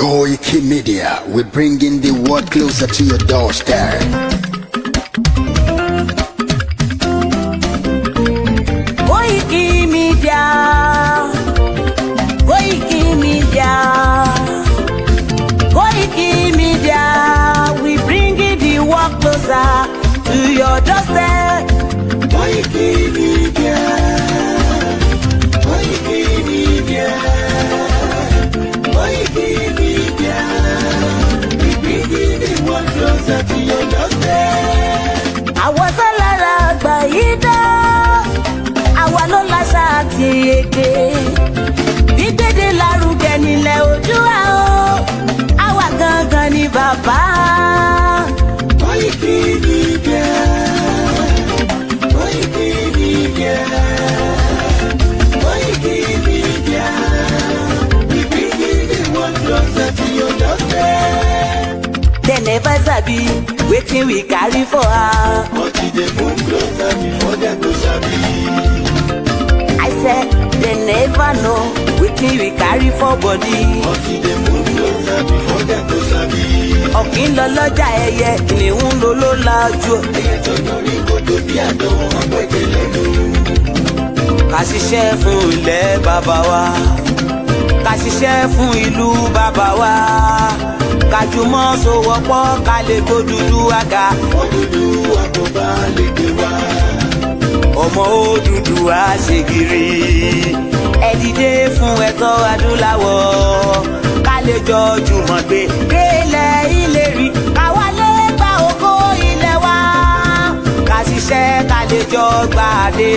Koiki Media, we're bringing the world closer to your doorstep. Koiki Media, Koiki Media, Koiki Media, we bringing the world closer to your doorstep. Koiki Media, Koiki Media, Koiki Media, we bringing the world closer to your doorstep. Àwọn sọ́lára àgbà yìí dá, àwa ló láṣà àti èdè. Gbígbéde lárugẹ nílẹ̀ Oòduà o, àwa gangan ni bàbá. Koiki Media, Koiki Media, Koiki Media, we bringing the world closer to your doorstep. They never sabi wetin we carry for her. But they move closer before they go sabi. I said they never know wetin we carry for body. But they move closer before they go sabi. Ọ̀kín lọ lọ́jà ẹyẹ, kìnìún ló ló lajú. Ẹyẹ tó lórí kòtò bí àdán, ọgbẹ́jẹ lẹ́nu. Ká ṣiṣẹ́ fún ilẹ̀ bàbá wa, ká ṣiṣẹ́ fún ìlú bàbá wa, ká jùmọ̀ sowọ́pọ̀ ká lè gbó Odùduwà. Odùduwà kò bá lè gbé wá. Ọmọ Odùduwà ṣe gírí, ẹ dìde fún ẹ̀tọ́ adúláwọ̀, ká lè jọ jùmọ̀ gbé délẹ̀ ìlérí, káwa lè gba ògo ilẹ̀ wa, ká ṣiṣẹ́ ká lè jọ gbàdé,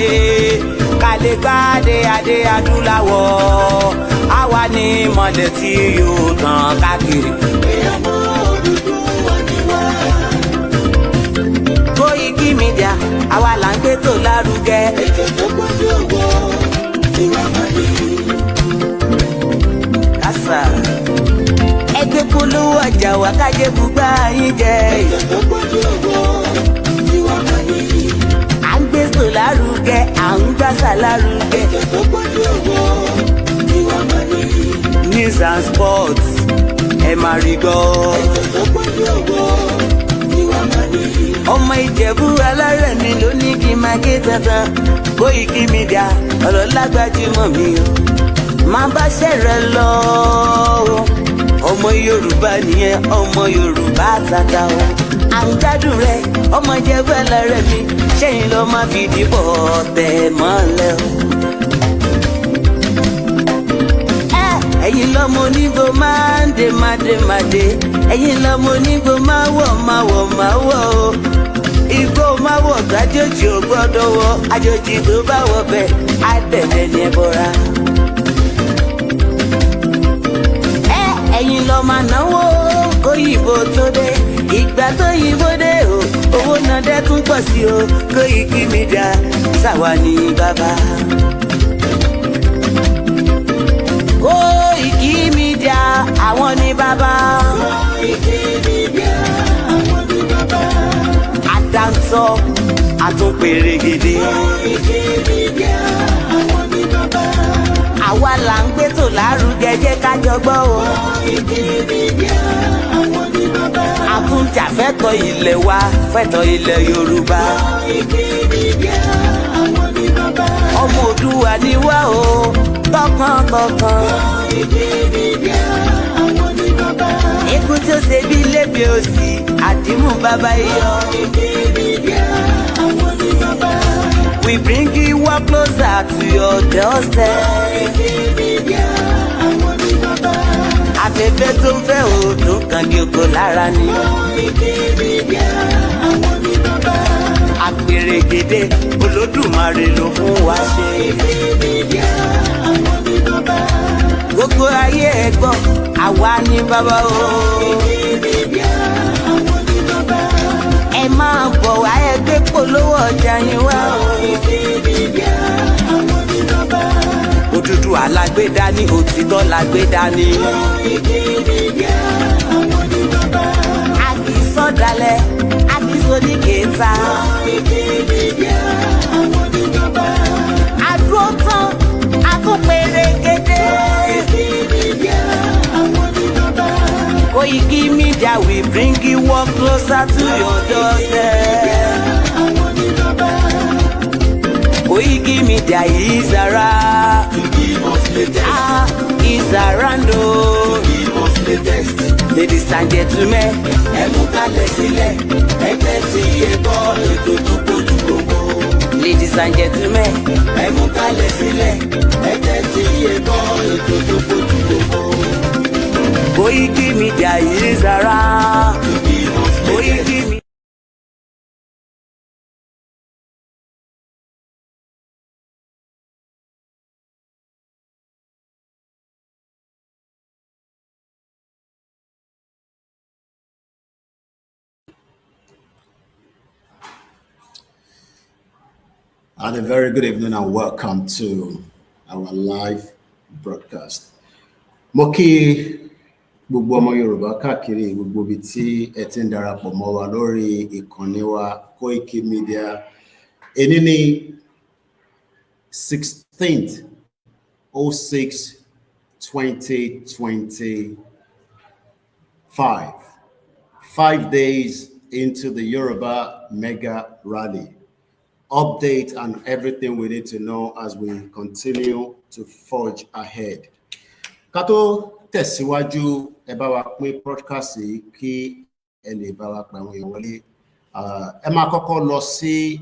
ká lè gbàdé adé adúláwọ̀, àwa ni ìmọ̀lẹ̀ tí yóò tàn káàkiri. Ọmọ Odùduwà ni wá. Koiki Media, àwa là ń gbé tó lárugẹ. Ètò tó gbójú òwò tí wọ́n máa ní. Kásá ẹgbẹ́ polówó ọjà wá kájé gbúgbà yín jẹ. Ètò tó gbójú òwò tí wọ́n máa ní. À ń gbé tó lárugẹ, à ń gbàsà lárugẹ. Ètò tó gbójú òwò tí wọ́n máa ní. News and sports ẹ máa rí gbọ́. Ètò tó gbójú òwò tí wọ́n máa ní. Ọmọ Ìjẹ̀bú alárẹ̀ mi ló ní kí n máa ké tantan. Koiki Media ọ̀rọ̀ lágbájúmọ̀ mi o, máa bá ṣẹ̀rẹ̀ lọ o. Ọmọ Yorùbá nìyẹn, ọmọ Yorùbá tata o. À ń gbádùn rẹ, ọmọ Ìjẹ̀bú alárẹ̀ mi, ṣẹ́yìn ló máa fi dìbò tẹ̀ mọ́lẹ̀ o. Ẹ̀yin lọ́mọ onígbò máa ń dé mádémádé, ẹ̀yin lọ́mọ onígbò máa wọ̀ o. Igbó máa wọ̀ gbàjòjì ò gbọ́dọ̀ wọ, àjòjì tó bá wọ bẹ́ẹ̀ á tẹ̀lé ní ẹbọra. Ẹ̀yin lọ máa náwó kóyìnbó tó dé, ìgbà tó yìnbó dé o, owó náà dẹ́ tún pọ̀ sí o. Koiki Media ṣàwa ní bàbá. Koiki Media àwọn ní bàbá. Koiki Media àwọn ní bàbá. Àdáńtọ́ àtúnpèrègèdè. Koiki Media àwọn ní bàbá. Àwa là ń gbé tò lárugẹ, jẹ́ ká jọ gbọ́ o. Koiki Media àwọn ní bàbá. Àbújá fẹ́tọ̀ ilẹ̀ wa, fẹ́tọ̀ ilẹ̀ Yorùbá. Koiki Media àwọn ní bàbá. Ọmọ Oòduà ni wá o, tọkàntọkàn. Koiki Media àwọn ní bàbá. Ikú tó ṣe bí lébi òsì, àdìmú bàbá iyọ̀. Koiki Media àwọn ní bàbá. We bring you work closer to your doorstep. Koiki Media àwọn ní bàbá. Afẹ́fẹ́ tó ń fẹ́ òòdùn kan ní oko lára ni. Koiki Media àwọn ní bàbá. Àpèrègèdè Olódùmarè ló fún wa ṣe. Koiki Media àwọn ní bàbá. Gbogbo ayé ẹ gbọ́, àwa ní bàbá o. Koiki Media àwọn ní bàbá. Ẹ máa bọ̀ wá ẹgbẹ́ polówó ọjà yín wá o. Koiki Media àwọn ní bàbá. Odùduwà alágbèdá ní òtítọ́ lágbèdá ní. Koiki Media àwọn ní bàbá. A kì í sọ̀dálẹ̀, a kì í sọdí kẹta. Koiki Media àwọn ní bàbá. A dúró tán, a tún pèrègèdè. Koiki Media àwọn ní bàbá. Koiki Media, we bring you work closer to your doorstep. Koiki Media is around. Is around. Ladies and gentlemen, ladies and gentlemen, Koiki Media is around. Koiki Media. And a very good evening and welcome to our live broadcast. Mo kí gbogbo ọmọ Yorùbá káàkiri gbogbo ibi tí ẹ ti ń darapọ̀ mọ́ wa lórí ìkànnì wa Koiki Media. Èní ní 16th 06 2025. 5 days into the Yoruba mega rally. Update and everything we need to know as we continue to forge ahead. Ká tó tẹ̀síwájú, ẹ bá wa pín podcast yìí kí ẹ lè bá wa pè àwọn èèyàn wọlé. Ẹ máa kọ́kọ́ lọ sí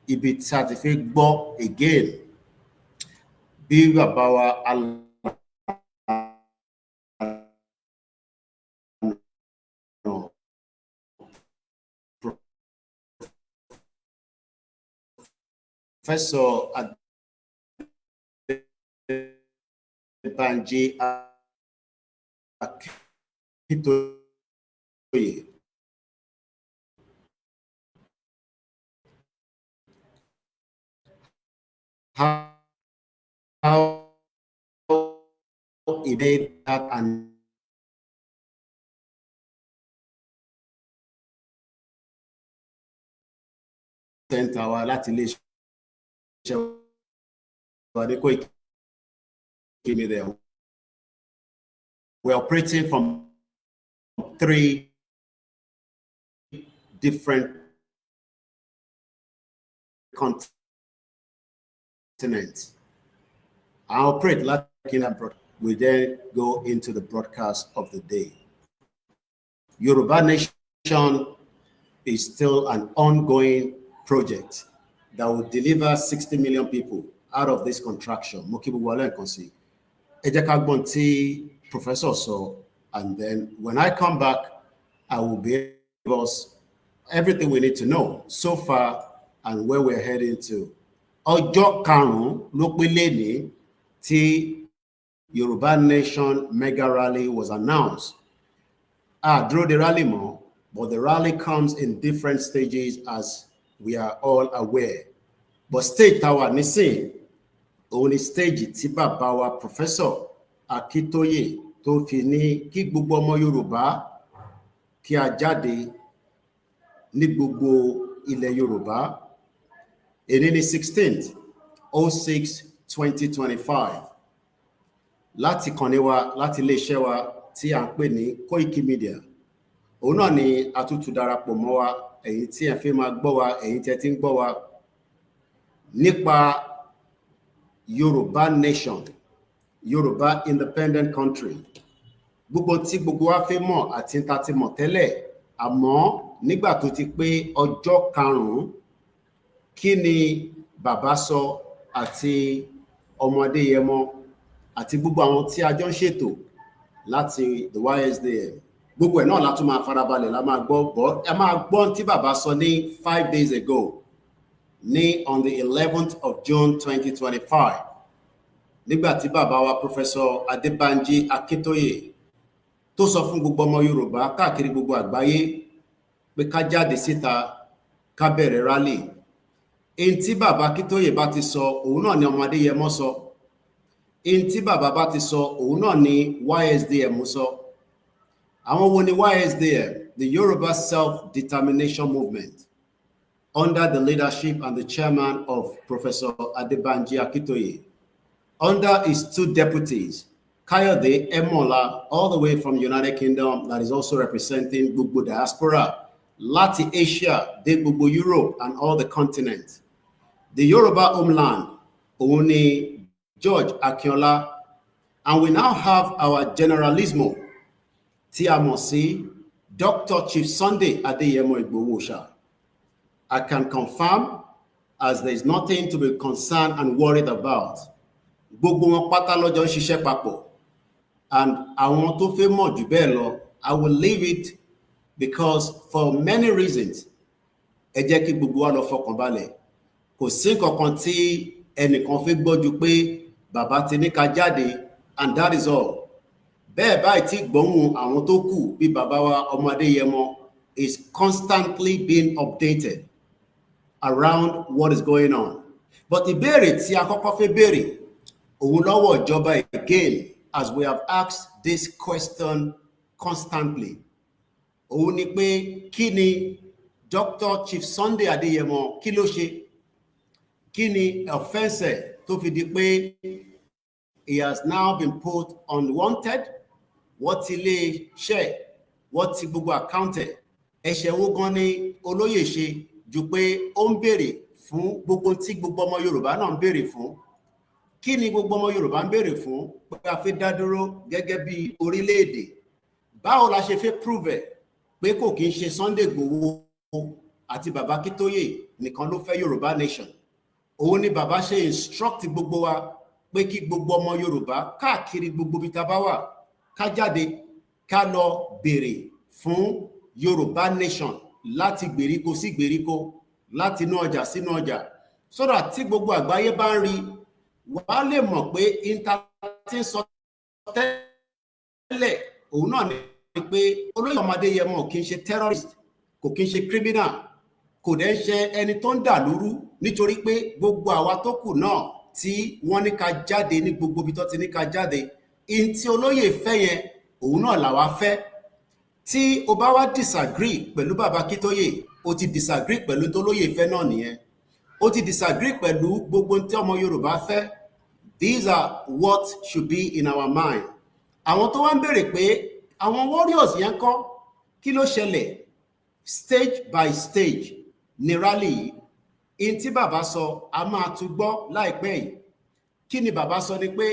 ibi tí a ti fi gbọ́ again bí bàbá wa Professor Adebanji Akitoye. How he made that and sent our láti lè ṣe wà ní Koiki Media. We're operating from 3 different continents. I operate like in a broadcast. We then go into the broadcast of the day. Yoruba Nation is still an ongoing project that will deliver 60 million people out of this contraction. Professor so, and then when I come back, I will be able to everything we need to know so far and where we're heading to. Ọjọ́ karùn-ún ló pé lénìí tí Yoruba Nation mega rally was announced. Drew the rally more, but the rally comes in different stages as we are all aware. But stage tower nisin, only stage tí bàbá wa Professor Akitoye tó fi ní kí gbogbo ọmọ Yorùbá kí a jáde ní gbogbo ilẹ̀ Yorùbá. Èní ní 16th 06 2025 láti kànnì wa láti iléeṣẹ́ wa tí à ń pè ní Koiki Media. Òun náà ni a tún darapọ̀ mọ́ wa ẹ̀yin tí ẹ fẹ́ máa gbọ́ wa ẹ̀yin tí ẹ ti ń gbọ́ wa nípa Yoruba Nation, Yoruba independent country. Gbogbo tí gbogbo wa fẹ́ mọ̀ àti ta ti mọ̀ tẹ́lẹ̀, àmọ́ nígbà tó ti pé ọjọ́ karùn-ún kí ni bàbá sọ àti ọmọdé yẹmọ àti gbogbo àwọn tí a jọ ń ṣètò láti the YSDM. Gbogbo ẹ̀ náà la tún máa farabalẹ̀ la máa gbọ́ bọ́ ẹ máa gbọ́ tí bàbá sọ ní 5 days ago ní on the 11th of June 2025 nígbà tí bàbá wa Professor Adebanji Akitoye tó sọ fún gbogbo ọmọ Yorùbá káàkiri gbogbo àgbáyé pé ká jáde síta ká bẹ̀rẹ̀ rally. Èyí tí bàbá Akitoye bá ti sọ òun náà ni ọmọdé yẹmọ sọ. Èyí tí bàbá bá ti sọ òun náà ni YSDM sọ. Àwọn wo ni YSDM? The Yoruba Self-Determination Movement, under the leadership and the chairman of Professor Adebanji Akitoye, under his 2 deputies, Kayode Emola, all the way from United Kingdom, that is also representing Gbogbo diaspora, Latin Asia, de Gbogbo Europe, and all the continents. The Yoruba homeland, Oni George Akinola, and we now have our generalismo, Tiamosi, Dr. Chief Sunday Adeyemo Igboho. I can confirm, as there is nothing to be concerned and worried about. Gbogbo wọn pátá lọ́jọ́ ń ṣiṣẹ́ papọ̀, and àwọn tó fẹ́ mọ̀ jù bẹ́ẹ̀ lọ, I will leave it because for many reasons, ẹ jẹ́ kí gbogbo wa lọ fọkàn balẹ̀. Kò sí nǹkankan tí ẹnìkan fẹ́ gbọ́ ju pé bàbá ti ní ká jáde, and that is all. Bẹ́ẹ̀ báyìí tí gbóhùn àwọn tó kù bí bàbá wa ọmọ Adéyẹmọ is constantly being updated around what is going on. But ìbéèrè tí a kọ́kọ́ fẹ́ béèrè òun lọ́wọ́ ìjọba again, as we have asked this question constantly, òun ni pé kí ni Dr. Chief Sunday Adeyemo kí ló ṣe? Kí ni offense tó fi di pé he has now been put on wanted? What ti lè ṣe? What ti gbogbo accounted? Ẹ̀ṣẹ̀ wo gan ni olóyè ṣe ju pé ó ń béèrè fún gbogbo tí gbogbo ọmọ Yorùbá náà ń béèrè fún? Kí ni gbogbo ọmọ Yorùbá ń béèrè fún? Pé a fẹ́ dá dúró gẹ́gẹ́ bí orílẹ̀-èdè. Báwo la ṣe fẹ́ prove ẹ̀ pé kò kí ń ṣe Sunday Igboho àti bàbá Akíntóyè nìkan ló fẹ́ Yorùbá nation? Òun ni bàbá ṣe instruct gbogbo wa pé kí gbogbo ọmọ Yorùbá káàkiri gbogbo bí ta bá wà ká jáde ká lọ béèrè fún Yorùbá nation láti gbèríko sí gbèríko, láti inú ọjà sínú ọjà, so that tí gbogbo àgbáyé bá ń rí wá lè mọ̀ pé tí ń sọ tẹ́lẹ̀ òun náà ni pé olóyè ọmọ Adéyẹmọ kì í ṣe terrorist, kò kì í ṣe criminal, kò dẹ̀ ń ṣe ẹni tó ń dà lóru, nítorí pé gbogbo àwa tó kù náà tí wọ́n ní ká jáde ní gbogbo ibi tó ti ní ká jáde, in tí olóyè fẹ́ yẹn òun náà làwa fẹ́. Tí o bá wá disagree pẹ̀lú bàbá Akíntóyè, o ti disagree pẹ̀lú tó lóyè fẹ́ náà nìyẹn. O ti disagree pẹ̀lú gbogbo tí ọmọ Yorùbá fẹ́. These are what should be in our mind. Àwọn tó wá ń béèrè pé àwọn warriors yẹn kọ́ kí ló ṣẹlẹ̀? Stage by stage ni rally yìí. In tí bàbá sọ a máa tún gbọ́ láìpẹ́ yìí. Kí ni bàbá sọ ni pé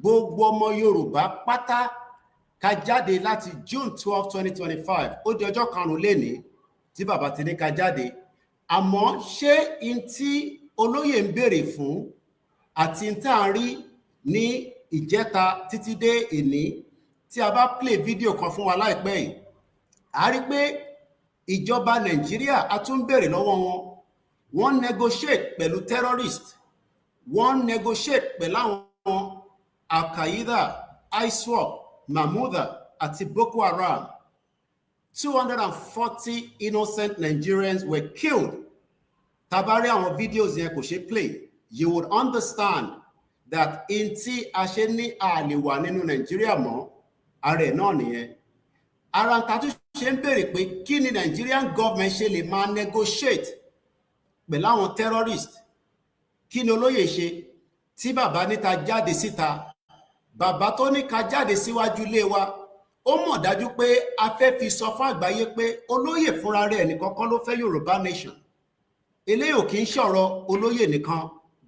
gbogbo ọmọ Yorùbá pátá ká jáde láti June 12, 2025. Ó di ọjọ́ karùn-ún lénìí tí bàbá ti ní ká jáde. Àmọ́ ṣé in tí olóyè ń béèrè fún àti in tá à ń rí ní ìjẹta títí dé èní, tí a bá play video kan fún wa láìpẹ́ yìí, a rí pé ìjọba Nàìjíríà a tún béèrè lọ́wọ́ wọn. Wọ́n negotiate pẹ̀lú terrorist, wọ́n negotiate pẹ̀lú àwọn Al-Qaeda, ISWAP, Mahmouda àti Boko Haram. 240 innocent Nigerians were killed. Tabari àwọn videos yẹn kò ṣe play. You would understand that in tí a ṣe ní àlè wà nínú Nigeria mọ́, ààrẹ náà nìyẹn. Ara ń tàtú ṣe ń béèrè pé kí ni Nigerian government ṣe lè máa negotiate pẹ̀lú àwọn terrorist? Kí ni olóyè ṣe tí bàbá níta jáde síta? Bàbá tó ní ká jáde síwájú ilé wa, ó mọ̀ dájú pé a fẹ́ fi sọ fún àgbáyé pé olóyè fúnra rẹ̀ nìkan kọ́ ló fẹ́ Yorùbá nation. Eléyìí ò kì í ṣọ̀rọ̀ olóyè nìkan,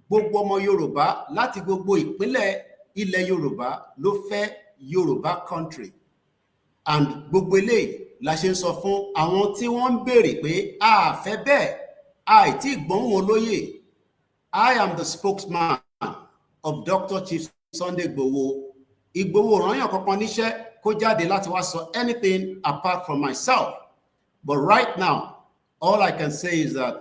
gbogbo ọmọ Yorùbá láti gbogbo ìpínlẹ̀ ilẹ̀ Yorùbá ló fẹ́ Yorùbá country. And gbogbo eléyìí la ṣe ń sọ fún àwọn tí wọ́n ń béèrè pé a fẹ́ bẹ́ẹ̀, àìtí gbóhùn olóyè. I am the spokesman of Dr. Chief Sunday Igboho. Igboho rányàn kankan níṣẹ́ kó jáde láti wá sọ anything apart from myself. But right now, all I can say is that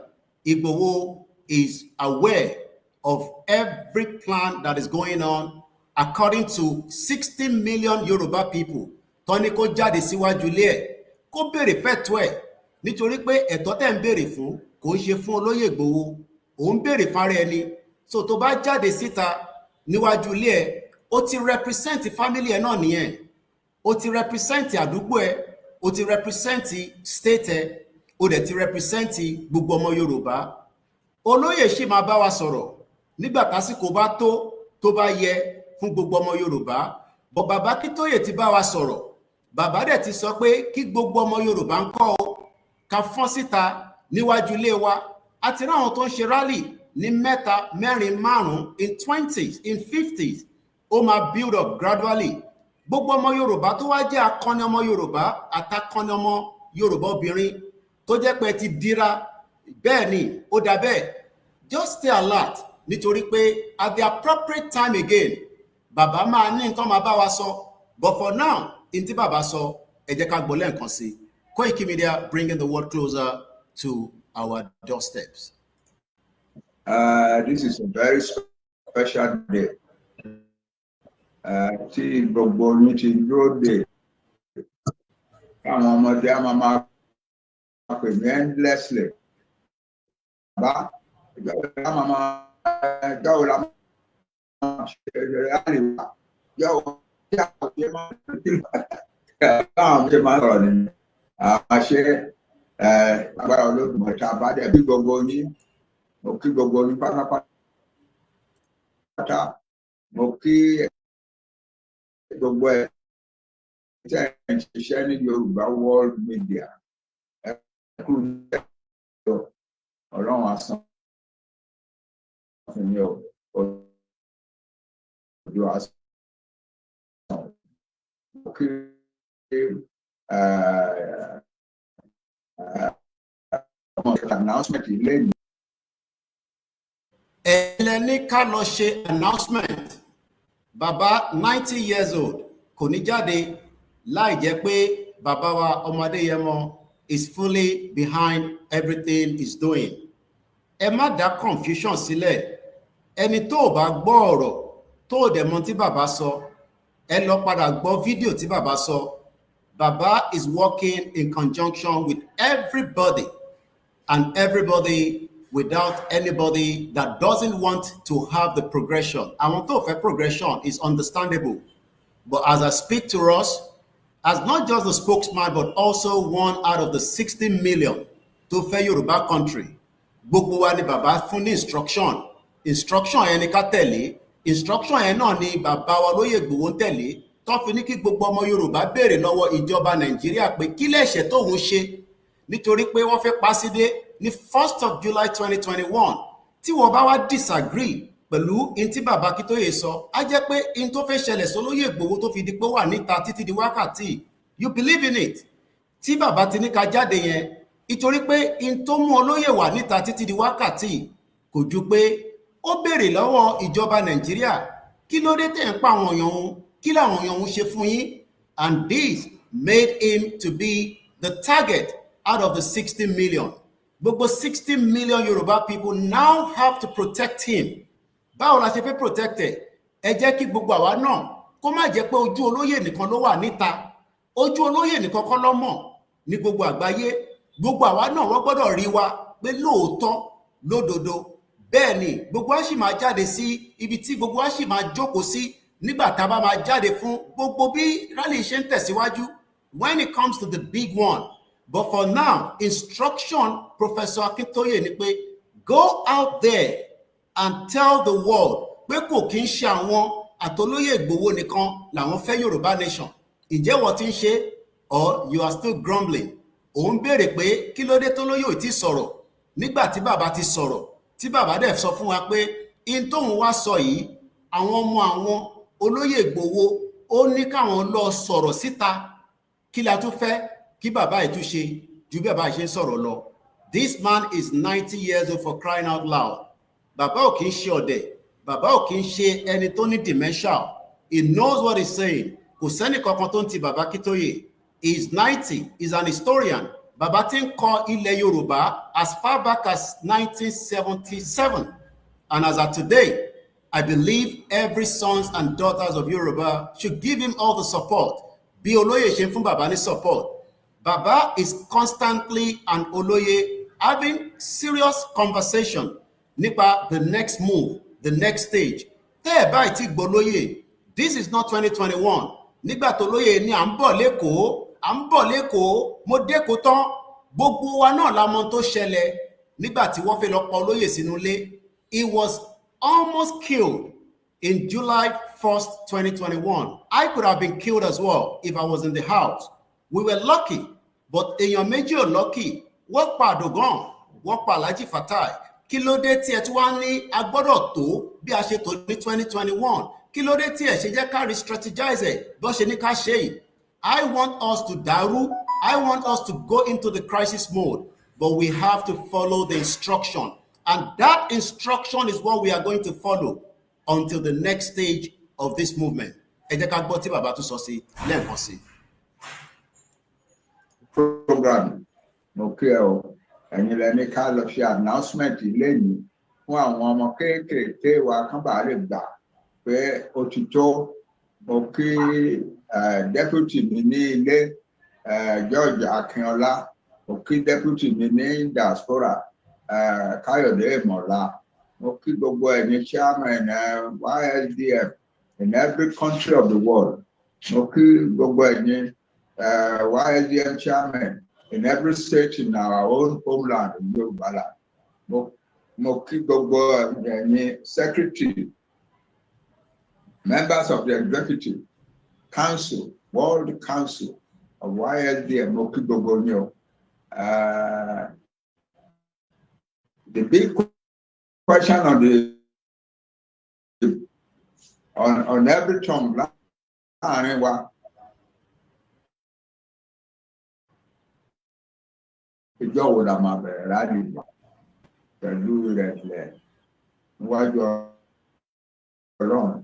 Igboho is aware of every plan that is going on according to 60 million Yoruba people. Tọ́ni kó jáde síwájú ilé ẹ̀, kó béèrè fẹ́tọ́ ẹ̀, nítorí pé ẹ̀tọ́ tẹ́ ń béèrè fún kò ń ṣe fún olóyè Igboho, òun béèrè fára ẹni. So tó bá jáde síta níwájú ilé ẹ̀, ó ti represent family ẹ̀ náà nìyẹn. Ó ti represent àdúgbò ẹ̀, ó ti represent state ẹ̀, ó dẹ̀ ti represent gbogbo ọmọ Yorùbá. Olóyè ṣì máa bá wa sọ̀rọ̀ nígbà tásìkò bá tó bá yẹ fún gbogbo ọmọ Yorùbá. But Baba Akintoye ti bá wa sọ̀rọ̀. Bàbá dẹ̀ ti sọ pé kí gbogbo ọmọ Yorùbá ń kọ́ ọ ká fọ́n síta níwájú ilé wa. Àti ráwọn tó ń ṣe rally ní 3, 4, 5 in 20s, in 50s. Ó máa build up gradually. Gbogbo ọmọ Yorùbá tó wá jẹ́ akọni ọmọ Yorùbá àtakọni ọmọ Yorùbá obìnrin tó jẹ́ pé ti dira bẹ́ẹ̀ ni ó dà bẹ́ẹ̀. Just stay alert nítorí pé at the appropriate time again bàbá máa ní nǹkan máa bá wa sọ. But for now, in tí bàbá sọ, ẹ jẹ́ ká gbọ́ lẹ́ẹ̀kan sí. Koiki Media bringing the world closer to our doorsteps. This is a very special day. Tí gbogbo ní ti dúró dé, káwọn ọmọdé á máa pè mí endlessly. Bàbá, ìgbàwo la máa ṣe àríwá, ìgbàwo káwọn ṣe máa ń sọ̀rọ̀ nínú àṣẹ agbára Olódùmarè tá a bá dẹ̀ bí gbogbo yín, mo kí gbogbo yín pátápátá, mo kí gbogbo ẹ̀ tẹ́ ẹ̀ ń ṣiṣẹ́ ní Yorùbá World Media. Ẹ kú Ọlọ́run asán fún yín o, ojú asán. Mo kí announcement lẹ́yìn. Ẹ̀lẹ́ ní ká lọ ṣe announcement. Bàbá 90 years old kò ní jáde láì jẹ́ pé bàbá wa ọmọ Adéyẹmọ is fully behind everything he's doing. Ẹ má dá confusion sílẹ̀. Ẹni tó bá gbọ́ ọ̀rọ̀ tó dẹ̀ mọ̀ tí bàbá sọ, ẹ lọ padà gbọ́ fídíò tí bàbá sọ. Baba is working in conjunction with everybody and everybody without anybody that doesn't want to have the progression. Àwọn tó fẹ́ progression is understandable. But as I speak to us, as not just the spokesman, but also one out of the 60 million tó fẹ́ Yorùbá country, gbogbo wa ni bàbá fún ní instruction. Instruction yẹn ni ká tẹ̀lé. Instruction yẹn náà ni bàbá wa Olóyè Ìgbòho ń tẹ̀lé. Tó fi ní kí gbogbo ọmọ Yorùbá béèrè lọ́wọ́ ìjọba Nàìjíríà pé kí lẹ̀ṣẹ̀ tóun ṣe nítorí pé wọ́n fẹ́ pàṣídé ní 1st of July 2021. Tí wọ́n bá wá disagree pẹ̀lú in tí bàbá Akintoye sọ, á jẹ́ pé in tó fẹ́ ṣẹlẹ̀ sólóyè Ìgbòho tó fi di pé wà níta títí di wákàtí. You believe in it? Tí bàbá ti ní ká jáde yẹn, nítorí pé in tó mú olóyè wà níta títí di wákàtí kò ju pé ó béèrè lọ́wọ́ ìjọba Nàìjíríà kí ló dé tẹ̀ ń pa àwọn èèyàn òun, kí làwọn èèyàn òun ṣe fún yín. And this made him to be the target out of the 60 million. Gbogbo 60 million Yoruba people now have to protect him. Báwo la ṣe fẹ́ protect ẹ̀? Ẹ jẹ́ kí gbogbo àwa náà kó má jẹ́ pé ojú olóyè nìkan ló wà níta. Ojú olóyè nìkan kọ́ ló mọ̀ ní gbogbo àgbáyé. Gbogbo àwa náà wọ́n gbọ́dọ̀ rí wa pé lóòótọ́ lódodo. Bẹ́ẹ̀ ni gbogbo wa sì máa jáde sí ibi tí gbogbo wa sì máa jókòó sí nígbà tá a bá máa jáde fún gbogbo bí rally ṣe ń tẹ̀síwájú when it comes to the big one. But for now, instruction Professor Akintoye ni pé go out there and tell the world pé kò kí ń ṣe àwọn àtolóyè Ìgbòho nìkan làwọn fẹ́ Yorùbá nation. Ìjẹ́ wọ́n ti ń ṣe or you are still grumbling? Òun béèrè pé kí ló dé tó lóyè ò tí sọ̀rọ̀ nígbà tí bàbá ti sọ̀rọ̀, tí bàbá dẹ̀ sọ fún wa pé in tóun wá sọ yìí àwọn ọmọ àwọn olóyè Ìgbòho ó ní káwọn lọ sọ̀rọ̀ síta. Kí la tún fẹ́ kí bàbá yìí tún ṣe ju bàbá ṣe ń sọ̀rọ̀ lọ? This man is 90 years old, for crying out loud. Bàbá ò kì í ṣe ọ̀dẹ̀, bàbá ò kì í ṣe ẹni tó ní dementia. He knows what he's saying. Kò sẹ́ni kankan tó ń ti bàbá Akintoye. He is 90, he's an historian. Bàbá ti ń kọ ilẹ̀ Yorùbá as far back as 1977. And as of today, I believe every sons and daughters of Yoruba should give him all the support. Bí Olóyè ṣe fún bàbá ní support. Bàbá is constantly and Olóyè having serious conversation nípa the next move, the next stage. Tẹ́ ẹ̀ báyìí tí gbọ́lóyè, this is not 2021. Nígbà tó lóyè ní à ń bọ̀ lÉkòó, mo dÉkòó tán. Gbogbo wa náà la mọ̀ tó ṣẹlẹ̀ nígbà tí wọ́n fẹ́ lọ pa Olóyè sínú ilé. He was almost killed in July 1st, 2021. I could have been killed as well if I was in the house. We were lucky, but èèyàn méjì ò lucky. Wọ́n pa Dogon, wọ́n pa Alhaji Fatai. Kí ló dé tí ẹ tí wá ní a gbọ́dọ̀ tó bí a ṣe tó ní 2021? Kí ló dé tí ẹ ṣe jẹ́ ká re-strategize ẹ̀ bó ṣe ní ká ṣe yìí? I want us to dàrú. I want us to go into the crisis mode, but we have to follow the instruction. And that instruction is what we are going to follow until the next stage of this movement. Ẹ jẹ́ ká gbọ́ tí bàbá tún sọ sí lẹ́ẹ̀kan sí. Program mo kí ẹ o ẹ̀yin lẹni ká lọ ṣe announcement lẹ́yìn fún àwọn ọmọ kéékèèké wa kán bá lè gbà pé ó ti tó. Mo kí deputy mi ní ilé George Akínọlá, mo kí deputy mi ní diaspora Káyọ̀dé Ìmọ̀lá, mo kí gbogbo ẹni chairman YSDM in every country of the world, mo kí gbogbo ẹni YSDM chairman in every state in our own homeland in Yorubaland, mo kí gbogbo ẹni secretary, members of the executive council, world council of YSDM, mo kí gbogbo yín o. The big question on every tongue láàrin wa, ìjọ wo la máa bẹ̀rẹ̀ láti pẹ̀lú ìrẹ̀lẹ̀ níwájú Ọlọ́run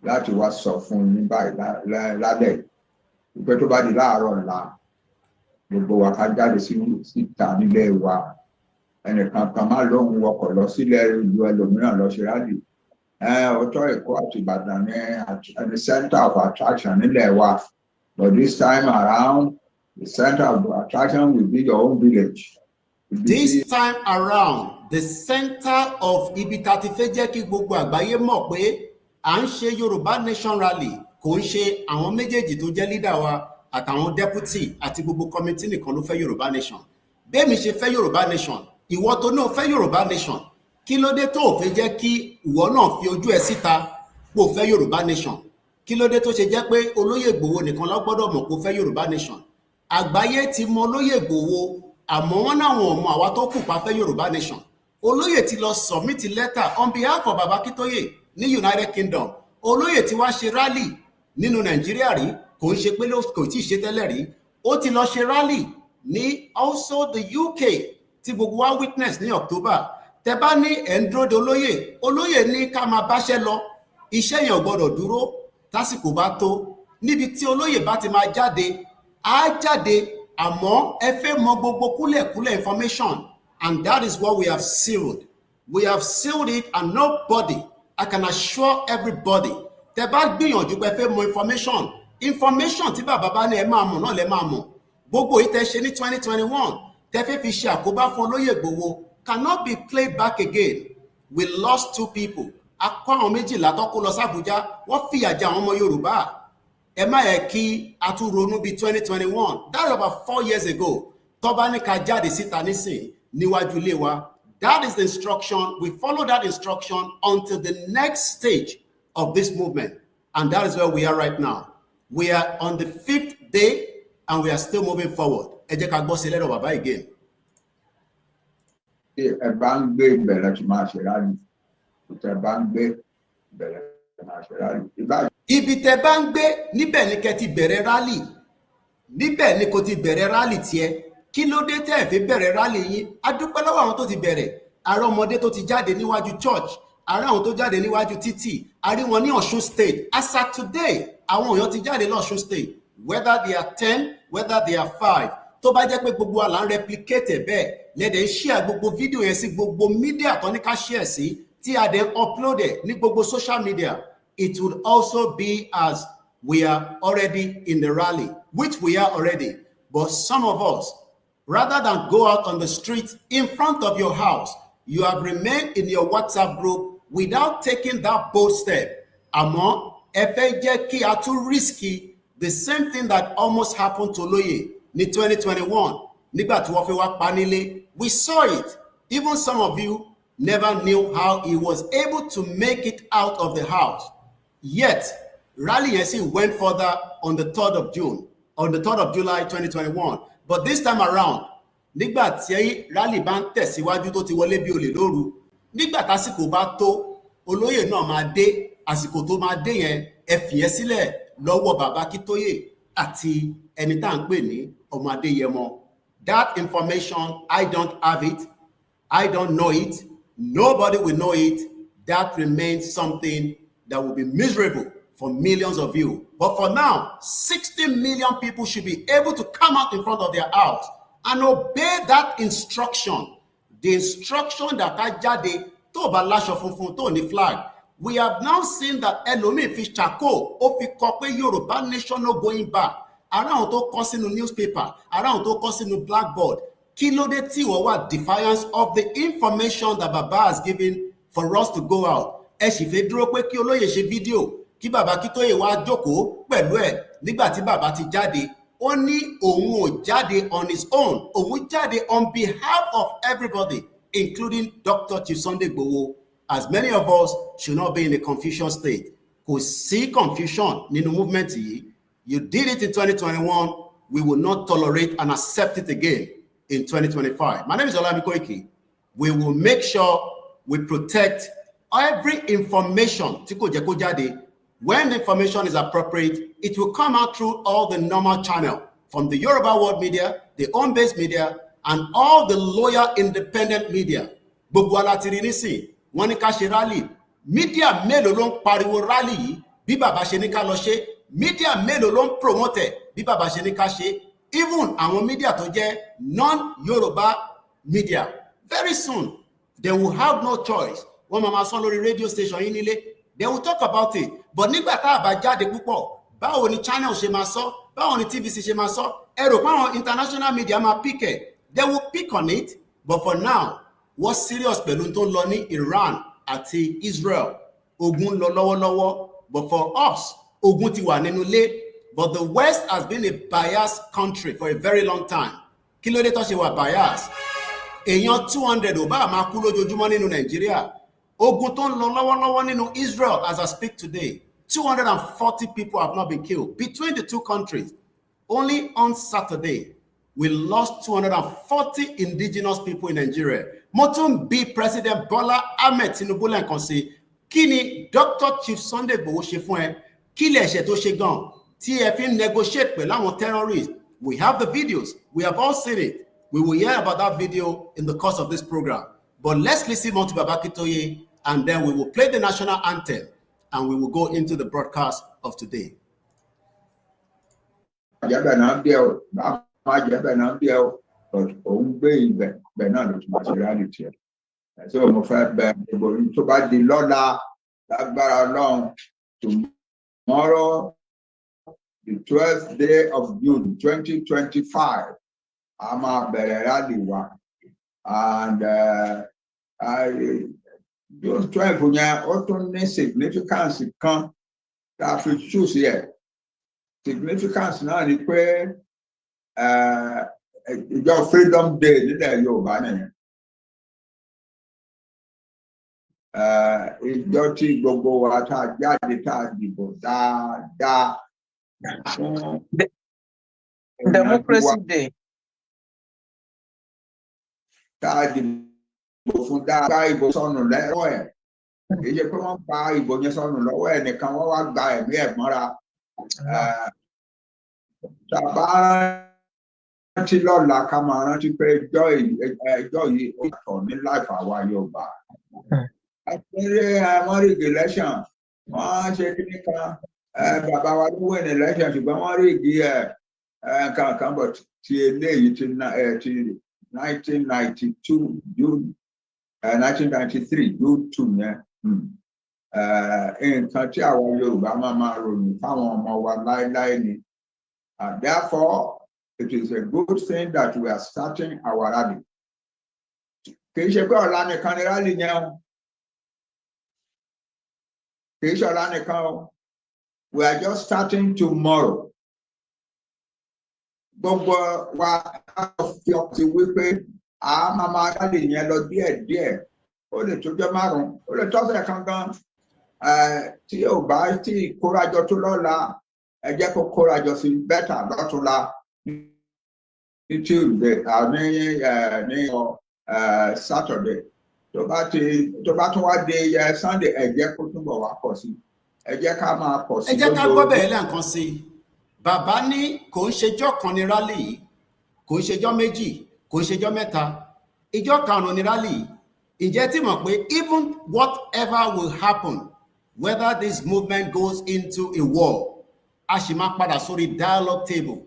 láti wá sọ fún yín báyìí lálẹ́ ìpẹ́ tó bá di láàárọ̀ ńlá gbogbo wa ká jáde síta nílé wa. Ẹnìkan kan máa lóhun wọkọ̀ lọ sílẹ̀ ìlú ẹlòmíràn lọ ṣe rálì. Ọ̀tọ̀ Èkó àti Ìbàdàn ní center of attraction nílẹ̀ wa, but this time around the center of attraction will be your own village. This time around the center of ibi tá ti fẹ́ jẹ́ kí gbogbo àgbáyé mọ̀ pé à ń ṣe Yorùbá Nation rally kò ń ṣe àwọn méjèèjì tó jẹ́ leader wa àtàwọn deputy àti gbogbo committee nìkan ló fẹ́ Yorùbá Nation. Bẹ́ẹ̀mi ṣe fẹ́ Yorùbá Nation, ìwọ tó náà fẹ́ Yorùbá Nation, kí ló dé tó fẹ́ jẹ́ kí ìwọ náà fi ojú ẹ síta pò fẹ́ Yorùbá Nation? Kí ló dé tó ṣe jẹ́ pé Olóyè Ìgbòho nìkan ló gbọ́dọ̀ mọ̀ pé ó fẹ́ Yorùbá Nation? Àgbáyé ti mọ Olóyè Ìgbòho, àmọ́ wọn náwọn ọmọ àwa tó kù pa fẹ́ Yorùbá Nation. Olóyè ti lọ submit letter on behalf of Baba Akintoye ní United Kingdom. Olóyè ti wá ṣe rally nínú Nàìjíríà rí, kò ń ṣe pé kò tí ì ṣe tẹ́lẹ̀ rí. Ó ti lọ ṣe rally ní also the UK tí gbogbo wa witness ní October. Tẹ́ bá ní ẹ̀ ń dúró de Olóyè ní ká máa báṣẹ́ lọ, iṣẹ́ yẹn ò gbọ́dọ̀ dúró tásìkò bá tó. Níbi tí Olóyè bá ti máa jáde, á jáde, àmọ́ ẹ fẹ́ mọ gbogbo kúlẹ̀kúlẹ̀ information, and that is what we have sealed. We have sealed it, and nobody, I can assure everybody, tẹ́ bá gbìyànjú pé ẹ fẹ́ mọ information tí bàbá bá ní ẹ máa mọ̀ náà lẹ máa mọ̀. Gbogbo yìí tẹ́ ṣe ní 2021 tẹ́ fẹ́ fi ṣe àkóbá fún Olóyè Ìgbòho cannot be played back again. We lost 2 people. A kó àwọn méjìlá tó kó lọ sí Àbújá, wọ́n fìyà jẹ àwọn ọmọ Yorùbá. Ẹ má yẹ kí a tún ronú bí 2021. That's about 4 years ago. Tó bá ní ká jáde síta nísìn níwájú ilé wa. That is the instruction. We follow that instruction until the next stage of this movement. And that is where we are right now. We are on the 5th day and we are still moving forward. Ẹ jẹ́ ká gbọ́ sí lẹ́rọ̀ bàbá again. Ẹ bá ń gbé ìbẹ̀rẹ̀ tí máa ṣe rálì. Ẹ bá ń gbé ìbẹ̀rẹ̀ tí máa ṣe rálì. Ibi tẹ́ bá ń gbé níbẹ̀ ni kẹ́ ti bẹ̀rẹ̀ rálì. Níbẹ̀ ni kò ti bẹ̀rẹ̀ rálì tiẹ̀. Kí ló dé tẹ́ ẹ fi bẹ̀rẹ̀ rálì yín? A dúpẹ́ lọ́wọ́ àwọn tó ti bẹ̀rẹ̀. Àrà ọmọdé tó ti jáde níwájú church, àrà àwọn tó jáde níwájú títì, a rí wọn ní Ọ̀ṣun state. As at today, àwọn èèyàn ti jáde ní Ọ̀ṣun state, whether they are 10, whether they are 5. Tó bá jẹ́ pé gbogbo àlà ń replicate ẹ̀ bẹ́ẹ̀, lẹ́dẹ̀ ń share gbogbo fídíò yẹn sí gbogbo media tó ní ká share sí, tí a dẹ̀ upload ẹ̀ ní gbogbo social media. It would also be as we are already in the rally, which we are already. But some of us, rather than go out on the street in front of your house, you have remained in your WhatsApp group without taking that bold step. Àmọ́ ẹ fẹ́ jẹ́ kí a tún risky the same thing that almost happened to Olóyè ní 2021 nígbà tí wọ́n fẹ́ wá pa nílé. We saw it. Even some of you never knew how he was able to make it out of the house. Yet, rally went further on the 3rd of July 2021. But this time around, nígbà tí rally bá ń tẹ̀síwájú tó ti wọlé bí olè lóru, nígbà tásìkò bá tó, olóyè náà máa dé, àsìkò tó máa dé yẹn, ẹ fìyẹ́ sílẹ̀ lọ́wọ́ bàbá Akíntóyè àti ẹni tá à ń pè ní ọmọ Adéyẹmọ. That information, I don't have it. I don't know it. Nobody will know it. That remains something that will be miserable for millions of you. But for now, 60 million people should be able to come out in front of their house and obey that instruction. The instruction that Ajade tó bá láṣọ funfun tó ní flag. We have now seen that ẹlòmíì fi charcoal ó fi kọ pé Yoruba nation no going back. Around tó kọ sínú newspaper, around tó kọ sínú blackboard. Kí ló dé tí wọ́n wà defiance of the information that Baba has given for us to go out? Ẹ sì fẹ́ dúró pé kí olóyè ṣe fídíò, kí Baba Akíntóyè wá jókòó pẹ̀lú ẹ̀ nígbà tí Baba ti jáde. Ó ní òun ò jáde on his own, òun jáde on behalf of everybody, including Dr. Chief Sunday Igboho. As many of us should not be in a confusion state. Kò sí confusion nínú movement yìí. You did it in 2021. We will not tolerate and accept it again in 2025. My name is Olami Koiki. We will make sure we protect every information. When the information is appropriate, it will come out through all the normal channel from the Yoruba World Media, the home-based media, and all the loyal independent media. Gbogbo alatiri nísìn, wọ́n ní ká ṣe rally. Media mélòó ló ń pariwo rally yìí bí bàbá ṣe ní ká lọ ṣe. Media mélòó ló ń promote bí bàbá ṣe ní ká ṣe. Even àwọn media tó jẹ́ non-Yoruba media. Very soon, they will have no choice. Wọ́n máa sọ lórí radio station yín nílé. They will talk about it. But nígbà tá a bá jáde púpọ̀, báwo ni channel ṣe máa sọ? Báwo ni TVC ṣe máa sọ? Ẹ rò pé àwọn international media máa pick ẹ̀. They will pick on it. But for now, wọ́n serious pẹ̀lú tó ń lọ ní Iran àti Israel. Ogun lọ lọ́wọ́lọ́wọ́. But for us, ogun ti wà nínú ilé. But the West has been a biased country for a very long time. Kí ló dé tó ṣe wà biased? Èèyàn 200 ò bá máa kú lójoojúmọ́ nínú Nàìjíríà. Ogun tó ń lọ lọ́wọ́lọ́wọ́ nínú Israel as I speak today. 240 people have not been killed between the two countries. Only on Saturday, we lost 240 indigenous people in Nigeria. Mo tún bí President Bola Ahmed Tinubu lẹ́ẹ̀kan sí. Kí ni Dr. Chief Sunday Igboho ṣe fún ẹ? Kí lẹ ṣe tó ṣe gan? Tí ẹ fi ń negotiate pẹ̀lú àwọn terrorists. We have the videos. We have all seen it. We will hear about that video in the course of this program. But let's listen more to Baba Akíntóyè, and then we will play the national anthem, and we will go into the broadcast of today. So mo fẹ́ bẹ̀ gbogbo tó bá di lọ́la lágbára Ọlọ́run tomorrow the 12th day of June 2025 a máa bẹ̀rẹ̀ rally wa and June 12 yẹn ó tún ní significance kan tá a fi choose yẹ significance náà ni pé ìjọ Freedom Day nílẹ̀ Yorùbá nìyẹn. Ìjọ tí gbogbo wa tá a jáde tá a dìbò dáadáa fún Democracy Day. Tá a dìbò fún dáadáa ìbò sọnù lọ́wọ́ ẹ̀. Èyí ṣe pé wọ́n gba ìbò yẹn sọnù lọ́wọ́ ẹ̀ nìkan wọ́n wá gba ẹ̀mí ẹ̀ mọ́ra. Tàbá rántí lọ́la ká máa rántí pé ẹjọ́ yìí ó yàtọ̀ ní láìfà wa Yorùbá. Wọ́n rí election, wọ́n ṣe kíní kan, bàbá wa ló win election ṣùgbọ́n wọ́n rí igi kankan bọ̀ ti eléyìí ti 1992 June 1993 June 2 yẹn. Nǹkan tí àwọn Yorùbá máa ròyìn fáwọn ọmọ wa láéláé ni. And therefore, it is a good thing that we are starting our rally. Kì í ṣe pé ọ̀la nìkan ni rally yẹn o. We are just starting tomorrow. Gbogbo wa fi ọtí wípé a máa rally yẹn lọ díẹ̀díẹ̀ ó lè tójọ́ márùn-ún ó lè tọ́sẹ̀ kankan tí ò bá tí kórajọ tó lọ́la ẹ jẹ́ kó kórajọ sí bẹ́tà lọ́túnla ní Tuesday ní Saturday tó bá tún wá dé Sunday ẹ jẹ́ kó túbọ̀ wá pọ̀ sí ẹ jẹ́ ká máa pọ̀ sí. ẹ jẹ́ ká gbọ́ bẹ̀rẹ̀ lẹ́ẹ̀kan sí i bàbá ní kò ń ṣejọ́ kan ní rálì yìí kò ń ṣejọ́ méjì kò ń ṣejọ́ mẹ́ta ìjọ́ karùn-ún ní rálì yìí ǹjẹ́ tí mọ̀ pé even whatever will happen whether this movement goes into a war a ṣì máa padà sórí dialogue table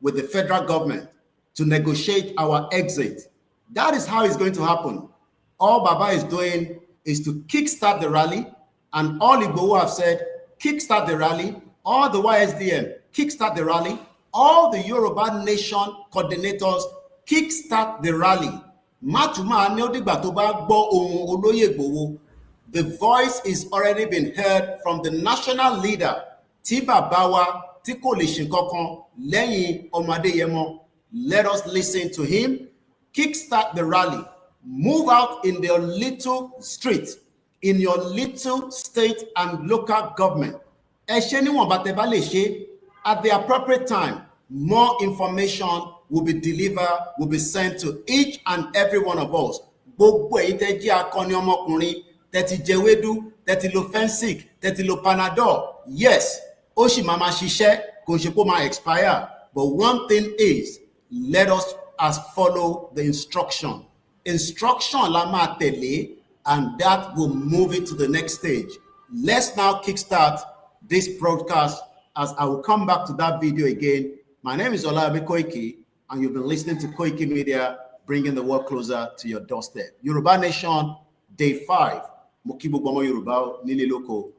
with the federal government to negotiate our exit. That is how it's going to happen. All Baba is doing is to kickstart the rally, and all Igboho have said, kickstart the rally. All the YSDM, kickstart the rally. All the Yoruba Nation coordinators, kickstart the rally. The voice is already been heard from the national leader, Tiba Bawa, Tiko Lishinkokon, Lenyi Omadeyemo. Let us listen to him. Kickstart the rally. Move out in your little street, in your little state and local government. At the appropriate time, more information will be delivered, will be sent to each and every one of us. Yes, Oshimama Shishe, Konshipoma expire. But one thing is, let us follow the instruction. Instruction lama tele, and that will move it to the next stage. Let's now kickstart this broadcast as I will come back to that video again. My name is Olabi Koiki, and you've been listening to Koiki Media, bringing the world closer to your doorstep. Yoruba Nation, Day 5. Mokibu Bomo Yoruba, Nili Loko.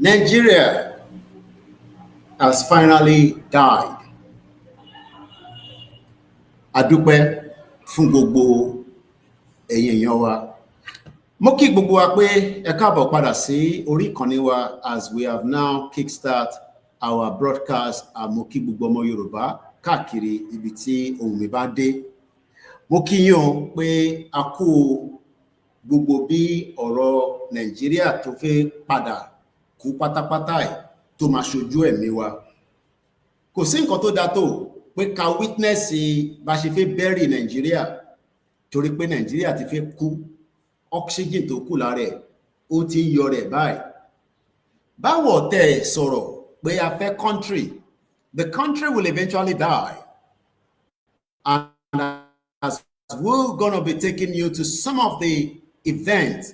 Nigeria has finally died. Adúpẹ́ fún gbogbo ẹ̀yin èèyàn wa. Mo kí gbogbo wa pé ẹ káàbọ̀ padà sí orí ìkànnì wa as we have now kickstart our broadcast. Mo kí gbogbo ọmọ Yorùbá káàkiri ibi tí ohùn mi bá dé. Mo kí yín o pé a kú gbogbo bí ọ̀rọ̀ Nàìjíríà tó fẹ́ padà kú pátápátá ẹ̀ tó máa ṣojú ẹ̀mí wa. Kò sí nǹkan tó dáa tó pé ká witness bá ṣe fẹ́ bury Nàìjíríà torí pé Nàìjíríà ti fẹ́ kú, oxygen tó kù lára ẹ̀ ó ti ń yọ rẹ̀ báyìí. Báwo tẹ́ sọ̀rọ̀ pé a fẹ́ country, the country will eventually die. And as we're going to be taking you to some of the events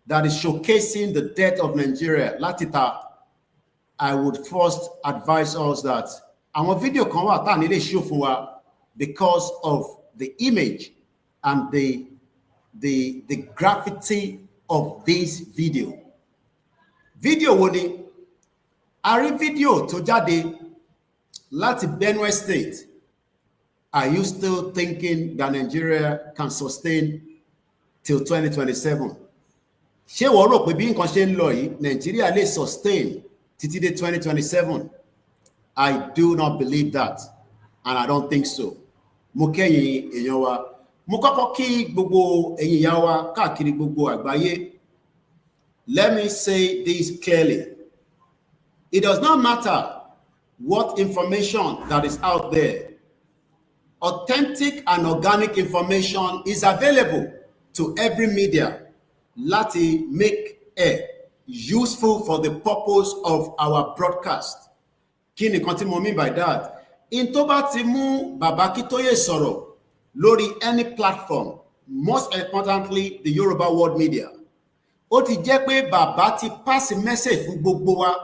that is showcasing the death of Nigeria, Latita, I would first advise us that our video kan wà tá ní lè show fún wa because of the image and the graffiti of this video. Video wo ni? A rí video tó jáde láti Benue State. Are you still thinking that Nigeria can sustain till 2027? Ṣé wọ́n rò pé bí nǹkan ṣe ń lọ yìí, Nigeria lè sustain títí dé 2027. I do not believe that, and I don't think so. Mo kẹ́yìn èèyàn wa, mo kọ́kọ́ kí gbogbo ẹ̀yin ìyá wa káàkiri gbogbo àgbáyé. Let me say this clearly. It does not matter what information that is out there. Authentic and organic information is available to every media láti make it useful for the purpose of our broadcast. Kí ni kan tí mo mean by that? In tó bá ti mú Baba Akintoye sọ̀rọ̀ lórí any platform, most importantly the Yoruba world media, ó ti jẹ́ pé bàbá ti pass message fún gbogbo wa,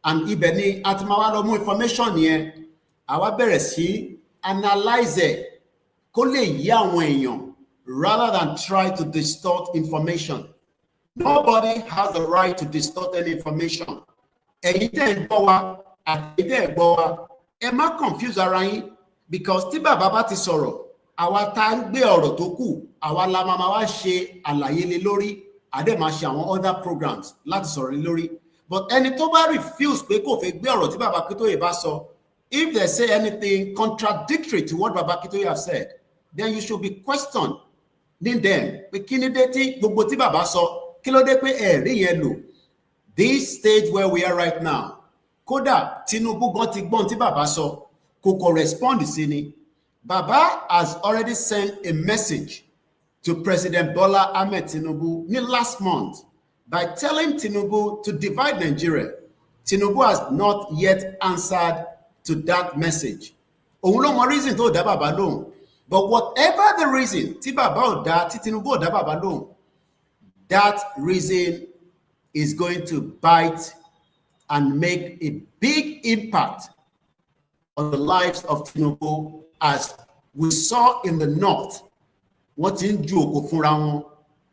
and ibẹ̀ ni a ti máa wá lọ mú information yẹn, àwa bẹ̀rẹ̀ sí analyze ẹ̀ kó lè yé àwọn èèyàn rather than try to distort information. Nobody has the right to distort any information. Ẹ̀yin tẹ́ ń gbọ́ wa àti tẹ́ ń gbọ́ wa, ẹ má confuse ara yín, because tí bàbá bá ti sọ̀rọ̀, àwa tá ń gbé ọ̀rọ̀ tó kù, àwa la máa wá ṣe àlàyé lé lórí, àdé máa ṣe àwọn other programs láti sọ̀rọ̀ lé lórí. But ẹni tó bá refuse pé kò fẹ́ gbé ọ̀rọ̀ tí Baba Akintoye bá sọ, if they say anything contradictory to what Baba Akintoye have said, then you should be questioned ní them pé kí ni dé tí gbogbo tí bàbá sọ, kí ló dé pé ẹ̀rí yẹn lò. This stage where we are right now, kódà Tinubu gan ti gbọ́n tí bàbá sọ, kò correspond sí ni. Baba has already sent a message to President Bola Ahmed Tinubu ní last month by telling Tinubu to divide Nigeria. Tinubu has not yet answered to that message. Òun ló mọ reason tó dá bàbá lóhùn. But whatever the reason tí bàbá ò dá, tí Tinubu ò dá bàbá lóhùn, that reason is going to bite and make a big impact on the lives of Tinubu, as we saw in the north. Wọ́n ti ń ju òkò fúnra wọn,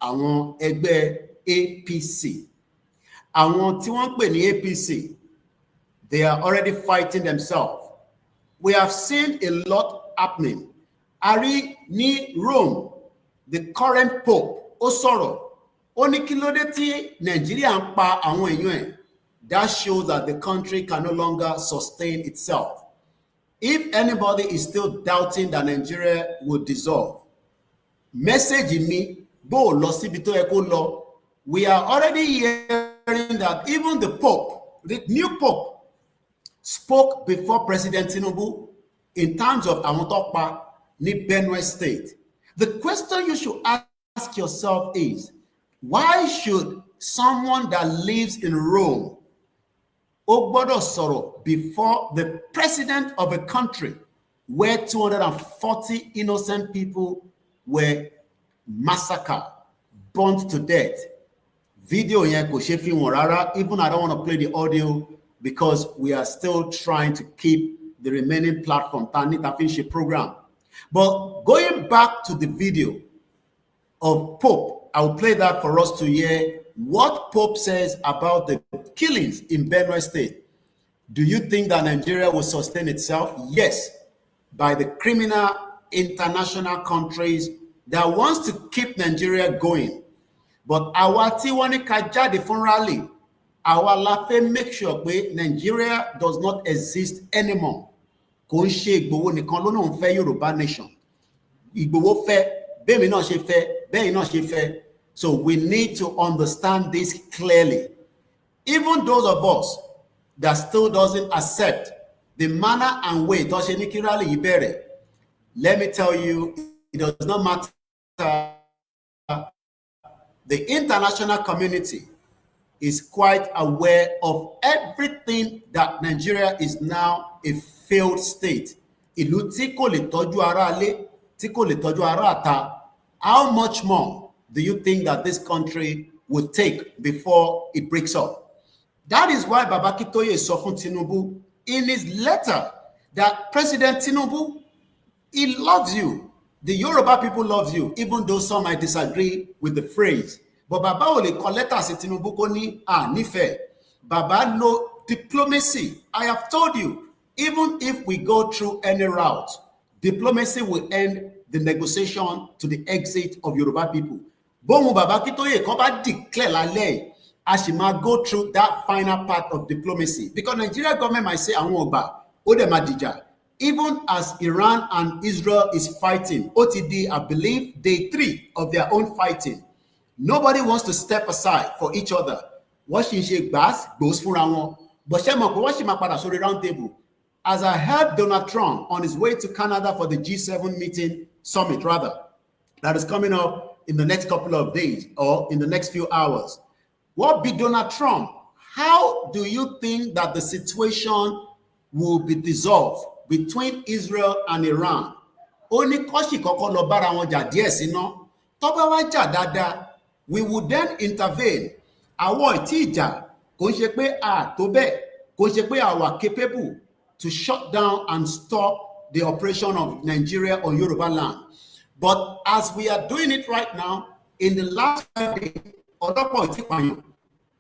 àwọn ẹgbẹ́ APC. Àwọn tí wọ́n ń pè ní APC, they are already fighting themselves. We have seen a lot happening. Ari ní Rome, the current pope, ó sọ̀rọ̀, ó ní kí ló dé tí Nàìjíríà ń pa àwọn èèyàn ẹ̀. That shows that the country can no longer sustain itself. If anybody is still doubting that Nigeria will dissolve, message mi bó lọ síbi tó yẹ kó lọ. We are already hearing that even the Pope, the new Pope, spoke before President Tinubu in terms of àwọn tó pa ní Benue State. The question you should ask yourself is, why should someone that lives in Rome ó gbọ́dọ̀ sọ̀rọ̀ before the president of a country where 240 innocent people were massacred, burnt to death? Video yẹn kò ṣe fi wọn rárá. Even I don't want to play the audio because we are still trying to keep the remaining platform tá ní tá fi ń ṣe program. But going back to the video of Pope, I will play that for us to hear what Pope says about the killings in Benue State. Do you think that Nigeria will sustain itself? Yes, by the criminal international countries that wants to keep Nigeria going. But àwa tí wọ́n ní ká jáde fún rally, àwa la fẹ́ make sure pé Nigeria does not exist anymore. Kò ń ṣe Ìgbòho nìkan ló náà ń fẹ́ Yorùbá nation. Ìgbòho fẹ́, bẹ́ẹ̀mi náà ṣe fẹ́, bẹ́ẹ̀ náà ṣe fẹ́. So we need to understand this clearly. Even those of us that still doesn't accept the manner and way tó ṣe ní kí rally yìí bẹ̀rẹ̀, let me tell you, it does not matter. The international community is quite aware of everything that Nigeria is now a failed state. Ìlú tí kò lè tọ́jú ará ilé, tí kò lè tọ́jú ará ìta. How much more do you think that this country will take before it breaks up? That is why Baba Akintoye sọ fún Tinubu in his letter that President Tinubu, he loves you. The Yoruba people love you, even though some might disagree with the phrase. But Baba ò lè kọ lẹ́tà sí Tinubu kó ní nífẹ̀ẹ́. Baba lo diplomacy. I have told you, even if we go through any route, diplomacy will end the negotiation to the exit of Yoruba people. Bóun Baba Akintoye kan bá declare lálẹ́ I should not go through that final part of diplomacy. Because Nigeria government might say, Odemajija, even as Iran and Israel is fighting, OTD, I believe, day 3 of their own fighting. Nobody wants to step aside for each other. Washington bass goes for one. But round table. As I heard Donald Trump on his way to Canada for the G7 summit, that is coming up in the next couple of days or in the next few hours. What be Donald Trump? How do you think that the situation will be dissolved between Israel and Iran? Only koshi koko lo bara won ja die sino. Tó bá wá jà dáadáa, we would then intervene. Àwọn ìtí ìjà kò ṣe pé a tó bẹ́ẹ̀, kò ṣe pé a wà capable to shut down and stop the operation of Nigeria on Yoruba land. But as we are doing it right now, in the last 5 days, ọlọ́pàá ìtí pààyàn,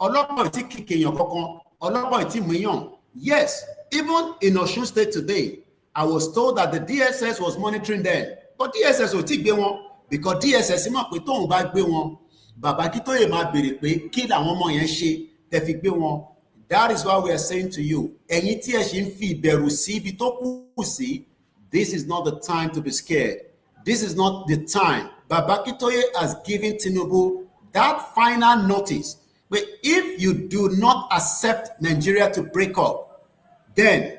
ọlọ́pàá ìtí kìkèyàn kankan, ọlọ́pàá ìtí mìíyàn. Yes, even in Osun State today, I was told that the DSS was monitoring them. But DSS ò tí gbé wọn, because DSS mọ̀ pé tóun bá gbé wọn, Bàbá Akíntóyè máa béèrè pé kí làwọn ọmọ yẹn ṣe tẹ́ fi gbé wọn. That is why we are saying to you, ẹ̀yin tí ẹ ṣì ń fi ìbẹ̀rù sí ibi tó kù sí, this is not the time to be scared. This is not the time. Baba Akíntóyè has given Tinubu that final notice. But if you do not accept Nigeria to break up, then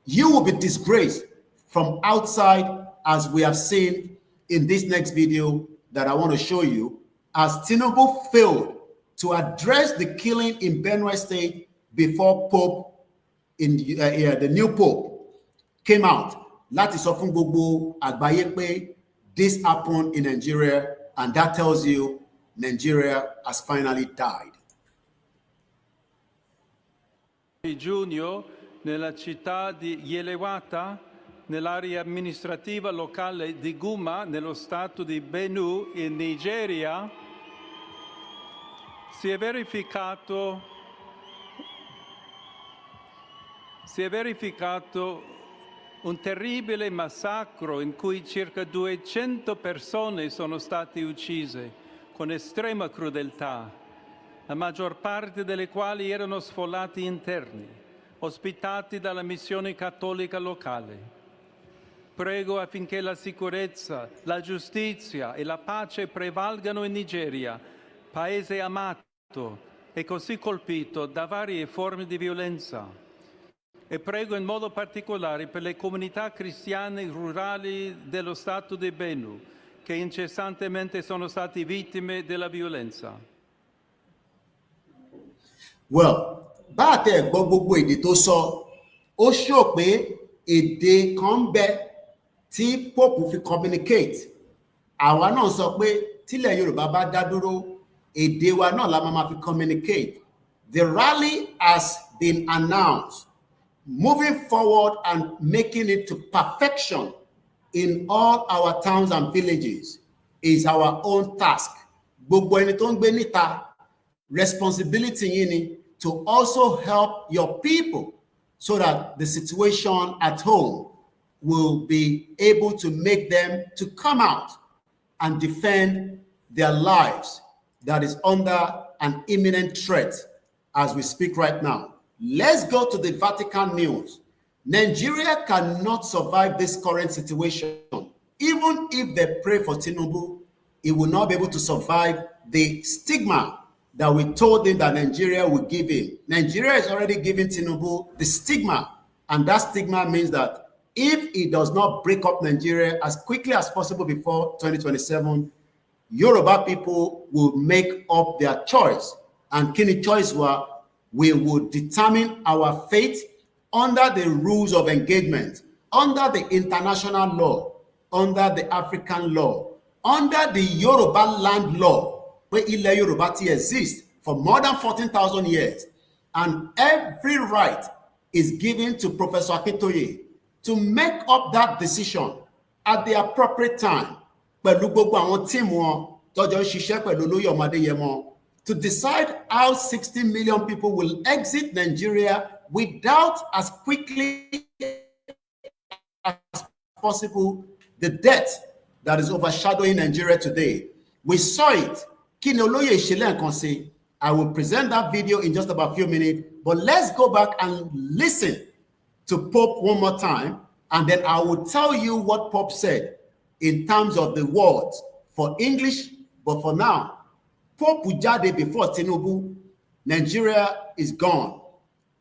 you will be disgraced from outside, as we have seen in this next video that I want to show you, as Tinubu failed to address the killing in Benue State before Pope, the new Pope, came out. Láti sọ fún gbogbo àgbáyé pé this happened in Nigeria, and that tells you Nigeria has finally died. Di giugno, nella città di Yelewata, nell'area amministrativa locale di Guma, nello stato di Benue, in Nigeria, si è verificato un terribile massacro in cui circa 200 persone sono state uccise con estrema crudeltà, la maggior parte delle quali erano sfollati interni, ospitati dalla missione cattolica locale. Prego affinché la sicurezza, la giustizia e la pace prevalgano in Nigeria, paese amato e così colpito da varie forme di violenza. E prego in modo particolare per le comunità cristiane rurali dello Stato di Benue, che incessantemente sono stati vittime della violenza. Well, bá a tẹ gbọ́ gbogbo èdè tó sọ, ó ṣó pé èdè kan bẹ tí Pope fi communicate. Àwa náà sọ pé tílẹ̀ Yorùbá bá dá dúró, èdè wa náà la máa fi communicate. The rally has been announced. Moving forward and making it to perfection in all our towns and villages is our own task. Gbogbo ẹni tó ń gbé níta, responsibility yín ni to also help your people so that the situation at home will be able to make them to come out and defend their lives that is under an imminent threat as we speak right now. Let's go to the Vatican news. Nigeria cannot survive this current situation. Even if they pray for Tinubu, it will not be able to survive the stigma that we told him that Nigeria would give him. Nigeria is already giving Tinubu the stigma, and that stigma means that if he does not break up Nigeria as quickly as possible before 2027, Yoruba people will make up their choice. And kini choice wa, we will determine our fate under the rules of engagement, under the international law, under the African law, under the Yorubaland law, where Ilẹ̀ Yoruba exists for more than 14,000 years. And every right is given to Professor Akíntóyè to make up that decision at the appropriate time. Pẹ̀lú gbogbo àwọn tíìmù wọn tọ́jọ́ ń ṣiṣẹ́ pẹ̀lú Olóyè Ọmọdéyẹmọ, to decide how 60 million people will exit Nigeria without, as quickly as possible, the debt that is overshadowing Nigeria today. We saw it. Kí ni Olóyè ṣe lẹ́ẹ̀kan sí? I will present that video in just about a few minutes, but let's go back and listen to Pope one more time, and then I will tell you what Pope said in terms of the words for English. But for now, Pope Ujade before Tinubu, Nigeria is gone.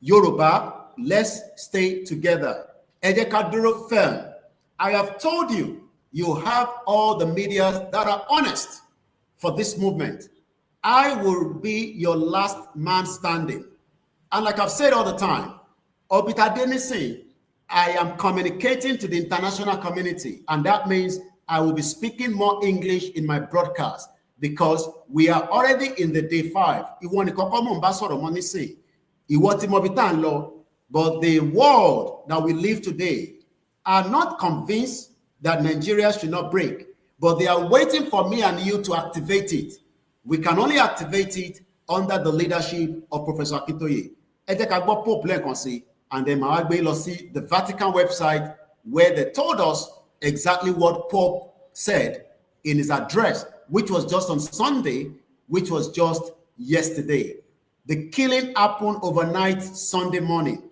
Yoruba, let's stay together. Ẹ jẹ́ ká dúró firm. I have told you, you have all the media that are honest for this movement. I will be your last man standing. And like I've said all the time, Obita Denison, I am communicating to the international community, and that means I will be speaking more English in my broadcast because we are already in the day 5. But the world that we live today are not convinced that Nigeria should not break, but they are waiting for me and you to activate it. We can only activate it under the leadership of Professor Akintoye. And then I'll see the Vatican website where they told us exactly what Pope said in his address, which was just on Sunday, which was just yesterday. The killing happened overnight Sunday morning.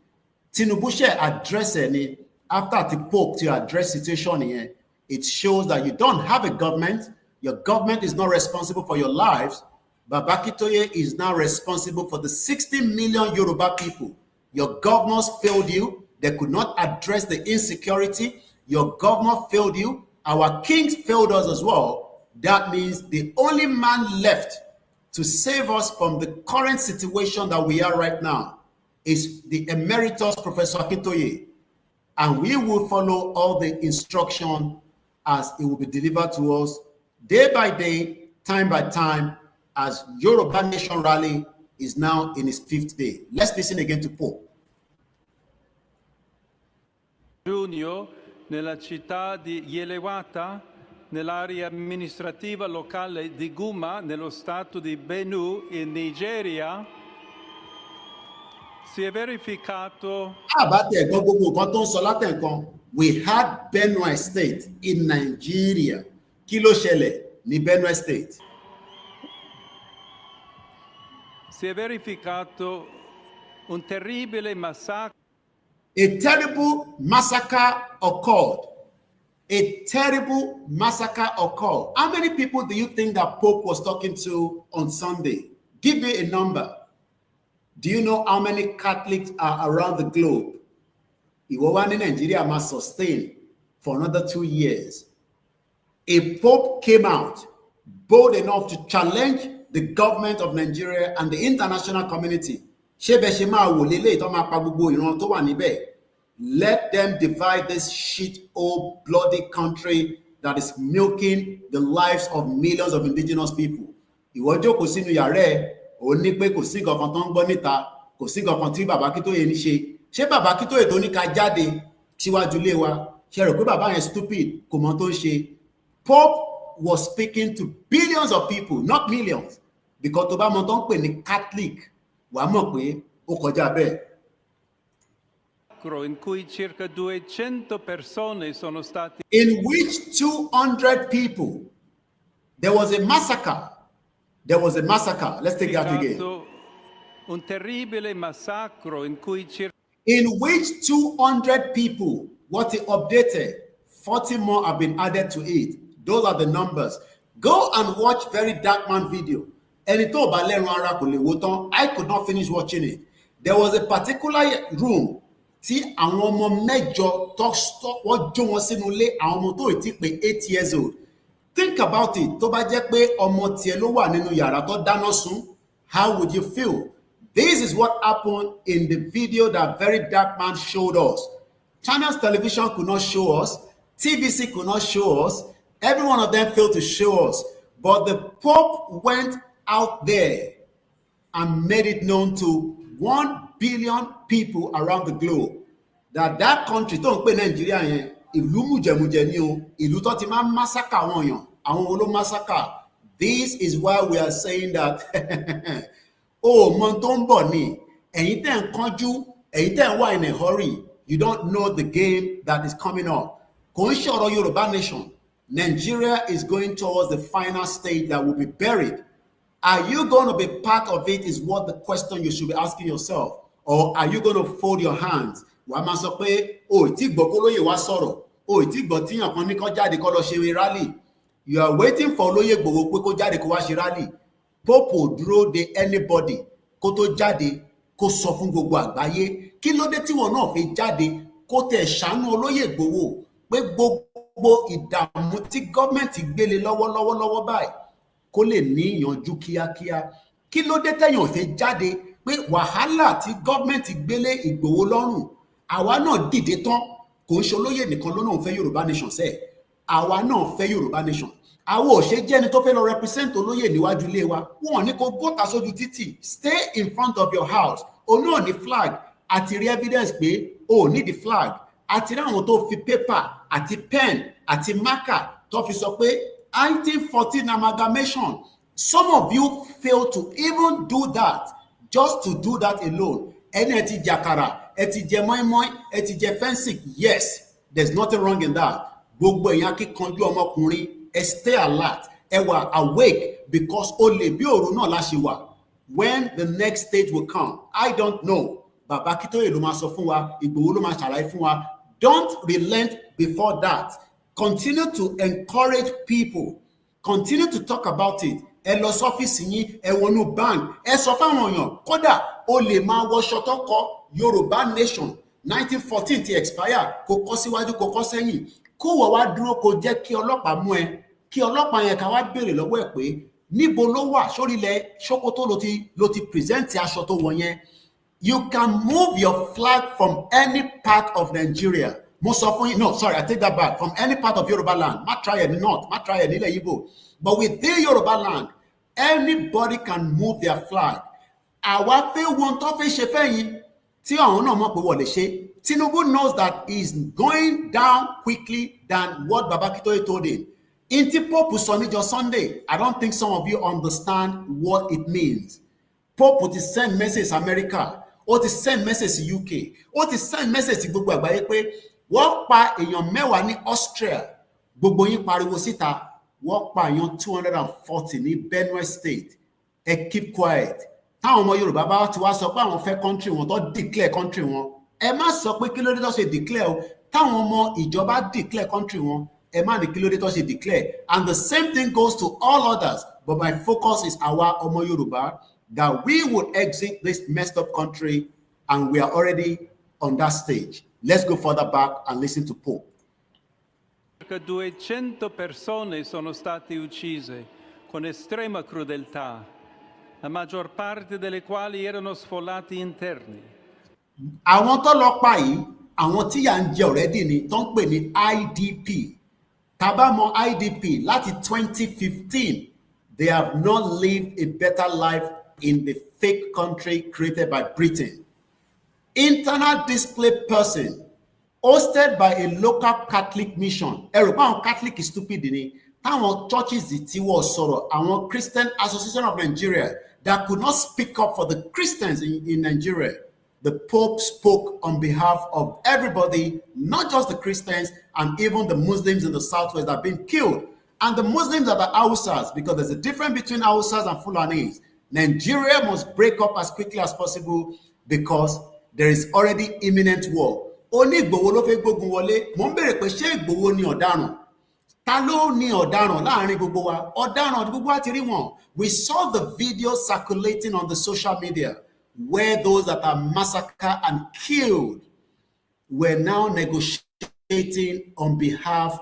Tinubu addressed it after the Pope to address situation here. It shows that you don't have a government. Your government is not responsible for your lives. But Bakitoye is now responsible for the 60 million Yoruba people. Your governors failed you. They could not address the insecurity. Your governor failed you. Our kings failed us as well. That means the only man left to save us from the current situation that we are right now is the emeritus Professor Akintoye. And we will follow all the instruction as it will be delivered to us day by day, time by time, as Yoruba Nation Rally is now in its 5th day. Let's listen again to Pope. Giugno, nella città di Yelewata, nell'area amministrativa locale di Guma, nello stato di Benue, in Nigeria, si è verificato. We had Benue State in Nigeria. Kilo Shele, ni Benue State. Si è verificato un terribile massacro. A terrible massacre occurred. A terrible massacre occurred. How many people do you think that Pope was talking to on Sunday? Give me a number. Do you know how many Catholics are around the globe? Iwowa in Nigeria must sustain for another 2 years. A Pope came out bold enough to challenge the government of Nigeria and the international community. Let them divide this shit old bloody country that is milking the lives of millions of indigenous people. Stupid. Pope was speaking to billions of people, not millions, because Obama don't pay Catholic. In cui circa 200 persone sono stati. In which 200 people, there was a massacre. There was a massacre. Let's take that again. Un terribile massacro in cui circa. In which 200 people, what he updated, 40 more have been added to it. Those are the numbers. Go and watch Very Dark Man video. I could not finish watching it. There was a particular room. See, àwọn ọmọ mẹ́jọ wọ́n jó wọn sínú ilé àwọn ọmọ tó ti pé 8 years old. Think about it. Tó bá jẹ́ pé ọmọ tiẹ̀ ló wà nínú yàrá tó dáná sun, how would you feel? This is what happened in the video that Very Dark Man showed us. Channels Television could not show us. TVC could not show us. Every one of them failed to show us. But the Pope went out there and made it known to 1 billion people around the globe that that country tó ń pè Nigeria yẹn ìlú mùjẹmùjẹ ni o, ìlú tó ti máa ń massacre àwọn èèyàn, àwọn wo ló massacre. This is why we are saying that mọ tó ń bọ̀ ni ẹ̀yin tẹ́ ń kánjú, ẹ̀yin tẹ́ ń wà in a hurry, you don't know the game that is coming up. Kò ń ṣọ̀rọ̀ Yoruba nation. Nigeria is going towards the final stage that will be buried Are you going to be part of it is what the question you should be asking yourself. Or are you going to fold your hands? Wàá máa sọ pé o ì tí gbọ́ kó lóye wá sọ̀rọ̀, o ì tí gbọ́ tíyàn kan ní kó jáde kó lọ ṣe rally. You are waiting for olóyè Ìgbòho pé kó jáde kó wá ṣe rally. Pope ò dúró de anybody kó tó jáde kó sọ fún gbogbo àgbáyé. Kí ló dé tí wọn náà fi jáde kó tẹ̀ ṣàánú olóyè Ìgbòho pé gbogbo ìdààmú tí gọ́ọ̀mẹ̀ntì gbélé lọ́wọ́lọ́wọ́ báyìí kó lè ní ìyànjú kíákíá. Kí ló dé tẹ̀yàn fi jáde pé wàhálà tí gọ́ọ̀mẹ̀ntì gbélé Ìgbòho lọ́rùn àwa náà dìde tán, kò ń ṣe olóyè nìkan ló náà fẹ́ Yorùbá nation sẹ́ẹ̀, àwa náà fẹ́ Yorùbá nation. Àwọn ò ṣe jẹ́ ẹni tó fẹ́ lọ represent olóyè níwájú ilé wa, wọn ní kó bọ́ta sójú títì, stay in front of your house. Òun náà ní flag àti rí evidence pé o ní the flag, àti rí àwọn tó fi paper àti pen àti marker tó fi sọ pé 1914 amalgamation. Some of you fail to even do that, just to do that alone. Ẹni ẹ ti jàkàrà, ẹ ti jẹ mọ́ínmọ́ín, ẹ ti jẹ fencing, yes, there's nothing wrong in that. Gbogbo èèyàn kíkanjú ọmọkùnrin, ẹ stay alert, ẹ wà awake, because olè bí òru náà la ṣe wà. When the next stage will come, I don't know. Bàbá Akíntóyè ló máa sọ fún wa, Ìgbòho ló máa ṣàlàyé fún wa. Don't relent before that. Continue to encourage people. Continue to talk about it. Ẹ lọ sọ́fíìsì yín, ẹ wọnú bank, ẹ sọ fáwọn èèyàn, kódà o lè máa wọṣọ tó kọ Yorùbá nation 1914 ti expire, kò kọ síwájú kò kọ sẹ́yìn, kó wọ́n wá dúró kó jẹ́ kí ọlọ́pàá mú ẹ, kí ọlọ́pàá yẹn ká wá béèrè lọ́wọ́ ẹ̀ pé níbo ló wà, sórílẹ̀ Sókótó ló ti present aṣọ tó wọ̀ yẹn. You can move your flag from any part of Nigeria. Mo sọ fún yín, no, sorry, I take that back. From any part of Yorubaland. Má try it north, má try it nílẹ̀ Igbo. But within Yorubaland, anybody can move their flag. Àwa fẹ́ wọn tó fẹ́ ṣe fẹ́yìn tí àwọn náà mọ̀ pé wọ́n lè ṣe. Tinubu knows that he's going down quickly than what Baba Akíntóyè told him. Inti Pope sọ níjọ́ Sunday, I don't think some of you understand what it means. Pope ti send message America, ó ti send message UK, ó ti send message gbogbo àgbáyé pé wọ́n pa èèyàn 10 ní Austria, gbogbo yín pariwo síta, wọ́n pa èèyàn 240 ní Benue State. Ẹ keep quiet. Táwọn ọmọ Yorùbá bá ti wá sọ pé àwọn fẹ́ country wọn tó declare country wọn, ẹ má sọ pé kí ló dé tó ṣe declare o. Táwọn ọmọ ìjọba declare country wọn, ẹ má ní kí ló dé tó ṣe declare. And the same thing goes to all others, but my focus is our ọmọ Yorùbá, that we would exit this messed up country, and we are already on that stage. Let's go further back and listen to Pope. Circa 200 persone sono state uccise con estrema crudeltà, la maggior parte delle quali erano sfollati interni. Àwọn tó lọ pa yìí, àwọn tí yà ń jẹ already ni tó ń pè ní IDP. Tá bá mọ̀ IDP láti 2015, they have not lived a better life in the fake country created by Britain. Internal displaced person hosted by a local Catholic mission. Ẹ rò pé àwọn Catholic is stupid ni. Táwọn churches tí wọ́n sọ̀rọ̀, àwọn Christian Association of Nigeria that could not speak up for the Christians in Nigeria. The Pope spoke on behalf of everybody, not just the Christians, and even the Muslims in the Southwest that have been killed. And the Muslims are the Hausas, because there's a difference between Hausas and Fulanis. Nigeria must break up as quickly as possible because there is already imminent war. Ó ní Ìgbòho ló fẹ́ gbógun wọlé. Mo ń bèèrè pé ṣé Ìgbòho ni ọ̀daràn? Ta ló ní ọ̀daràn láàrin gbogbo wa? Ọ̀daràn gbogbo wa ti rí wọn. We saw the video circulating on the social media where those that are massacred and killed were now negotiating on behalf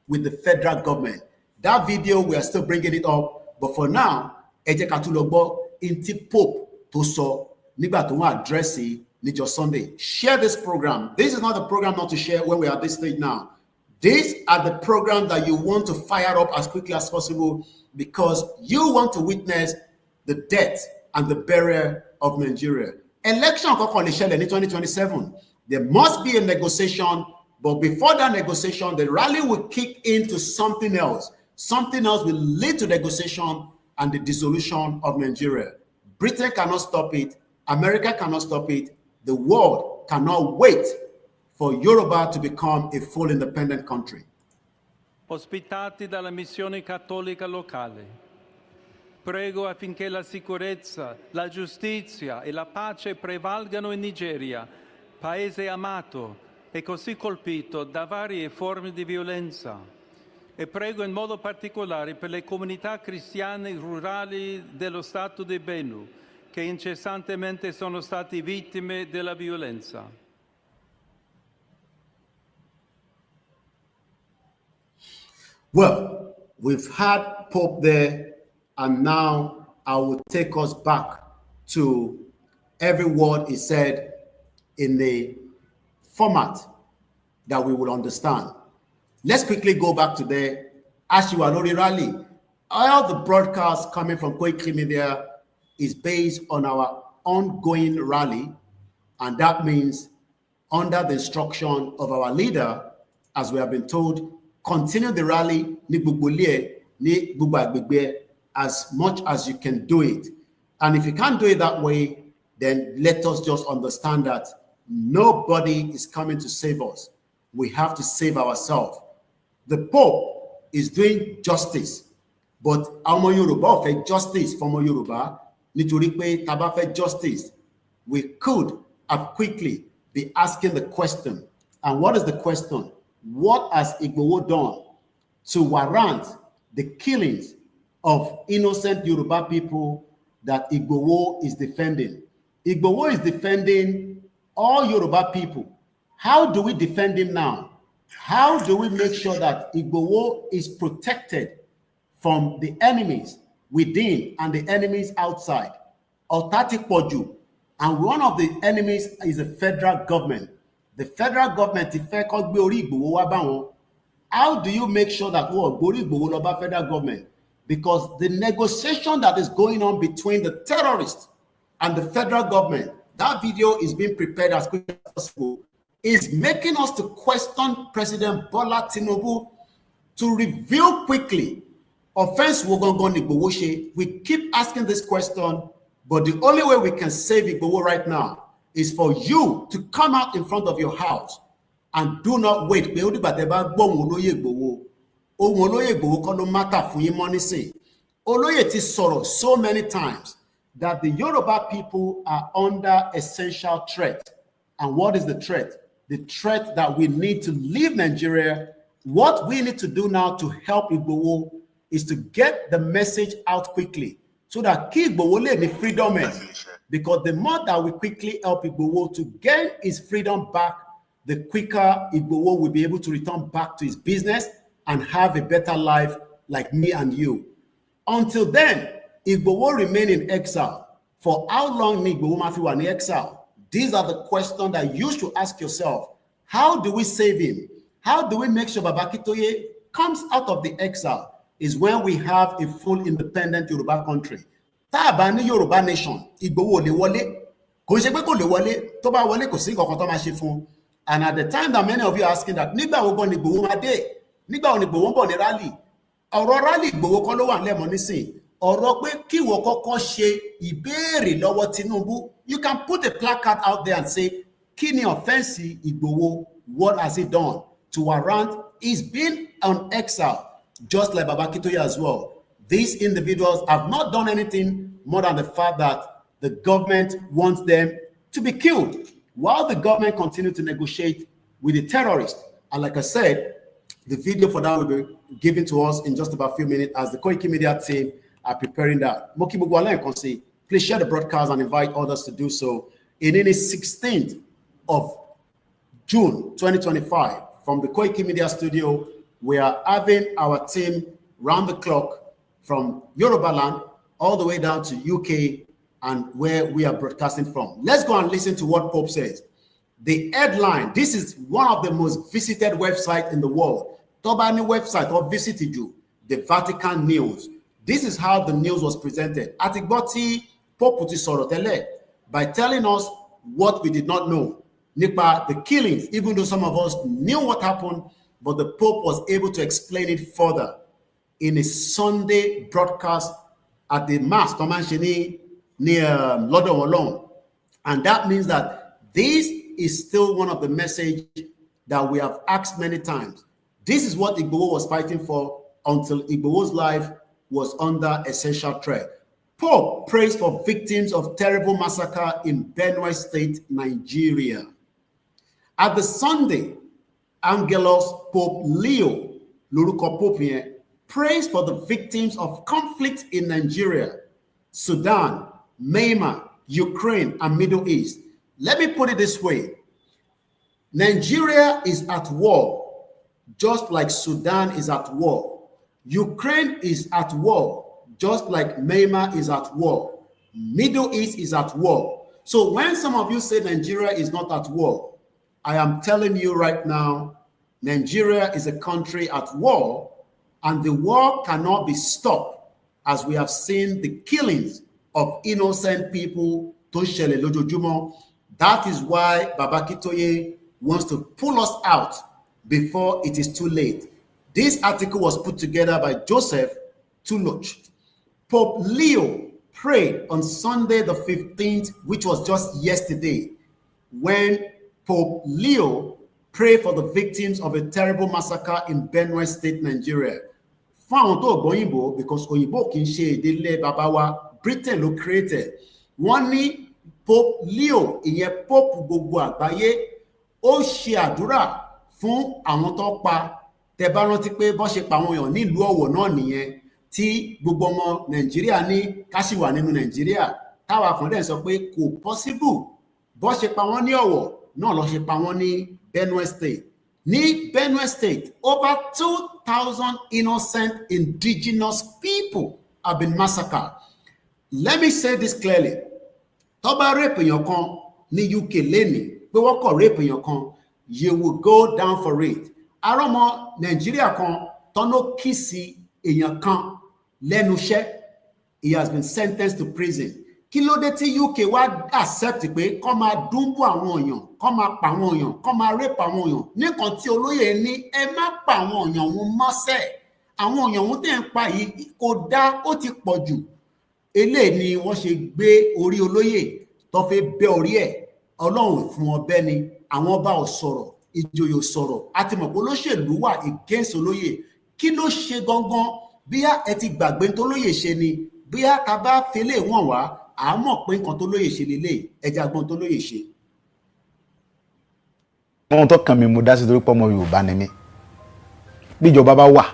with the federal government. That video, we are still bringing it up, but for now, ẹ jẹ́ ká tún lọ gbọ́ Inti Pope tó sọ nígbà tó wọ́n àdírẹ́sì níjọ́ Sunday. Share this program. This is not the program not to share when we are at this stage now. These are the programs that you want to fire up as quickly as possible because you want to witness the death and the burial of Nigeria. Election kankan lè ṣẹlẹ̀ ní 2027. There must be a negotiation, but before that negotiation, the rally will kick into something else. Something else will lead to negotiation and the dissolution of Nigeria. Britain cannot stop it. America cannot stop it. The world cannot wait for Yoruba to become a full independent country. Ospitati dalla missione cattolica locale, Prego affinché la sicurezza, la giustizia e la pace prevalgano in Nigeria, paese amato e così colpito da varie forme di violenza. E prego in modo particolare per le comunità cristiane rurali dello Stato di Benue, che incessantemente sono stati vittime della violenza. Well, we've had Pope there, and now I will take us back to every word he said in the format that we will understand. Let's quickly go back to there. As you are Lori Rally, all the broadcasts coming from Koiki Media is based on our ongoing rally, and that means under the instruction of our leader, as we have been told, continue the rally as much as you can do it. And if you can't do it that way, then let us just understand that nobody is coming to save us. We have to save ourselves. The Pope is doing justice, but our Yoruba of justice from Yoruba, nítorí pé tá bá fẹ́ justice, we could have quickly be asking the question. And what is the question? What has Igboho done to warrant the killings of innocent Yoruba people that Igboho is defending? Igboho is defending all Yoruba people. How do we defend him now? How do we make sure that Igboho is protected from the enemies within and the enemies outside? Ọ̀tá pọ̀jù, and one of the enemies is the federal government. The federal government fẹ́ kó gbé orí Igboho wá bá wọn. How do you make sure that wọ́n gbórí Igboho lọ bá federal government? Because the negotiation that is going on between the terrorists and the federal government, that video is being prepared as quickly as possible, is making us to question President Bola Tinubu to reveal quickly offense Wogongon Igboho ṣe. We keep asking this question, but the only way we can save Igboho right now is for you to come out in front of your house and do not wait. Pé ó dìgbà tẹ́ bá gbóhùn olóyè Igboho. Ohùn olóyè Igboho kọ́ ló matter fún yín mọ́ nísìn. Olóyè ti sọ̀rọ̀ so many times that the Yoruba people are under essential threat. And what is the threat? The threat that we need to leave Nigeria. What we need to do now to help Igboho is to get the message out quickly so that Igboho lè ní freedom. Because the more that we quickly help Igboho to gain his freedom back, the quicker Igboho will be able to return back to his business and have a better life like me and you. Until then, Igboho remain in exile. For how long ni Igboho ma fi wà ní exile? These are the questions that you should ask yourself. How do we save him? How do we make sure Baba Akintoye comes out of the exile? Is when we have a full independent Yoruba country. Tá a bá ní Yoruba nation, Igboho ò lè wọlé. Kò ṣe pé kò lè wọlé, tó bá wọlé kò sí nǹkan tó máa ṣe fún. And at the time that many of you are asking that, nígbà wo gan ni Igboho máa dé? Nígbà wo ni Igboho ń bọ̀ ní rally? Ọ̀rọ̀ rally Igboho kọ́ ló wà nílẹ̀ mọ́ nísìn. Ọ̀rọ̀ pé kí ìwọ kọ́kọ́ ṣe ìbéèrè lọ́wọ́ Tinubu. You can put a placard out there and say, kí ni offense Igboho? What has he done to warrant? He's been on exile, just like Baba Akintoye as well. These individuals have not done anything more than the fact that the government wants them to be killed while the government continues to negotiate with the terrorists. And like I said, the video for that will be given to us in just about a few minutes as the Koiki Media team are preparing that. Moki Bugwale Konsi, please share the broadcast and invite others to do so. In the 16th of June 2025, from the Koiki Media studio, we are having our team round the clock from Yorubaland all the way down to UK and where we are broadcasting from. Let's go and listen to what Pope says. The headline, this is one of the most visited websites in the world. Tobani website or visited you, the Vatican News. This is how the news was presented. Atigboti Pope ti sọ̀rọ̀ tẹ́lẹ̀ by telling us what we did not know. Nípa the killings, even though some of us knew what happened, but the Pope was able to explain it further in a Sunday broadcast at the Mass, near London alone. And that means that this is still one of the messages that we have asked many times. This is what Igboho was fighting for until Igboho's life was under essential threat. Pope prays for victims of terrible massacre in Benue State, Nigeria. At the Sunday, Angelos Pope Leo Lórúkọ Pope yẹn prays for the victims of conflict in Nigeria, Sudan, Myanmar, Ukraine, and Middle East. Let me put it this way. Nigeria is at war, just like Sudan is at war. Ukraine is at war, just like Myanmar is at war. Middle East is at war. So when some of you say Nigeria is not at war, I am telling you right now, Nigeria is a country at war, and the war cannot be stopped, as we have seen the killings of innocent people. That is why Baba Akintoye wants to pull us out before it is too late. This article was put together by Joseph Tuloch. Pope Leo prayed on Sunday the 15th, which was just yesterday, when Pope Leo prayed for the victims of a terrible massacre in Benue State, Nigeria. Fún àwọn tó gbọ́ because òyìnbó kì í ṣe èdè ilẹ̀ bàbá wa, Britain ló created. Wọ́n ní Pope Leo, ìyẹn Pope gbogbo àgbáyé, ó ṣe àdúrà fún àwọn tó pa. Tẹ́ bá rántí pé bó ṣe pa àwọn èèyàn nílùú Ọ̀wọ̀ náà nìyẹn, tí gbogbo ọmọ Nàìjíríà ní ká sì wà nínú Nàìjíríà. Táwa kan dẹ̀ sọ pé kò possible. Bó ṣe pa wọ́n ní Ọ̀wọ̀ náà ló ṣe pa wọ́n ní Benue State. Ní Benue State, over 2,000 innocent indigenous people have been massacred. Let me say this clearly. Tó bá rape èèyàn kan ní UK lẹ́nìí, pé wọ́n kọ̀ rape èèyàn kan, you will go down for it. Àrọ́mọ Nàìjíríà kan tọ́nà kìsì èèyàn kan lẹ́nu iṣẹ́, he has been sentenced to prison. Kí ló dé tí UK wá accept pé kó máa dúnbù àwọn èèyàn, kó máa pa àwọn èèyàn, kó máa rape àwọn èèyàn, nìkan tí olóyè ní ẹ má pa àwọn èèyàn wọn mọ́sẹ̀. Àwọn èèyàn wọn tẹ̀ ń pa yìí kò dá, ó ti pọ̀ jù. Eléyìí ni wọ́n ṣe gbé orí olóyè tó fẹ́ bẹ́ orí ẹ̀. Ọlọ́run fún wọn bẹ́ ni, àwọn ọba ò sọ̀rọ̀, ìjòyè ò sọ̀rọ̀, àti mọ̀ pé olóṣèlú wà against olóyè. Kí ló ṣe gangan? Bíyá ẹ ti gbàgbé tó lóyè ṣe ni, bíyá ká bá fẹ́lẹ̀ wọ̀n wá, à mọ̀ pé nǹkan tó lóyè ṣe lélẹ̀, ẹja gbọ́n tó lóyè ṣe. Ohun tó kàn mí mo dá sí torí pé ọmọ Yorùbá ni mí. Bí ìjọba bá wà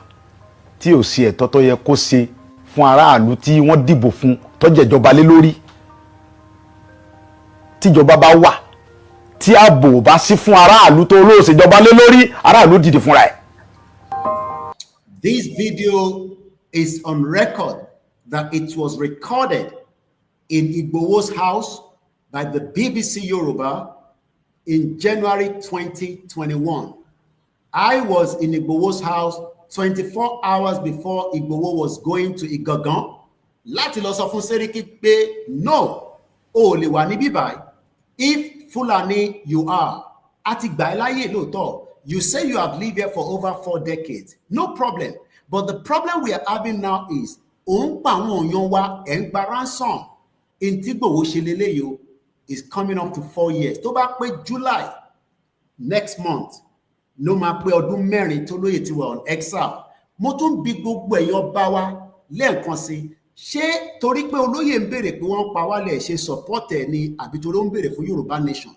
tí ò sí ẹ̀tọ́ tó yẹ kó ṣe fún aráàlú tí wọ́n dìbò fún tó jẹ̀jọba lé lórí. Tíjọba bá wà tí ààbò bá sí fún aráàlú tó olóòṣèjọba lé lórí, aráàlú dìde fúnra ẹ̀. This video is on record that it was recorded in Igboho's house by the BBC Yoruba in January 2021. I was in Igboho's house 24 hours before Igboho was going to Igangan. Láti lọ sọ fún Seriki pé no, o lè wà níbí báyìí. If Fulani you are, àti gbà ẹ́ láyè lóòótọ́. You say you have lived here for over 4 decades. No problem. But the problem we are having now is òun pa àwọn èèyàn wa ẹ̀ ń gba ransom. In Igboho ṣe leléyìí o is coming up to 4 years. Tó bá pé July next month ló máa pé ọdún mẹ́rin tó lóyè ti wà on exile. Mo tún bi gbogbo èèyàn bá wa lẹ́ẹ̀kan sí, ṣé torí pé olóyè ń béèrè pé wọ́n pa wálẹ̀ ṣe support ẹ̀ ni àbí torí ó ń béèrè fún Yorùbá nation?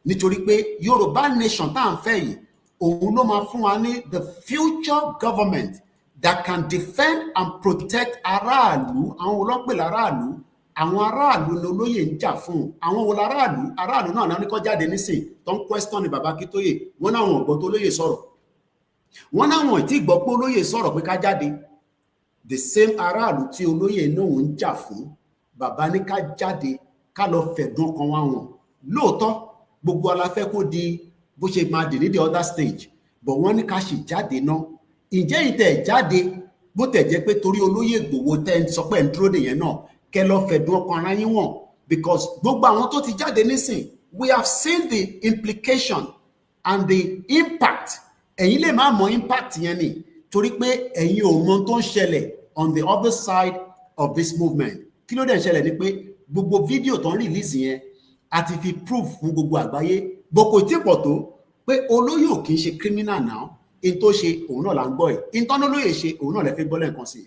Nítorí pé Yorùbá nation tá à ń fẹ́ yìí, òun ló máa fún wa ní the future government that can defend and protect aráàlú. Àwọn olóńpẹ̀ láráàlú, àwọn aráàlú ni olóyè ń jà fún. Àwọn wo aráàlú náà ní kó jáde nísìn tó ń question ní Baba Akintoye. Wọ́n náà wọ́n gbọ́ tó lóyè sọ̀rọ̀. Wọ́n náà wọ́n ti gbọ́ pé olóyè sọ̀rọ̀ pé ká jáde. The same aráàlú tí olóyè náà ń jà fún, bàbá ní ká jáde ká lọ fẹ̀dùn ọkàn wa wọn. Lóòótọ́ gbogbo aláfẹ́ kó di bó ṣe máa dì ní the other stage, but wọ́n ní ká sì jáde náà. Ǹjẹ́ ìtẹ̀ jáde bó tẹ̀ jẹ́ pé torí olóyè Ìgbòho tẹ́ ń sọ pé ń dúró dè yẹn náà kẹ́ lọ fẹ̀dùn ọkàn ara yín wọ̀n, because gbogbo àwọn tó ti jáde nísìn, we have seen the implication and the impact. Ẹ̀yin lè má mọ impact yẹn ni torí pé ẹ̀yin ò mọ tó ń ṣẹlẹ̀ on the other side of this movement. Kí ló dẹ̀ ń ṣẹlẹ̀ ni pé gbogbo fídíò tó ń release yẹn àti fi proof fún gbogbo àgbáyé, bó kò tí pọ̀ tó pé olóyè ò kì í ṣe criminal now. In tó ṣe òun náà là ń gbọ́ ẹ̀, in tọ́nà olóyè ṣe òun náà lè fi gbọ́ lẹ́ẹ̀kan sí i.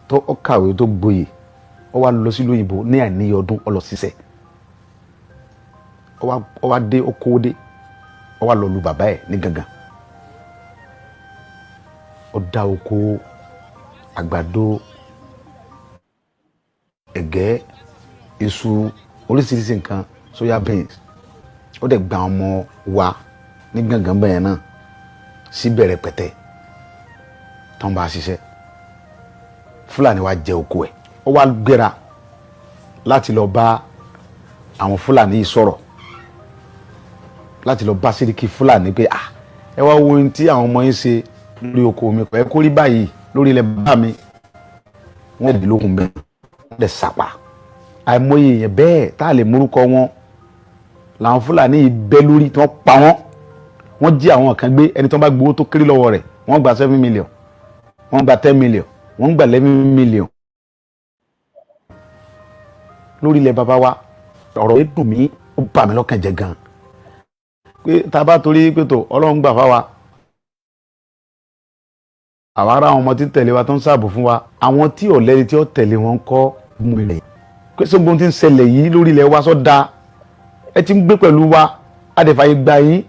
tó ó kàwé tó gboyè ó wá lọ sí lóyìnbó ní àìníye ọdún ó lọ ṣiṣẹ́ ó wá dé ó kó dé ó wá lọ lu bàbá ẹ̀ ní gangan ó dá oko àgbàdo ẹ̀gẹ́ iṣu oríṣiríṣi nǹkan soya beans ó dẹ̀ gba ọmọ wa ní gangan bẹ́ẹ̀ náà sí bẹ̀rẹ̀ pẹ̀tẹ́ tán bá ṣiṣẹ́ Fúlàní wá jẹ oko ẹ̀ ó wá gbéra láti lọ bá àwọn Fúlàní yìí sọ̀rọ̀ láti lọ bá Sẹ́ríkì Fúlàní pé ẹ wá wo ohun tí àwọn ọmọ yín ṣe lórí oko mi pẹ̀ kó rí báyìí lórí ilẹ̀ bàbá mi wọ́n dì lókun bẹ́ẹ̀ wọ́n dẹ̀ sàpà àìmọye èèyàn bẹ́ẹ̀ tá a lè múrúkọ wọn làwọn Fúlàní yìí bẹ́ lórí tí wọ́n pa wọ́n jí àwọn kan gbé ẹni tó bá gbowó tó kéré lọ́wọ́ rẹ̀ wọ́n gba 7 million wọ́n gba 10 million wọ́n gba 11 million lórí ilẹ̀ bàbá wa ọ̀rọ̀ yìí dùn mí ó bà mí lọ́kàn jẹ́ gan pé tá a bá torí pé tó Ọlọ́run gbà fáwa àwa ará àwọn ọmọ tí ń tẹ̀lé wa tó ń ṣààbò fún wa àwọn tí ò lẹ́ni tí ó tẹ̀lé wọn kọ́ mú ilẹ̀ pé sóńgbó tí ń ṣẹlẹ̀ yìí lórí ilẹ̀ wa sọ́dá ẹ ti ń gbé pẹ̀lú wa adẹ̀fàyè gbà yín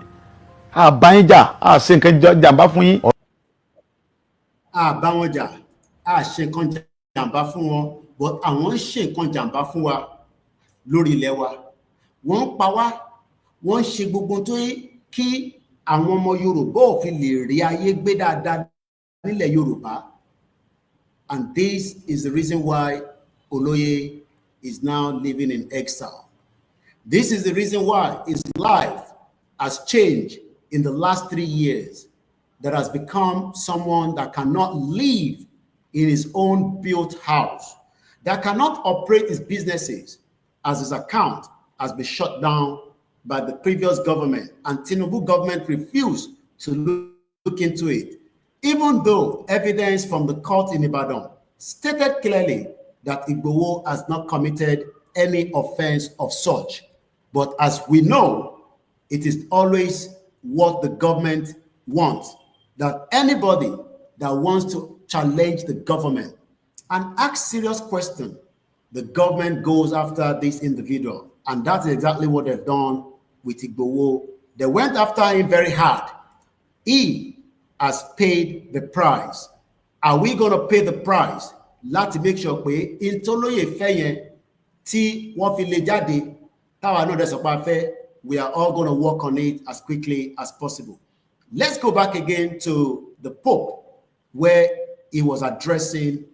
àbá yín jà á ṣe nǹkan jàǹbá fún yín. àbá wọn jà á ṣe nǹkan jàǹbá fún wọn but àwọn ń ṣe nǹkan jàǹbá fún wa lórí ilẹ̀ wa wọ́n ń pa wá wọ́n ń ṣe gbogbo tó kí àwọn ọmọ Yorùbá ò fi lè rí ayé gbé dáadáa nílẹ̀ Yorùbá, and this is the reason why Oloye is now living in exile. This is the reason why his life has changed in the last 3 years, that has become someone that cannot live in his own built house, that cannot operate his businesses as his account has been shut down by the previous government, and Tinubu government refused to look into it, even though evidence from the court in Ibadan stated clearly that Igboho has not committed any offense of such. But as we know, it is always what the government wants, that anybody that wants to challenge the government and ask serious questions, the government goes after this individual. And that's exactly what they've done with Igboho. They went after him very hard. He has paid the price. Are we going to pay the price? Láti make sure pé intoloye fẹ́yẹn tí wọ́n fi lè jáde táwa náà dẹ̀ sọ pé a fẹ́, we are all going to work on it as quickly as possible. Let's go back again to the Pope, where he was addressing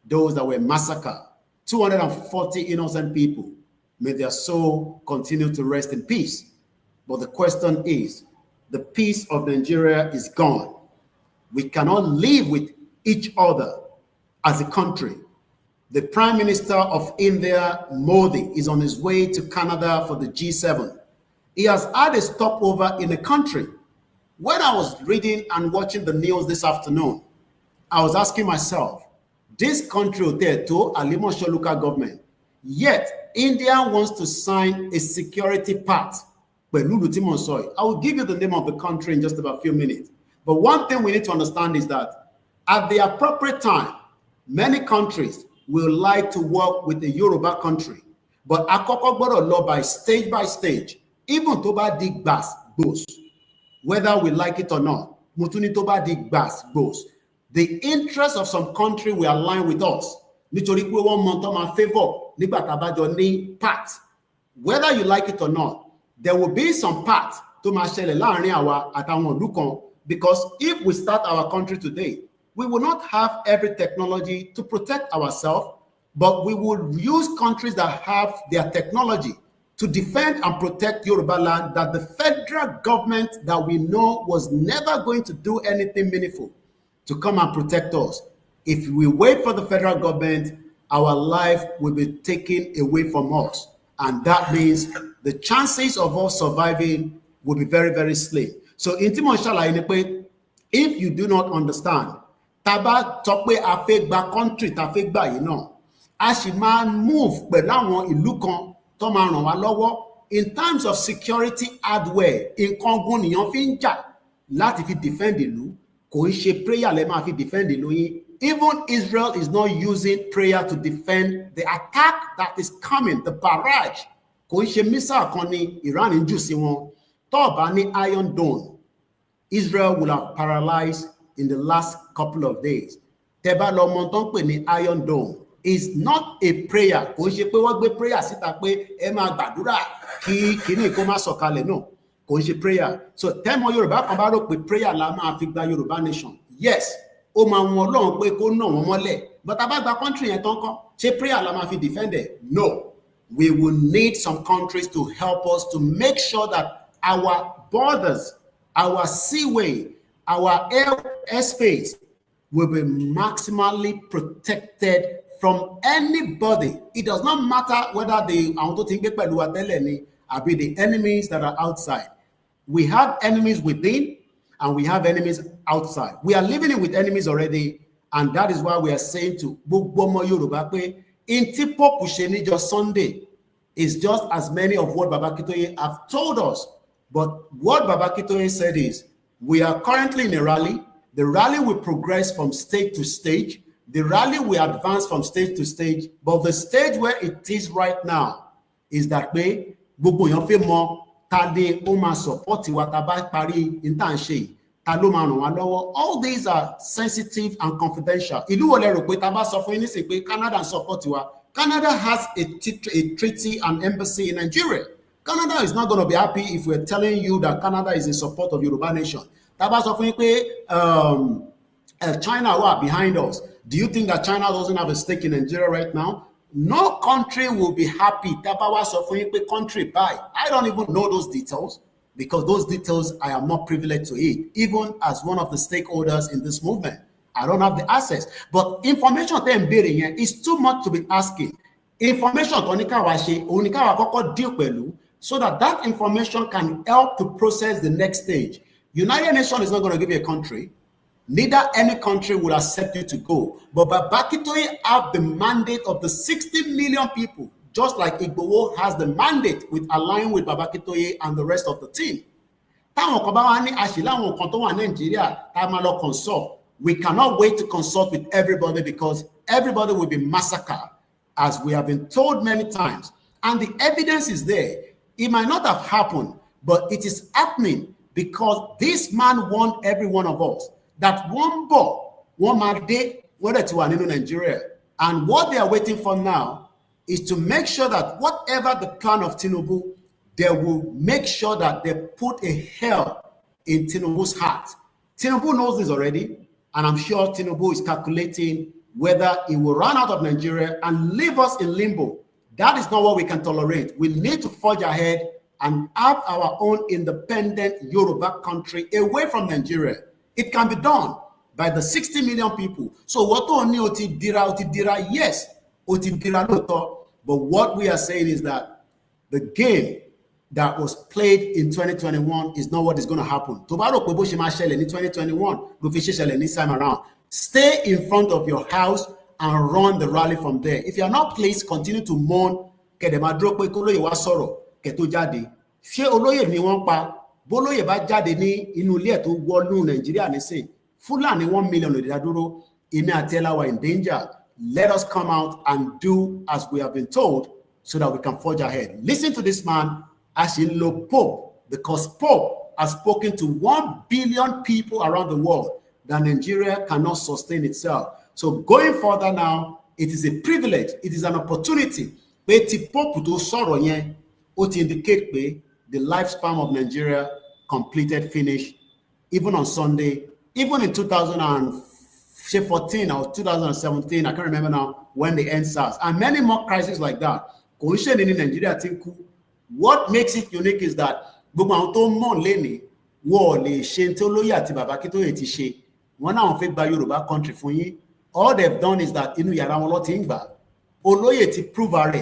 those that were massacred. 240 innocent people. May their soul continue to rest in peace. But the question is, the peace of Nigeria is gone. We cannot live with each other as a country. The Prime Minister of India, Modi, is on his way to Canada for the G7. He has had a stopover in the country. When I was reading and watching the news this afternoon, I was asking myself, this country to Alimosho local government, yet India wants to sign a security pact. I will give you the name of the country in just about a few minutes. But one thing we need to understand is that at the appropriate time, many countries will like to work with the Yoruba country. But akoko gbọ́dọ̀ lọ by stage, even tó bá di gbas gbos, whether we like it or not, mutuni tó bá di gbas gbos, the interests of some country will align with us. Nítorí pé wọ́n mọ tó máa favor nígbà tá bá jọ ní pact. Whether you like it or not, there will be some pact tó máa ṣẹlẹ̀ láàrin àwa àtàwọn ìlú kan, because if we start our country today, we will not have every technology to protect ourselves, but we will use countries that have their technology to defend and protect Yorubaland, that the federal government that we know was never going to do anything meaningful to come and protect us. If we wait for the federal government, our life will be taken away from us. And that means the chances of us surviving will be very, very slim. So, if you do not understand, taba talk pé a fẹ́ gba country ta fẹ́ gbà yìí náà, a sì máa move pẹ̀lú àwọn ìlú kan tó máa ràn wá lọ́wọ́ in terms of security hardware. Nǹkan gun nìyàn fi ń jà láti fi defend ìlú, kò ń ṣe prayer lẹ máa fi defend ìlú yín. Even Israel is not using prayer to defend the attack that is coming, the barrage. Kò ń ṣe missile kan ní Iran ń jù sí wọn. Tó bá ní Iron Dome, Israel will have paralyzed in the last couple of days. Tẹ́ bá lọ mọ̀ tó ń pè ní Iron Dome is not a prayer. Kò ń ṣe pé wọ́n gbé prayer síta pé ẹ máa gbàdúrà kí kíní kó má sọ̀kalẹ̀ náà. Kò ń ṣe prayer. So tẹ́mọ̀ Yorùbá kan bá rò pé prayer la máa fi gba Yorùbá nation. Yes, ó máa wọn Ọlọ́run pé kó nà wọ́n mọ́lẹ̀. But tá bá gba country yẹn tán kọ́, ṣé prayer la máa fi defend it? No. We will need some countries to help us to make sure that our borders, our seaway, our airspace will be maximally protected from anybody. It does not matter whether they the enemies that are outside. We have enemies within and we have enemies outside. We are living with enemies already, and that is why we are saying to Gbogbo Yoruba pé Inti Pope Shenijo Sunday is just as many of what Baba Akintoye have told us. But what Baba Akintoye said is, we are currently in a rally. The rally will progress from stage to stage. The rally will advance from stage to stage. But the stage where it is right now is that way, Gbogbo yan fẹ́ mọ̀ ta ni ó máa support wa tá bá parí in tá ń ṣe. All these are sensitive and confidential. Ìlú wo lẹ rò pé tá bá sọ fún yín nísìnyí pé Canada support wa. Canada has a treaty and embassy in Nigeria. Canada is not going to be happy if we're telling you that Canada is in support of Yoruba nation. Tá bá sọ fún yín pé China were behind us. Do you think that China doesn't have a stake in Nigeria right now? No country will be happy. Tá bá wá sọ fún yín pé country buy. I don't even know those details, because those details I am not privileged to it, even as one of the stakeholders in this movement. I don't have the access. But information is too much to be asking. Information deal so that information can help to process the next stage. United Nations is not going to give you a country. Neither any country will accept you to go. But Baba Akintoye have the mandate of the 60 million people, just like Igboho has the mandate with aligning with Baba Akintoye and the rest of the team. We cannot wait to consult with everybody, because everybody will be massacred, as we have been told many times. And the evidence is there. It might not have happened, but it is happening because this man warned every one of us that one ball, one man day, whether to Nigeria. And what they are waiting for now is to make sure that whatever the plan of Tinubu, they will make sure that they put a hell in Tinubu's heart. Tinubu knows this already. And I'm sure Tinubu is calculating whether he will run out of Nigeria and leave us in limbo. That is not what we can tolerate. We need to forge ahead and have our own independent Yoruba country away from Nigeria. It can be done by the 60 million people. So what only oti dira, yes, oti dira loto. But what we are saying is that the game that was played in 2021 is not what is going to happen. Tobaro Kobo Shima Shell in 2021, Lufi Shell in this time around. Stay in front of your house and run the rally from there. If you are not pleased, continue to mourn. Kedemadro pe koloye wa sọ̀rọ̀ keto jáde. Ṣé olóyè ni wọ́n pa? Bólóyè bá jáde ní inú ilé ẹ̀ tó wọnú Nàìjíríà nísìn. Fúlàní 1 million ìdádúró. Èmi àti Ella were in danger. Let us come out and do as we have been told so that we can forge ahead. Listen to this man as in lo Pope, because Pope has spoken to 1 billion people around the world that Nigeria cannot sustain itself. So going further now, it is a privilege, it is an opportunity. But Pope to sorrow yen, to indicate the lifespan of Nigeria completed, finished, even on Sunday, even in 2014 or 2017, I can't remember now, when the end SARS, and many more crises like that. Cohesion in Nigeria, what makes it unique is that Yoruba country for you. All they've done is that inu yara won lo ti ngba oloye ti prove are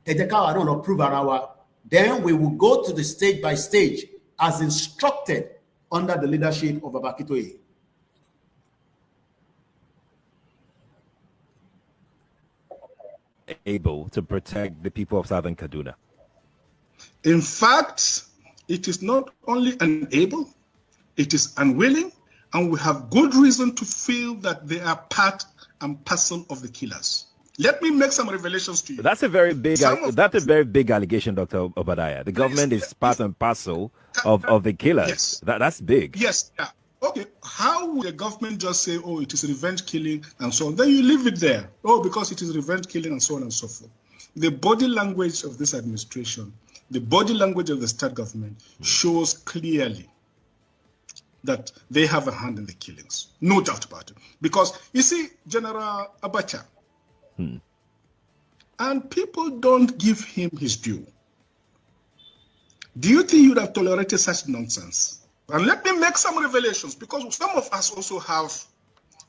ejeka wa no prove ara. Then we will go to the stage by stage as instructed under the leadership of Baba Akintoye. Able to protect the people of Southern Kaduna? In fact, it is not only unable, it is unwilling, and we have good reason to feel that they are part and parcel of the killers. Let me make some revelations to you. That's a very big allegation, Dr. Obadiah. The government is part and parcel of the killers. Yes. That's big. Yes. Yeah. Okay. How would the government just say, oh, it is revenge killing and so on? Then you leave it there. Oh, because it is revenge killing and so on and so forth. The body language of this administration, the body language of the state government shows clearly that they have a hand in the killings. No doubt about it. Because, you see, General Abacha, and people don't give him his due. Do you think you would have tolerated such nonsense? And let me make some revelations, because some of us also have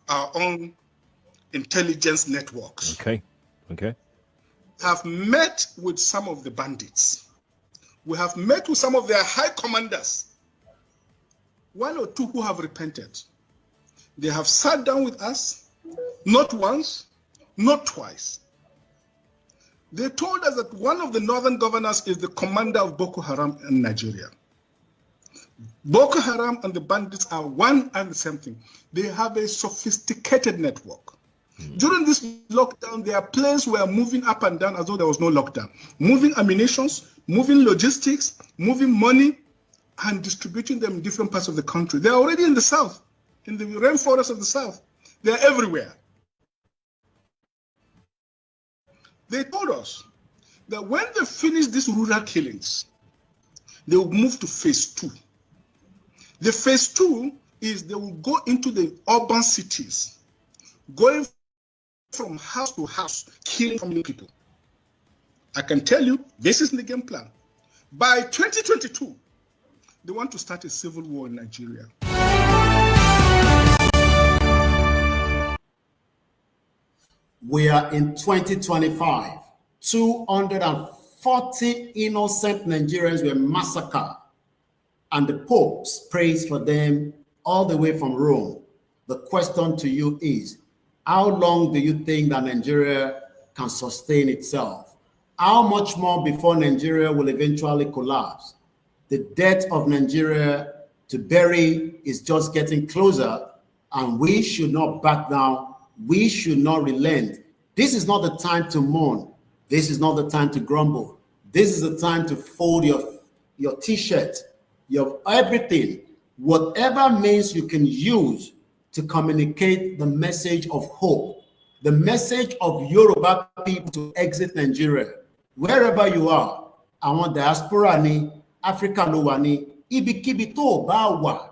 our own intelligence networks. Okay. Have met with some of the bandits. We have met with some of their high commanders. One or two who have repented. They have sat down with us, not once, not twice. They told us that one of the northern governors is the commander of Boko Haram in Nigeria. Boko Haram and the bandits are one and the same thing. They have a sophisticated network. During this lockdown, their planes were moving up and down as though there was no lockdown. Moving ammunitions, moving logistics, moving money, and distributing them in different parts of the country. They're already in the south, in the rainforest of the south. They're everywhere. They told us that when they finish these rural killings, they will move to phase 2. The phase 2 is they will go into the urban cities, going from house to house, killing family people. I can tell you, this is the game plan. By 2022, they want to start a civil war in Nigeria. We are in 2025. 240 innocent Nigerians were massacred, and the Pope prays for them all the way from Rome. The question to you is, how long do you think that Nigeria can sustain itself? How much more before Nigeria will eventually collapse? The death of Nigeria to bury is just getting closer, and we should not back down. We should not relent. This is not the time to mourn. This is not the time to grumble. This is the time to fold your t-shirt, your everything, whatever means you can use to communicate the message of hope, the message of Yoruba people to exit Nigeria. Wherever you are, I want diaspora ni, Africa lo ni, ibikibi to ba wa.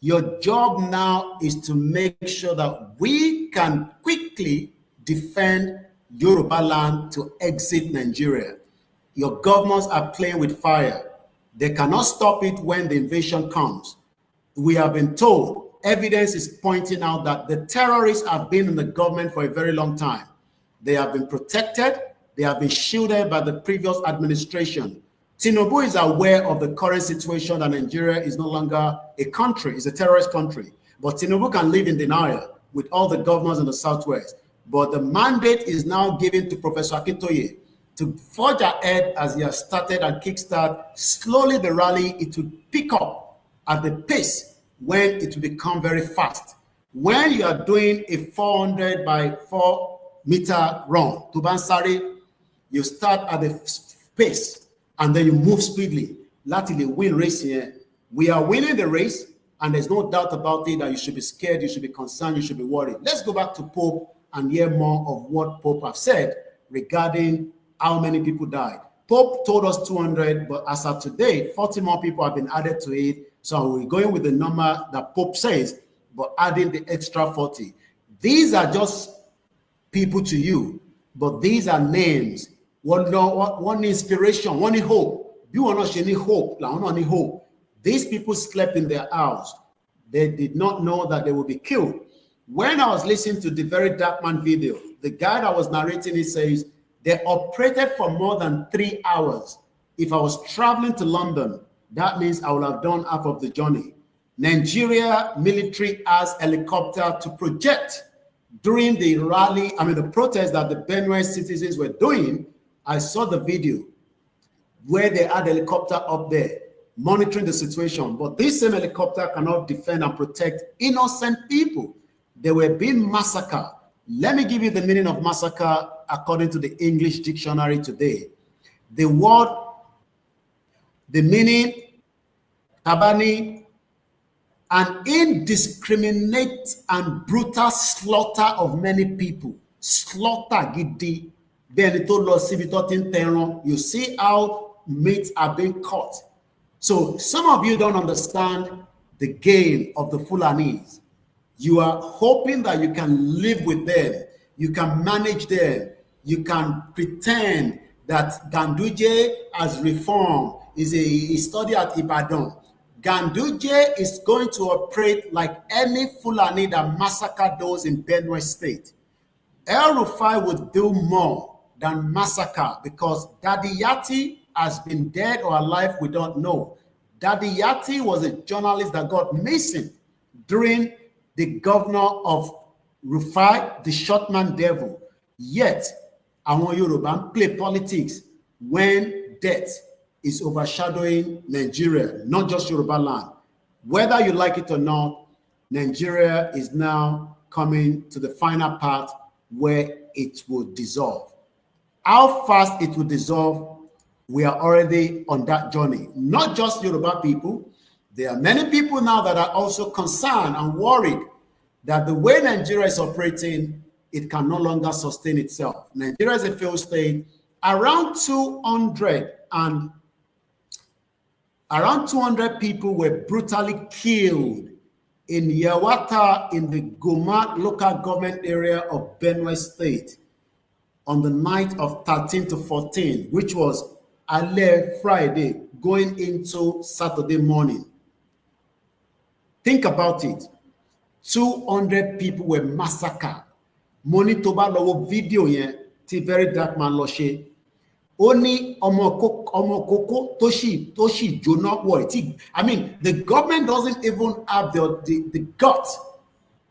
Your job now is to make sure that we can quickly defend Yorubaland to exit Nigeria. Your governments are playing with fire. They cannot stop it when the invasion comes. We have been told, evidence is pointing out that the terrorists have been in the government for a very long time. They have been protected. They have been shielded by the previous administration. Tinubu is aware of the current situation that Nigeria is no longer a country, it's a terrorist country. But Tinubu can live in denial with all the governors in the Southwest. But the mandate is now given to Professor Akintoye to forge ahead as he has started and kickstart. Slowly the rally, it will pick up at the pace when it will become very fast. When you are doing a 400 by 4 meter run to Bansari, you start at the pace and then you move speedily. Lately, win race here. We are winning the race, and there's no doubt about it that you should be scared, you should be concerned, you should be worried. Let's go back to Pope and hear more of what Pope have said regarding how many people died. Pope told us 200, but as of today, 40 more people have been added to it. So we're going with the number that Pope says, but adding the extra 40. These are just people to you, but these are names. One inspiration, one hope. You are not any hope. Any hope. These people slept in their house. They did not know that they would be killed. When I was listening to the very Dark Man video, the guy that was narrating it says they operated for more than 3 hours. If I was traveling to London, that means I would have done half of the journey. Nigeria military has helicopter to project during the rally, the protest that the Benue citizens were doing. I saw the video where they had helicopter up there monitoring the situation, but this same helicopter cannot defend and protect innocent people. They were being massacred. Let me give you the meaning of massacre according to the English dictionary today. The word, the meaning, tabani, an indiscriminate and brutal slaughter of many people. Slaughter gidi. You see how meat are being cut. So some of you don't understand the game of the Fulanis. You are hoping that you can live with them, you can manage them, you can pretend that Ganduje has reformed. Is a study at Ibadan. Ganduje is going to operate like any Fulani that massacred those in Benue State. El Rufai would do more than massacre because Daddy Yati has been dead or alive, we don't know. Daddy Yati was a journalist that got missing during the governor of Rufai, the shortman devil. Yet, àwọn Yoruba play politics when death is overshadowing Nigeria, not just Yorubaland. Whether you like it or not, Nigeria is now coming to the final part where it will dissolve. How fast it will dissolve, we are already on that journey. Not just Yoruba people. There are many people now that are also concerned and worried that the way Nigeria is operating, it can no longer sustain itself. Nigeria is a failed state. Around 200 people were brutally killed in Yawata in the Goma local government area of Benue State on the night of 13 to 14, which was Ale Friday going into Saturday morning. Think about it. 200 people were massacred. Money to ba lowo video yen ti very dark man lo se. Only omo koko toshi jona wo ti. I mean, the government doesn't even have the guts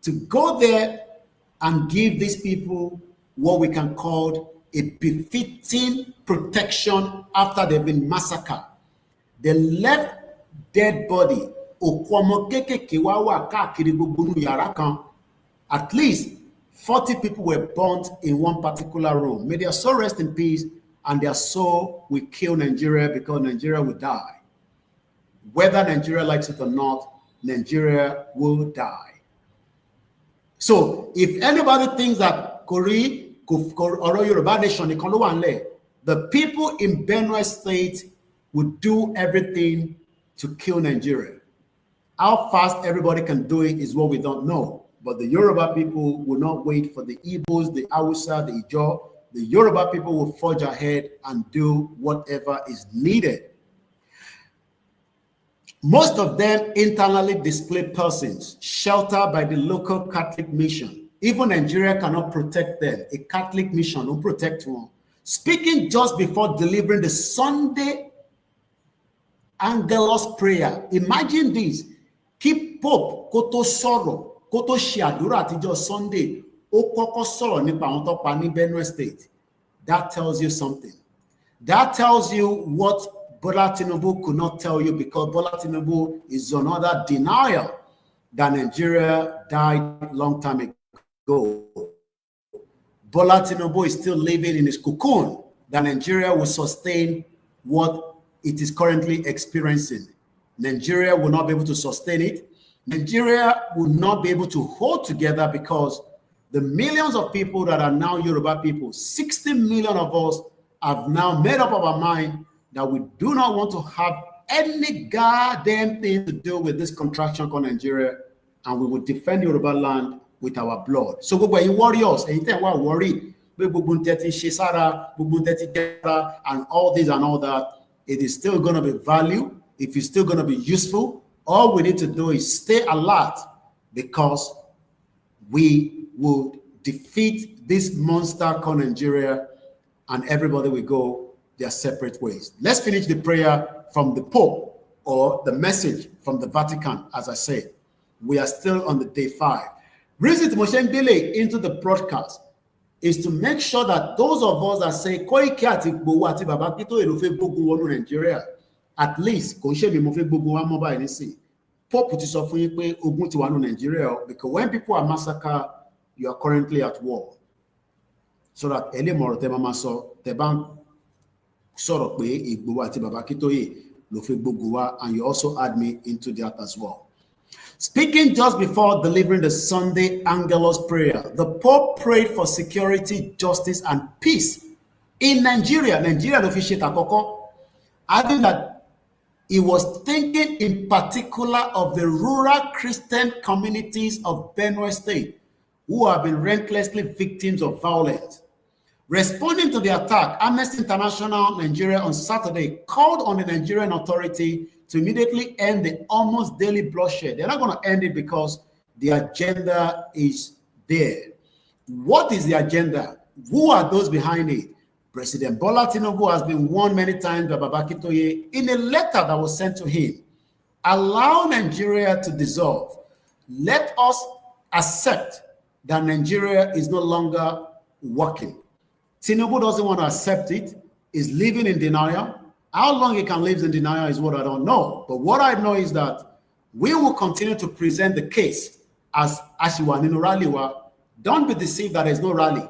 to go there and give these people what we can call a befitting protection after they've been massacred. They left dead body. At least 40 people were burnt in one particular room. May their soul rest in peace, and their soul will kill Nigeria because Nigeria will die. Whether Nigeria likes it or not, Nigeria will die. So if anybody thinks that Korea or Yoruba nation, the people in Benue State would do everything to kill Nigeria. How fast everybody can do it is what we don't know. But the Yoruba people will not wait for the Igbos, the Hausa, the Ijaw. The Yoruba people will forge ahead and do whatever is needed. Most of them internally displaced persons, sheltered by the local Catholic mission. Even Nigeria cannot protect them. A Catholic mission will protect them. Speaking just before delivering the Sunday Angelus prayer, imagine this. Keep Pope Koto Soro, Koto Shiadura Tijo Sunday, Okoko Soro Nipa Ontopa ni Benue State. That tells you something. That tells you what Bola Tinubu could not tell you, because Bola Tinubu is another denial that Nigeria died long time ago. Bola Tinubu is still living in his cocoon, that Nigeria will sustain what it is currently experiencing. Nigeria will not be able to sustain it. Nigeria will not be able to hold together because the millions of people that are now Yoruba people, 60 million of us, have now made up our mind that we do not want to have any goddamn thing to do with this contraction called Nigeria, and we will defend Yoruba land with our blood. So when you warriors, and you are worried, and all this and all that, it is still going to be value. If it's still going to be useful, all we need to do is stay alert, because we will defeat this monster called Nigeria, and everybody will go their separate ways. Let's finish the prayer from the Pope, or the message from the Vatican. As I said, we are still on the day 5. Reason to motion delay into the broadcast is to make sure that those of us that say Koiki ati Igboho ati Baba Kito elofe gbogbo wọnú Nigeria, at least kò ṣe bí mo fẹ́ gbogbo wa mọ́ báyìí nísìn. Pope ti sọ fún yín pé ogun ti wà ní Nigeria, because when people are massacred, you are currently at war. So that any more so the bank sort of pay Igbowa ati Baba Akintoye lo fi gbogbo wa, and you also add me into that as well. Speaking just before delivering the Sunday Angelus prayer, the Pope prayed for security, justice, and peace in Nigeria. Nigeria lo fi ṣe takoko, adding that he was thinking in particular of the rural Christian communities of Benue State who have been relentlessly victims of violence. Responding to the attack, Amnesty International Nigeria on Saturday called on the Nigerian authority to immediately end the almost daily bloodshed. They're not going to end it because the agenda is there. What is the agenda? Who are those behind it? President Bola Tinubu has been warned many times by Baba Akintoye in a letter that was sent to him. Allow Nigeria to dissolve. Let us accept that Nigeria is no longer working. Tinubu doesn't want to accept it. He's living in denial. How long he can live in denial is what I don't know. But what I know is that we will continue to present the case as Ashiwa Ninu Raliwa. Don't be deceived that there's no rally.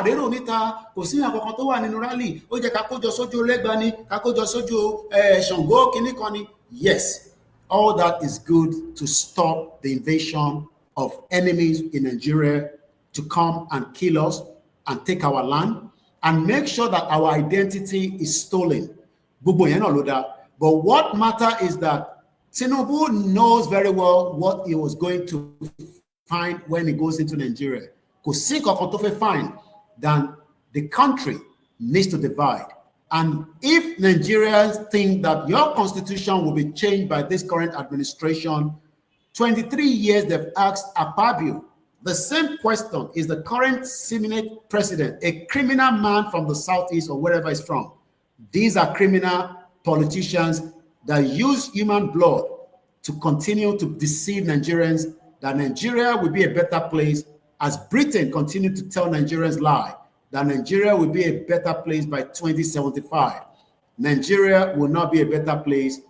Rero nita, kò sí nǹkan tó wà nínú rally. Ó jẹ́ ká kójọ sójú Lẹ́gbàní, ká kójọ sójú Ṣàngó kìíní kan ni. Yes, all that is good to stop the invasion of enemies in Nigeria to come and kill us and take our land and make sure that our identity is stolen. But what matters is that Tinubu knows very well what he was going to find when he goes into Nigeria. Because find then the country needs to divide. And if Nigerians think that your constitution will be changed by this current administration, 23 years they've asked Akpabio the same question. Is the current Senate president a criminal man from the southeast or wherever he's from? These are criminal politicians that use human blood to continue to deceive Nigerians that Nigeria will be a better place, as Britain continued to tell Nigerians lie, that Nigeria will be a better place by 2075. Nigeria will not be a better place,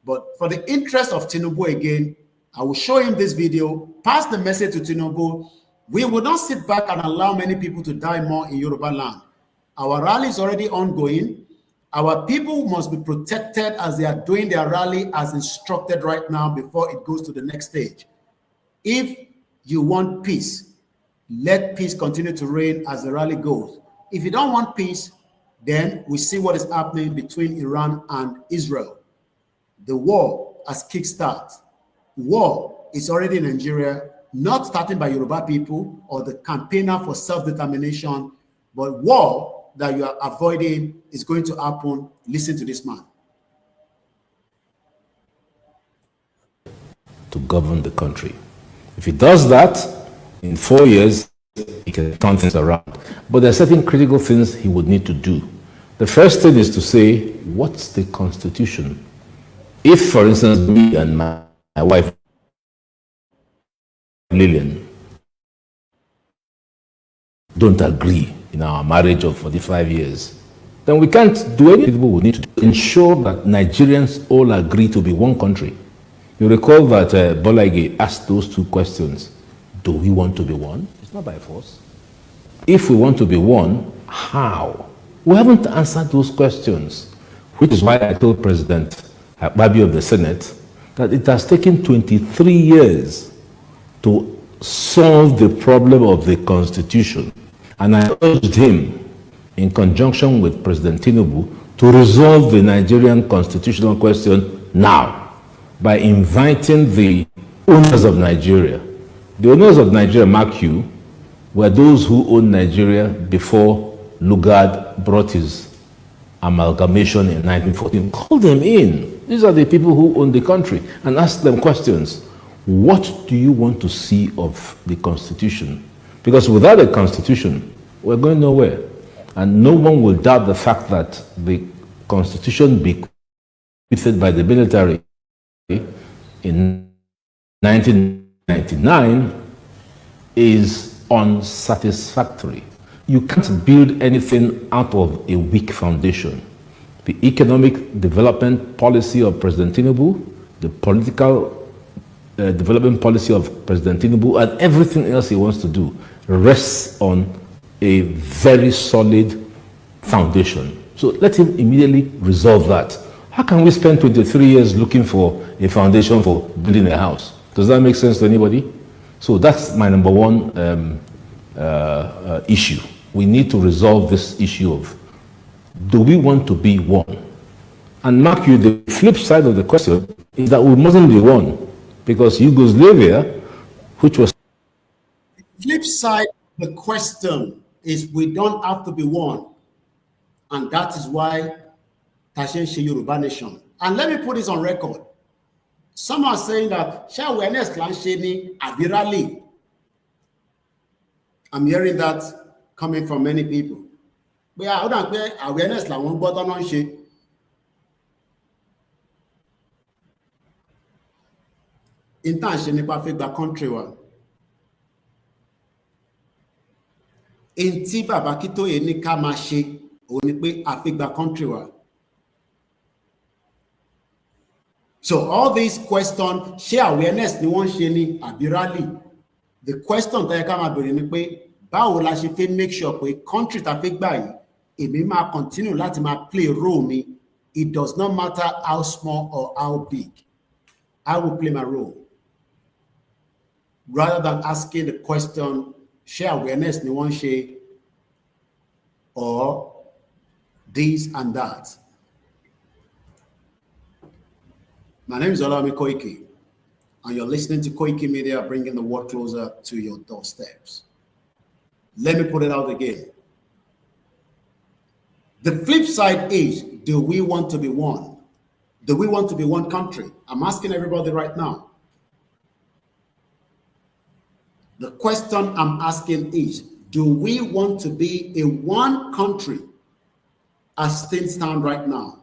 but for the interest of Tinubu again, I will show him this video, pass the message to Tinubu. We will not sit back and allow many people to die more in Yorubaland. Our rally is already ongoing. Our people must be protected as they are doing their rally as instructed right now before it goes to the next stage. If you want peace, let peace continue to reign as the rally goes. If you don't want peace, then we see what is happening between Iran and Israel. The war has kickstarted. War is already in Nigeria, not starting by Yoruba people or the campaigner for self-determination, but war that you are avoiding is going to happen. Listen to this man. To govern the country. If he does that, in 4 years, he can turn things around. But there are certain critical things he would need to do. The first thing is to say, what's the constitution? If, for instance, me and my wife, Lillian, don't agree in our marriage of 45 years, then we can't do anything. People will need to ensure that Nigerians all agree to be one country. You recall that Bolaige asked those two questions. Do we want to be one? It's not by force. If we want to be one, how? We haven't answered those questions, which is why I told President Akpabio of the Senate that it has taken 23 years to solve the problem of the Constitution. And I urged him, in conjunction with President Tinubu, to resolve the Nigerian constitutional question now by inviting the owners of Nigeria. The owners of Nigeria, mark you, were those who owned Nigeria before Lugard brought his amalgamation in 1914. Call them in. These are the people who own the country, and ask them questions. What do you want to see of the Constitution? Because without a Constitution, we're going nowhere. And no one will doubt the fact that the Constitution bequeathed by the military in 1999 is unsatisfactory. You can't build anything out of a weak foundation. The economic development policy of President Tinubu, the political development policy of President Tinubu and everything else he wants to do rests on a very solid foundation. So let him immediately resolve that. How can we spend 23 years looking for a foundation for building a house? Does that make sense to anybody? So that's my number one issue. We need to resolve this issue of, do we want to be one? And mark you, the flip side of the question is that we mustn't be one, because Yugoslavia, which was... The flip side of the question is we don't have to be one. And that is why Tashenshi Yoruba Nation. And let me put this on record. Some are saying that awareness Abirali. I'm hearing that coming from many people. We are awareness la one button on shit. Intention nípa fẹ́ gba country wa. Enti bàbá Akíntóyè ní ká máa ṣe òun ni pé a fẹ́ gba country wa. So all these questions, ṣé awareness ni wọ́n ṣe ní àbí rally? The question tó yẹ ká máa bèrè ni pé báwo la ṣe fẹ́ make sure pé country ta fẹ́ gbà yìí èmi máa continue láti máa play role mi. It does not matter how small or how big. I will play my role. Rather than asking the question, share awareness ni wọ́n ṣe or this and that. My name is Olami Koiki, and you're listening to Koiki Media, bringing the world closer to your doorsteps. Let me put it out again. The flip side is, do we want to be one? Do we want to be one country? I'm asking everybody right now. The question I'm asking is, do we want to be a one country as things stand right now?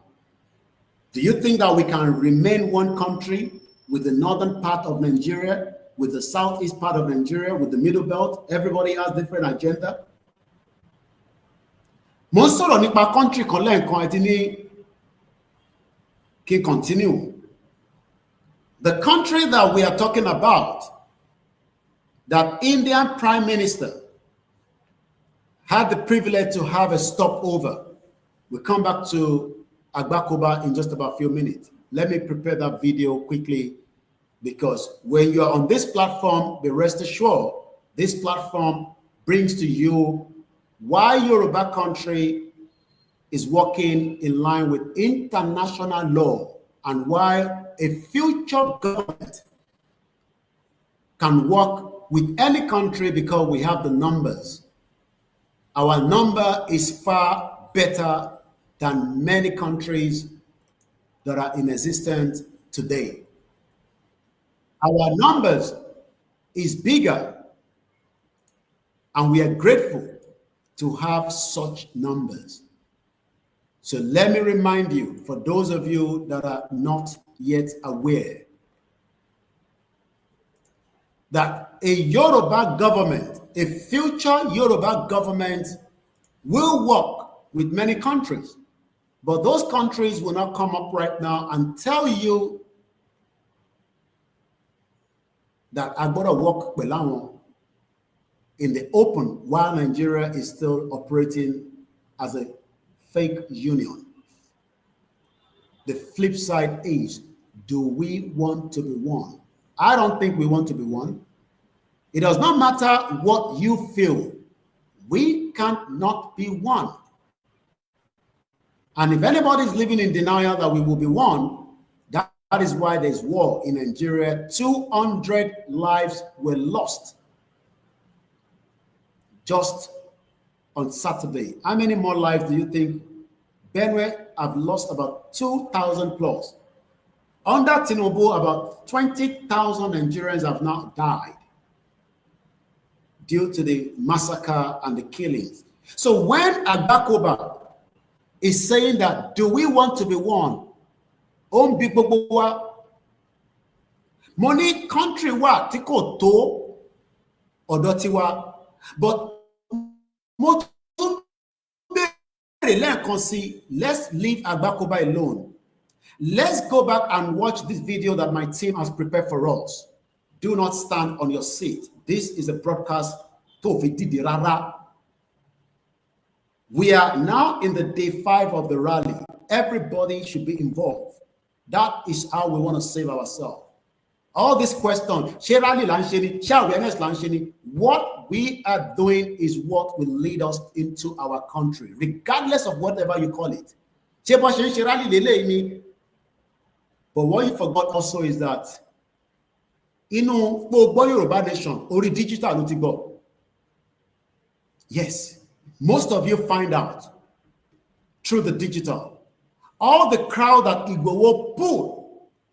Do you think that we can remain one country with the northern part of Nigeria, with the southeast part of Nigeria, with the middle belt? Everybody has different agenda. Most of the country can continue. The country that we are talking about, that Indian Prime Minister had the privilege to have a stopover. We'll come back to Agbakoba in just about a few minutes. Let me prepare that video quickly, because when you're on this platform, be rest assured, this platform brings to you why Yoruba country is working in line with international law and why a future government can work with any country, because we have the numbers. Our number is far better than many countries that are in existence today. Our numbers is bigger, and we are grateful to have such numbers. So let me remind you, for those of you that are not yet aware, that a Yoruba government, a future Yoruba government, will work with many countries. But those countries will not come up right now and tell you that I'm going to work with them in the open while Nigeria is still operating as a fake union. The flip side is, do we want to be one? I don't think we want to be one. It does not matter what you feel. We cannot be one. And if anybody is living in denial that we will be one, that is why there's war in Nigeria. 200 lives were lost just on Saturday. How many more lives do you think? Benue have lost about 2,000 plus. Under Tinubu, about 20,000 Nigerians have now died due to the massacre and the killings. So when Agbakoba is saying that, do we want to be one? Money country wa tiko to odotiwa, but let's leave Agbakoba alone. Let's go back and watch this video that my team has prepared for us. do not stand on your seat. This is a broadcast to Fitidi Rara. We are now in the day 5 of the rally. Everybody should be involved. That is how we want to save ourselves. All these questions, what we are doing is what will lead us into our country, regardless of whatever you call it. But what you forgot also is that Yoruba nation, or digital. Yes, most of you find out through the digital. All the crowd that Igbo put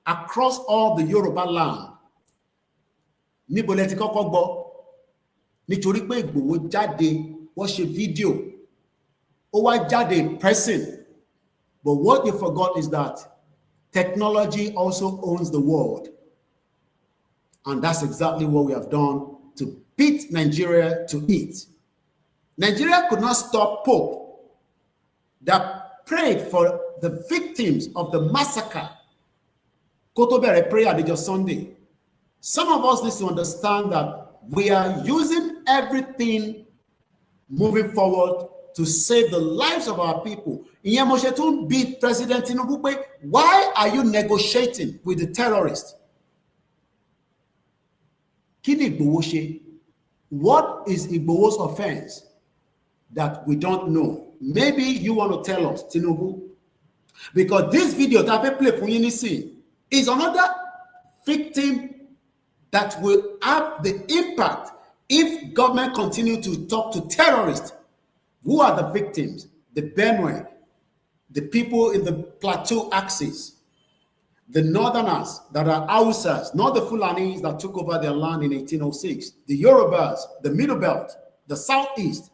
across all the Yoruba land. Níbo kọ́kọ́ gbọ́ nítorí pé Igboho jáde wọ́n ṣe fídíò ó wá jáde in person. But what you forgot is that technology also owns the world. And that's exactly what we have done to beat Nigeria to it. Nigeria could not stop Pope that prayed for the victims of the massacre. Kotobere prayer on Sunday. Some of us need to understand that we are using everything moving forward to save the lives of our people. Beat President Tinubu. Why are you negotiating with the terrorists? What is Igboho's offense that we don't know? Maybe you want to tell us, Tinubu, because this video that I play for you is another victim that will have the impact if government continue to talk to terrorists. Who are the victims? The Benue, the people in the plateau axis, the northerners that are Hausas, not the Fulanis that took over their land in 1806, the Yorubas, the Middle Belt, the Southeast.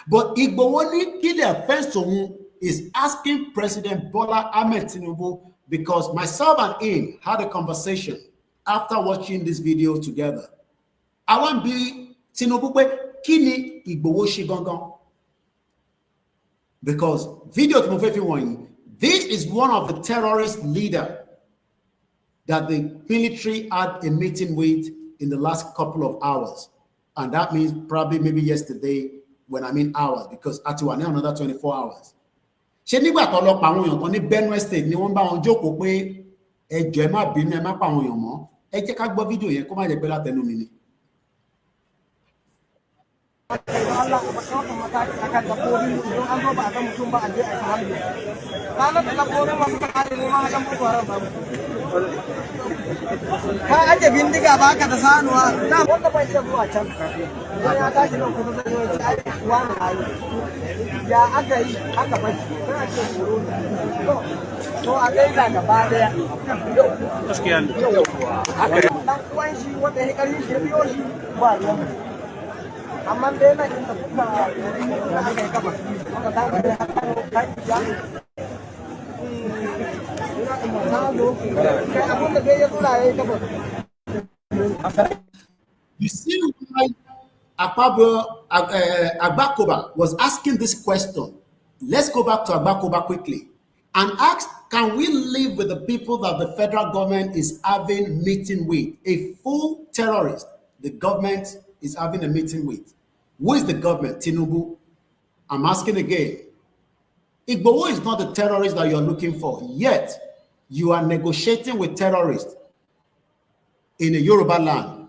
But Igboho Kile offense to whom is asking President Bola Ahmed Tinubu, because myself and him had a conversation after watching this video together. I want to be Tinubu Kini Igboho Shigongon. Because video this is one of the terrorist leaders that the military had a meeting with in the last couple of hours. And that means probably maybe yesterday, when I mean hours, because actually now another 24 hours. Ṣé nígbà tó lọ pa àwọn èèyàn kan ní Benue State ni wọ́n bá wọn jókòó pé ẹjọ́ ẹ má bínú ẹ má pa àwọn èèyàn mọ́. Ẹ jẹ́ ká gbọ́ fídíò yẹn kó má jẹ́ pé látẹnu mi ni. Ka aje bindiga ba ka da sanuwa na wanda bai ce zuwa can ya tashi nan kuma zai yi wani hayi ya aka yi aka bashi kana ce tsoro to a gaida gaba daya gaskiya ne dan uwan shi wanda ya karin shi biyo shi ba ruwan amma dai na inda kuka aka yi kafa aka ta da kai ya You see why Agbakoba was asking this question. Let's go back to Agbakoba quickly and ask, can we live with the people that the federal government is having meeting with? A full terrorist the government is having a meeting with. Who is the government? Tinubu. I'm asking again. Igboho is not the terrorist that you're looking for, yet you are negotiating with terrorists in a Yoruba land.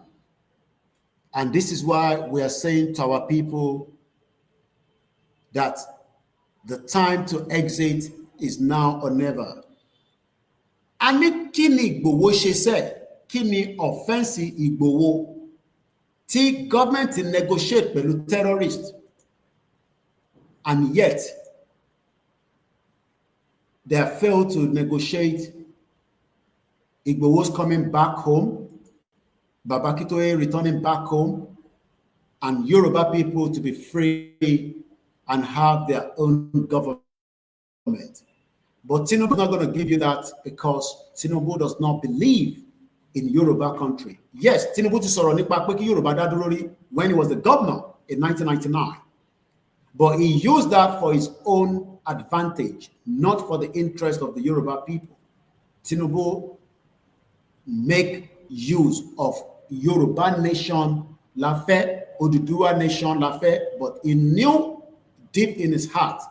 And this is why we are saying to our people that the time to exit is now or never. And kini Igboho she said, kini offensive Igboho, the government to negotiate with terrorists, and yet they have failed to negotiate. Igboho's coming back home, Babakitoye returning back home, and Yoruba people to be free and have their own government. But Tinubu is not going to give you that because Tinubu does not believe in Yoruba country. Yes, Tinubu just saw Yoruba Dadurori when he was the governor in 1999. But he used that for his own advantage, not for the interest of the Yoruba people. Tinubu make use of Yoruba nation la fẹ́, Oduduwa nation la fẹ́, but he knew deep in his heart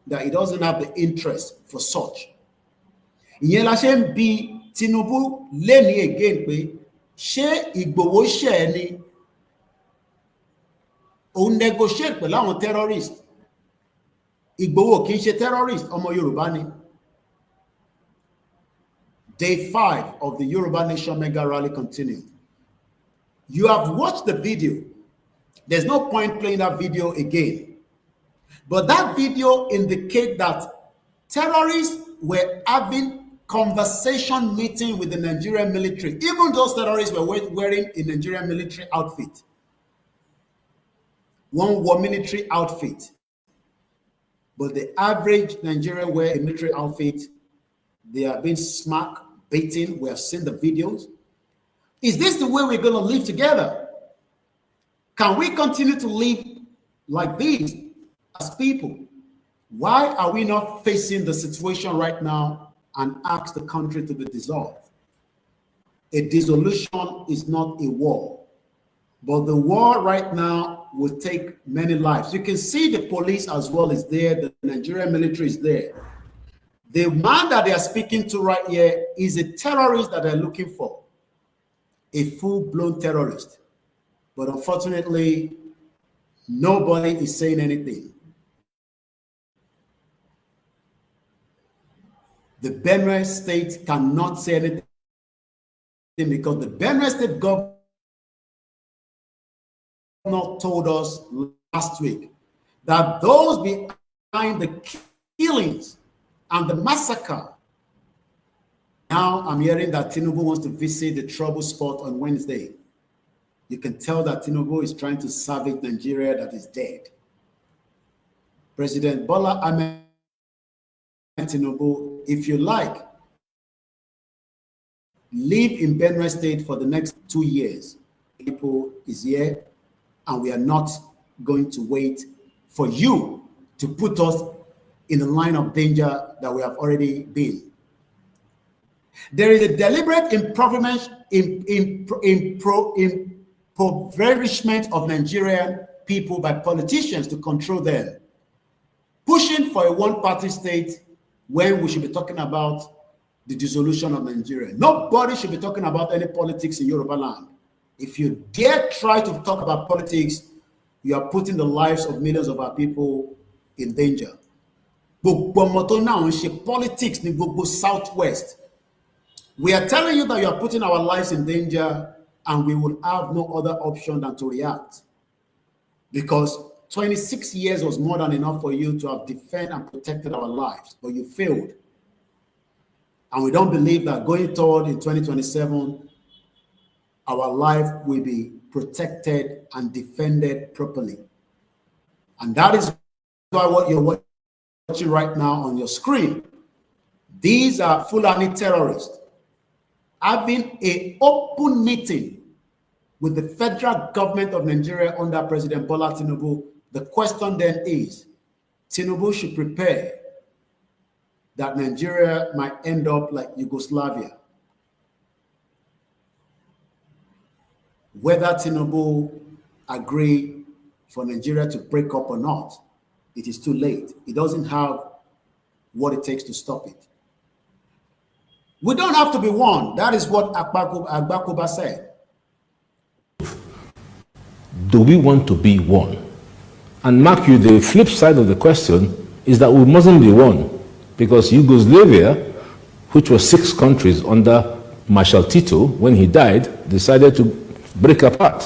that he doesn't have the interest for such. Ìyẹn la ṣe ń bi Tinubu léni again pé ṣé Ìgbòho ṣẹ̀ ni òun negotiate pẹ̀lú àwọn terrorists? Ìgbòho kì í ṣe terrorist, ọmọ Yorùbá ni. Day 5 of the Yoruba Nation Mega Rally continued. You have watched the video. There's no point playing that video again. But that video indicates that terrorists were having conversation meeting with the Nigerian military. Even those terrorists were wearing a Nigerian military outfit. One wore military outfit. But the average Nigerian wear a military outfit. They are being smacked, beaten. We have seen the videos. Is this the way we're going to live together? Can we continue to live like this as people? Why are we not facing the situation right now and ask the country to be dissolved? A dissolution is not a war, but the war right now will take many lives. You can see the police as well is there, the Nigerian military is there. The man that they are speaking to right here is a terrorist that they're looking for, a full-blown terrorist. But unfortunately, nobody is saying anything. The Benue State cannot say anything because the Benue State government told us last week that those behind the killings and the massacre. Now I'm hearing that Tinubu wants to visit the trouble spot on Wednesday. You can tell that Tinubu is trying to salvage Nigeria that is dead. President Bola Ahmed Tinubu, if you like, live in Benue State for the next 2 years. People is here, and we are not going to wait for you to put us in the line of danger that we have already been. There is a deliberate impoverishment of Nigerian people by politicians to control them, pushing for a one-party state when we should be talking about the dissolution of Nigeria. Nobody should be talking about any politics in Yorubaland. If you dare try to talk about politics, you are putting the lives of millions of our people in danger. Politics in Gbogbo Southwest. We are telling you that you are putting our lives in danger, and we will have no other option than to react. Because 26 years was more than enough for you to have defended and protected our lives, but you failed. And we don't believe that going forward in 2027, our life will be protected and defended properly. And that is why what you're watching right now on your screen, these are Fulani terrorists having an open meeting with the federal government of Nigeria under President Bola Tinubu. The question then is, Tinubu should prepare that Nigeria might end up like Yugoslavia. Whether Tinubu agree for Nigeria to break up or not, it is too late. He doesn't have what it takes to stop it. We don't have to be one. That is what Agbakoba said. Do we want to be one? And mark you, the flip side of the question is that we mustn't be one, because Yugoslavia, which was 6 countries under Marshal Tito, when he died, decided to break apart.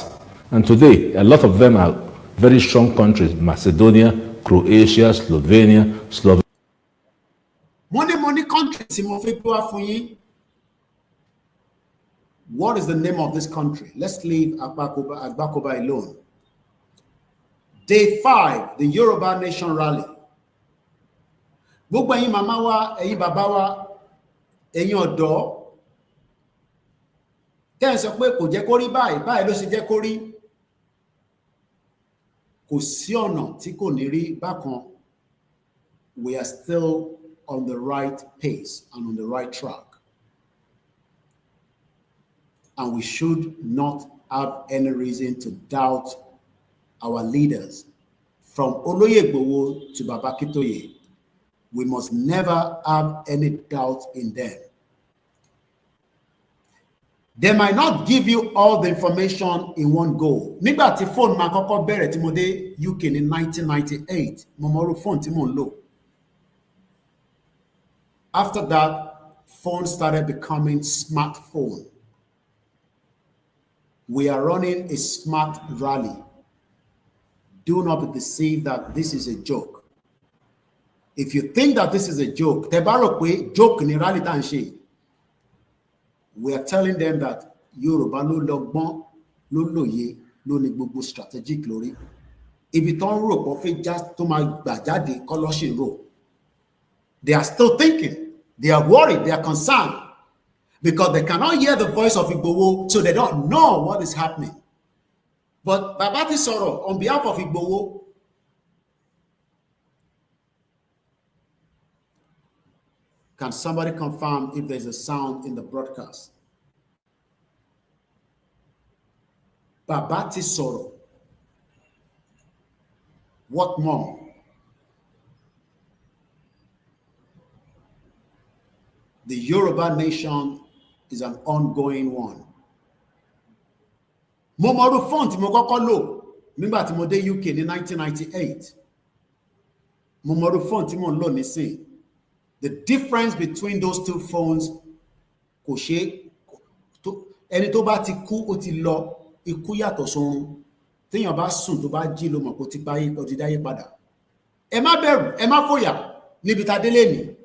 And today, a lot of them are very strong countries: Macedonia, Croatia, Slovenia, Slovenia. Money countries. What is the name of this country? Let's leave Agbakoba alone. Day 5, the Yoruba Nation Rally. Gbogbo ẹ̀yin màmá wa, ẹ̀yin bàbá wa, ẹ̀yin ọ̀dọ́, tẹ́ ẹ sọ pé kò jẹ́ kó rí báyìí, báyìí ló ṣe jẹ́ kó rí. Kò sí ọ̀nà tí kò ní rí bákan. We are still on the right pace and on the right track. and we should not have any reason to doubt our leaders. From Oloye Igboho to Baba Akintoye, we must never have any doubt in them. They might not give you all the information in one go. Nígbà tí phone máa kọ́kọ́ bẹ̀rẹ̀ tí mo dé UK in 1998, mo mọ irú phone tí mo ń lò. After that, phones started becoming smartphone. We are running a smart rally. Do not be deceived that this is a joke. If you think that this is a joke, tẹ́ bá rò pé joke ni rally tá ń ṣe. We are telling them that Yoruba ló lọ́gbọ́n, ló lóye, ló ní gbogbo strategic lórí. Ibi tó ń rò pọ̀ fẹ́ já tó máa gbà jáde kọ́ lọ́ ṣì ń rò. They are still thinking. They are worried. They are concerned because they cannot hear the voice of Igboho, so they don't know what is happening. But Baba ti sọ̀rọ̀ on behalf of Igboho. Can somebody confirm if there's a sound in the broadcast? Baba ti sọ̀rọ̀. What more? The Yoruba nation is an ongoing one. Mo mọ irú phone tí mo kọ́kọ́ lò nígbà tí mo dé UK ní 1998. Mo mọ irú phone tí mo ń lò nísìn. The difference between those two phones kò ṣe ẹni tó bá ti kú ó ti lọ, ikú yàtọ̀ sọ́run. Téèyàn bá sùn tó bá jí ló mọ̀ kó ti báyé ó ti dáyé padà. Ẹ má bẹ̀rù, ẹ má fòyà níbi tá délé ni.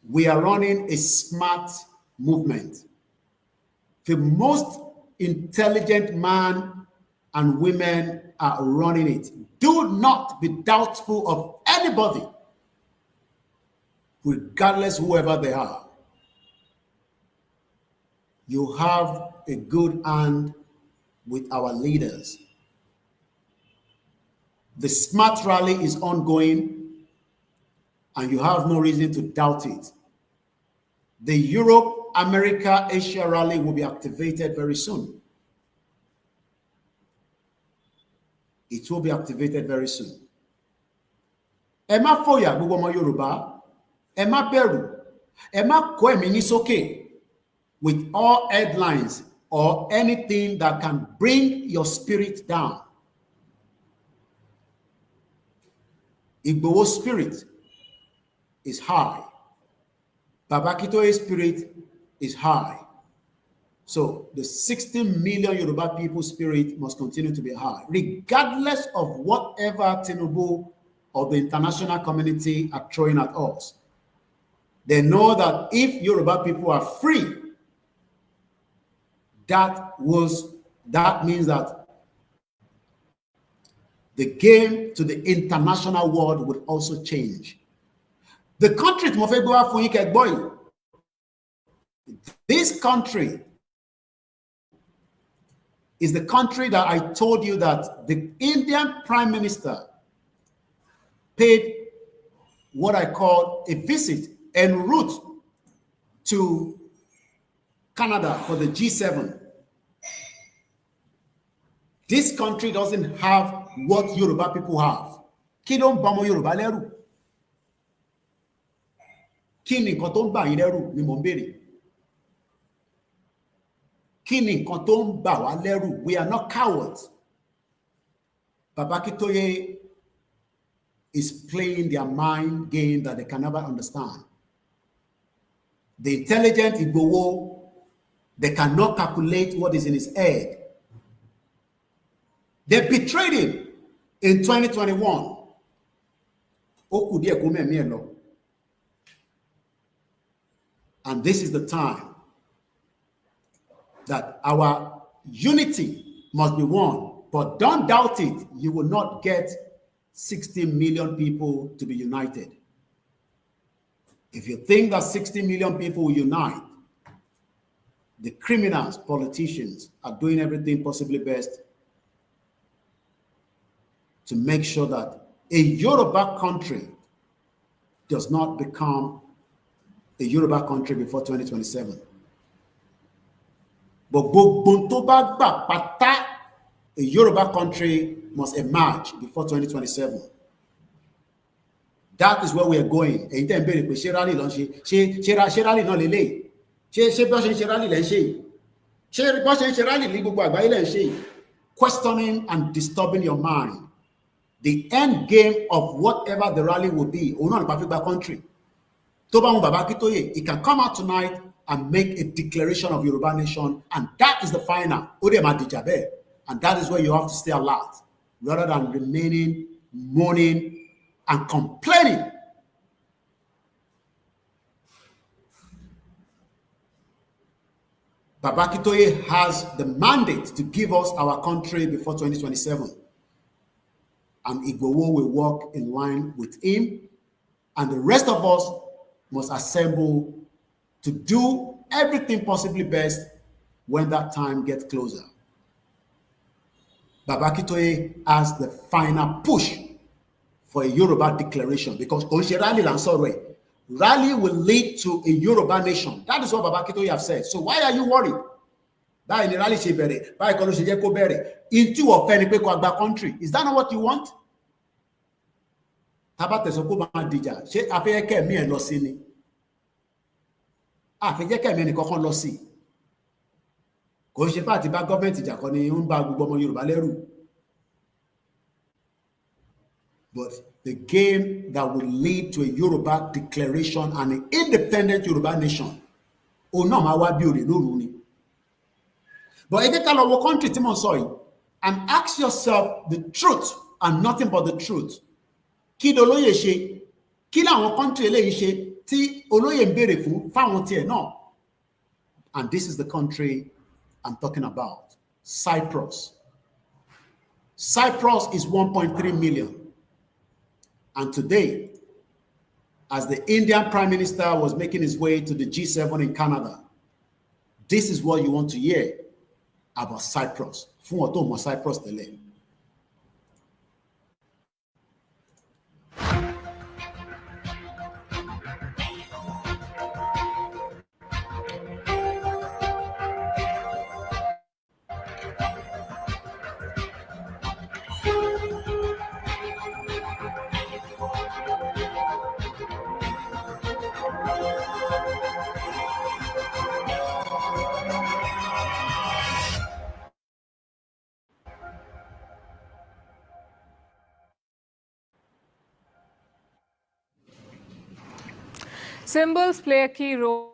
We are running a smart movement. The most intelligent man and women are running it. Do not be doubtful of anybody, regardless whoever they are. You have a good hand with our leaders. The smart rally is ongoing, and you have no reason to doubt it. The Europe, America, Asia rally will be activated very soon. It will be activated very soon. Ẹ má fòyà gbogbo ọmọ Yorùbá. Ẹ má bẹ̀rù. Ẹ má kó ẹ̀mí yín sókè with all headlines or anything that can bring your spirit down. Igboho's spirit is high. Baba Akintoye's spirit is high. So the 60 million Yoruba people's spirit must continue to be high, regardless of whatever Tinubu or the international community are throwing at us. They know that if Yoruba people are free, that means that the game to the international world would also change. The country, this country is the country that I told you that the Indian Prime Minister paid what I call a visit en route to Canada for the G7. This country doesn't have what Yoruba people have. Kí ló ń ba ọmọ Yorùbá lẹ́rù? Kí ni nǹkan tó ń bà yín lẹ́rù ni mò ń béèrè? Kí ni nǹkan tó ń bà wá lẹ́rù? We are not cowards. Baba Akintoye is playing their mind game that they can never understand. The intelligent Igboho, they cannot calculate what is in his head. They betrayed him in 2021. And this is the time that our unity must be won. But don't doubt it. You will not get 60 million people to be united. If you think that 60 million people will unite, the criminals, politicians are doing everything possibly best to make sure that a Yoruba country does not become a Yoruba country before 2027. But gbogbo tó bá gbà pátá, a Yoruba country must emerge before 2027. That is where we are going. Èyí tẹ́ ń béèrè pé ṣé rally ló ń ṣe rally náà lélẹ̀ ṣé bó ṣe ń ṣe rally lẹ́ ń ṣe ṣé bó ṣe ń ṣe rally ní gbogbo àgbáyé lẹ́ ń ṣe. Questioning and disturbing your mind. The end game of whatever the rally will be, òun náà nípa fígba country. Tó bá wọn Baba Akintoye, he can come out tonight and make a declaration of Yoruba nation, and that is the final. Ó dẹ̀ máa dìjà bẹ́ẹ̀, and that is where you have to stay alert, rather than remaining, moaning, and complaining. Baba Akintoye has the mandate to give us our country before 2027. And Igboho will work in line with him. And the rest of us must assemble to do everything possibly best when that time gets closer. Baba Akintoye has the final push for a Yoruba declaration, because rally will lead to a Yoruba nation. That is what Baba Akintoye have said. So why are you worried? Báyìí ni rally ṣe bẹ̀rẹ̀, báyìí kọ́ ló ṣe jẹ́ kó bẹ̀rẹ̀. Into ọ̀fẹ́ ni pé kó àgbà country. Is that not what you want? Tábà tẹ̀sán kó máa dìjà, ṣé afẹ́yẹ́kẹ́ mi ẹ̀ lọ sí ni? Àfẹ́yẹ́kẹ́ mi ẹnìkankan lọ sí. Kò ṣe pé àti bá gọ́ọ̀mẹ̀ntì ìjà kan ni ó ń bá gbogbo ọmọ Yorùbá lẹ́rù. But the game that will lead to a Yoruba declaration and an independent Yoruba nation, òun náà máa wá bí òrè lóru ni. But ẹ jẹ́ ká lọ wo country tí mo sọ yìí, and ask yourself the truth and nothing but the truth. Kí ni olóyè ṣe? Kí làwọn country eléyìí ṣe tí olóyè ń béèrè fún fáwọn tiẹ̀ náà? And this is the country I'm talking about, Cyprus. Cyprus is 1.3 million. And today, as the Indian Prime Minister was making his way to the G7 in Canada, this is what you want to hear about Cyprus. Fún ọ̀tọ̀ mọ̀ Cyprus tẹ́lẹ̀. Symbols play a key role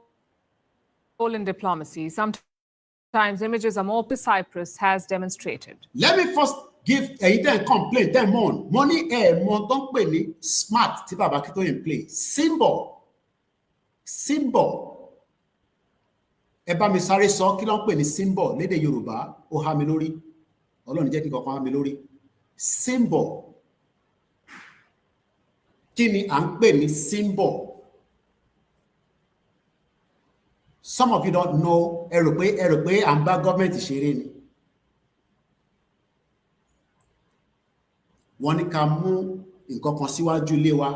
in diplomacy. Sometimes images are more Cyprus has demonstrated. Let me first give a complaint, then more. Money don't pay smart tí Baba Akintoye play. Symbol. Ẹ bá mi sáré sọ kí ló ń pè ní symbol lédè Yorùbá, ó há mi lórí. Ọlọ́run jẹ́ kí kankan há mi lórí. Symbol. Kí ni à ń pè ní symbol? Some of you don't know, ẹ rò pé à ń bá gọ́ọ̀mẹ̀ntì ṣeré ni. Wọ́n ní ká mú nǹkan kan síwájú ilé wa.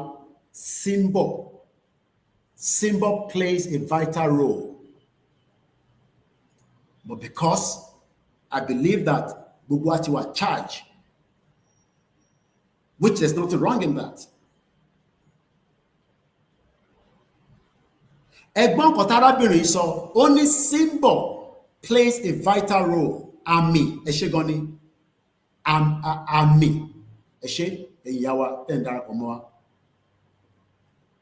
Symbol. Symbol plays a vital role. But because I believe that gbogbo wa ti wà charged, which there's nothing wrong in that. Ẹ̀gbọ́n kan tárábìnrin sọ, ó ní symbol plays a vital role. Àmì, ẹ ṣé gan ni. Àmì, ẹ ṣé ẹ̀yin wa tẹ́ ń darapọ̀ mọ́ wa.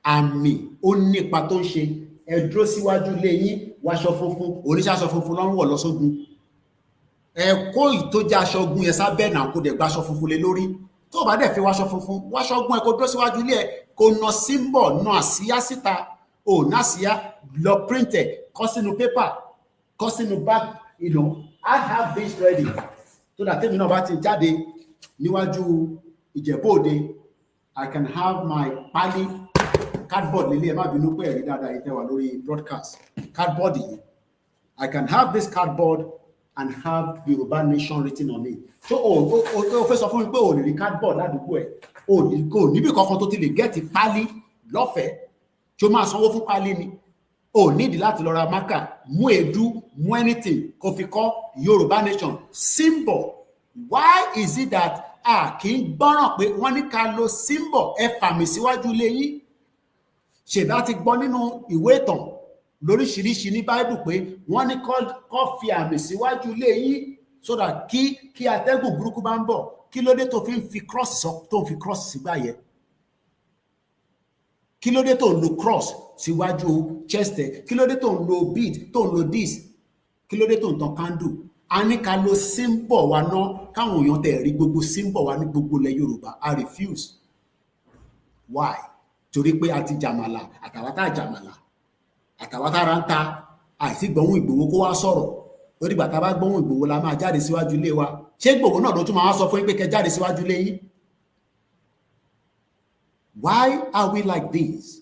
Àmì, ó ní ipa tó ń ṣe. Ẹ dúró síwájú ilé yín, wáṣọ funfun, oníṣàṣọ funfun ló ń wọ̀ lọ sógun. Ẹ kó ìtójà aṣọ ogun yẹn sábẹ́ náà kó dẹ̀ gbaṣọ funfun lé lórí. Tó bá dẹ̀ fi wáṣọ funfun, wáṣọ ogun ẹ kó dúró síwájú ilé ẹ, kó na symbol, na àsíá síta. Nasia, lọ printed, kọ sínú paper, kọ sínú bag, I have this ready. So that tèmi náà bá ti jáde níwájú Ìjẹ̀bú Òde, I can have my pali cardboard nílé ẹ má bínú pé ẹ̀rí dáadáa ìtẹ́wà lórí broadcast. Cardboard yìí. I can have this cardboard and have Yoruba nation written on it. So o fẹ́ sọ fún mi pé o lè rí cardboard ládùúgbò ẹ̀. O níbi kankan tó ti lè get pali lọ́fẹ̀ẹ́. Tí o máa sanwó fún pálí ni. o nídìí láti lọ ra marker, mú èédú, mú anything kó fi kọ́ Yorùbá nation symbol. Why is it that a kì í gbọ́ràn pé wọ́n ní ká lo symbol ẹ fàmì síwájú ilé yín? Ṣèbá ti gbọ́ nínú ìwé ìtàn lóríṣiríṣi ní Bible pé wọ́n ní kó fi àmì síwájú ilé yín so that kí atẹ́gùn burúkú bá ń bọ̀, kí ló dé tó fi cross tó ń fi cross sígbà yẹn? Kí ló dé tó ń lo cross síwájú chest ẹ? Kí ló dé tó ń lo bead, tó ń lo this? Kí ló dé tó ń tan candle? A ní ká lo symbol wa náà káwọn èèyàn tẹ̀ rí gbogbo symbol wa ní gbogbo ilẹ̀ Yorùbá. I refuse. Why? Torí pé a ti jàmàlà, àtàwátà jàmàlà, àtàwátà rántá, àìsí gbọ́hùn Ìgbòho kó wá sọ̀rọ̀. Lórí bàtà bá gbọ́hùn Ìgbòho la máa jáde síwájú ilé wa. Ṣé Ìgbòho náà ló tún máa sọ fún yín pé kẹ́ jáde síwájú ilé yín? Why are we like this?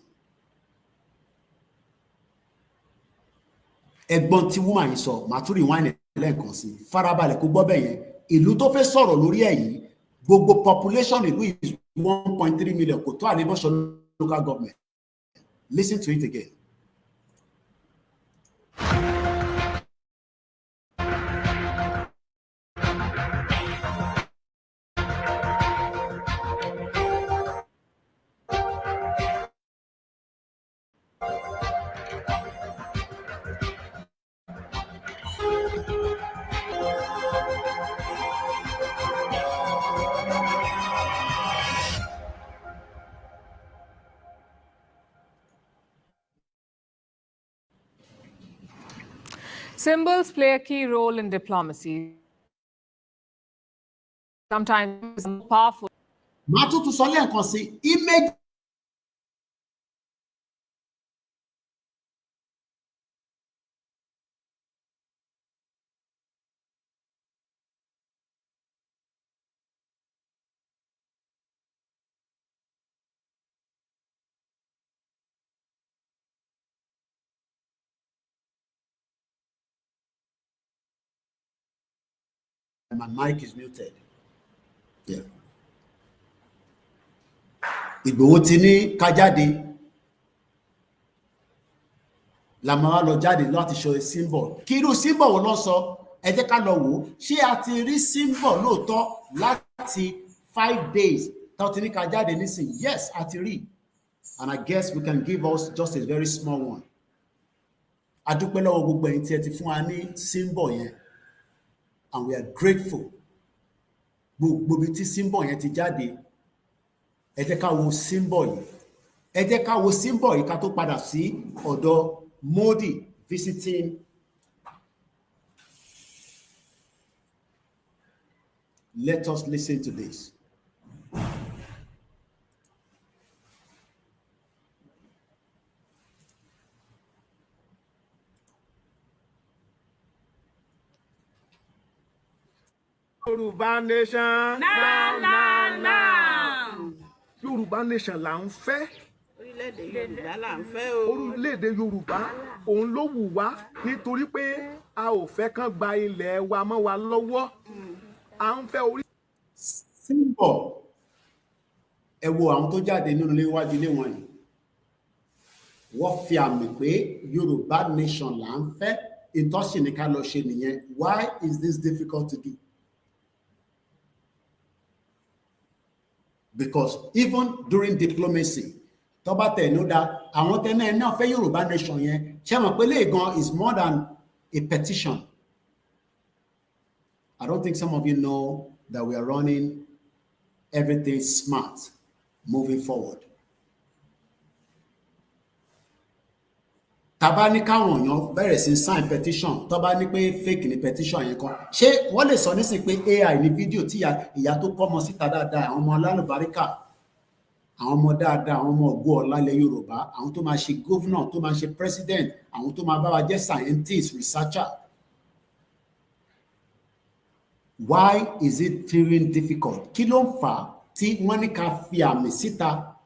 Ẹ̀gbọ́n tí woman yìí sọ, màá tún rewind lẹ́ẹ̀kan sí, farabalẹ̀ kó gbọ́ bẹ́ẹ̀ yẹn. Ìlú tó fẹ́ sọ̀rọ̀ lórí ẹ̀ yìí, gbogbo population ìlú is 1.3 million, kò tó àdébọ̀ṣọ́ local government. Listen to it again. Symbols play a key role in diplomacy. Sometimes more powerful. Màá tún sọ lẹ́ẹ̀kan sí, image my mic is muted. Yeah. Ìgbòho ti ní ká jáde, la máa lọ jáde láti show symbol. Kí irú symbol wo ló sọ? Ẹ jẹ́ ká lọ wò. Ṣé a ti rí symbol lóòótọ́ láti 5 days tó ti ní ká jáde nísìn? Yes, a ti rí. And I guess we can give us just a very small one. A dúpẹ́ lọ́wọ́ gbogbo ẹ̀yin tí ẹ ti fún wa ní symbol yẹn. And we are grateful. Gbogbo bí tí symbol yẹn ti jáde, ẹ jẹ́ ká wo symbol yìí. Ẹ jẹ́ ká wo symbol yìí ká tó padà sí ọ̀dọ̀ Modi visiting. Let us listen to this. Yoruba nation. Now. Yoruba nation là ń fẹ́. Orílẹ̀-èdè Yorùbá là ń fẹ́ o. Orílẹ̀-èdè Yorùbá òun ló wù wá nítorí pé a ò fẹ́ kán gba ilẹ̀ wa mọ́ wa lọ́wọ́. À ń fẹ́ orí. Symbol. Ẹ wo àwọn tó jáde nínú ilé iwájú ilé wọn yìí. Wọ́n fi àmì pé Yorùbá nation là ń fẹ́. Ìtọ́sí ni ká lọ ṣe nìyẹn. Why is this difficult to do? Because even during diplomacy, tó bá tẹ̀ ló dá àwọn tẹ́lẹ̀ náà fẹ́ Yorùbá nation yẹn, ṣé mọ̀ pé léègan is more than a petition. I don't think some of you know that we are running everything smart moving forward. Tá bá ní káwọn èèyàn bẹ̀rẹ̀ sí sign petition, tó bá ní pé fake ni petition yẹn kan, ṣé wọ́n lè sọ nísìn pé AI ní fídíò tí ìyá tó kọ́ ọmọ síta dáadáa, àwọn ọmọ alálùbáríkà, àwọn ọmọ dáadáa, àwọn ọmọ ògo ọ̀la ilẹ̀ Yorùbá, àwọn tó máa ṣe governor, tó máa ṣe president, àwọn tó máa bá wa jẹ́ scientist, researcher. Why is it feeling difficult? Kí ló ń fà tí wọ́n ní ká fi àmì síta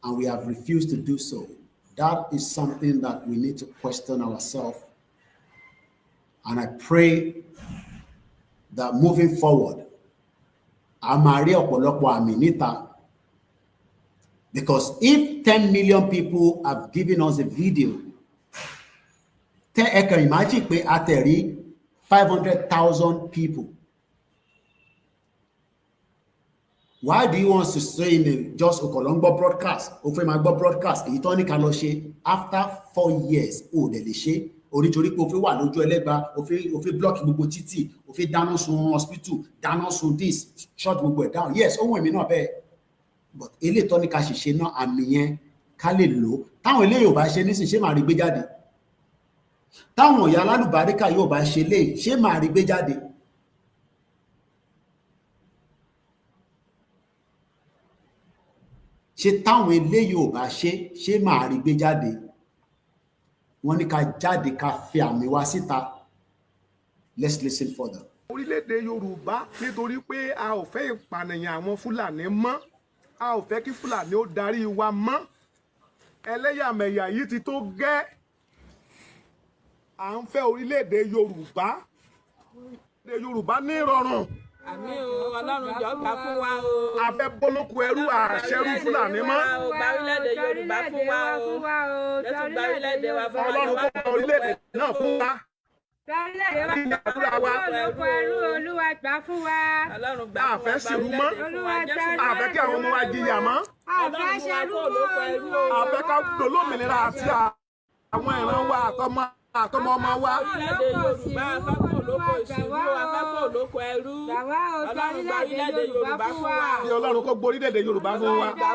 and we have refused to do so? That is something that we need to question ourselves. And I pray that moving forward, a máa rí ọ̀pọ̀lọpọ̀ àmì níta. Because if 10 million people have given us a video ẹ kàn imagine pé a tẹ̀rí 500,000 people. Why do you want to stay in the just Okolongbo broadcast? Ofemagbo broadcast. Èyí tó ní ká lọ ṣe after 4 years. O dẹ̀ lè ṣe. Onítorí pé o fẹ́ wà lójú ẹlẹ́gba, o fẹ́ block gbogbo títì, o fẹ́ dáná sun hospital, dáná sun this, shut gbogbo ẹ̀ down. Yes, ohun èmi náà bẹ́ẹ̀. But eléyìí tó ní ká ṣiṣẹ́ náà àmì yẹn ká lè lò. Táwọn eléyìí ò bá ṣe nísìn ṣé màá rí gbé jáde? Táwọn ìyá alálùbáríkà yóò bá ṣe léyìí ṣé màá rí gbé jáde? Ṣé táwọn eléyìí ò bá ṣé màá rí gbé jáde? Wọ́n ní ká jáde ká fi àmì wa síta. Let's listen further. Orílẹ̀-èdè Yorùbá nítorí pé a ò fẹ́ ìpànìyàn àwọn Fúlàní mọ́, a ò fẹ́ kí Fúlàní ó darí wa mọ́. Ẹlẹ́yàmẹ̀yà yìí ti tó gẹ́. À ń fẹ́ orílẹ̀-èdè Yorùbá. Orílẹ̀-èdè Yorùbá ní ìrọ̀rùn. Àmín o, Ọlọ́run jọ̀ọ́ gbà fún wa o. A fẹ́ bólókù ẹrú àṣẹrú Fúlàní mọ́. Gba orílẹ̀-èdè Yorùbá fún wa o. Jésù gba orílẹ̀-èdè wa fún wa. Ọlọ́run kó gba orílẹ̀-èdè náà fún wa. Olùkọ́ ẹrú Olúwa gbà fún wa. Ọlọ́run gbà fún wa. Àfẹ́ sìrú mọ́. Àfẹ́ kí àwọn ọmọ wa jìyà mọ́. Àfẹ́ ṣerú mọ́. Àfẹ́ ká dolómìnira àti àwọn ìran wa àtọmọ ọmọ wa. Orílẹ̀-èdè Yorùbá afẹ́kọ̀ olóko ìṣèlú, afẹ́kọ̀ olóko ẹrú. Ọlọ́run gba orílẹ̀-èdè Yorùbá fún wa. Kí Ọlọ́run kó gborí orílẹ̀-èdè Yorùbá fún wa. Ọlọ́run gba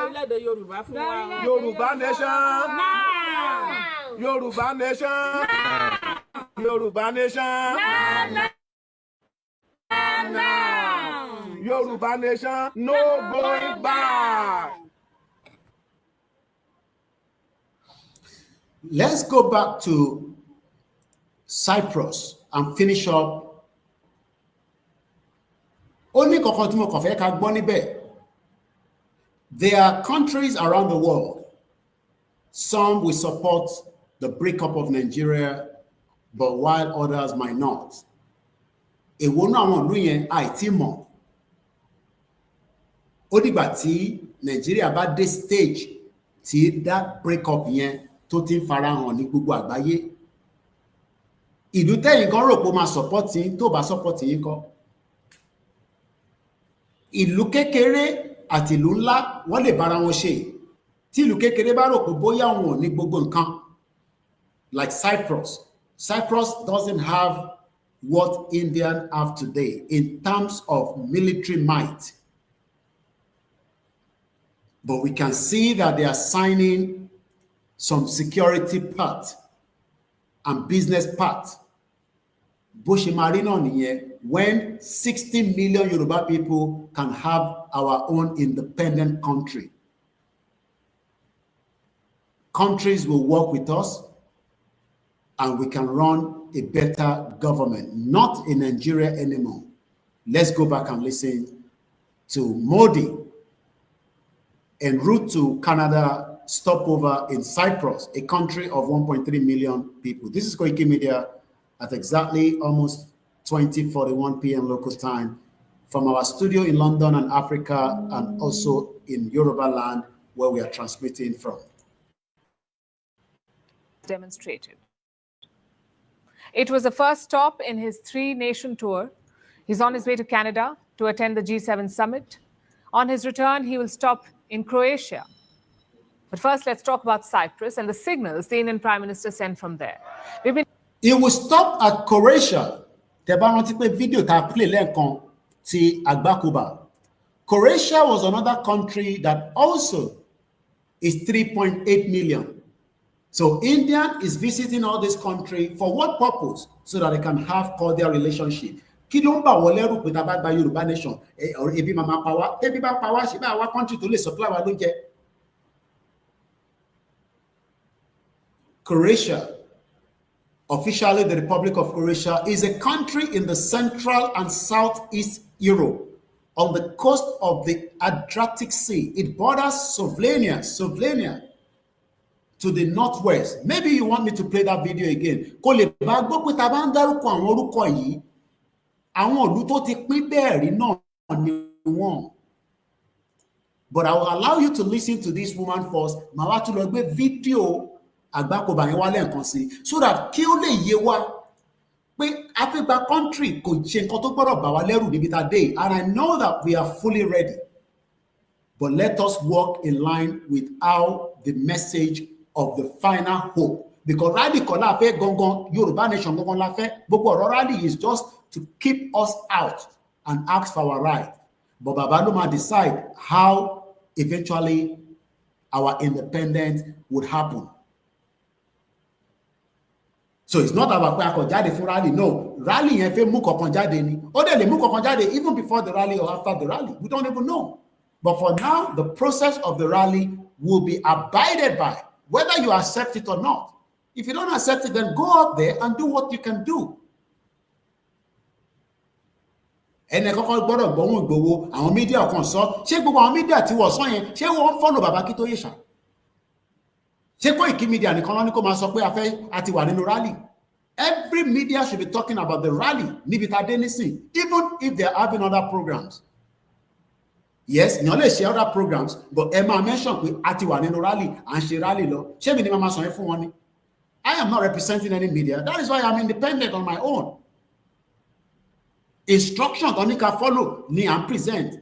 orílẹ̀-èdè Yorùbá fún wa. Yorùbá nation. Yoruba nation. Yoruba nation. Yoruba nation. No going back. Let's go back to Cyprus and finish up. Only kankan tí mo kàn fẹ́ ká gbọ́ níbẹ̀. There are countries around the world. Some will support the breakup of Nigeria, but while others might not. Èwo náà àwọn ìlú yẹn àìtí mọ̀. Ó dìgbà tí Nigeria bá dé stage tí that breakup yẹn tó ti ń farahàn ní gbogbo àgbáyé. Ìlú tẹ́yìn kan rò pé ó máa support yín tó bá support yín kọ́. Ìlú kékeré àti ìlú ńlá wọ́n lè bára wọn ṣe. Tí ìlú kékeré bá rò pé bóyá wọn ò ní gbogbo nǹkan. Like Cyprus. Cyprus doesn't have what India have today in terms of military might. But we can see that they are signing some security part and business part. Bó ṣe máa rí náà nìyẹn when 60 million Yoruba people can have our own independent country. Countries will work with us and we can run a better government, not in Nigeria anymore. Let's go back and listen to Modi en route to Canada stopover in Cyprus, a country of 1.3 million people. This is Koiki Media at exactly almost 20:41 p.m. local time from our studio in London and Africa, and also in Yorubaland, where we are transmitting from. Demonstrated. It was the first stop in his 3-nation tour. He's on his way to Canada to attend the G7 summit. On his return, he will stop in Croatia. But first, let's talk about Cyprus and the signals the Indian Prime Minister sent from there. He will stop at Croatia. Video play ti Agbakuba. Croatia was another country that also is 3.8 million. So India is visiting all this country for what purpose? So that they can have cordial relationship. Kí ló ń bà wọ́n lẹ́rù pé tá bá gba Yorùbá nation ebi mama power ebi bá power ṣe bá wa country tó lè supply wa ló jẹ. Croatia, officially the Republic of Croatia, is a country in the Central and Southeast Europe on the coast of the Adriatic Sea. It borders Slovenia to the northwest. Maybe you want me to play that video again. Kò lè bá gbọ́ pé tá bá ń dárúkọ àwọn orúkọ yìí, àwọn ìlú tó ti pín bẹ́ẹ̀ rí náà ni wọ́n. But I will allow you to listen to this woman first. Màá wá tún lọ gbé fídíò àgbákòbá yẹn wá lẹ́ẹ̀kan sí so that kí ó lè yé wa pé Africa country kò ṣe nǹkan tó gbọ́dọ̀ bà wá lẹ́rù níbi tá a dé, and I know that we are fully ready, but let us walk in line with how the message of the final hope, because rally kan la fẹ́ gangan, Yorùbá nation gangan la fẹ́, gbogbo ọ̀rọ̀ rally is just to keep us out and ask for our right, but Baba ló máa decide how eventually our independence would happen. So it's not about pé a kàn jáde fún rally, no, rally yẹn fẹ́ mú kankan jáde ni, ó dẹ̀ lè mú kankan jáde even before the rally or after the rally, we don't even know. But for now, the process of the rally will be abided by, whether you accept it or not. If you don't accept it, then go out there and do what you can do. Ẹnì kọ́kọ́ gbọ́dọ̀ gbọ́hùn Ìgbòho, àwọn mídíà kan sọ, ṣé gbogbo àwọn mídíà tí wọ́n sọ yẹn, ṣé wọ́n follow Baba Akintoye ṣá? Ṣé Koiki Media nìkan ló ní kó máa sọ pé a ti wà nínú rally? Every media should be talking about the rally níbi tá a dé nísìn, even if they are having other programs. Yes, èèyàn lè share other programs, but ẹ máa mention pé a ti wà nínú rally, à ń ṣe rally lọ. Ṣé mi ni màá sọ yẹn fún wọn ni? I am not representing any media. That is why I am independent on my own. Instruction tó ní ká follow ni à ń present.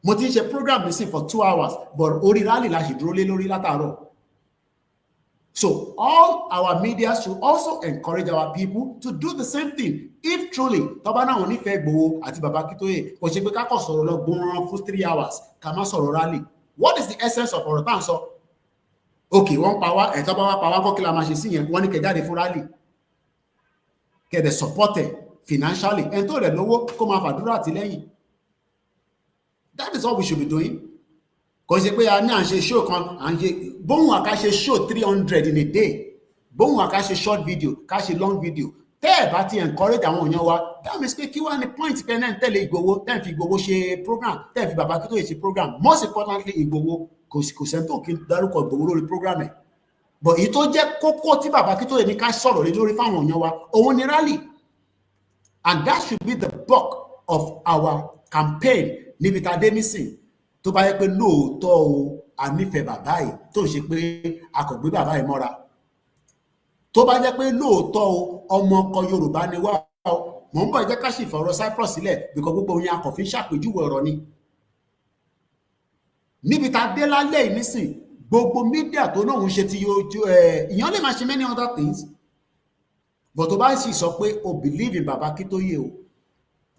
Mo ti ń ṣe program nísìn for 2 hours, but orí rally la ṣì dúró lé lórí látàárọ̀. So all our media should also encourage our people to do the same thing. If truly, tọ́ba náà wọn nífẹ̀ẹ́ Ìgbòho àti Baba Akintoye, kò ṣe pé ká kàn sọ̀rọ̀ lọ gbọ́nrán fún 3 hours, ká má sọ̀rọ̀ rally. What is the essence of ọ̀rọ̀ tá à ń sọ? Okay, wọ́n pa wá, ẹ̀tọ́ bá wá pa wá kọ́ kí la máa ṣe sí yẹn, wọ́n ní kẹ́ jáde fún rally. Kẹ́ dẹ̀ support ẹ̀ financially. Ẹni tó rẹ̀ lówó kó máa fàdúrà àtìlẹ́yìn. That is all we should be doing. Kò ṣe pé a ní à ń ṣe show kan, à ń ṣe bóun àká ṣe show 300 in a day, bóun àká ṣe short video, ká ṣe long video. Tẹ́ ẹ̀ bá ti encourage àwọn èèyàn wa, that means pé kí wá ní point pé náà ń tẹ̀lé Ìgbòho, tẹ́ ẹ̀ fi Ìgbòho ṣe program, tẹ́ ẹ̀ fi Baba Akintoye ṣe program. Most importantly, Ìgbòho kò sẹ́ni tó kí n dárúkọ Ìgbòho lórí program ẹ̀. But èyí tó jẹ́ kókó tí Baba Akintoye ní ká sọ̀rọ̀ lé lórí fáwọn èèyàn wa, òun ni rally. And that should be the bulk of our campaign níbi tá a dé nísìn. Tó bá yẹ pé lóòótọ́ o a nífẹ̀ẹ́ bàbá yìí, tó ń ṣe pé a kò gbé bàbá yìí mọ́ra. Tó bá jẹ́ pé lóòótọ́ o ọmọ ọkọ Yorùbá ni wá o, mò ń bọ̀ jẹ́ ká sì fọ̀rọ̀ Cyprus sílẹ̀ because gbogbo yẹn a kò fi ń ṣàpèjúwe ọ̀rọ̀ ni. Níbi tá a dé lálẹ́ yìí nísìn, gbogbo mídíà tó náà ń ṣe ti ìyẹn lè máa ṣe many other things, but tó bá sì sọ pé o believe in Baba Akintoye o,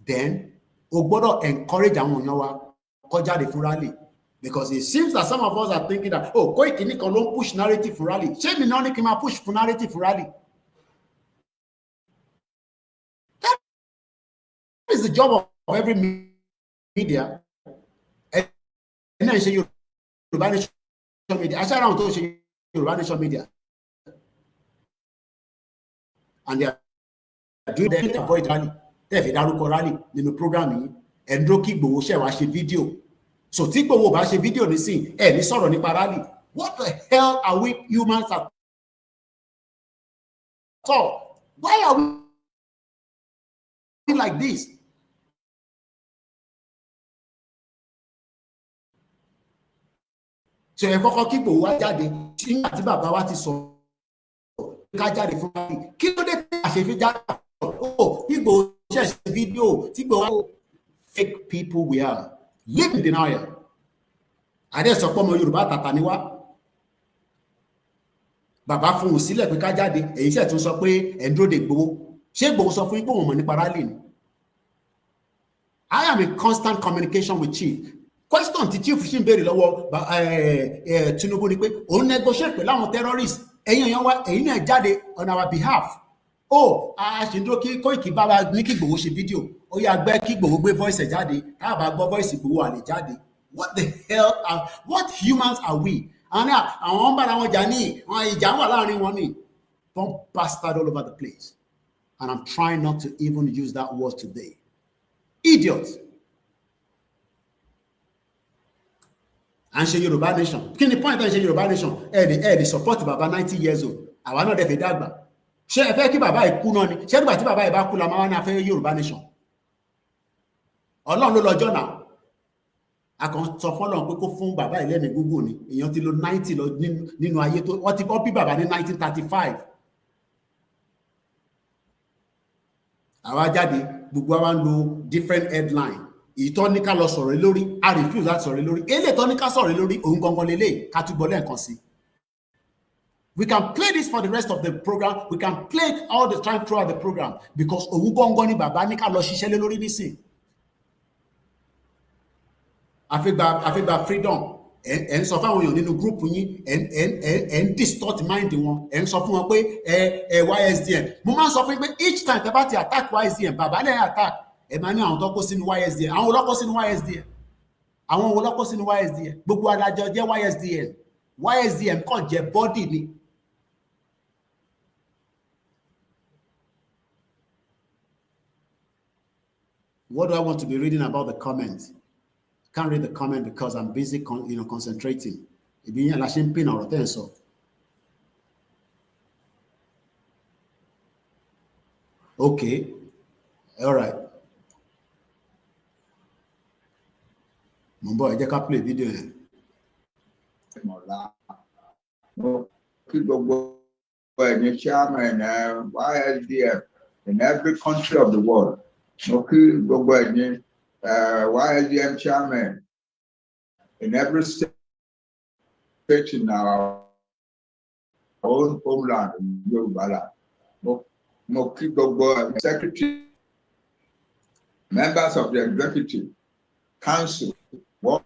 then o gbọ́dọ̀ encourage àwọn èèyàn wa kó jáde fún rally, because it seems that some of us are thinking that oh Koiki nìkan ló ń push narrative fún rally. Ṣé mi náà ní kí n máa push fún narrative fún rally? That is the job of every media. Ẹ náà ṣe Yorùbá nation media, aṣáájú àwọn tó ṣe Yorùbá nation media, and they are doing their to avoid rally. Tẹ́ ẹ̀ fi dárúkọ rally nínú program yìí, ẹ̀ ń dúró kí Ìgbòho ṣẹ̀ wá ṣe fídíò. So tí Ìgbòho bá ṣe fídíò nísìn, ẹ̀ ní sọ̀rọ̀ nípa rally. What the hell are we humans at all? Why are we like this? So ẹ kọ́kọ́ kí Ìgbòho wá jáde, nígbà tí bàbá wa ti sọ ká jáde fún rally. Kí ló dé tí àṣefí jáde? Oh, Ìgbòho ṣe fídíò tí Ìgbòho fake people we are. Live in denial. Adé sọ pé ọmọ Yorùbá tàtà ni wá. Bàbá fún un sílẹ̀ pé ká jáde, èyí ṣe tún sọ pé ẹ̀ ń dúró de Ìgbòho. Ṣé Ìgbòho sọ fún yín pé òun mọ̀ nípa rally ni? I am in constant communication with Chief. Question tí Chief ṣì ń béèrè lọ́wọ́ Tinubu ni pé òun negotiate pẹ̀lú àwọn terrorists. Ẹ̀yin èèyàn wa, ẹ̀yin náà jáde on our behalf. Oh, a ṣì ń dúró kí Koiki bá wa ní kí Ìgbòho ṣe fídíò. Ó yá gbẹ́ kí Ìgbòho gbé voice ẹ̀ jáde, tá a bá gbọ́ voice Ìgbòho à lè jáde. What the hell what humans are we? Àwọn ń bára wọn jà ní ìjà wà láàrin wọn ni. Don't bastard all over the place. And I'm trying not to even use that word today. Idiot. À ń ṣe Yorùbá nation. Kí ni point à ń ṣe Yorùbá nation? Ẹ di support bàbá 90 years old. Àwa náà dẹ̀ fi dàgbà. Ṣé ẹ fẹ́ kí bàbá yìí kú náà ni? Ṣé nígbà tí bàbá yìí bá kú la máa wá ní afẹ́ Yorùbá nation? Ọlọ́run ló lọ́jọ́ náà. a kàn sọ fọ́lọ́run pé kó fún bàbá ìlẹ́mìí gúngùn ni èèyàn ti lo 90 lọ nínú ayé tó wọ́n ti bí bàbá ní 1935 àwa jáde gbogbo wa ń lo different headline ìtọ́ ní ká lọ sọ̀rọ̀ lórí a refuse láti sọ̀rọ̀ lórí eléyìí tọ́ ní ká sọ̀rọ̀ lórí òun gangan lélẹ̀ ká túbọ̀ lẹ́ẹ̀kan sí. We can play this for the rest of the program. We can play it all the time throughout the program because òun gangan ni bàbá ní ká lọ ṣiṣẹ́ lé lórí nísìn. Àfẹ́gbà freedom ẹ̀ ń sọ fáwọn èèyàn nínú gúrúùpù yín ẹ̀ ń distort mind wọn ẹ̀ ń sọ fún wọn pé YSDM. Mo máa ń sọ fún yín pé each time tẹ́ bá ti attack YSDM bàbá lẹ́yìn attack ẹ̀ máa ní àwọn tó kó sínú YSDM àwọn olókó sínú YSDM àwọn olókó sínú YSDM gbogbo adájọ́ jẹ́ YSDM kàn jẹ́ body ni. What do I want to be reading about the comments? Can't read the comment because I'm busy concentrating. Okay. All right. Mumbo, I just play video. Chairman, YSDF in every country of the world. YSDM chairman in every state in our own homeland in Yorubaland. Secretary, members of the executive council, World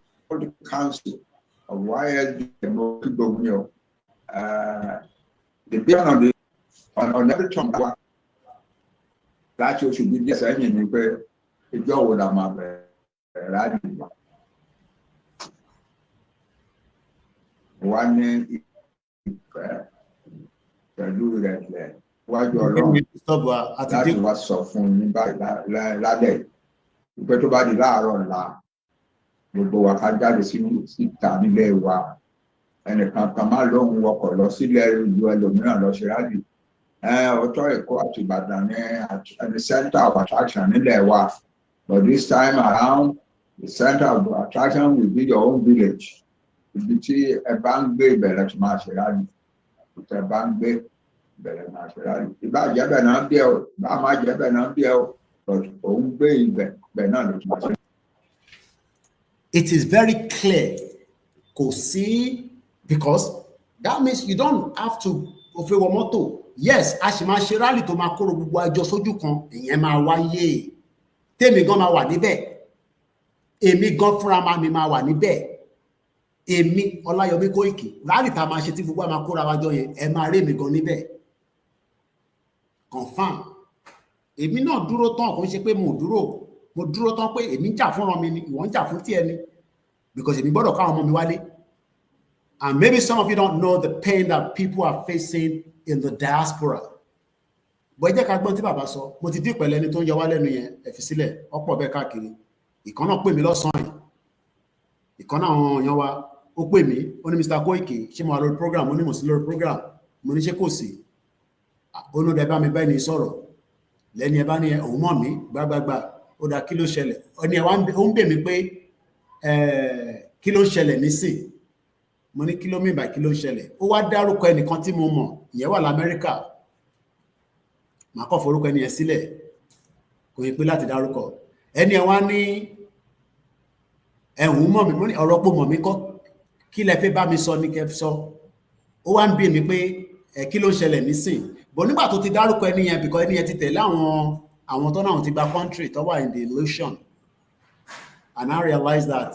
Council of YSDM, the beyond on every tongue. That you should be just saying pé ìjọ wo la máa bẹ̀rẹ̀ rádìí wá ní ìfẹ́ pẹ̀lú ìrẹ̀lẹ̀ wájú Ọlọ́run láti wá sọ fún yín báyìí lálẹ́ ìpẹ́ tó bá di láàárọ̀ ńlá gbogbo wa ká jáde síta nílé wa ẹnìkan kan má lóhun wọkọ̀ lọ sílẹ̀ ìlú ẹlòmíràn lọ ṣe rádìí. Ọ̀tọ̀ Èkó àti Ìbàdàn ní the center of attraction nílẹ̀ wa, but this time around the center of attraction will be your own village. Ibi tí ẹ bá ń gbé ìbẹ̀rẹ̀ tó máa ṣe rálì, ìtẹ̀ bá ń gbé ìbẹ̀rẹ̀ máa ṣe rálì. Ìbá jẹ́bẹ̀ náà bí ẹ o, ìbá máa jẹ́bẹ̀ náà bí ẹ o, but òun gbé ìbẹ̀ náà ló ti máa ṣe. It is very clear, kò sí, because that means you don't have to òfin wọ mọ́tò. Yes, a sì máa ṣe rálì tó máa kóró gbogbo àjọ sójú kan, ìyẹn máa wáyé. Tèmi gan máa wà níbẹ̀. Èmi gan fúnra mi máa wà níbẹ̀. Èmi Ọláyọmí Kóìkì, rálì tá a máa ṣe tí gbogbo àmà kóra wájọ yẹn, ẹ máa rí èmi gan níbẹ̀. Confirm. Èmi náà dúró tán, kò ń ṣe pé mo dúró tán pé èmi ń jà fúnra mi ni, ìwọ ń jà fún tiẹ̀ ni. Because èmi gbọ́dọ̀ káwọn ọmọ mi wálé. And maybe some of you don't know the pain that people are facing in the diaspora. But jẹ́ ká gbọ́n tí bàbá sọ, mo ti dín pẹ̀lú ẹni tó ń yọ wá lẹ́nu yẹn, ẹ fi sílẹ̀, ọ̀pọ̀ bẹ́ẹ̀ káàkiri. Ìkan náà pè mí lọ́sàn-án yìí. Ìkan náà àwọn èèyàn wa, ó pè mí, ó ní Mr. Koiki, ṣé mo wà lórí program, ó ní mo sí lórí program, mo ní ṣé kò sí. Ó ní ó dẹ̀ bá mi bẹ́ẹ̀ ní sọ̀rọ̀. Lẹ́ni ẹ bá ní òun mọ̀ mí, gbágbágbá, ó dá kí ló ṣẹlẹ̀. Ó ní ó ń bè mí pé kí ló ṣẹlẹ̀ nísìn. Mo ní kí ló mìíràn báyìí kí ló ń ṣẹlẹ̀. Ó wá dárúkọ ẹnìkan tí mo mọ̀, ìyẹn wà l'Amẹ́ríkà. Màá kọ́ forúkọ ẹni yẹn sílẹ̀, kò yẹ pé láti dárúkọ. Ẹni ẹ wá ní ẹ̀hún mọ̀ mí, mo ní ọ̀rọ̀ pò mọ̀ mí kọ́, kí lẹ fẹ́ bá mi sọ ní kẹ́ sọ. Ó wá ń bí mi pé kí ló ń ṣẹlẹ̀ nísìn. Bọ̀ nígbà tó ti dárúkọ ẹni yẹn, because ẹni yẹn ti tẹ̀lé àwọn tó náà ti gba country tó wà in the illusion. And I realized that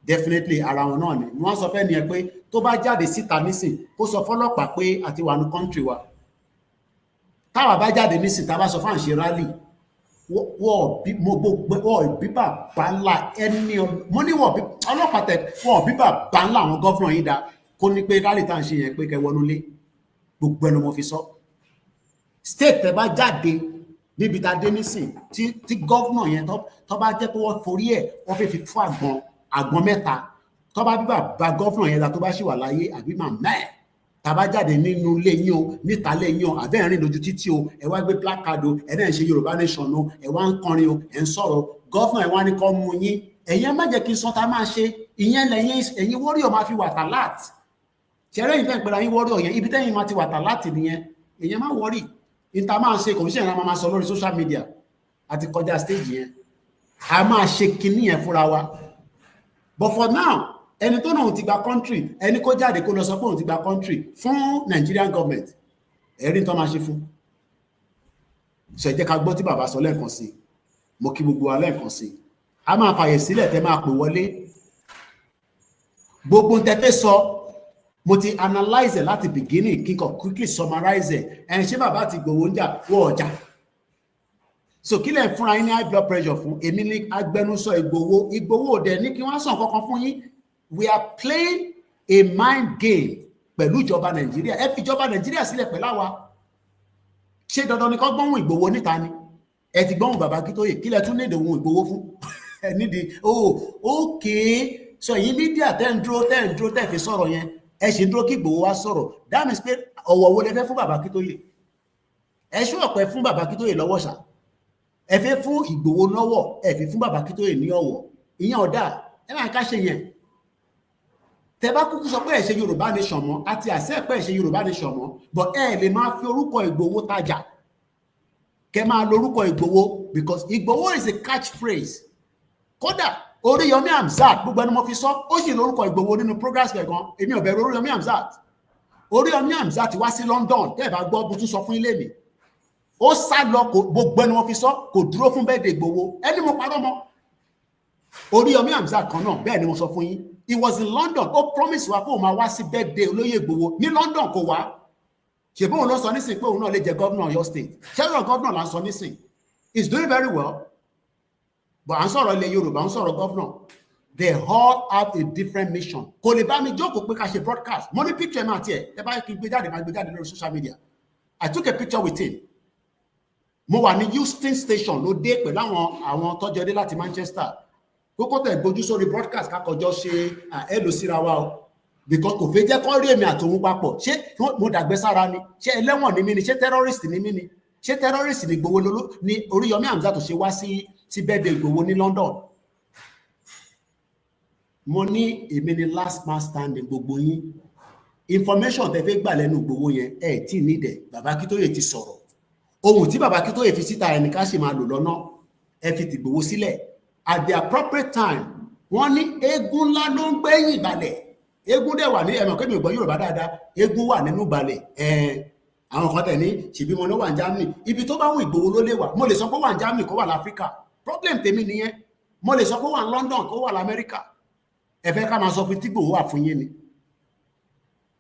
definitely ara wọn náà ni wọ́n sọ fẹ́ ni ẹ pé tó bá jáde síta nísìn kó sọ fọ́lọ́pàá pé àti wà ní country wa táwa bá jáde nísìn tá bá sọ fún àṣẹ rally wọ́n bí bàbá ńlá ẹni mo ní ọlọ́pàá tẹ wọ́n bí bàbá ńlá àwọn gọ́fúnà yìí dá kó ní pé rally tá à ń ṣe yẹn pé kẹ wọnú lé gbogbo ẹnu mo fi sọ state tẹ bá jáde níbi tá a dé nísìn tí gọ́fúnà yẹn tó bá jẹ́ pé wọ́n forí ẹ̀ wọ́n fi fún àgbọn mẹ́ta tó bá bíbà bá gọ́fúnà yẹn la tó bá ṣì wà láyé àbí màmá ẹ̀ tàbá jáde nínú ilé yín o níta ilé yín o àbẹ́rìn lójú títí o ẹ wá gbé placard o ẹ náà ń ṣe Yorùbá nation o ẹ wá ń kọrin o ẹ ń sọ̀rọ̀ gọ́fúnà ẹ wá ní kọ́ mú yín ẹ̀yin má jẹ́ kí n sọ tá máa ṣe ìyẹn lẹ́yìn ẹ̀yin warrior máa fi wà tàlát ṣẹ̀rẹ́ yìí tẹ́ ń pẹ̀lú ayé warrior yẹn ibi tẹ́yìn máa ti wà tàlát nìyẹn èyàn má worry níta máa ṣe kò sí ẹ̀rọ máa sọ lórí social media àti kọjá stage yẹn a máa ṣe kinní yẹn fúnra wa but for now ẹni tó náà ti gba country ẹni kó jáde kó lọ sọ pé òun ti gba country fún Nigerian government ẹ̀rí tó máa ṣe fún ṣe jẹ́ ká gbọ́ tí bàbá sọ lẹ́ẹ̀kan sí mo kí gbogbo wa lẹ́ẹ̀kan sí a máa fàyè sílẹ̀ tẹ́ máa pè wọlé gbogbo tẹ́ fẹ́ sọ mo ti analyze láti beginning kíkọ quickly summarize ẹ̀ ṣé bàbá ti gbowó ń jà wọ ọjà so kí lẹ̀ fúnra yín ní high blood pressure fún èmi ní agbẹnusọ Ìgbòho òde ní kí wọ́n sàn kankan fún yín we are playing a mind game pẹ̀lú ìjọba Nàìjíríà ẹ fi ìjọba Nàìjíríà sílẹ̀ pẹ̀lú àwa ṣé dandan ni kó gbọ́hùn Ìgbòho níta ni ẹ ti gbọ́hùn bàbá Akíntóyè kí lẹ tún ní ìdòwò Ìgbòho fún ẹ nídìí okay so yín mídíà tẹ́ ń dúró tẹ́ fi sọ̀rọ̀ yẹn ẹ ṣe dúró kí Ìgbòho wá sọ̀rọ̀ that means pé ọ̀wọ̀ wo lẹ fẹ́ fún bàbá Akíntóyè ẹ ṣú ọ̀pẹ fún bàbá Akíntóyè lọ́wọ́ ṣá ẹ fẹ́ fún Ìgbòho lọ́wọ́ ẹ fi fún bàbá Akíntóyè ní ọ̀wọ̀ ìyẹn ọ̀dà ẹ máa ká ṣe yẹn tẹ bá kúkú sọ pé ẹ ṣe Yorùbá nation mọ́ àti àṣẹ pé ẹ ṣe Yorùbá nation mọ́ but ẹ lè máa fi orúkọ Ìgbòho tajà kẹ máa lo orúkọ Ìgbòho because Ìgbòho is a catchphrase kódà Oríyọmí Hamzat gbogbo ẹni mo fi sọ ó sì lórúkọ Ìgbòho nínú progress kẹgan èmi ò bẹ̀rù Oríyọmí Hamzat Oríyọmí Hamzat wá sí London tẹ́ ẹ bá gbọ́ bó tún sọ fún ilé mi ó sá lọ gbogbo ẹni mo fi sọ kò dúró fún bẹ́ẹ̀ de Ìgbòho ẹni mo parọ́ mọ́ Oríyọmí Hamzat kan náà bẹ́ẹ̀ ni mo sọ fún yín he was in London ó promise wa pé òun máa wá sí birthday olóyè Ìgbòho ní London kò wá ṣèbí òun ló sọ nísìnyí pé òun náà lè jẹ governor Ọ̀yọ́ state ṣẹlẹ governor là ń sọ nísìnyí he's doing very well but à ń sọ̀rọ̀ ilẹ̀ Yorùbá ń sọ̀rọ̀ governor they all have a different mission kò lè bá mi jókòó pé ká ṣe broadcast mo ní picture máa tiẹ̀ ẹ bá kí n gbé jáde máa gbé jáde lórí social media I took a picture with him mo wà ní Houston station ló dé pẹ̀lú àwọn tọ́jọ́ dé láti Manchester kókó tẹ̀ gbójú sórí broadcast kákọjọ́ ṣe ẹ̀lò síra wa o because kò fẹ́ jẹ́ kọ́ rí èmi àtòun papọ̀ ṣé mo dàgbẹ́ sára ni ṣé ẹlẹ́wọ̀n ni mí ni ṣé terrorist ni mí ni ṣé terrorist ni Ìgbòho lolo ni Oríyọmí Hamzat tó ṣe wá sí birthday Ìgbòho ní London mo ní èmi ni last man standing gbogbo yín information tẹ́ fẹ́ gbà lẹ́nu Ìgbòho yẹn ẹ tí ní dẹ̀ bàbá Akíntóyè ti sọ̀rọ̀ ohun tí bàbá Akíntóyè fi síta ẹni ká sì máa lò lọ́nà ẹ fi tìgbòho sílẹ̀ at the appropriate time wọ́n ní eégún ńlá ló ń gbẹ̀yìn ìbàlẹ̀ eégún dẹ̀ wà ní ẹ̀mọ̀ kébì ògbọ́n Yorùbá dáadáa eégún wà nínú ìbàlẹ̀ àwọn kan tẹ̀ ní ṣèbí mo ní wà ní Germany ibi tó bá wù Ìgbòho ló lè wà mo lè sọ pé wà ní Germany kó wà láfíríkà problem tèmi nìyẹn mo lè sọ pé wà ní London kó wà lamẹ́ríkà ẹ fẹ́ ká máa sọ fún tí Ìgbòho wà fún yín ni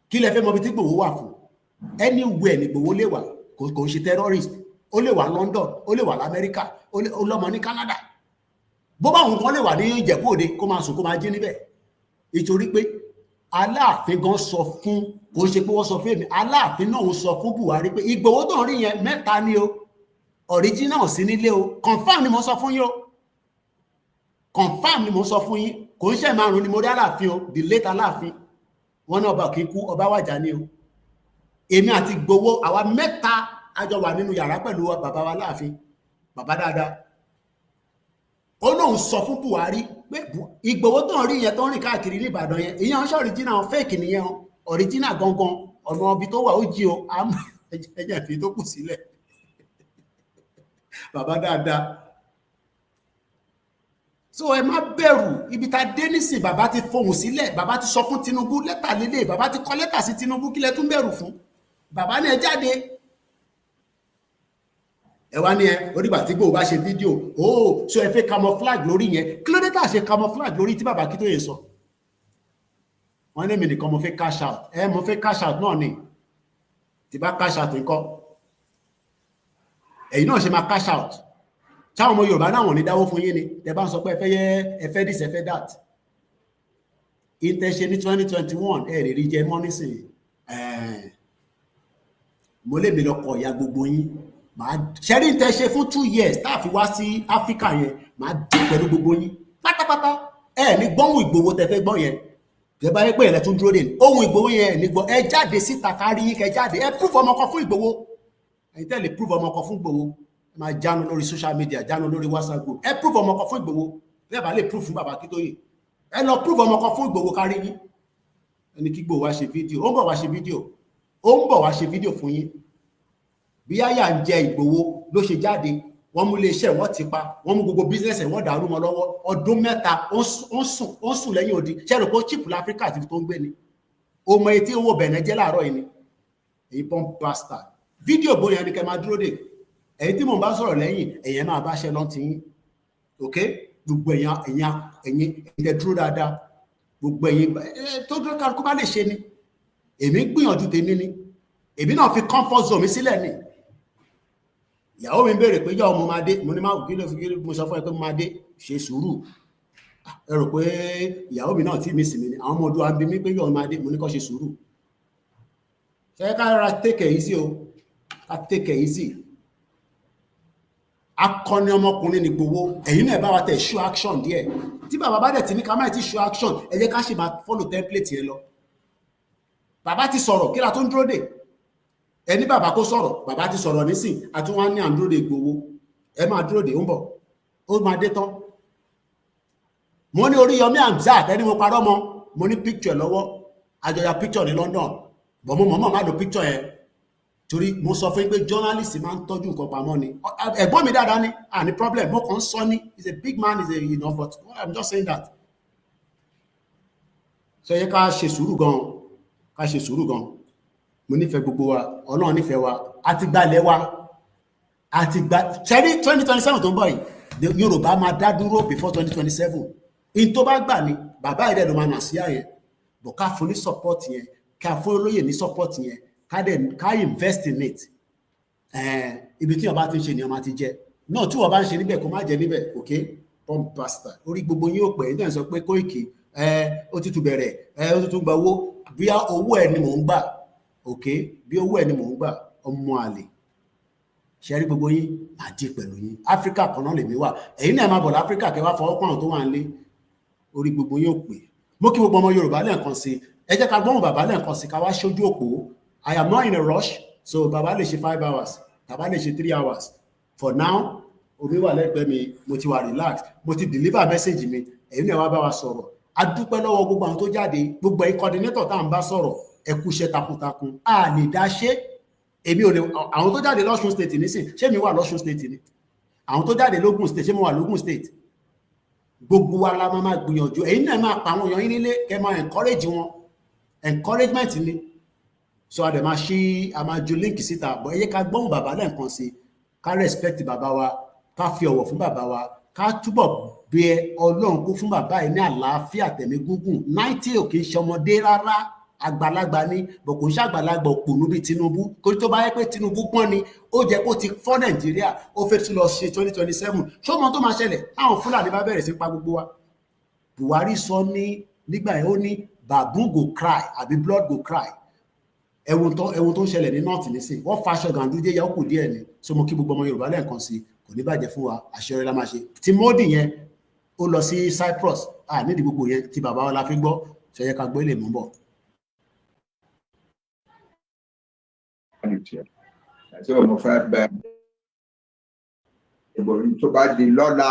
kí lẹ fẹ́ mọ̀ bí tí Ìgbòho wà fún anywhere ni Ìgbòho lè wà kò ń ṣe terrorist ó lè wà London ó lè wà lamẹ́ríkà ó lọ́mọ ní Canada bó bá òun kan lè wà ní Ìjẹ̀bú Òde kó máa sùn kó máa jí níbẹ̀ nítorí pé Aláàfin gan sọ fún kò ṣe pé wọ́n sọ fún èmi Aláàfin náà sọ fún Buhari pé Ìgbòho tó ń rí yẹn mẹ́ta ni o original sí nílé o confam ni mo sọ fún yín o confam ni mo sọ fún yín kò ń ṣe márùn ni mo rí Aláàfin o the late Aláàfin wọn náà ọba kì í kú ọba wàjà ni o èmi àti Ìgbòho àwa mẹ́ta àjọ wà nínú yàrá pẹ̀lú bàbá wa Aláàfin bàbá dáadáa ó lóun sọ fún Buhari pé Ìgbòho tó ń rí yẹn tó ń rìn káàkiri ní Ìbàdàn yẹn ìyẹn ọṣọ original fake nìyẹn original gangan ọ̀nà ibi tó wà ó jí o ẹjẹ fi tó kù sílẹ̀ bàbá dáadáa so ẹ má bẹ̀rù ibi tá dé nísìn bàbá ti fohùn sílẹ̀ bàbá ti sọ fún Tinubu lẹ́tà lélẹ̀ bàbá ti kọ lẹ́tà sí Tinubu kílẹ̀ tún bẹ̀rù fún bàbá ní ẹ jáde ẹ wá ní ẹ onígbà tí Ìgbòho bá ṣe fídíò so ẹ fẹ́ camouflage lórí yẹn kí ló dé tá ṣe camouflage lórí tí bàbá Akíntóyè sọ wọn ní èmi nìkan mo fẹ́ cash out mo fẹ́ cash out náà ni tí bá cash out nǹkan ẹ̀yin náà ṣe máa cash out táwọn ọmọ Yorùbá náà wọ́n ní dáwó fún yín ni tẹ́ bá ń sọ pé ẹ fẹ́ this ẹ fẹ́ that ìtẹ̀ṣe ní 2021 ẹ lè rí jẹ mọ́ nísìnyí mo lè mi lọ kọ ìyá gbogbo yín ṣẹ́rí tẹ́ ṣe fún 2 years tá a fi wá sí Áfíríkà yẹn máa dì pẹ̀lú gbogbo yín pátápátá ní gbọ́hùn Ìgbòho tẹ́ fẹ́ gbọ́ yẹn tẹ́ bá yẹ pé ẹ̀rẹ́ tún dúró dé ohun Ìgbòho yẹn ní gbọ́ ẹ jáde síta kárí yín kẹ jáde ẹ proof ọmọ kan fún Ìgbòho ẹ̀yin tẹ́ lè proof ọmọ kan fún Ìgbòho máa jánu lórí social media jánu lórí WhatsApp group ẹ proof ọmọ kan fún Ìgbòho tẹ́ bá lè proof fún bàbá Akíntóyè ẹ lọ proof ọmọ kan fún Ìgbòho kárí yín ẹni kí Ìgbòho wá ṣe fídíò ó ń bọ̀ wá ṣe fídíò fún yín bí àyà ń jẹ Ìgbòho ló ṣe jáde wọ́n mú iléeṣẹ́ wọ́n ti pa wọ́n mú gbogbo business wọ́n dàrú mọ́ lọ́wọ́ ọdún mẹ́ta ó ń sùn lẹ́yìn odi ṣẹ́rù pé ó chip láfíríkà àti tó ń gbé ni ọmọ etí owó bẹ̀rẹ̀ jẹ́ láàárọ̀ yìí ni èyí pọ́n bastard fídíò bóyá ni kẹ́ máa dúró dè èyí tí mò ń bá sọ̀rọ̀ lẹ́yìn ẹ̀yẹn máa bá ṣẹ́ lọ́n ti yín ok gbogbo ẹ̀yin tẹ́ dúró dáadáa gbogbo ẹ̀yin tó dúró kálukú bá lè ṣe ni èmi gbìyànjú tèmi ni èmi náà fi comfort zone mi sílẹ̀ ni ìyàwó mi béèrè pé yọ ọmọ máa dé mo ní máa kí ló fi kí mo sọ fún ẹ pé mo máa dé ṣe sùúrù ẹ rò pé ìyàwó mi náà tí mi sì mí ni àwọn ọmọ ọdún wa bí mi pé yọ ọmọ máa dé mo ní kó ṣe sùúrù ṣe ká rárá take it easy o ká take it easy akọni ọmọkùnrin ní Ìgbòho ẹ̀yin náà bá wa tẹ̀ show action díẹ̀ tí bàbá bá dẹ̀ ti ní ká má ti show action ẹ jẹ́ ká ṣe máa follow template yẹn lọ bàbá ti sọ̀rọ̀ kí la tó ń dúró dè ẹni bàbá kó sọ̀rọ̀ bàbá ti sọ̀rọ̀ nísìn àti wọ́n ní àndúró de Ìgbòho ẹ máa dúró de ó ń bọ̀ ó máa dé tán mo ní Oríyọmí Hamzat ẹni mo parọ́ mọ́ mo ní picture lọ́wọ́ àjọyà picture ní London bọ̀ mo mọ̀ọ́mọ̀ má lo picture yẹn torí mo sọ fún yín pé journalist máa ń tọ́jú nǹkan pamọ́ ni ẹ̀gbọ́n mi dáadáa ní àní problem mo kàn ń sọ ní he's a big man he's a you know but I'm just saying that so yẹ ká ṣe sùúrù gan mo nífẹ̀ẹ́ gbogbo wa Ọlọ́run nífẹ̀ẹ́ wa àti gbalẹ̀ wa àti gba ṣẹ́rí 2027 tó ń bọ̀ yìí Yorùbá máa dá dúró before 2027 in tó bá gbà ní bàbá ìrẹ́ ló máa nà sí àyẹn bọ̀ ká fún ní support yẹn ká fún olóyè ní support yẹn ká invest in it ibi tí wọ́n bá ti ń ṣe ni wọ́n máa ti jẹ náà tí wọ́n bá ń ṣe níbẹ̀ kó má jẹ níbẹ̀ ok pump bastard orí gbogbo yín ò pẹ́ ní sọ pé Kóìkì ó ti tún bẹ̀rẹ̀ ó ti tún gba owó bí owó ẹ̀ ni mò ń gbà ok bí owó ẹ̀ ni mò ń gbà ọmọ àlè ṣe rí gbogbo yín máa jẹ pẹ̀lú yín Áfíríkà kan náà lèmi wà ẹ̀yin náà máa bọ̀ láfíríkà kẹ́ wá fọwọ́ pọ̀n tó wà ń lé orí gbogbo yín ò pé mo kí gbogbo ọmọ Yorùbá lẹ́ẹ̀kan sí ẹ jẹ́ ká gbọ́n bàbá lẹ́ẹ̀kan sí ká wá ṣojú òpó I am not in a rush so bàbá lè ṣe 5 hours bàbá lè ṣe 3 hours for now omi wà lẹ́gbẹ̀ẹ́ mi mo ti wà relax mo ti deliver message mi ẹ̀yin náà wá bá wa sọ̀rọ̀ a dúpẹ́ lọ́wọ́ gbogbo àwọn tó jáde gbogbo ẹ̀yin coordinator tá à ń bá sọ̀rọ̀ ẹ kú iṣẹ́ takuntakun a lè dá ṣe èmi ò lè àwọn tó jáde lọ́ṣun state nísìn ṣé mi wà lọ́ṣun state ni àwọn tó jáde lógùn state ṣé mo wà lógùn state gbogbo wa la máa gbìyànjú ẹ̀yin náà máa pa àwọn èèyàn yín nílé kẹ́ máa encourage wọn encouragement ni so a dẹ̀ máa ṣí a máa ju link síta bọ́ ẹ yẹ ká gbọ́n bàbá lẹ́ẹ̀kan sí ká respect bàbá wa ká fi ọ̀wọ̀ fún bàbá wa ká túbọ̀ bẹ Ọlọ́run kó fún bàbá yìí ní àlàáfíà tẹ̀mí gúngùn 90 ò kì í ṣe ọmọdé rárá àgbàlagbà ní bọ̀ kò ń ṣàgbàlagbà òpònú bíi Tinubu kó tó bá yẹ pé Tinubu pọ́n ni ó jẹ́ kó ti fọ́ Nàìjíríà ó fẹ́ tún lọ ṣe 2027 ṣó mọ tó máa ṣẹlẹ̀ àwọn Fúlàní bá bẹ̀rẹ̀ sí pa gbogbo wa Buhari sọ ní nígbà yẹn ó ní baboon go cry àbí blood go cry ẹ̀wọ̀n tó ń ṣẹlẹ̀ ní north nísìn wọ́n faṣọ gàǹdúdé yà ó kù díẹ̀ ni so mo kí gbogbo ọmọ Yorùbá lẹ́ẹ̀kan sí kò ní bàjẹ́ fún wa àṣeyọrí la máa ṣe tí Modi yẹn ó lọ sí Cyprus nídìí gbogbo yẹn tí bàbá wa la fi gbọ́ ṣẹyẹ ká gbọ́ ilé mú bọ̀. àti ọmọ fẹ́ bẹ ìbòrí tó bá di lọ́la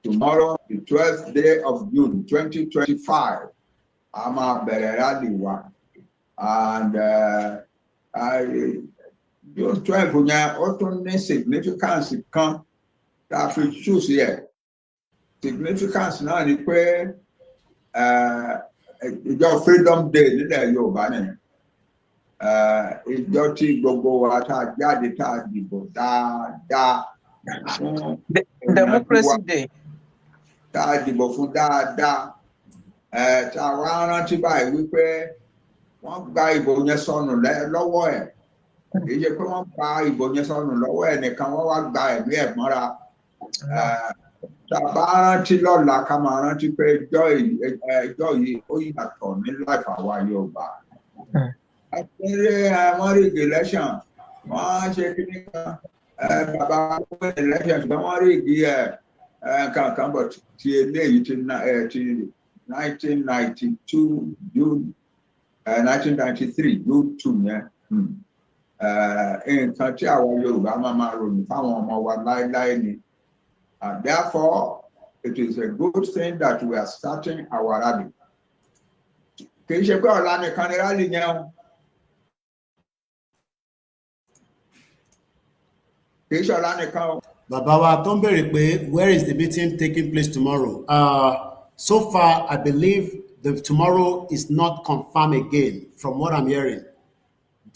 tomorrow the 12th day of June 2025 a máa bẹ̀rẹ̀ rally wa and June 12 yẹn ó tún ní significance kan tá a fi choose yẹ significance náà ni pé ìjọ Freedom Day nílẹ̀ Yorùbá nìyẹn. Ìjọ tí gbogbo wa tá a jáde tá a dìbò dáadáa fún Democracy Day tá a dìbò fún dáadáa tá a wá rántí báyìí wípé wọ́n gba ìbò yẹn sọnù lọ́wọ́ ẹ̀ èyí ṣe pé wọ́n gba ìbò yẹn sọnù lọ́wọ́ ẹ̀ nìkan wọ́n wá gba ẹ̀mí ẹ̀ mọ́ra tá a bá rántí lọ́la ká máa rántí pé ẹjọ́ yìí ó yàtọ̀ ní láìpẹ́ àwa Yorùbá. Wọ́n rí election wọ́n ṣe kíní kan bàbá wọ́n election ṣùgbọ́n wọ́n rí igi kankan bọ̀ ti eléyìí ti 1992 June 1993 June 2 yẹn nǹkan tí àwọn Yorùbá máa ròyìn fáwọn ọmọ wa láéláé ni therefore it is a good thing that we are starting our rally. Kì í ṣe pé ọ̀la nìkan ni rally yẹn o. Kì í ṣe ọ̀la nìkan o. Bàbá wa tó ń béèrè pé where is the meeting taking place tomorrow? So far, I believe the tomorrow is not confirmed again from what I'm hearing.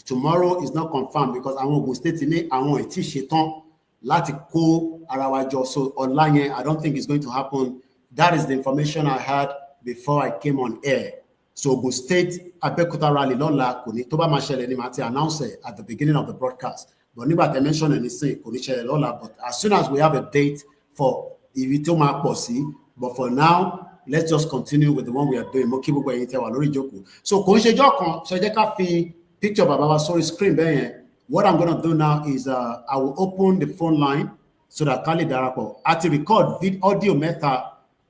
Tomorrow is not confirmed because àwọn Ogun State ní àwọn ìtí ṣetán láti kó ara wa jọ. So online, I don't think it's going to happen. That is the information I had before I came on air. So Ogun State Abẹ́òkúta rally lọ́la kò ní tó bá máa ṣẹlẹ̀ ní màá ti announce it at the beginning of the broadcast. But nígbà tẹ́ mention anything kò ní ṣẹlẹ̀ lọ́la. But as soon as we have a date for ibi tó máa pọ̀ sí, but for now, let's just continue with the one we are doing. Mo kí gbogbo ẹ̀yin tẹ́ wà lórí ìjókòó. So kò ń ṣejọ́ kan ṣe jẹ́ ká fi picture bàbá wa sórí screen bẹ́ẹ̀ yẹn. What I'm going to do now is I will open the phone line so that ká lè darapọ̀. A ti record audio mẹ́ta.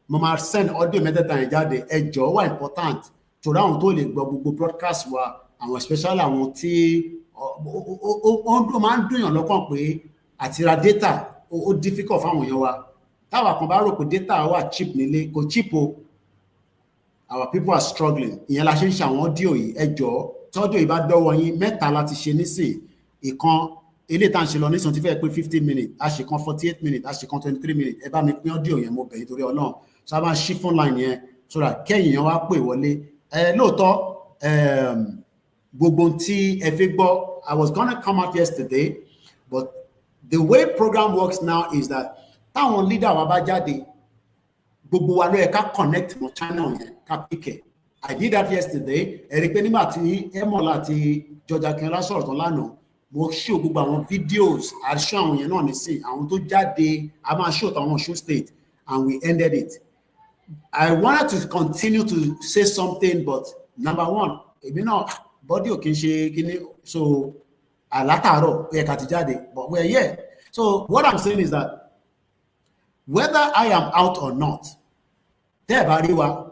Mo máa send audio mẹ́tẹ̀ẹ̀ta yẹn jáde. Ẹ jọ̀ọ́ wà important torí àwọn tó lè gbọ́ gbogbo broadcast wa, àwọn especially àwọn tí ó máa ń dùnyàn lọ́kàn pé àti ra data ó difficult fáwọn èèyàn wa. Táwa kan bá rò pé data wà cheap nílé, kò cheap o. Our people are struggling. Ìyẹn la ṣe ń ṣe àwọn audio yìí. Ẹ jọ̀ọ́ tọ́jú yìí bá dọ́wọ́ yín mẹ́ta láti ṣe nísìn. Ìkan eléyìí tá à ń ṣe lọ nísìn tí fẹ́ pé 15 minutes, a ṣe kan 48 minutes, a ṣe kan 23 minutes. Ẹ bá mi pín audio yẹn mo bẹ̀ yín torí Ọlọ́run. So a máa ṣí phone line yẹn so that kẹ́yìn yẹn wá pè wọlé. Lóòótọ́ gbogbo tí ẹ fi gbọ́, I was gonna come out yesterday, but the way program works now is that táwọn leader wa bá jáde, gbogbo wa ló yẹ ká connect mọ́ channel yẹn ká pick it. I did that yesterday. Ẹ rí pé nígbà tí Emola àti George Akínọlá sọ̀rọ̀ tán lánàá, mo show gbogbo àwọn videos, I show àwọn yẹn náà nísìn, àwọn tó jáde, a máa show tàwọn Ọ̀ṣun state, and we ended it. I wanted to continue to say something, but number one, èmi náà body ò kí n ṣe kíní, so àlátàárọ̀ ẹ ká ti jáde, but we're here. So what I'm saying is that whether I am out or not, tẹ́ ẹ bá rí wa,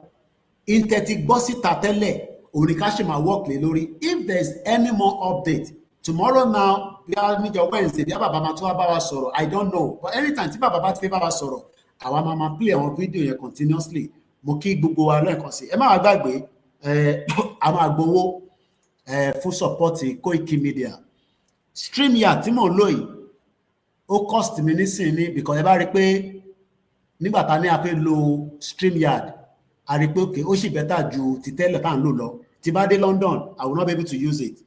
intẹ́tí gbọ́ síta tẹ́lẹ̀, òní ká ṣe máa work lé lórí. If there is any more update, tomorrow now, bí a níjọ Wednesday, bí a bàbá máa tún wá bá wa sọ̀rọ̀, I don't know. But anytime tí bàbá bá ti fẹ́ bá wa sọ̀rọ̀, àwa máa play àwọn fídíò yẹn continuously. Mo kí gbogbo wa lẹ́ẹ̀kan sí. Ẹ má wá gbàgbé, a máa gbowó fún support Koiki Media. StreamYard tí mò ń lò yìí, ó cost mi nísìnyí because ẹ bá rí pé nígbà tá ní a fẹ́ lo StreamYard, a rí pé okay, ó sì better ju ti tẹ́lẹ̀ tá à ń lò lọ. Tí bá dé London, I will not be able to use it.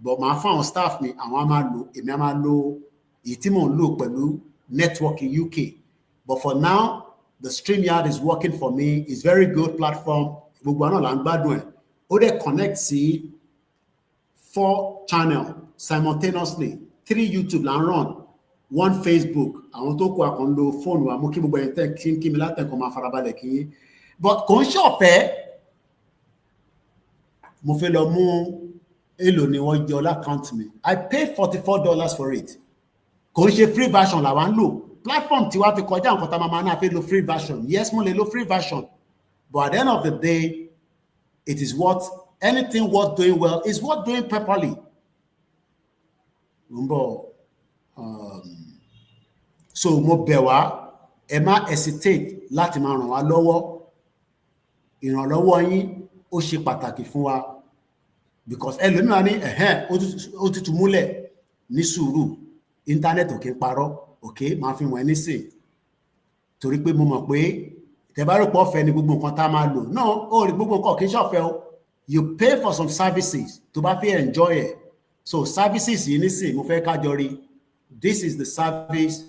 But màá fún àwọn staff mi, àwọn á máa lò, èmi á máa lo èyí tí mò ń lò pẹ̀lú network in UK. But for now, the StreamYard is working for me. It's very good platform. Gbogbo àná là ń gbádùn ẹ̀. Ó dẹ̀ connect sí 4 channels simultaneously. 3 YouTube là ń run, 1 Facebook. Àwọn tó kù àkàn lo fóònù wa, mo kí gbogbo ẹ̀yin tẹ́ kí mi látẹ̀kọ́ máa farabalẹ̀ kí yín. But kò ń ṣọ̀fẹ́, mo fẹ́ lọ mú èlò ni wọ́n yọ l'account mi. I paid $44 for it. Kò ń ṣe free version làwa ń lò. Platform tiwa ti kọjá nǹkan tá a máa náà fẹ́ lo free version. Yes, mo lè lo free version. But at the end of the day, it is anything worth doing well is worth doing properly. So mo bẹ̀ wá, ẹ má hesitate láti máa ràn wá lọ́wọ́. Ìrànlọ́wọ́ yín ó ṣe pàtàkì fún wa. Because ẹlòmíràn ní ó tutù múlẹ̀ ní sùúrù. Internet ò kí ń parọ́. Okay, máa fi wọ̀n nísìn. Torí pé mo mọ̀ pé tẹ́bárò pọ̀ fẹ́ ni gbogbo nǹkan tá a máa lò. No, ó rí gbogbo nǹkan kì í ṣọ̀fẹ́ o. You pay for some services tó bá fẹ́ enjoy it. So services yìí nísìn mo fẹ́ ká jọ rí. This is the service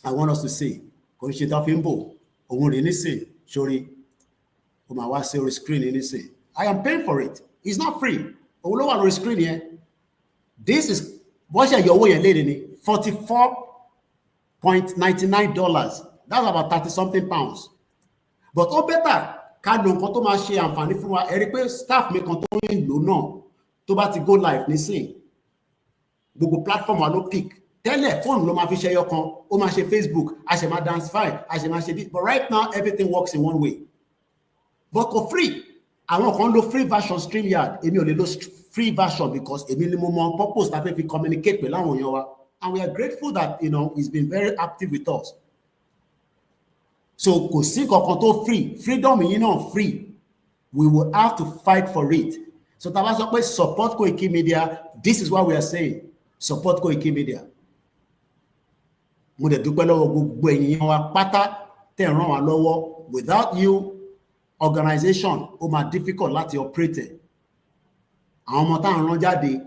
I want us to see. Kò ń ṣe tó fi ń bò. Òun rí nísìn sórí. Ó máa wá sí orí screen nísìn. I am paying for it. It's not free. Òun ló wà lórí screen yẹn. This is wọ́n ṣe yọ owó yẹn léde ní $44.99. That's about 30-something pounds. But ó better ká lo nǹkan tó máa ṣe àǹfààní fún wa. Ẹ rí pé staff mi kan tó ń lò náà tó bá ti go live nísìn. Gbogbo platform wa ló pick. Tẹ́lẹ̀ fóònù ló máa fi ṣe ẹyọ kan. Ó máa ṣe Facebook, a ṣe máa Dancefy, a ṣe máa ṣe this. But right now everything works in one way. But for free. Àwọn kan lo free version StreamYard. Èmi ò lè lo free version because èmi ni mo mọ purpose tá fẹ́ fi communicate pẹ̀lú àwọn èèyàn wa. and we are grateful that, you know, he's been very active with us. So kò sí kankan tó free, freedom yìí náà free. We will have to fight for it. So tá bá sọ pé support Koiki Media, this is what we are saying. Support Koiki Media. Mo dẹ̀ dúpẹ́ lọ́wọ́ gbogbo ẹ̀yin wa pátá tẹ́ ràn wá lọ́wọ́. Without you, organization ó máa difficult láti operate. Àwọn ọmọ tá ń rán jáde,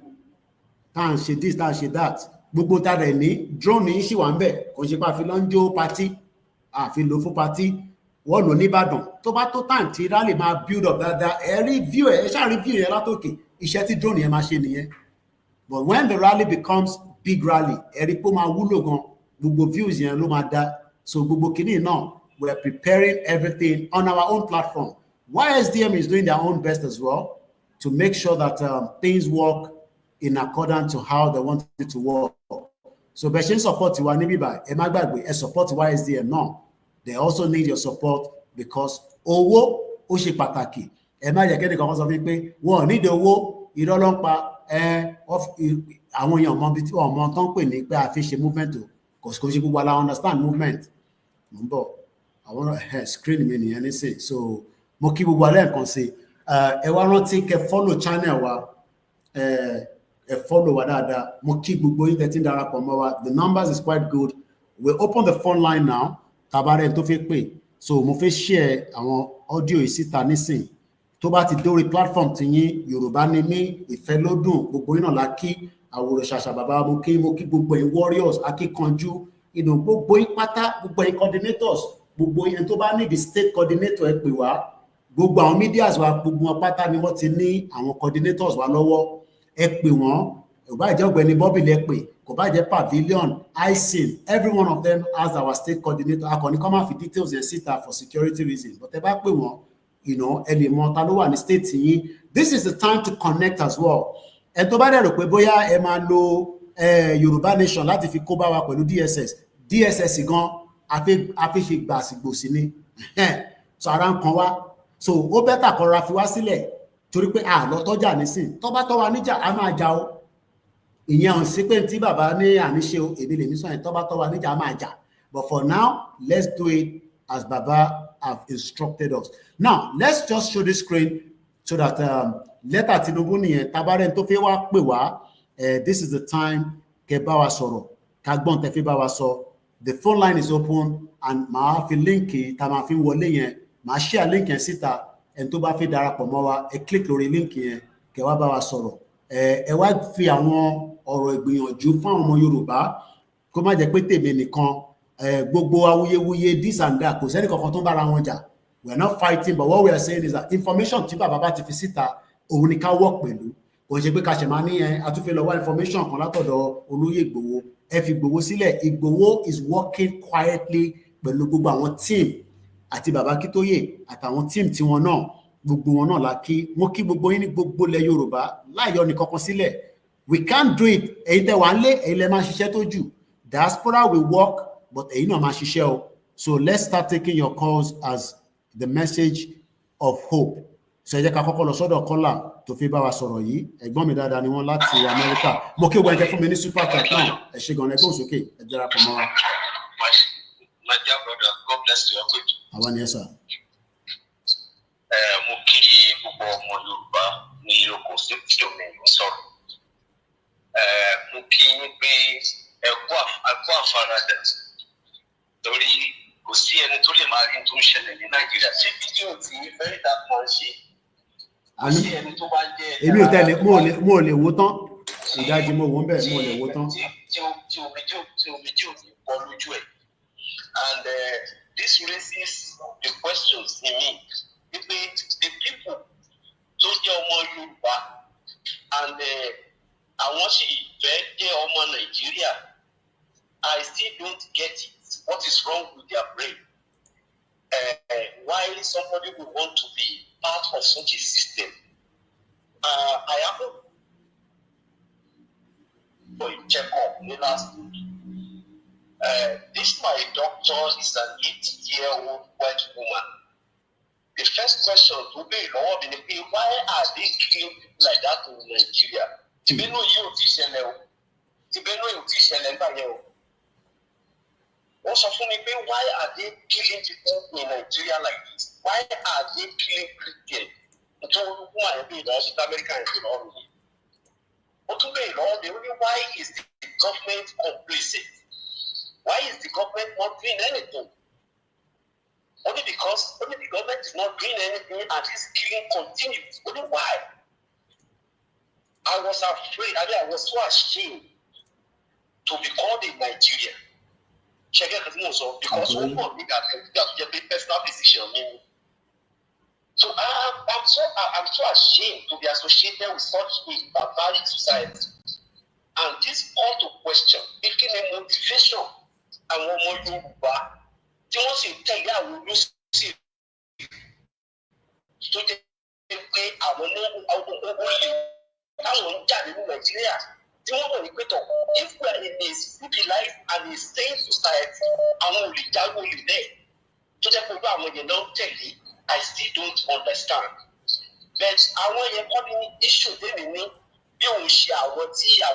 tá ń ṣe this, tá ń ṣe that. Gbogbo tá rẹ̀ ní drone yìí ṣì wà ń bẹ̀. Kò ṣe pé a fi lọ ń jó party, a fi lò fún party. Wọ́n lò ní Ìbàdàn. Tó bá tó time tí rally máa build up dáadáa, ẹ rí view ẹ ṣáà rí view yẹn látòkè. Iṣẹ́ tí drone yẹn máa ṣe nìyẹn. But when the rally becomes big rally, ẹ rí pé ó máa wúlò gan. Gbogbo views yẹn ló máa dá. So gbogbo kìíní náà, we are preparing everything on our own platform. YSDM is doing their own best as well to make sure that things work in accordance to how they want it to work. So bẹ́ẹ̀ ṣe ń support wa níbí báyìí, ẹ má gbàgbé, ẹ support YSDM náà. They also need your support because owó ó ṣe pàtàkì. Ẹ má jẹ́ kẹ́ni kankan sọ fún mi pé wọn ò nídìí owó, irọ́ ló ń pa àwọn èèyàn mọ bí tí wọ́n mọ tán pè ní pé a fi ṣe movement o. Kò ṣe gbogbo ala understand movement. Mo ń bọ̀, àwọn screen mi nìyẹn nísìn. So mo kí gbogbo alẹ́ nǹkan sí. Ẹ wá rántí kẹ́ follow channel wa, ẹ follow wa dáadáa. Mo kí gbogbo yín tẹ́tí darapọ̀ mọ́ wa. The numbers is quite good. We open the phone line now. Tabarẹ tó fẹ́ pè. So mo fẹ́ share àwọn audio yìí síta nísìn. Tó bá ti dórí platform ti yín, Yorùbá ni mí, ìfẹ́ ló dùn, gbogbo yín náà la kí. Àwòrán ṣàṣà bàbá mo kí gbogbo yín warriors, akíkanjú, gbogbo yín pátá, gbogbo yín coordinators, gbogbo yín tó bá ní the state coordinator ẹ pè wá. Gbogbo àwọn medias wa, gbogbo wọn pátá ni wọ́n ti ní àwọn coordinators wa lọ́wọ́. Ẹ pè wọ́n, kò bá jẹ́ Ọ̀gbẹ́ni Bobby lẹ pè, kò bá jẹ́ Pavilion, ISIN, every one of them has our state coordinator. Akọni come out for details and síta for security reasons. But ẹ bá pè wọ́n, you know, ẹ lè mọ ta ló wà ní state yín. This is the time to connect as well. Ẹ tó bá dẹ̀ rò pé bóyá ẹ máa lo Yorùbá Nation láti fi kó bá wa pẹ̀lú DSS gan a fi ṣe gbàsìgbòsì ni. So ara ń kan wá. So ó bẹ́tà kọ́ra fi wá sílẹ̀ torí pé lọ tọ́jà nísìn. Tó bá tọ́ wa níjà, a máa jà o. Ìyẹn ò sí pé tí bàbá ní àníṣe o, èmi lèmi sọ yẹn, tó bá tọ́ wa níjà, a máa jà. But for now, let's do it as Baba have instructed us. Now, let's just show the screen so that letter Tinubu nìyẹn, tabarẹ tó fẹ́ wá pè wá, this is the time kẹ́ bá wa sọ̀rọ̀, ká gbọ́n tẹ́ fẹ́ bá wa sọ. The phone line is open and màá fi líǹkì tá máa fi wọlé yẹn, màá share link yẹn síta, ẹni tó bá fẹ́ darapọ̀ mọ́ wa, ẹ click lórí link yẹn, kẹ́ wá bá wa sọ̀rọ̀. Ẹ wá fi àwọn ọ̀rọ̀ ìgbìyànjú fún àwọn ọmọ Yorùbá, kó má jẹ́ pé tèmi nìkan, gbogbo awuyewuye this and that, kò sẹ́ni kankan tó ń bára wọn jà. We are not fighting, but what we are saying is that information tí bàbá bá ti fi síta, òun ni ká work pẹ̀lú. Kò ṣe pé ká ṣe máa ní àtúnfẹ́ lọ wá information kan látọ̀dọ̀ Olóyè Ìgbòho. Ẹ fi Ìgbòho sílẹ̀. Ìgbòho is working quietly pẹ̀lú gbogbo àwọn team àti bàbá Akíntóyè àtàwọn team tí wọn náà, gbogbo wọn náà la kí. Mo kí gbogbo yín ní gbogbo ilẹ̀ Yorùbá láyọ̀ ní kankan sílẹ̀. We can't do it. Ẹ̀yin tẹ́ wà ń lé, ẹ̀yin lẹ máa ṣiṣẹ́ tó jù. Diaspora will work, but ẹ̀yin náà máa ṣiṣẹ́ o. So let's start taking your calls as the message of hope. So ẹ jẹ́ ká kọ́kọ́ lọ sọ́dọ̀ kọ́là tó fi bá wa sọ̀rọ̀ yìí. Ẹ̀gbọ́n mi dáadáa ni wọ́n láti Amẹ́ríkà. Mo kí wọ́n ẹ̀jẹ̀ fún mi ní super chat náà. Ẹ ṣe gan-an ẹgbẹ́ òsókè. Ẹ jẹ́ra pọ̀ mọ́ wa. My dear brother, God bless you. Àwa ni ẹ sà. Mo kí gbogbo ọmọ Yorùbá ní oko sí tí omi ìlú sọ̀rọ̀. Mo kí yín pé ẹ̀kọ́ àfaradà torí kò sí ẹni tó lè máa rí tó ń ṣẹlẹ̀ ní Nàìjíríà. Ṣé fídíò tí Fẹ́rídà kan ṣe? Kò sí ẹni tó bá jẹ́ èmi ò tẹ́lẹ̀, mo ò lè wo tán. Ìdájí mo wò ń bẹ̀, mo ò lè wo tán. Tí omijé ò ní bọ́ lójú ẹ̀. And this raises the questions in me. The people tó jẹ́ ọmọ Yorùbá and àwọn sì fẹ́ jẹ́ ọmọ Nàìjíríà, I still don't get it. What is wrong with their brain? Why somebody would want to be part of such a system? I haven't for a checkup in the last week. This my doctor is an 8-year-old white woman. The first question to be why are they killing people like that in Nigeria? You know you tí Benue ò ti ṣẹlẹ̀ nígbà yẹn o. Wọ́n sọ fún mi pé why are they killing people in Nigeria like this? Why are they killing Christians? Nítorí wọ́n àyè bí ìdáwọ́ sí Amẹ́ríkà yẹn fi lọ́ọ́ mi. Ó tún bẹ̀rẹ̀ lọ́wọ́ mi, ó ní why is the government complicit? Why is the government not doing anything? Only because the government is not doing anything and this killing continues. Only why? I was afraid, I was so ashamed to be called in Nigeria. Check it out, because one more thing that you have a personal decision. So I'm so ashamed to be associated with such a barbaric society. And this call to question, making a motivation, and one more Yoruba, tí wọ́n sì tẹ̀lé àwọn olóṣèlú tó jẹ́ pé àwọn olè táwọn ń jà nínú Nàìjíríà tí wọ́n mọ̀ ní pé tọ̀ if we are in a civilized and a sane society àwọn olè jáwé olè bẹ́ẹ̀ tó jẹ́ pé àwọn yẹn náà tẹ̀lé I still don't understand. But àwọn yẹn kọ́ ní issue tèmi ní bí òun ṣe àwọn tí a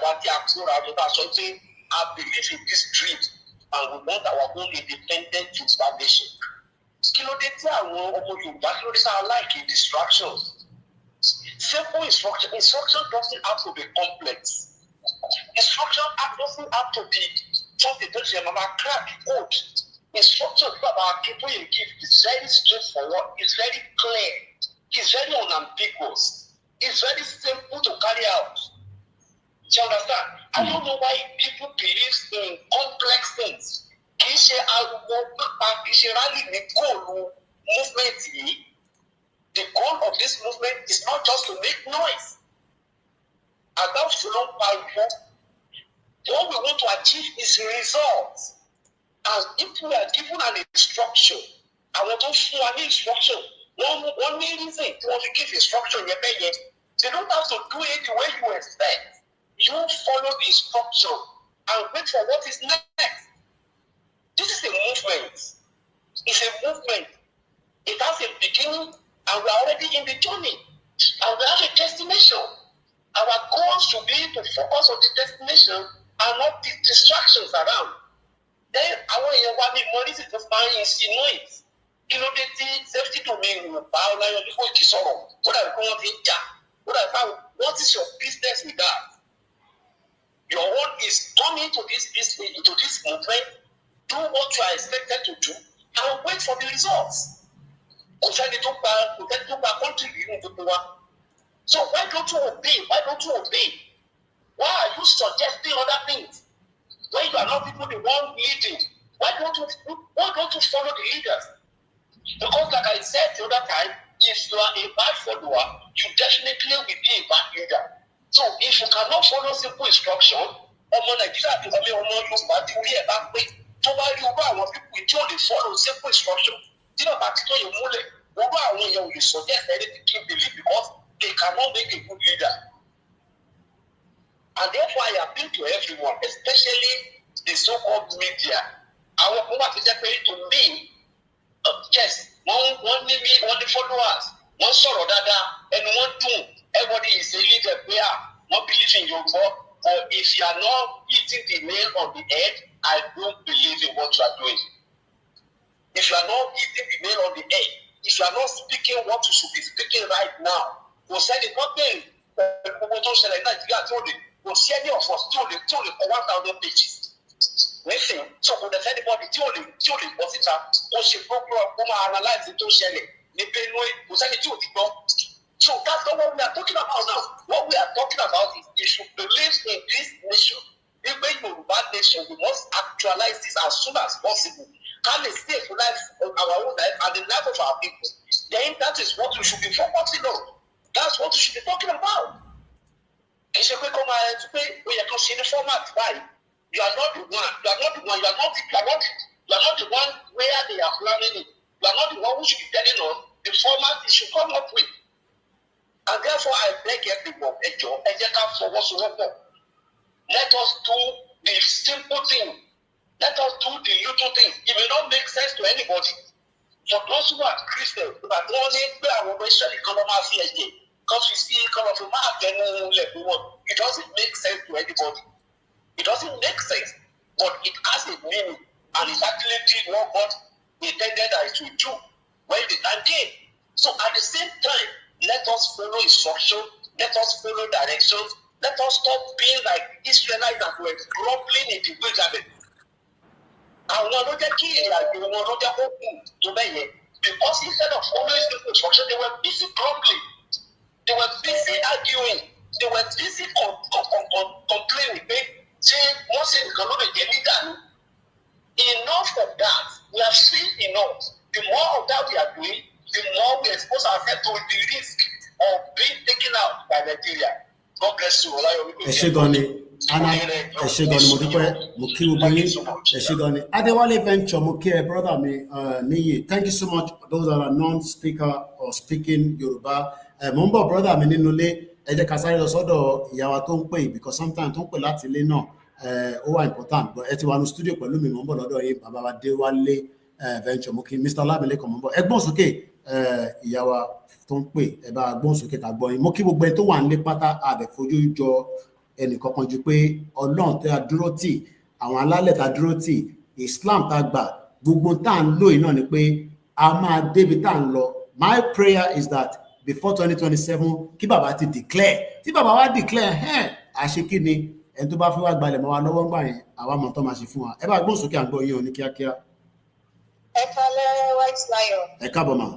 kóra ló bá sọ pé I believe in this dream. And we want our own independent Yoruba nation. Kí ló dé tí àwọn ọmọ Yorùbá kí ló dé sáà like distractions? Simple instruction doesn't have to be complex. Instruction doesn't have to be something that you mama crack code. Instruction about people you give is very straightforward, it's very clear, it's very unambiguous, it's very simple to carry out. Do you understand? I don't know why people believe in complex things. Kì í ṣe ariwo pípa, kì í ṣe rally ní góòlù movement yìí. The goal of this movement is not just to make noise. Àgbà òṣèlú pariwo. What we want to achieve is results. And if we are given an instruction, àwọn tó fún wa ní instruction, wọ́n ní reason tí wọ́n fi give instruction yẹn bẹ́ẹ̀ yẹn. They don't have to do it the way you expect. You follow the instruction and wait for what is next. This is a movement. It's a movement. It has a beginning and we are already in the journey. And we have a destination. Our goal should be to focus on the destination and not the distractions around. Then àwọn èèyàn wa ní mọ́lísì tó máa ń insinuate. Kí ló dé tí safety domain ò bá ọláyọ ní kò jí sọ̀rọ̀? Ó dàbí pé wọ́n ti ń jà. Ó dàbí pé what is your business with that? Your own is come into this movement, do what you are expected to do, and wait for the results. Kò sẹ́ni tó gba country nínú gbogbo wa. So why don't you obey? Why don't you obey? Why are you suggesting other things? When you are not people the one leading, why don't you follow the leaders? Because like I said the other time, if you are a bad follower, you definitely will be a bad leader. So if you cannot follow simple instruction, ọmọ Nàìjíríà ti wọlé ọmọ Yorùbá ti orí ẹ̀ bá pé tó bá rí owó àwọn pípọ̀ tí ò lè follow simple instruction tí náà bá ti tó yẹ múlẹ̀ owó àwọn èèyàn ò lè suggest anything to believe because they cannot make a good leader. And therefore I appeal to everyone, especially the so-called media. Àwọn kan wà tó jẹ́ pé to me, yes, wọ́n ní followers, wọ́n sọ̀rọ̀ dáadáa, ẹnu wọn dùn. Everybody is a leader player, not believe in your God. Or if you are not hitting the nail on the head, I don't believe in what you are doing. If you are not hitting the nail on the head, if you are not speaking what you should be speaking right now, kò sẹ́ni tó bẹ̀rẹ̀ gbogbo tó ń ṣẹlẹ̀ Nàìjíríà tí ò lè kò sí ẹni ọ̀fọ̀ tí ò lè kọ 1,000 pages. Nísìnyí, so kò dẹ̀ sẹ́ni bọ́ọ̀dì tí ò lè bọ́ síta, kò ṣe program kó máa analyze tó ṣẹlẹ̀ ní Benue, kò sẹ́ni tí ò ti gbọ́. So that's not what we are talking about now. What we are talking about is if you believe in this nation, the way Yoruba nation, we must actualize this as soon as possible. Can we stay for life, our own life, and the life of our people? Then that is what we should be focusing on. That's what we should be talking about. Kì í ṣe pé kó máa ẹ pé ó yẹ kó ṣe ní format báyìí. You are not the one. You are not the one. You are not the one where they are planning it. You are not the one who should be telling us the format they should come up with. And therefore, I beg everyone, ẹ jẹ́ ká fọwọ́sowọ́pọ̀. Let us do the simple thing. Let us do the little things. It may not make sense to anybody. For those who are Christians, but wọ́n ní pé àwọn ọmọ Israẹli kan lọ́ máa fi ẹ̀jẹ̀ kan fi sí kan lọ́ fi máa tẹnu lẹ̀ fún wọn. It doesn't make sense to anybody. It doesn't make sense, but it has a meaning, and it's actually did what God intended that it should do when the time came. So at the same time, let us follow instruction, let us follow directions, let us stop being like Israelites that were grumbling in the wilderness. Àwọn ló jẹ́ kí ìrìnàjò wọn ló jẹ́ kó kù tó bẹ́ẹ̀ yẹn. Because instead of following the instruction, they were busy grumbling. They were busy arguing. They were busy complaining. Say, wọ́n sì nǹkan ló lè jẹ́ nígbà ni. Enough of that. We have seen enough. The more of that we are doing, the more we expose ourselves to the risk of being taken out by Nigeria. God bless you. Ẹ ṣé gan ni, Anna, ẹ ṣé gan ni, mo dúpẹ́, mo kí gbogbo yín, ẹ ṣé gan ni. Adéwálé Venture, mo kí ẹ, brother mi, Níyì. Thank you so much for those that are non-speaker or speaking Yoruba. Mo ń bọ̀, brother mi nínú ilé, ẹ jẹ́ ká sáré lọ sọ́dọ̀ ìyá wa tó ń pè, because sometimes tó ń pè láti ilé náà, ó wà important, but ẹ ti wà ní studio pẹ̀lú mi, mo ń bọ̀ lọ́dọ̀ yín, bàbá wa Adéwálé Venture, mo kí Mr. Ọlámilékan, mo ń bọ̀. Ẹ gbọ́n sókè, ìyá wa tó ń pè, ẹ bá gbọ́n sókè ká gbọ́ yín. Mo kí gbogbo ẹni tó wà nílé pátá, àdẹ̀fojú jọ ẹnì kankan ju pé Ọlọ́run tá a dúró tì, àwọn alálẹ̀ tá a dúró tì, Islam tá a gbà, gbogbo tá à ń lò yìí náà ni pé a máa débi tá à ń lọ. My prayer is that before 2027 kí bàbá ti declare, tí bàbá wa declare, àṣekí ni ẹni tó bá fi wá gbalẹ̀ mọ́ wa lọ́wọ́ ń gbà yẹn, àwa mọ̀ tó máa ṣe fún wa. Ẹ bá gbọ́n sókè à ń gbọ́ yín o ní kíákíá. Ẹ kálẹ́ White Lion. Ẹ káàbọ̀ mà.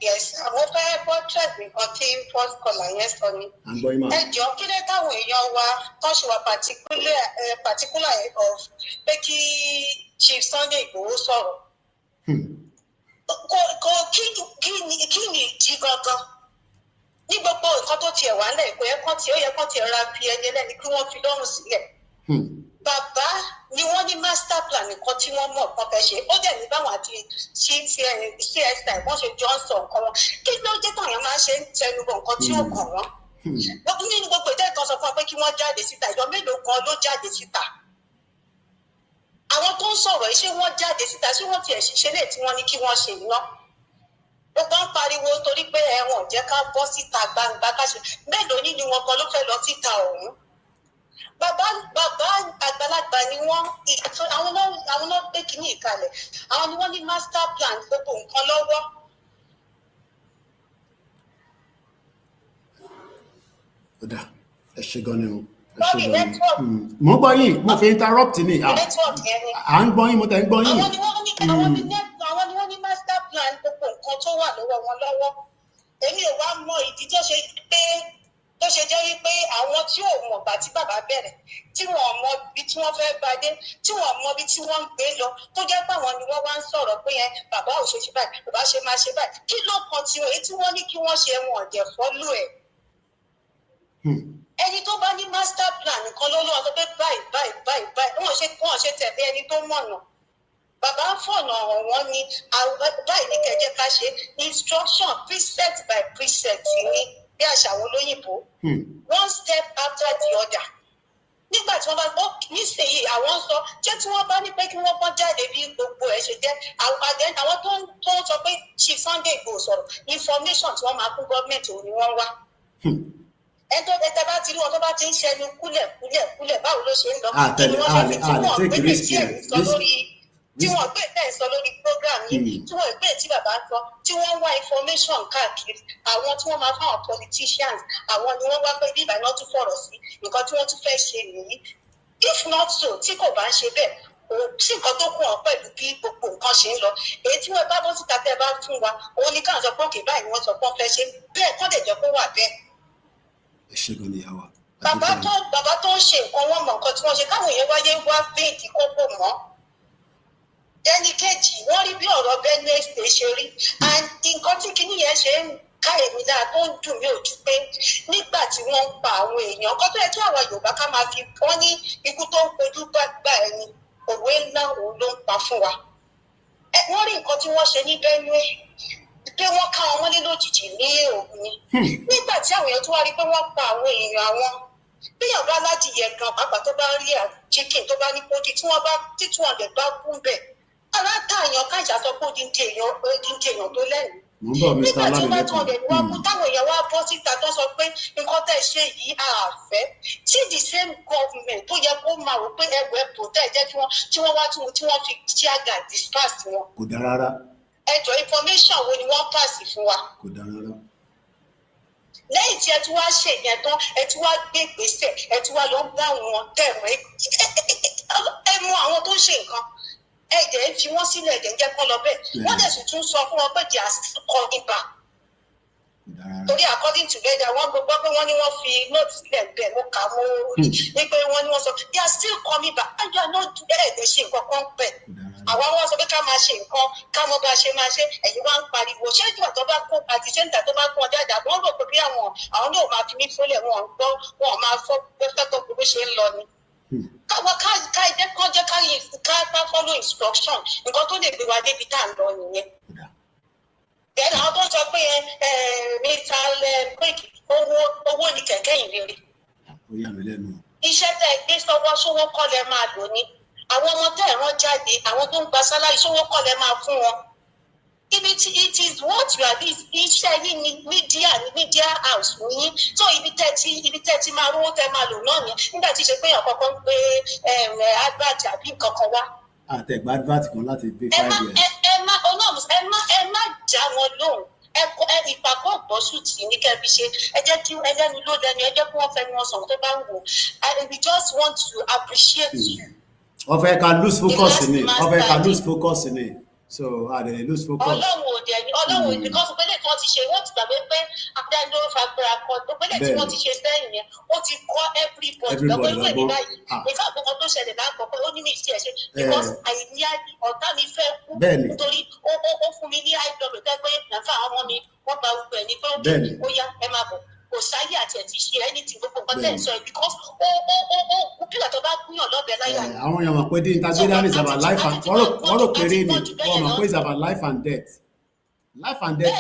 Yes, àwọn fẹ́ buttress nǹkan tí first caller yẹn sọ ni. À ń gbọ́ yín mà. Ẹ jọ kí lè táwọn èèyàn wa tó ṣe wà particular of pé kí Chief Sunday Igboho sọ̀rọ̀. Kò kí ni ìdí gangan? Ní gbogbo nǹkan tó tiẹ̀ wà nílẹ̀ ìpò ẹ̀kọ́ tí ó yẹ kó tiẹ̀ ra fi ẹni ẹlẹ́ni kí wọ́n fi lọ́rùn sílẹ̀. Bàbá ni wọ́n ní master plan nǹkan tí wọ́n mọ̀ kan fẹ́ ṣe. Ó dẹ̀ ní báwọn àti CSI wọ́n ṣe jọ ń sọ nǹkan wọn. Kí ló dé táwọn máa ṣe ń tẹnubọ̀ nǹkan tí ó kàn wọ́n? Nínú gbogbo ìdá ìtàn sọ fún wa pé kí wọ́n jáde síta, ìjọ mélòó kan ló jáde síta? Àwọn tó ń sọ̀rọ̀ yìí ṣé wọ́n jáde síta, ṣé wọ́n tiẹ̀ ṣiṣẹ́ lè tí wọ́n ní kí wọ́n ṣe iná? Gbogbo ń pariwo torí pé ẹ̀wọ̀n jẹ́ ká bọ́ síta gbangba ká ṣe. Mélòó nínú wọn kan ló fẹ́ lọ síta ọ̀hún? Bàbá àgbàlagbà ni wọ́n, àwọn náà gbé kínní ìkalẹ̀, àwọn ni wọ́n ní master plan gbogbo nǹkan lọ́wọ́. Ọ̀dà, ẹ ṣé gan ni o. Mo gbọ́ yín, mo fi interrupt ni. À ń gbọ́ yín, mo tẹ̀ ń gbọ́ yín. Àwọn ni wọ́n ní master plan gbogbo nǹkan tó wà lọ́wọ́ wọn lọ́wọ́. Èmi ò wá mọ ìdí tó ṣe jẹ́ wípé àwọn tí ò mọ̀ gbà tí bàbá bẹ̀rẹ̀, tí wọ́n mọ ibi tí wọ́n fẹ́ gbadé, tí wọ́n mọ ibi tí wọ́n ń gbé lọ, tó jẹ́ pé àwọn ni wọ́n wá ń sọ̀rọ̀ pé yẹn bàbá ò ṣe báyìí, bàbá ṣe máa ṣe báyìí. Kí ló kan tí èyí tí wọ́n ní kí wọ́n ṣe wọn ọ̀dẹ̀ fọ́lú ẹ̀? Ẹni tó bá ní master plan nìkan ló lọ́wọ́ tó pé báyìí wọ́n ṣe tẹ̀lé ẹni tó mọ̀nà. Bàbá ń fọ̀nà ọ̀wọ́n ni báyìí ní kẹjẹ ká ṣe instruction precept by precept ní bí àṣà àwọn olóyìnbó, one step after the other. Nígbà tí wọ́n bá gbọ́ nísìnyí àwọn sọ jẹ́ tí wọ́n bá ní pé kí wọ́n bọ́ jáde bí gbogbo ẹ̀ ṣe jẹ́ àwọn tó ń sọ pé Chief Sunday Igboho sọ̀rọ̀ information tí wọ́n máa fún gọ́ọ̀mẹ̀ntì òun ni wọ́n wá. Ẹjọ́ tẹ́tẹ́ bá ti rí wọn tó bá ti ń ṣẹnu kúlẹ̀ báwo ló ṣe ń lọ. Tí wọ́n gbé bẹ́ẹ̀ sọ lórí program yìí, tí wọ́n gbé tí bàbá ń sọ, tí wọ́n wá information káàkiri, àwọn tí wọ́n máa fáwọn politicians, àwọn ni wọ́n wá pé bí ìbànú tún fọ̀rọ̀ sí, nǹkan tí wọ́n tún fẹ́ ṣe nìyí. If not so, tí kò bá ń ṣe bẹ́ẹ̀, kò sí nǹkan tó kún ọ pẹ̀lú bí gbogbo nǹkan ṣe ń lọ. Èyí tí wọ́n bá bọ́ síta tẹ́ bá fún wa, òun ni káwọn sọ pé òkè báyìí ni wọ́n sọ pé wọ́n fẹ́ ṣe bẹ́ẹ̀ kọ́ dẹ̀ jẹ́ kó wà bẹ́ẹ̀. Ẹ ṣé gan ni ìyá wa. Bàbá tó ń ṣe nǹkan wọn mọ̀ nǹkan tí wọ́n ṣe, káwọn èèyàn wáyé wá bẹ́ẹ̀dì kókó mọ́. Ẹni kejì wọ́n rí bí ọ̀rọ̀ Benue State ṣe rí, and nǹkan tí kinní yẹn ṣe ń ká èmi dáa tó ń dùn mí ojú pé nígbà tí wọ́n ń pa àwọn èèyàn kọ́ tó yẹ kí àwa Yorùbá ká máa fi wọ́n ní ikú tó ń pojú gbàgbà ẹni òwe ńlá òun ló ń pa fún wa. Wọ́n rí nǹkan tí wọ́n ṣe ní Benue pé wọ́n ká wọn mọ́lé lójijì ní Ògùn ni. Nígbà tí àwọn èèyàn tó wá rí pé wọ́n pa àwọn èèyàn àwọn bíyàn bá ládìyẹ gan pàápàá tó bá rí chicken tó bá ní pọ́jì tí wọ́n bá títún ọ̀dẹ̀ bá kú bẹ̀. Alátàyàn kájà sọ pé odindi èèyàn tó lẹ́nu. nígbà tí wọ́n tàn lè wá kú táwọn èèyàn wá bọ́ síta tó sọ pé nǹkan tẹ̀ ṣe yìí àfẹ́ tí the same government tó yẹ kó máa rò pé ẹgbẹ́ protect jẹ́ tí wọ́n wá tí wọ́n fi ṣíàgà disperse wọn. Kò dára rárá. Ẹjọ́ information wo ni wọ́n pass fún wa. Kò dára rárá. Lẹ́yìn tí ẹ ti wá ṣe ìyẹn tán ẹ ti wá gbé ìgbésẹ̀ ẹ ti wá lọ bá wọn tẹ̀wọ́ ẹ mú àwọn tó ń ṣe nǹkan ẹ̀jẹ̀ ń fi wọ́n sílẹ̀ ẹ̀jẹ̀ ń jẹ́ kọ́ lọ bẹ́ẹ̀ wọ́n dẹ̀ sì tún sọ fún wọn pé they are still coming back. Torí according to weather wọ́n gbọ́ pé wọ́n ní wọ́n fi note sílẹ̀ bẹ́ẹ̀ mo kà mo rí ní pé wọ́n ní wọ́n sọ they are still coming back and you are not ẹ̀ẹ́dẹ̀ ṣe nǹkan kan pẹ̀. Àwa wọn sọ pé ká máa ṣe nǹkan ká mọ bá ṣe máa ṣe ẹ̀yin wá ń pariwo ṣé ìgbà tó bá kó àti ṣẹ́ńtà tó bá kó ọjà àjà wọ́n rò pé bí àwọn náà máa fi mí fólẹ̀ wọn gbọ́ wọn máa fọ́ pẹ́pẹ́ tó gbogbo ṣe ń lọ ni. Káwọn ká ẹjẹ́ kan jẹ́ ká follow instruction nǹkan tó lè gbé wa débi tá à ń lọ nìyẹn. Bẹ́ẹ̀ni àwọn tó ń sọ pé mr quick owó ni kẹ̀kẹ́ ìrere. Iṣẹ́ tẹ́ ẹ gbé sọ́wọ́ sówó kọ́ lẹ máa lò ní. Àwọn ọmọ tẹ́ ẹ̀ rán jáde àwọn tó ń gba sálárì sówó kọ́ lẹ máa fún wọn. It is what you are doing iṣẹ́ yìí ni media house ní so ibi tẹ́ ti máa rówó tẹ́ máa lò náà yẹn nígbà tí ṣe pé ọ̀kọ̀ọ̀kan ń gbé advert àbí nǹkan kan wá. Àtẹ̀gbà advert kan láti gbé 5 years. Ẹ má já wọn lóhùn ìpàkọ́ ọ̀gbọ́sùtì ní kẹ́bí ṣe ẹ jẹ́ kí ẹlẹ́ni ló dẹni ẹ jẹ́ kí wọ́n fẹ́ ni wọ́n sọ̀rọ̀ tó bá ń wò we just want to appreciate you. Wọ́n fẹ́ ká lose focus ni wọ́n fẹ́ ká lose focus ni so àdèrè lose focus. Ọlọ́run òde ẹni Ọlọ́run òde because gbélé tí wọ́n ti ṣe wọ́n ti gbàgbé pé adájọ́ fagbára kan gbélé tí wọ́n ti ṣe sẹ́yìn yẹn ó ti kọ́ everybody lọ́gbọ́n ìwé mi báyìí nígbà gbogbo tó ṣẹlẹ̀ láàgbọ̀ pé ó ní mi ti ẹ̀ ṣe because àìní ọ̀tá mi fẹ́ kú nítorí ó fún mi ní high blood pressure pé nàfà àwọn ọmọ mi wọ́n gba gbogbo ẹ̀ ní pé ó yá ẹ máa bọ̀ kò sáyé àti ẹ̀ ti ṣe anything gbogbo nǹkan tẹ̀ ń sọ ẹ̀ because ó kílà tó bá gúnyàn lọ́bẹ̀ láyà. Àwọn èèyàn mọ̀ pé dín tagbéra is about life and wọ́n rò péré ni wọ́n mọ̀ pé it's about life and death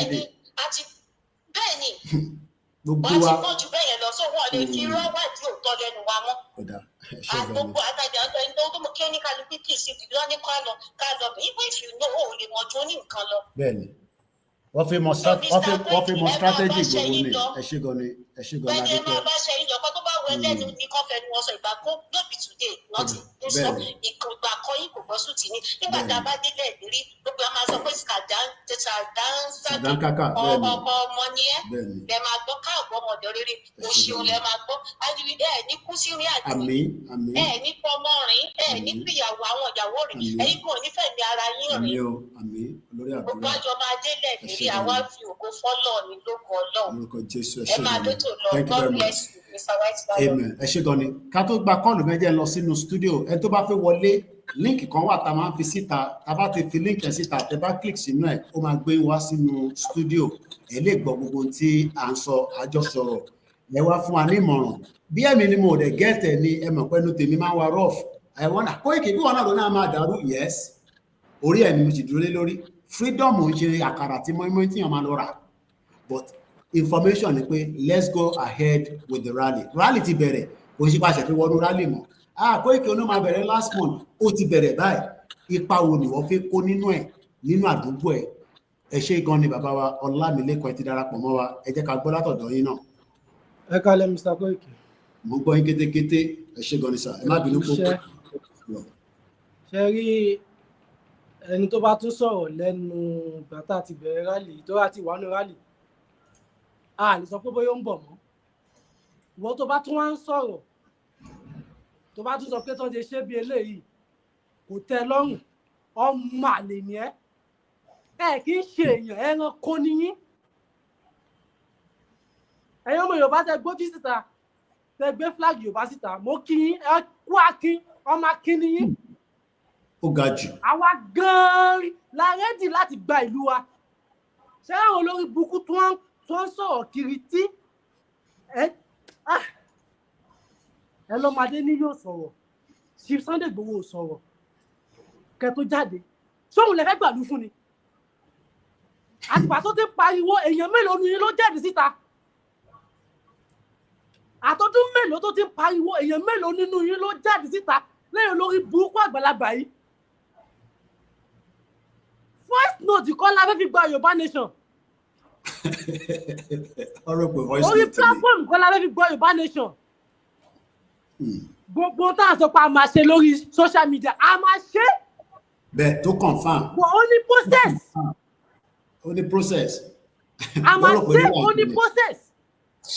today. Bẹ́ẹ̀ni gbogbo wa wa wọ́n ti pọ̀ jù bẹ́ẹ̀ yẹn lọ sọ wọ́n lè fi rọ́wádìí òótọ́ lẹ́nu wa mọ́. Gbogbo àtàjà ẹni tó mú kí ó ní kálukú kì í ṣe ìdílé wọn ní ká lọ even if you know ó lè mọ̀ ju ní nǹkan lọ. Bẹ́ẹ̀ni wọ́n fi mọ strategy gbogbo ni ẹ ṣé gan ni bẹ́ẹ̀ni ẹ máa bá ṣe ìjọba tó bá wọ ẹlẹ́nu ní kọ́ fẹ́nu wọn sọ ìgbà kó no be today not ní sọ ìgbà kan yìí kò gbọ́ sùn tì ní nígbà tá a bá délẹ̀ ìrírí gbogbo a máa sọ pé sàdánsàkì ọmọ ni ẹ lẹ máa gbọ́ káàbọ̀ ọmọdé rere o ṣeun lẹ máa gbọ́ adìrí ẹ ní kú sí rí àdìrí ẹ ní pọmọ rìn ẹ ní fìyàwó àwọn ìyàwó rìn ẹ̀yin kò ní fẹ̀mí ara yín rìn gbogbo àjọ máa délẹ̀ ìrírí àwa fi ògo fọ́lọ̀ ní lóko Ọlọ́run ẹ máa dótò lọ God bless you Mr. White. Amen. Ẹ ṣé gan ni ká tó gba kọ́ọ̀lù méjì lọ sínú studio ẹ tó bá fẹ́ wọlé líǹkì kan wà tá a máa ń fi síta tá a bá ti fi líǹkì ẹ síta tẹ bá click sínú ẹ ó máa gbé wá sínú studio ẹ lè gbọ́ gbogbo tí à ń sọ àjọsọ̀rọ̀ ẹ wá fún wa ní ìmọ̀ràn bí ẹ̀mí ni mo dẹ̀ gẹ́tẹ̀ ni ẹ mọ̀ pẹ́nu tèmi máa ń wa rough ẹ wọ́n náà Koiki bí wọn náà ló náà máa dàrú yes orí ẹ̀ ni mo sì dúró lé lórí freedom ń ṣe àkàrà tí mọ́ínmọ́ín tíyàn máa lọ rà but information ni pé let's go ahead with the rally ti bẹ̀rẹ̀ kò ṣe pàṣẹ fi wọnú rally mọ́ Koiki ó máa bẹ̀rẹ̀ last month ó ti bẹ̀rẹ̀ báyìí ipa wo ni wọ́n fi kó nínú ẹ̀ nínú àdúgbò ẹ̀ ẹ ṣé gan ni bàbá wa Ọlámilékan ẹ ti darapọ̀ mọ́ wa ẹ jẹ́ ká gbọ́ látọ̀dọ̀ yín náà. Ẹ kálẹ́ Mr. Koiki. Mo gbọ́ yín kétékété ẹ ṣé gan ni sà ẹ má bínú púpọ̀. Ṣe rí ẹni tó bá tún sọ̀rọ̀ lẹ́nu bàtà ti bẹ̀rẹ̀ rally tó bá ti wà ní rally a lè sọ pé bóyá ó ń bọ̀ mọ́ ìwọ tó bá tún wá ń sọ̀rọ̀ tó bá tún sọ pé tó ń ṣe bí eléyìí kò tẹ́ lọ́rùn ọmọ àlè ni ẹ kì í ṣe èèyàn ẹranko nìyín ẹ̀yin ọmọ Yorùbá tẹ gbójú síta tẹ gbé flag Yorùbá síta mo kí yín ẹ kú akin ọmọ akin nìyín ó ga jù. àwa gan-an la rẹ́dì láti gba ìlú wa ṣé àwọn olórí burúkú tó ń sọ̀rọ̀ kiri tí ẹ lọ́mọdé ní yóò sọ̀rọ̀ Chief Sunday Igboho sọ̀rọ̀ kẹ tó jáde sóhun lẹ fẹ́ gbàlú fún ni àtìpà tó ti pariwo èèyàn mélòó ni ló jáde síta àtọ́dún mélòó tó ti pariwo èèyàn mélòó nínú yín ló jáde síta lẹ́yìn olórí burúkú àgbàlagbà yìí first note kọ́ la fẹ́ fi gba Yorùbá nation Orí platform kan la fẹ́ fi gbọ́ Yorùbá nation. Gbogbo tá à ń sọ pé a máa ṣe lórí social media, a máa ṣe. Bẹ́ẹ̀ tó confirm. But only process. Only process. A máa ṣe only process.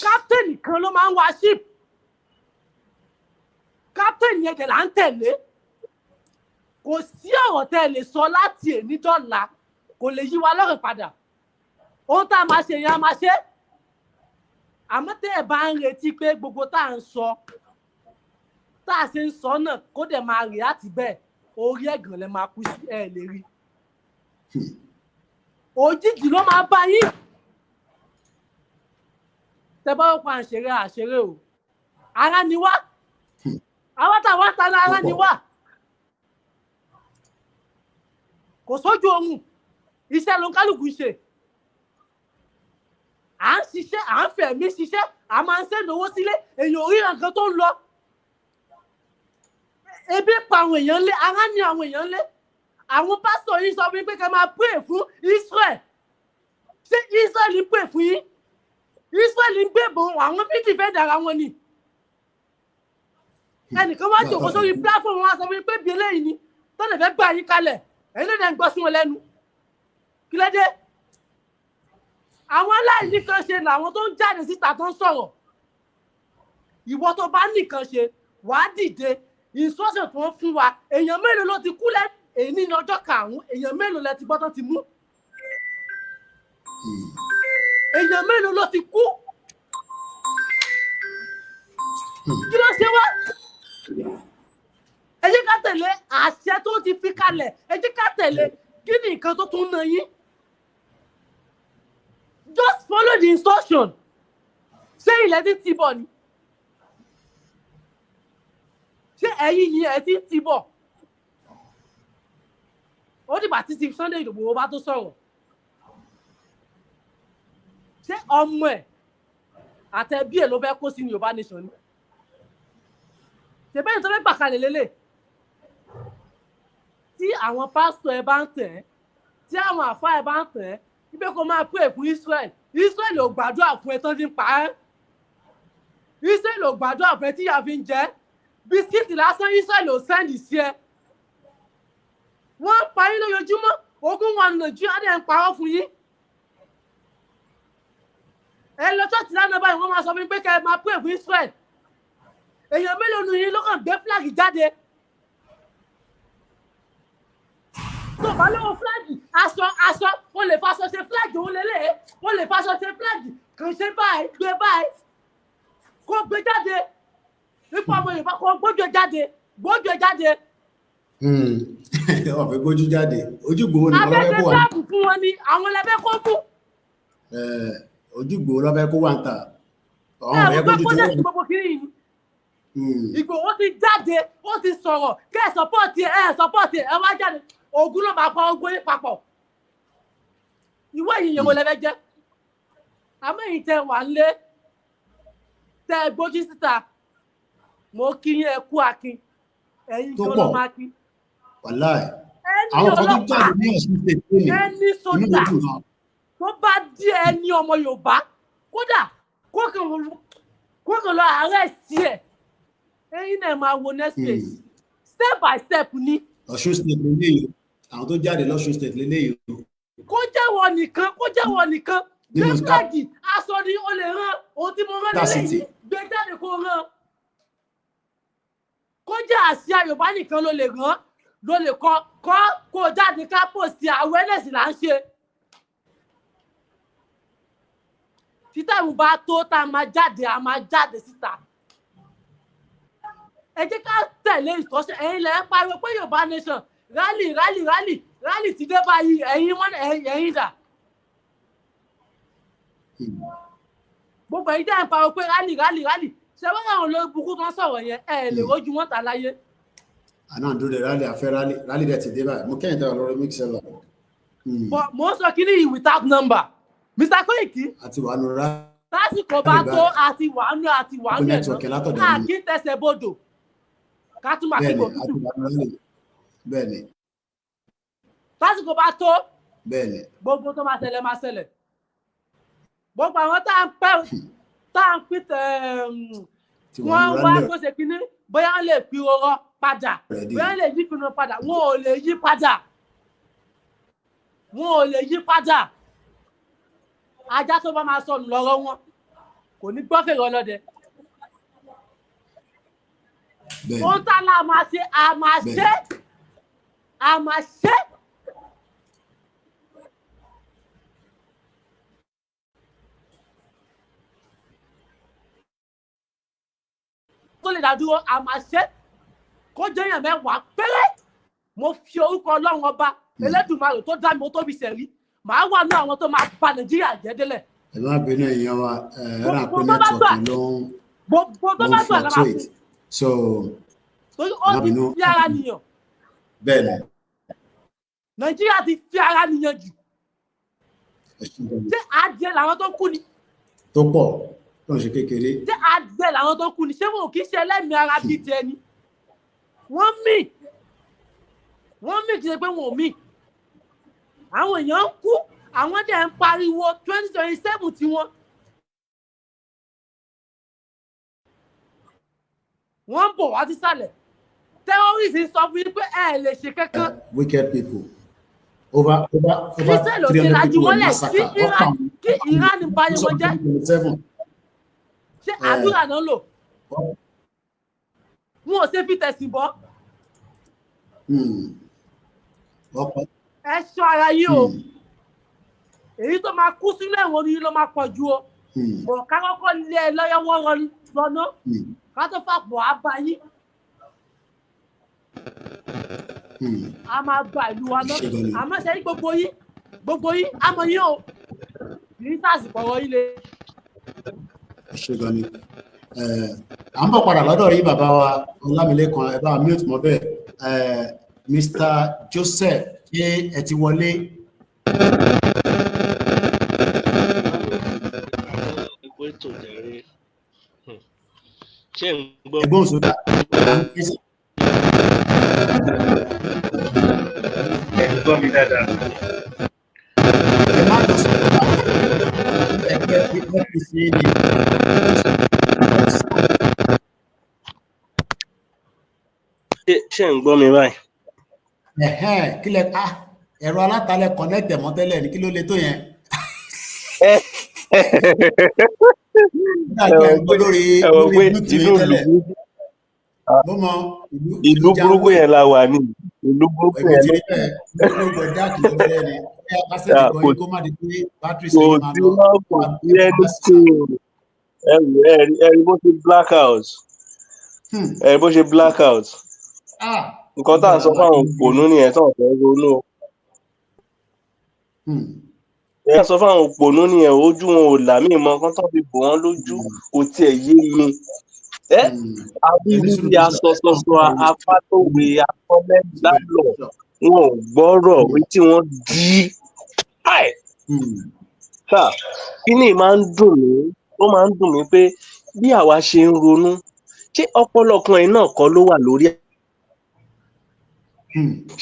Captain kan ló máa ń wa ship. Captain yẹn dẹ̀ là ń tẹ̀lé. Kò sí ọ̀rọ̀ tẹ́ ẹ lè sọ láti èní dọ́là kò lè yí wa lọ́rùn padà. Ohun tá a máa ṣe yẹn a máa ṣe. Àmọ́ tẹ́ ẹ bá ń retí pé gbogbo tá à ń sọ tá a ṣe ń sọ náà kó dẹ̀ máa rí àti bẹ́ẹ̀ orí ẹ̀gàn lẹ máa kú sí ẹ̀ lè rí. Òjijì ló máa bá yín. Tẹ́ bá wọ́n pa àṣeré àṣeré o. Ara ni wá. Àwọn táwọn ta ní ara ni wá. Kò sójú oorun. Iṣẹ́ ló ń kálukú ṣe. À ń ṣiṣẹ́, à ń fẹ̀mí ṣiṣẹ́, à máa ń sẹ́nu owó sílé, èèyàn ò rí nǹkan tó ń lọ. Ebi pa àwọn èèyàn lé, ara ni àwọn èèyàn lé. Àwọn pásítọ̀ yìí sọ fún mi pé kẹ́ máa pray fún Israel. Ṣé Israel ń pray fún yín? Israel ń gbébọn àwọn fídì fẹ́ dára wọn ni. Ẹnìkan wá jòkó sórí platform wọn sọ fún mi pé bí eléyìí ni tó lè fẹ́ gbà yín kalẹ̀. Ẹ̀yin náà dẹ̀ ń gbọ́ sí wọn lẹ́nu. Kí ló dé? Àwọn aláìní kan ṣe làwọn tó ń jáde síta tó ń sọ̀rọ̀. Ìwọ tó bá nìkan ṣe wàá dìde instruction tó ń fún wa èèyàn mélòó ló ti kú èyí ní ọjọ́ karùn-ún èèyàn mélòó lẹ ti gbọ́ tó ti mú. Èèyàn mélòó ló ti kú. Kí ló ṣe wá? Ẹ jẹ́ ká tẹ̀lé àṣẹ tó ti fi kalẹ̀. Ẹ jẹ́ ká tẹ̀lé kí ni nǹkan tó tún ná yín. Just follow the instruction. Ṣé ilẹ̀ ti ti bọ̀ ni? Ṣé ẹ̀yin yìí ẹ ti ti bọ̀? Ó dìgbà títí Sunday Igboho bá tó sọ̀rọ̀. Ṣé ọmọ ẹ̀ àtẹ̀bí ẹ̀ ló fẹ́ kó sí ní Yorùbá nation ni? Ṣèbẹ́yìn tó fẹ́ gbà kalẹ̀ lélẹ̀. Tí àwọn pásítọ̀ ẹ bá ń tẹ̀ ẹ́, tí àwọn àfáà ẹ bá ń tẹ̀ ẹ́, ibẹ̀ kó máa pray fún Israel. Israel ò gbàdúrà fún ẹ tán fi ń pa ẹ́. Israel ò gbàdúrà fún ẹ tí ìyà fi ń jẹ. Bisikíìtì lásán Israel ò sẹ́ndì sí ẹ. Wọ́n ń pa yín lójoojúmọ́. Ogun wọn Nàìjíríà dẹ̀ ń parọ́ fún yín. Ẹ lọ ṣọ́ọ̀ṣì lánàá báyìí wọ́n máa sọ fún mi pé kẹ́ ẹ máa pray fún Israel. Èèyàn mélòó nu yín ló kàn gbé fúláàgì jáde? Tó bá lọ́wọ́ fúláàgì, aṣọ, o lè faṣọ ṣe fúláàgì òun lélẹ̀, o lè faṣọ ṣe fúláàgì, kàn ṣe báyìí, gbé báyìí, kó gbé jáde, nípa ọmọ Yorùbá kó gbójú jáde, gbójú jáde. Ọ̀fẹ́ gbójú jáde, ojúgbòho ni ọlọ́fẹ́ kó wà. Abẹ́fẹ́ sáàbù fún wọn ni àwọn lẹ́fẹ́ kó mú. Ojúgbòho lọ́fẹ́ kó wà ń ta. Àwọn ọ̀fẹ́ kó dẹ̀ sí gbogbo kiri yìí. Ìgbòho ti jáde, ó ti sọ̀rọ̀, kẹ́ ẹ̀ sọ́pọ̀tì ẹ̀ wá jáde. Ogun ló máa pa ogun yín papọ̀. Ìwé ìyẹn wo lẹ́fẹ́ jẹ́? Àmọ́ èyí tẹ wà ń lé, tẹ gbójú síta, mo kí yín ẹ kú akin, ẹ̀yin tó ló máa kí. Wàláì, àwọn kan tó jáde ní Ọ̀ṣun State lónìí. Ẹni sódà tó bá dí ẹni ọmọ Yorùbá, kódà kó kàn lọ àárẹ̀ sí ẹ̀. Ẹ̀yin náà máa wo next phase. Step by step ni. Ọ̀ṣun State lélẹ́yìí. Àwọn tó jáde lọ́ṣun State lélẹ́yìí. Kó jẹ́wọ́ nìkan. Gbé fúláàgì, aṣọ ni o lè rán. Ohun tí mo rán lélẹ́yìí, gbé jáde kó rán. Kó jẹ́ àsíá Yorùbá nìkan ló lè rán. Ló lè kọ́ kó jáde ká post awareness là ń ṣe. Títà ìwọ̀n bá tó tá a máa jáde síta. Ẹ jẹ́ ká tẹ̀lé ìtọ́sẹ̀ ẹ̀yin lẹ́ ń pariwo pé Yorùbá nation rally ti dé báyìí ẹ̀yin dà. Gbogbo ẹ̀yin dẹ́ ń pariwo pé rally ṣé wọ́n àwọn olórí burúkú tó ń sọ̀rọ̀ yẹn ẹ̀ lè rójú wọn tà láyé. Àná àdúró de rally dẹ̀ ti dé báyìí mo kẹ́yìn tẹ́wọ̀ lórí mixella. Mo ń sọ kí ni without number Mr. Koiki. Àti wà nù rá. Lásìkò bá tó àti wà nù ẹ̀ náà kí tẹsẹ̀ bodò. Kátùmá kí kò tútù. Bẹ́ẹ̀ni. Lásìkò bá tó. Bẹ́ẹ̀ni. Gbogbo tó máa ṣẹlẹ̀. gbogbo àwọn tá à ń pín wọ́n wá bó ṣe kíní bóyá lè fi ọ̀rọ̀ padà bóyá lè yí pinnu padà wọn ò lè yí padà ajá tó bá máa sọnù lọ́rọ̀ wọn kò ní gbọ́ fèrè ọlọ́dẹ ohun tá a máa ṣe a máa ṣe. tó lè dádúró a máa ṣe kó jẹ́yàn mẹ́wàá péré mo fi orúkọ ọlọ́run ọba Elédùmarè tó dá mi ó tóbi sẹ̀rí màá wà ní àwọn tó máa bà Nàìjíríà jẹ́ délẹ̀. ẹ má bínú èèyàn wa ẹ̀rọ àpò nẹ́tíwọ̀kì ló ń fluctuate so ó ti fi ara nìyàn. bẹ́ẹ̀ ni. Nàìjíríà ti fi ara nìyàn jù. ṣé adìẹ làwọn tó kú ni. tó pọ̀ tó ń ṣe kékeré. ṣé adìẹ làwọn tó kú ni ṣé wọn ò kí ṣe ẹlẹ́mìí ara bíi tiẹ̀ ni. wọ́n mì kí ṣe pé wọn ò mì. àwọn èèyàn ń kú àwọn dẹ̀ ń pariwo 2027 tiwọn. wọ́n ń bọ̀ wá sísàlẹ̀ terrorists sọ fún yín pé ẹ lè ṣe kankan. wicked people over 300 people were massacred. kí Iran balẹ̀ wọn jẹ́ ṣé àdúrà náà lò wọn ò ṣe fi tẹ̀sìn bọ́. ẹ ṣọ́ ara yìí o èyí tó máa kú sínú ẹ̀wọ̀n ni ló máa pọ̀ ju o bọ̀ ká kọ́kọ́ lé ẹ lọ́yọ́wọ́ lọ́nà ká tó fàpọ̀ á bá yín. a máa gba ìlú wa náà àmọ́ ṣe gbogbo yín àmọ́ yín o kì í sàsìkò ọ̀rọ̀ yín le. ṣé gan ni à ń bọ̀ padà lọ́dọ̀ yín bàbá wa Ọlámilékan ẹ bá mute mọ́ bẹ́ẹ̀ Mr. Joseph ṣé ẹ ti wọlé. ẹ̀gbọ́n sódà ẹ̀gbọ́n mi dáadáa. ẹ má lọ sí ẹgbẹ́ APC ni. ṣé ń gbọ́ mi báyìí. kílẹ̀ ẹ̀rọ alátalẹ̀ connect mọ́ tẹ́lẹ̀ ní kí ló le tó yẹn. ìlú burúkú yẹn la wà ní ìlú burúkú yẹn kò sí ẹni ẹ̀rí bó ṣe blackout nǹkan tá à ń sọ fáwọn òpònú nìyẹn tó ń fẹ́ ronú ẹ sọ fáwọn òpònú nìyẹn ojú wọn ò là mí mọ nǹkan tó fi bò wọn lójú kò tiẹ̀ yé mi àwíwí asọsọsọ afátòwé afọmẹdálọ wọn ò gbọ́rọ̀ tí wọ́n dí kíní máa ń dùn mí pé bí àwa ṣe ń ronú ṣé ọpọlọ kan ẹ̀ náà kọ́ ló wà lórí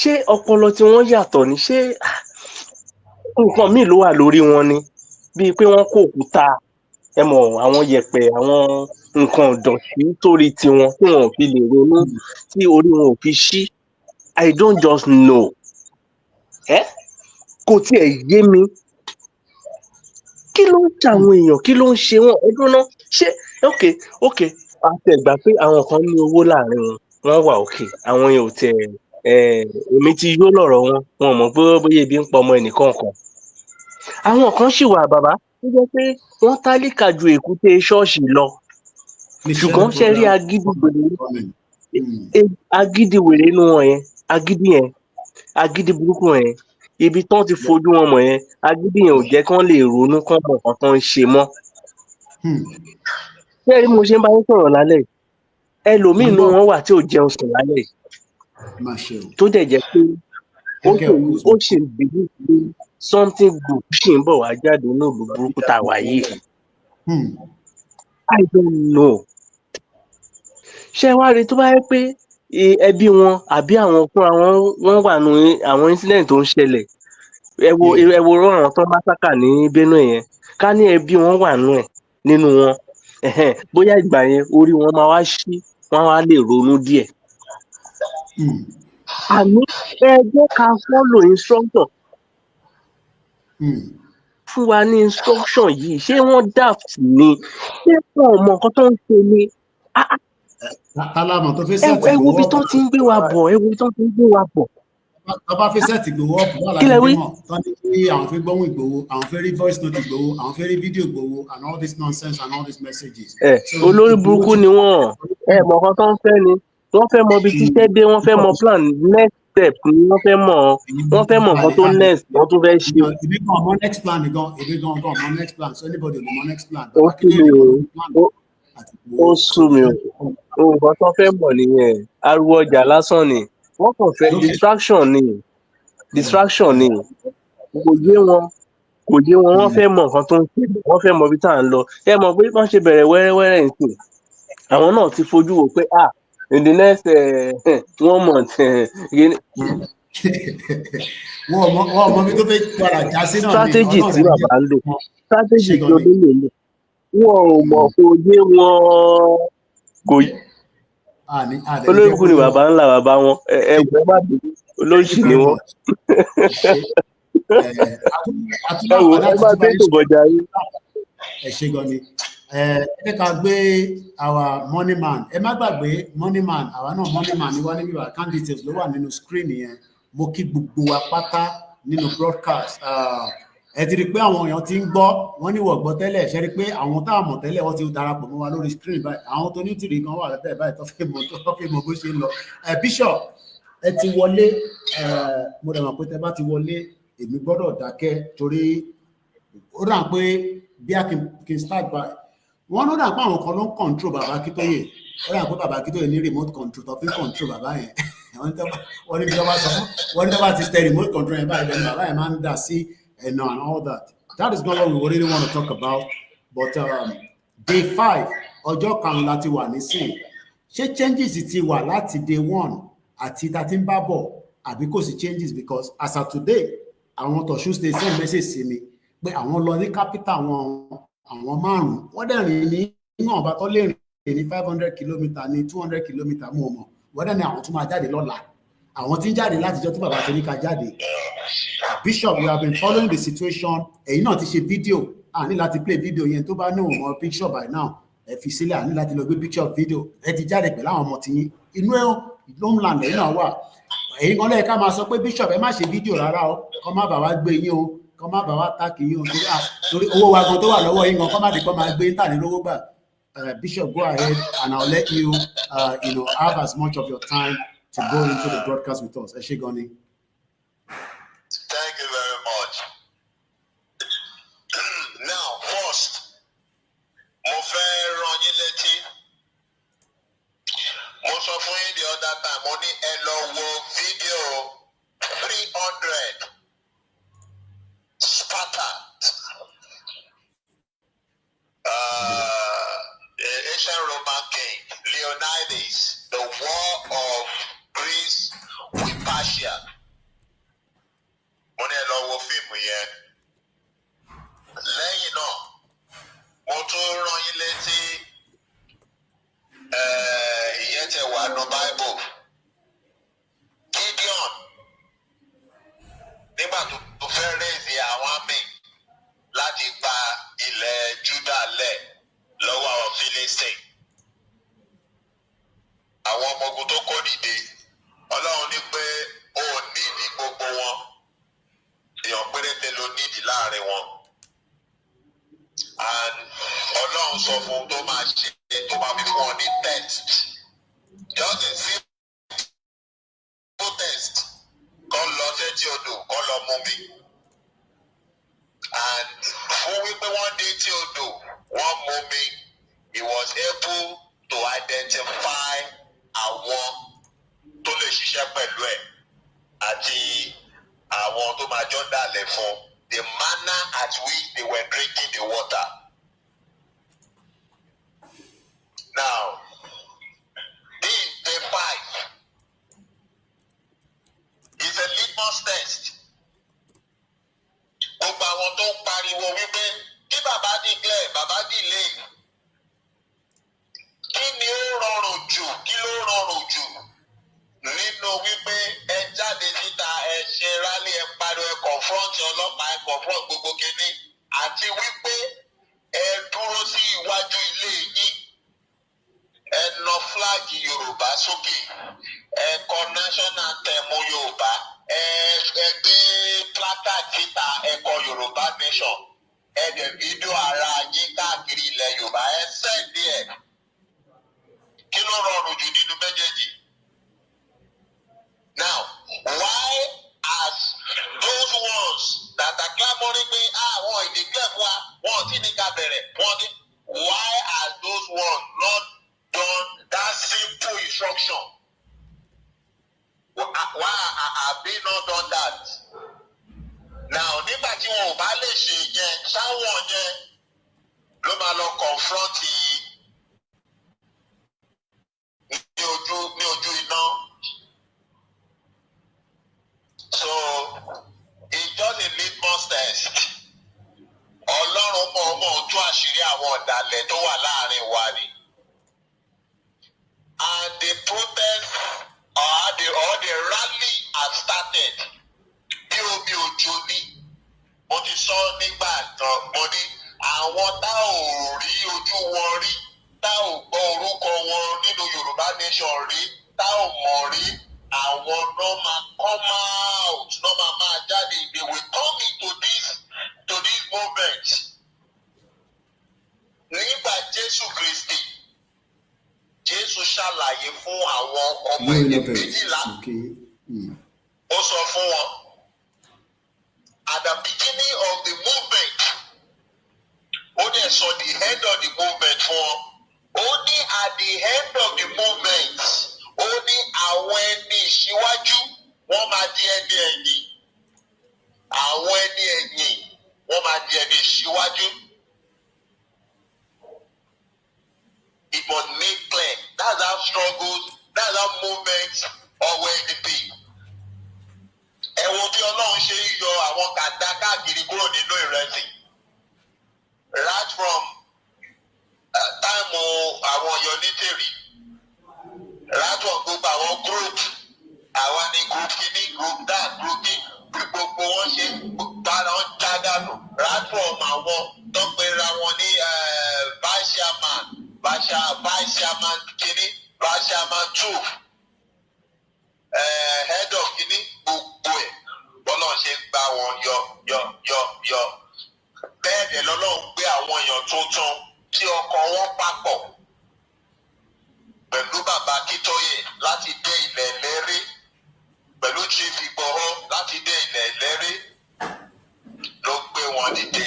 ṣé ọpọlọ tí wọ́n yàtọ̀ ni ṣé nǹkan míì ló wà lórí wọn ni bíi pé wọ́n kó òkúta ẹ mọ̀ àwọn yẹ̀pẹ̀ àwọn nǹkan ìdọ̀tí torí tiwọn tí wọn ò fi lè ronú tí orí wọn ò fi ṣí I don't just know kò tiẹ̀ yé mi kí ló ń ṣe àwọn èèyàn kí ló ń ṣe wọn ọdún náà ṣé ok àti ẹ̀gbà pé àwọn kan ní owó láàrin wọn wà òkè àwọn yẹn ò tẹ̀ èmi ti yó lọ́rọ̀ wọn mọ̀ pé bóyá ebi ń pa ọmọ ẹnìkan kan àwọn kan ṣì wà bàbá tó jẹ́ pé wọ́n tálíkà ju èkúté ṣọ́ọ̀ṣì lọ ṣùgbọ́n ṣe rí agídí wèrè inú wọn yẹn agídí burúkú yẹn ibi tán ti fojú wọn mọ̀ yẹn agídí yẹn ò jẹ́ kán lè ronú kán mọ̀ nǹkan tán ń ṣe mọ́ ṣé rí mo ṣe ń bá yín sọ̀rọ̀ lálẹ́ ẹlòmíì inú wọn wà tí ò jẹun sùn lálẹ́ tó dẹ̀ jẹ́ pé ó ṣe bìbí pé something good ṣì ń bọ̀ wá jáde ní ìlú burúkú tá a wà yìí I don't know ṣé wá rí tó bá yẹ pé ẹbí wọn àbí àwọn fúnra wọn wà ní àwọn incident tó ń ṣẹlẹ̀ ẹ wo àwọn tó másákà ní Benue yẹn ká ní ẹbí wọn wà nínú wọn bóyá ìgbà yẹn orí wọn máa wá ṣí wọn wá lè ronú díẹ̀. àní ẹ jẹ́ ká follow instruction fún wa ní instruction yìí ṣé wọ́n daft ni ṣé wọn ò mọ nǹkan tó ń ṣe ni tálámọ̀ tó fi ẹ sẹ́ẹ̀tì wo gbowó ibi tó ti ń gbé wa bọ̀ ẹ wo ibi tó ti ń gbé wa bọ̀. tọ́ba fi sẹ́ẹ̀tì gbowó ọ̀pọ̀ wà láti fi mọ̀ tán ní kí àwọn fi gbóhùn ìgbowó àwọn fi rí voice note ìgbowó àwọn fi rí fídíò ìgbowó and all this nonsense and all these messages. olórí burúkú ni wọ́n ẹ mọ̀ nǹkan tó ń fẹ́ ni wọ́n fẹ́ mọ ibi tíṣẹ́ dé wọ́n fẹ́ mọ plan next step ni wọ́n fẹ́ mọ̀ nǹkan tó next wọ́n tún fẹ́ ṣe. ìbí gan ọmọ next plan gan ìbí gan ọmọ next plan so anybody go mọ next plan. ó sú mi o nǹkan tó fẹ́ mọ̀ nìyẹn ariwo ọjà lásán ni wọ́n kàn fẹ́ distraction ni kò yé wọn wọ́n fẹ́ mọ̀ nǹkan tó ń ṣe wọ́n fẹ́ mọ̀ ibi tá à ń lọ ẹ mọ̀ pé wọ́n ṣe bẹ̀rẹ̀ wẹ́rẹ́wẹ́rẹ́ nìsín àwọn náà ti fojú wò pé in the next 1 month wọ́n mọ̀ bí tó fẹ́ padà já sí náà ni strategy tí bàbá ń lò strategy tí olóyè lò wọn ò mọ̀ kò yé wọn kò yé olóyìnbó ni bàbá ńlá bàbá wọn ẹgbẹ́ má dé olóṣì ni wọn ẹ wò ẹ má dé tó bọjá yìí. ẹ ṣe gan ni ẹ ká gbé our money man ẹ má gbàgbé money man àwa náà money man ni wá níbí wa candidates ló wà nínú screen yẹn mo kí gbogbo wa pátá nínú broadcast ẹ ti rí i pé àwọn èèyàn ti ń gbọ́ wọ́n ní wọ́n gbọ́ tẹ́lẹ̀ ṣe rí i pé àwọn tá a mọ̀ tẹ́lẹ̀ wọ́n ti darapọ̀ mọ́ wa lórí screen báyìí àwọn tó ní tìrì kan wà lẹ́tẹ̀ báyìí tó fẹ́ mọ̀ bó ṣe ń lọ Bishop ẹ ti wọlé mo dẹ̀ mọ̀ pé tẹ bá ti wọlé èmi gbọ́dọ̀ dákẹ́ torí ó dà pé bí a kì í start by wọ́n ló dà pé àwọn kan ló ń control bàbá Akíntóyè ó dà pé bàbá Akíntóyè ní remote control tó fi ń control bàbá yẹn wọ́n ní bí wọ́n bá ti tẹ remote control yẹn báyìí bẹ́ẹ̀ bàbá yẹn máa ń dà sí and all that. That is not what we really want to talk about. But day 5, ọjọ́ karùn-ún láti wà nísìn. Ṣé changes ti wà láti day 1 àti tàti ń bá bọ̀ àbí kò sí changes because as of today, àwọn Ọ̀ṣun state send message sí mi pé àwọn lọ ní capital àwọn márùn-ún. Wọ́n dẹ̀ rìn ní inú ọ̀bá tó lè rìn ní 500 kilometre ní 200 kilometre mú ọmọ. Wọ́n dẹ̀ ní àwọn tún máa jáde lọ́la. Àwọn tí ń jáde láti jọ tí bàbá tó ní ká jáde. Bishop, we have been following the situation. Ẹ̀yin náà ti ṣe fídíò. A ní láti play video yẹn tó bá ní òun picture by now. Ẹ fi sílẹ̀, a ní láti lọ gbé picture video. Ẹ ti jáde pẹ̀lú àwọn ọmọ tiyín. Inú homeland lẹ́yìn náà wà. Ẹ̀yin kan lẹ́yìn ká máa sọ pé Bishop ẹ má ṣe fídíò rárá o. Kọ́ má bàa wá gbé yín o. Kọ́ má bàa wá táàkì yín o. Torí owó wa gan tó wà lọ́wọ́ yín gan kọ́ má di kọ́ máa gbé níta ní lówó gbà. Bishop, go ahead and I'll let you, have as much of your time to go into the broadcast with us. Ẹ ṣé gan ni. Thank you very much. Now, first, mo fẹ́ rán yín létí. Mo sọ fún yín the other time, mo ní ẹ lọ wo fídíò 300 Spartans. Ancient Roman king Leonidas, the war of Greece with Persia. Mo ní ẹ lọ wo fíìmù yẹn. Lẹ́yìn náà, mo tún rán yín létí ìyẹn tẹ wà nù Bible. Gideon nígbà tó fẹ́ rèézì àwọn àmì láti gba ilẹ̀ Judah lẹ̀ lọ́wọ́ àwọn Philistine. Àwọn ọmọ ogun tó kó dìde, Ọlọ́run ní pé ó nídìí gbogbo wọn. Èèyàn péréte ló nídìí láàrin wọn. And Ọlọ́run sọ fún tó máa ṣe tó máa fi fún ọ ní test. Just a simple test. Kọ́ lọ sétí odò, kọ́ lọ mú mi. And fún wípé wọ́n dé tí odò, wọ́n mú mi. He was able to identify àwọn tó lè ṣiṣẹ́ pẹ̀lú ẹ̀ àti àwọn tó máa jọ dálẹ̀ fún the manner at which they were drinking the water. Now, this day 5 is a litmus test. Gbogbo àwọn tó ń pariwo wípé kí bàbá declare bàbá delay kí ni ó rọrùn jù kí ló rọrùn jù nínú wípé ẹ jáde síta ẹ ṣe rálí ẹ pariwo ẹ confront ọlọ́pàá ẹ confront gbogbo kínní àti wípé ẹ dúró sí iwájú ilé yín ẹ nà fúláàgì Yorùbá sókè ẹ kọ national anthem Yorùbá ẹ gbé placard síta ẹ kọ Yorùbá nation ẹ dẹ̀ fídíò ara yín káàkiri ilẹ̀ Yorùbá ẹ sẹ́ẹ̀dì ẹ̀ kí ló rọrùn jù nínú méjèèjì. Now, why as those ones that are clamoring pé àwọn ìdílé fún wa wọn ti ní ká bẹ̀rẹ̀ wọn ti why are those ones not done that simple instruction? Why have they not done that? Now, nígbà tí wọn ò bá lè ṣe yẹn ṣáwọn yẹn ló máa lọ confront ní ojú iná. So it's just a litmus test. Ọlọ́run mọ̀ ọmọ ojú àṣírí àwọn ọ̀dàlẹ̀ tó wà láàrin wa ni. And the protest or the rally has started. Bí omi òjò ni, mo ti sọ nígbà tán, mo ní àwọn tá ò rí ojú wọn rí, tá ò gbọ́ orúkọ wọn nínú Yorùbá nation rí, tá ò mọ̀ rí. Àwọn náà máa come out, náà máa jáde, they will come into this movement. Nígbà Jésù Kristi, Jésù ṣàlàyé fún àwọn ọmọ ẹ̀yìn méjìlá. Ó sọ fún wọn, at the beginning of the movement, ó dẹ̀ sọ the head of the movement fún wọn. Ó ní at the end of the movement, ó ní àwọn ẹni ìṣíwájú wọ́n máa di ẹni ẹ̀yìn àwọn ẹni ẹ̀yìn wọ́n máa di ẹni ìṣíwájú. It must make clear that's how struggles that's how movements always be. Ẹ wo bí Ọlọ́run ṣe ń yọ àwọn kàdá káàkiri kúrò nínú ìrẹsì right from time àwọn Yonítèrì. Látọ̀ gbogbo àwọn group àwa ní group kìíní group that group ní gbogbo wọn ṣe bára wọn já dànù látọ̀ àwọn tó ń pera wọn ní vice chairman kìíní vice chairman 2 head of kìíní gbogbo ẹ̀ bọ́lá ṣe ń gbá wọn yọ. Bẹ́ẹ̀ dẹ̀ lọ́lọ́run gbé àwọn èèyàn tuntun tí ọkọ̀ wọn papọ̀ pẹ̀lú bàbá Akíntóyè láti dé ilẹ̀ ìlérí pẹ̀lú Chief Ìgbòho láti dé ilẹ̀ ìlérí ló gbé wọn dìde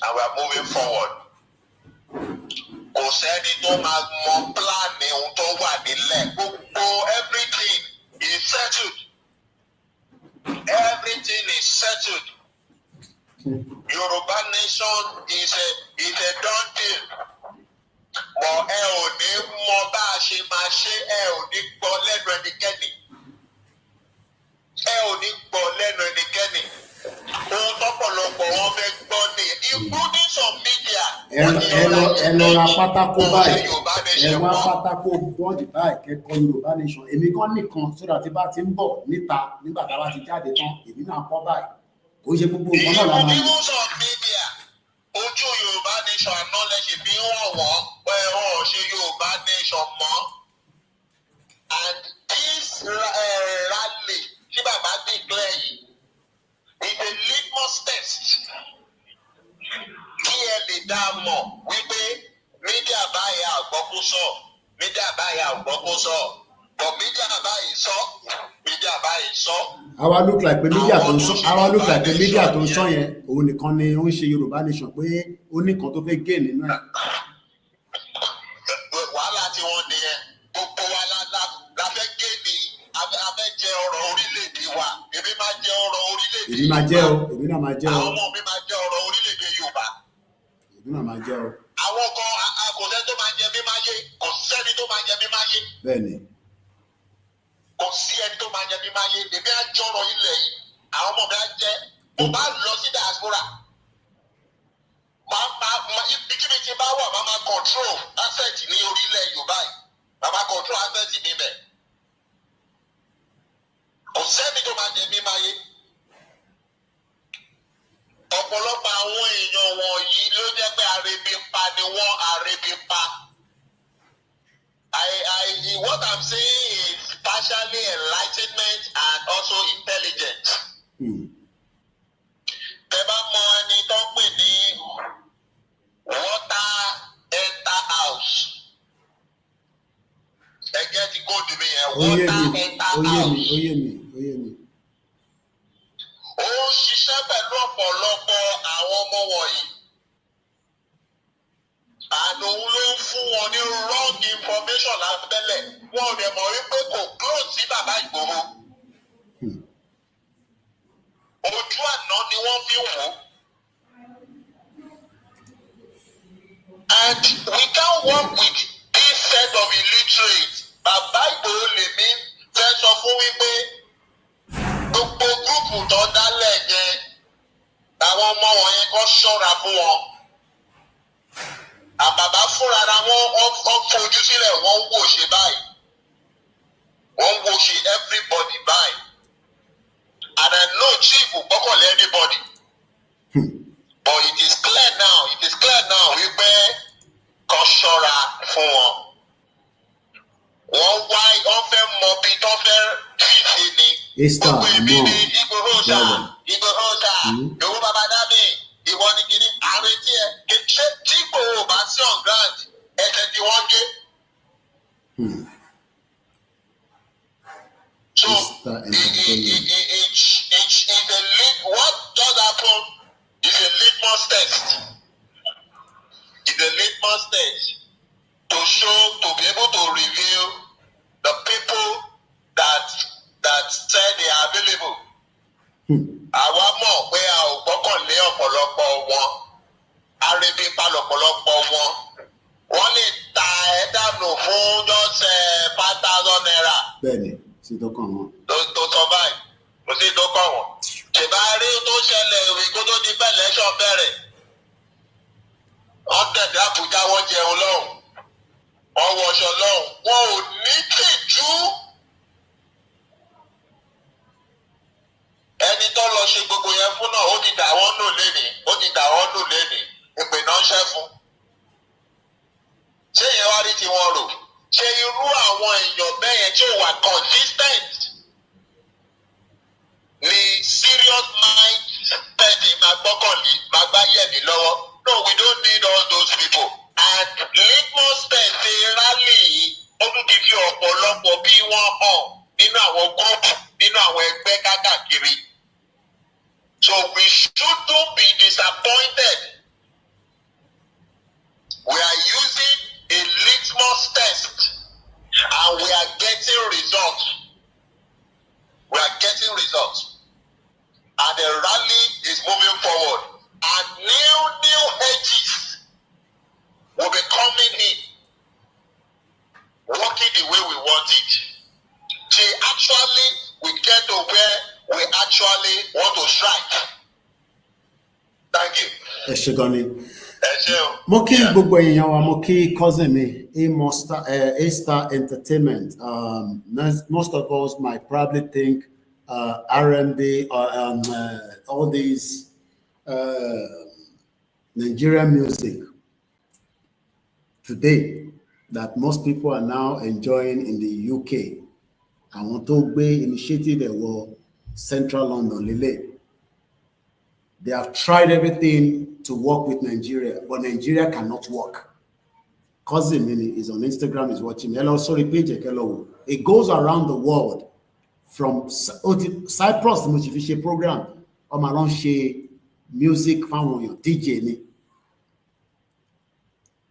and we are moving forward. Kò sẹ́ni tó máa mọ pílánì ohun tó wà nílẹ̀ gbogbo everything is settled. Everything is settled. Yoruba nation is a done deal. Mọ ẹ ò ní mọ bá a ṣe máa ṣe ẹ ò ní gbọ́ lẹ́nu ẹnikẹ́ni. Ẹ ò ní gbọ́ lẹ́nu ẹnikẹ́ni. Ohun tọ́pọ̀lọpọ̀ wọn fẹ́ gbọ́ ni including some media. Ẹ lọ ra pátákó báyìí. Ẹ wá pátákó bọ́ọ̀dì báyìí kẹ́kọ̀ọ́ Yorùbá nation. Èmi kan nìkan sódà tí bá ti ń bọ̀ níta nígbà tá a bá ti jáde tán èmi náà kọ́ báyìí. Kò ṣe gbogbo nǹkan náà la máa ń lò. Ojú Yorùbá nation àná lẹ́sìn fi ń wọ̀n wọ́n pé wọ́n ṣe Yorùbá nation mọ́. And this rally tí bàbá declare yìí is a litmus test kí ẹ lè dá a mọ̀ wípé mídíà báyìí àgbọ́kúsọ mídíà báyìí àgbọ́kúsọ but mídíà báyìí sọ mídíà báyìí sọ. Àwa look like pé mídíà tó ń sọ yẹn òun nìkan ni ó ń ṣe Yorùbá nation pé ó nìkan tó fẹ́ gé nínú ẹ̀. Wàhálà tí wọ́n nìyẹn gbogbo wa la fẹ́ gé ni a fẹ́ jẹ ọrọ̀ orílẹ̀-èdè wa èmi máa jẹ ọrọ̀ orílẹ̀-èdè Èmi máa jẹ́ o èmi náà máa jẹ́ o. Àwọn ọmọ mi máa jẹ ọrọ̀ orílẹ̀-èdè Yorùbá. Èmi náà máa jẹ́ o. Àwọn kan kò sẹ́ni tó máa jẹ mí máa yé kò sẹ́ni tó máa jẹ mí máa yé. Bẹ́ẹ̀ni. Kò sí ẹni tó máa jẹ mí máa yé èmi á jọrọ ilẹ̀ yìí àwọn ọmọ mi á jẹ mo bá lọ sí diaspora control asset ní orílẹ̀ Yorùbá yìí. Bàbá control asset níbẹ̀. Kò sẹ́ni tó máa jẹ mí máa yé. Ọ̀pọ̀lọpọ̀ àwọn èèyàn wọ̀nyí ló jẹ́ pé arebipa ni wọ́n arebipa. What I'm saying is partially enlightenment and also intelligence. Tẹ́ bá mọ ẹni tó ń pè ní water enter house. Ẹgẹ́ ti kó dùn mí yẹn. Water enter house. Ó ń ṣiṣẹ́ pẹ̀lú ọ̀pọ̀lọpọ̀ àwọn ọmọ wọ̀nyí. And òun ló ń fún wọn ní wrong information lábẹ́lẹ̀. Wọ́n ò dẹ̀ mọ̀ wípé kò close sí bàbá Ìgbòho. Ojú àná ni wọ́n fi wò. And we can't work with this set of illiterates. Bàbá Ìgbòho lèmi fẹ́ sọ fún wípé gbogbo gúrùpù tó dálẹ̀ yẹn àwọn ọmọ wọn yẹn kọ́ ṣọ́ra fún wọn. Àbàbá fúnra ra wọ́n fojú sílẹ̀ wọ́n ń wò ṣe báyìí. Wọ́n ń wò ṣe everybody báyìí. And I know chief will gbọ́kànlé anybody. But it is clear now wípé kọ́ ṣọ́ra fún wọn. Wọ́n fẹ́ mọ bí tó fẹ́ fìdí ni. Gbogbo èmi ni Ìgbòho ṣá, Yòówó bàbá dábì, ìwọ ni kìíní àárín tí ẹ. Ṣé tí Ìgbòho bá sí on ground, ẹsẹ̀ tí wọ́n gé? So what does happen is a litmus test. It's a litmus test to be able to reveal the people that said they are available. Àwa mọ̀ pé a ò gbọ́kànlé ọ̀pọ̀lọpọ̀ wọn. Arebipa lọ̀pọ̀lọpọ̀ wọn. Wọ́n lè ta ẹ̀ dànù fún just 5,000 naira. Bẹ́ẹ̀ni, sí tó kàn wọ́n. Tó sọ báyìí, kò sí tó kàn wọ́n. Ṣèbá rí tó ṣẹlẹ̀ ìwé kó tó di bẹ́ẹ̀ lẹ́ṣọ̀ bẹ̀rẹ̀. Wọ́n tẹ̀lé Àbújá wọ́n jẹun lọ́hùn. Wọ́n wọṣọ lọ́hùn. Wọn ò ní tìjú. Ẹni tó lọ ṣe gbogbo yẹn fún náà ó ti dà wọ́n nù lénìí. Ìpè náà ṣẹ́ fún. Ṣé yẹn wá rí tiwọn rò? Ṣé irú àwọn èèyàn bẹ́ẹ̀ yẹn tí ò wà consistent ni serious mind person máa gbọ́kànlé máa gbá yẹ̀mí lọ́wọ́? No, we don't need all those people. And litmus test ṣe rally yìí ó tún ti fi ọ̀pọ̀lọpọ̀ bí wọ́n hàn nínú àwọn gúrúùpù nínú àwọn ẹgbẹ́ kákàkiri. So we shouldn't be disappointed. We are using a litmus test and we are getting results. And the rally is moving forward. And new edges will be coming in, working the way we want it. We get to where we actually want to strike. Thank you. Ẹ ṣé gan ni. Mo kí gbogbo èèyàn wa, mo kí cousin mi, A-Star Entertainment. Most of us might probably think R&B or all these Nigerian music today that most people are now enjoying in the UK. Àwọn tó gbé initiative ẹ̀ wọ Central London lélẹ̀. They have tried everything to work with Nigeria, but Nigeria cannot work. Cousin Mini is on Instagram, is watching. Hello, sorry, page. Hello. It goes around the world from Cyprus, the Motivation program. On my launch music, DJ.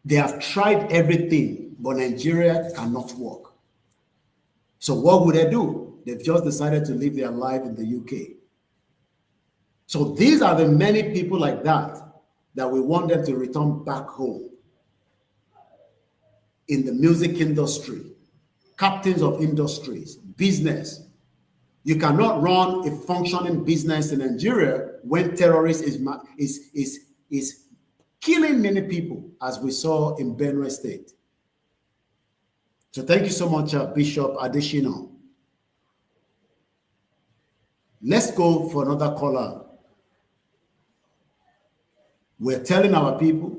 They have tried everything, but Nigeria cannot work. So what would they do? They've just decided to live their life in the UK. So these are the many people like that we want them to return back home in the music industry, captains of industries, business. You cannot run a functioning business in Nigeria when terrorists is killing many people, as we saw in Benue State. So thank you so much, Bishop Adeshino. Let's go for another caller. We're telling our people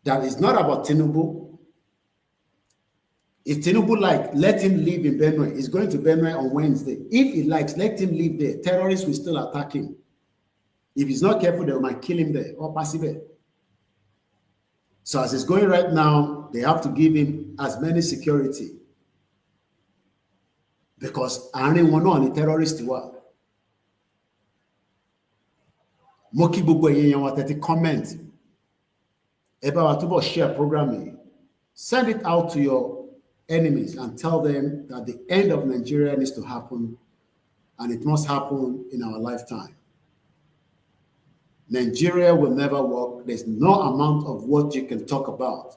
that it's not about Tinubu. If Tinubu likes, let him live in Benue. He's going to Benue on Wednesday. If he likes, let him live there. Terrorists will still attack him. If he's not careful, they might kill him there or pass him there. So as it's going right now, they have to give him as many security. Because àárín wọn náà ni terrorist wà. Mo kí gbogbo ẹ̀yin yẹn wá tẹ́tí comment. Ẹ bá wa túbọ̀ share program yìí. Send it out to your enemies and tell them that the end of Nigeria needs to happen, and it must happen in our lifetime. Nigeria will never work. There's no amount of what you can talk about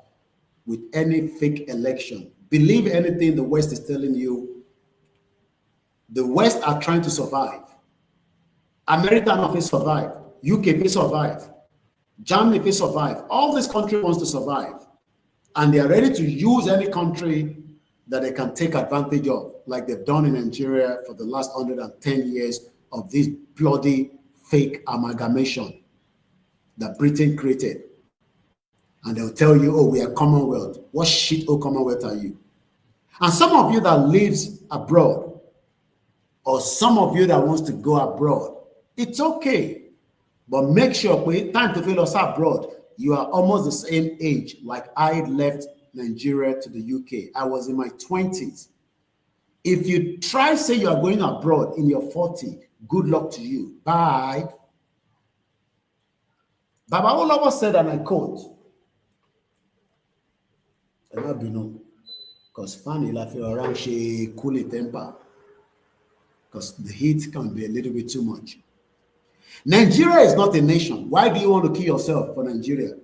with any fake election. Believe anything the West is telling you. The West are trying to survive. America will survive. UK will survive. Germany will survive. All these countries wants to survive. And they are ready to use any country that they can take advantage of, like they've done in Nigeria for the last 110 years of this bloody fake amalgamation that Britain created. And they'll tell you, oh, we are Commonwealth. What shit, oh, Commonwealth are you? And some of you that lives abroad, or some of you that wants to go abroad, it's okay. But make sure, time to fill us abroad, you are almost the same age like I left Nigeria to the UK. I was in my 20s. If you try say you are going abroad in your 40s, good luck to you. Bye. Baba Olawa said, and I quote, because funny laugh around she cool it temper, because the heat can be a little bit too much. Nigeria is not a nation. Why do you want to kill yourself for Nigeria?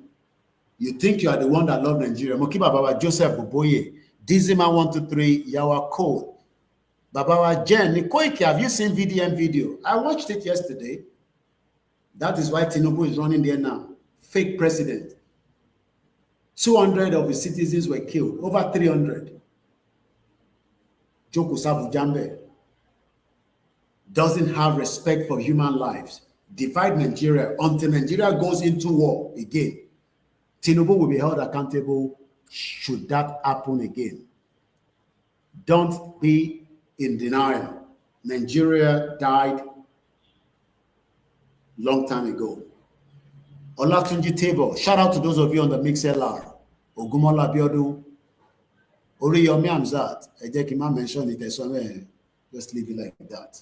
You think you are the one that love Nigeria. Mokiba Baba Joseph Boboye, Dizima 123, Yawa Code. Babawa Jen, Nikoike, have you seen VDM video? I watched it yesterday. That is why Tinubu is running there now. Fake president. 200 of his citizens were killed. Over 300. Joko Sabu Jambe doesn't have respect for human lives. Divide Nigeria until Nigeria goes into war again. Tinubu will be held accountable should that happen again. Don't be in denial. Nigeria died long time ago. Olatunji Table, shout out to those of you on the MixLR. Ogumola Biodu, Oriyomi Amzat. Ejekima mention it somewhere. Just leave it like that.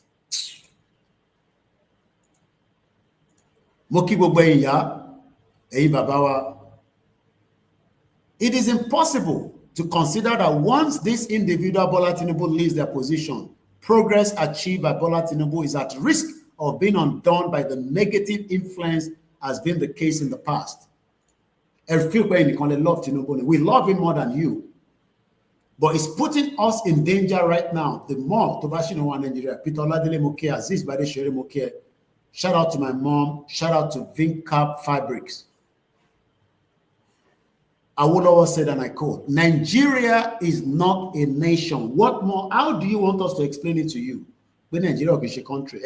Moki Bogbeya, Ei Babawa. It is impossible to consider that once this individual Bola Tinubu leaves their position, progress achieved by Bola Tinubu is at risk of being undone by the negative influence has been the case in the past. We love Tinubu. We love him more than you. But it's putting us in danger right now. The more Tobashino One Nigeria, Peter Oladele Moke, Aziz Bade Shere Moke. Shout out to my mom. Shout out to Vincap Fabrics. Awolowo said, and I quote, Nigeria is not a nation. What more? How do you want us to explain it to you? When Nigeria is a country.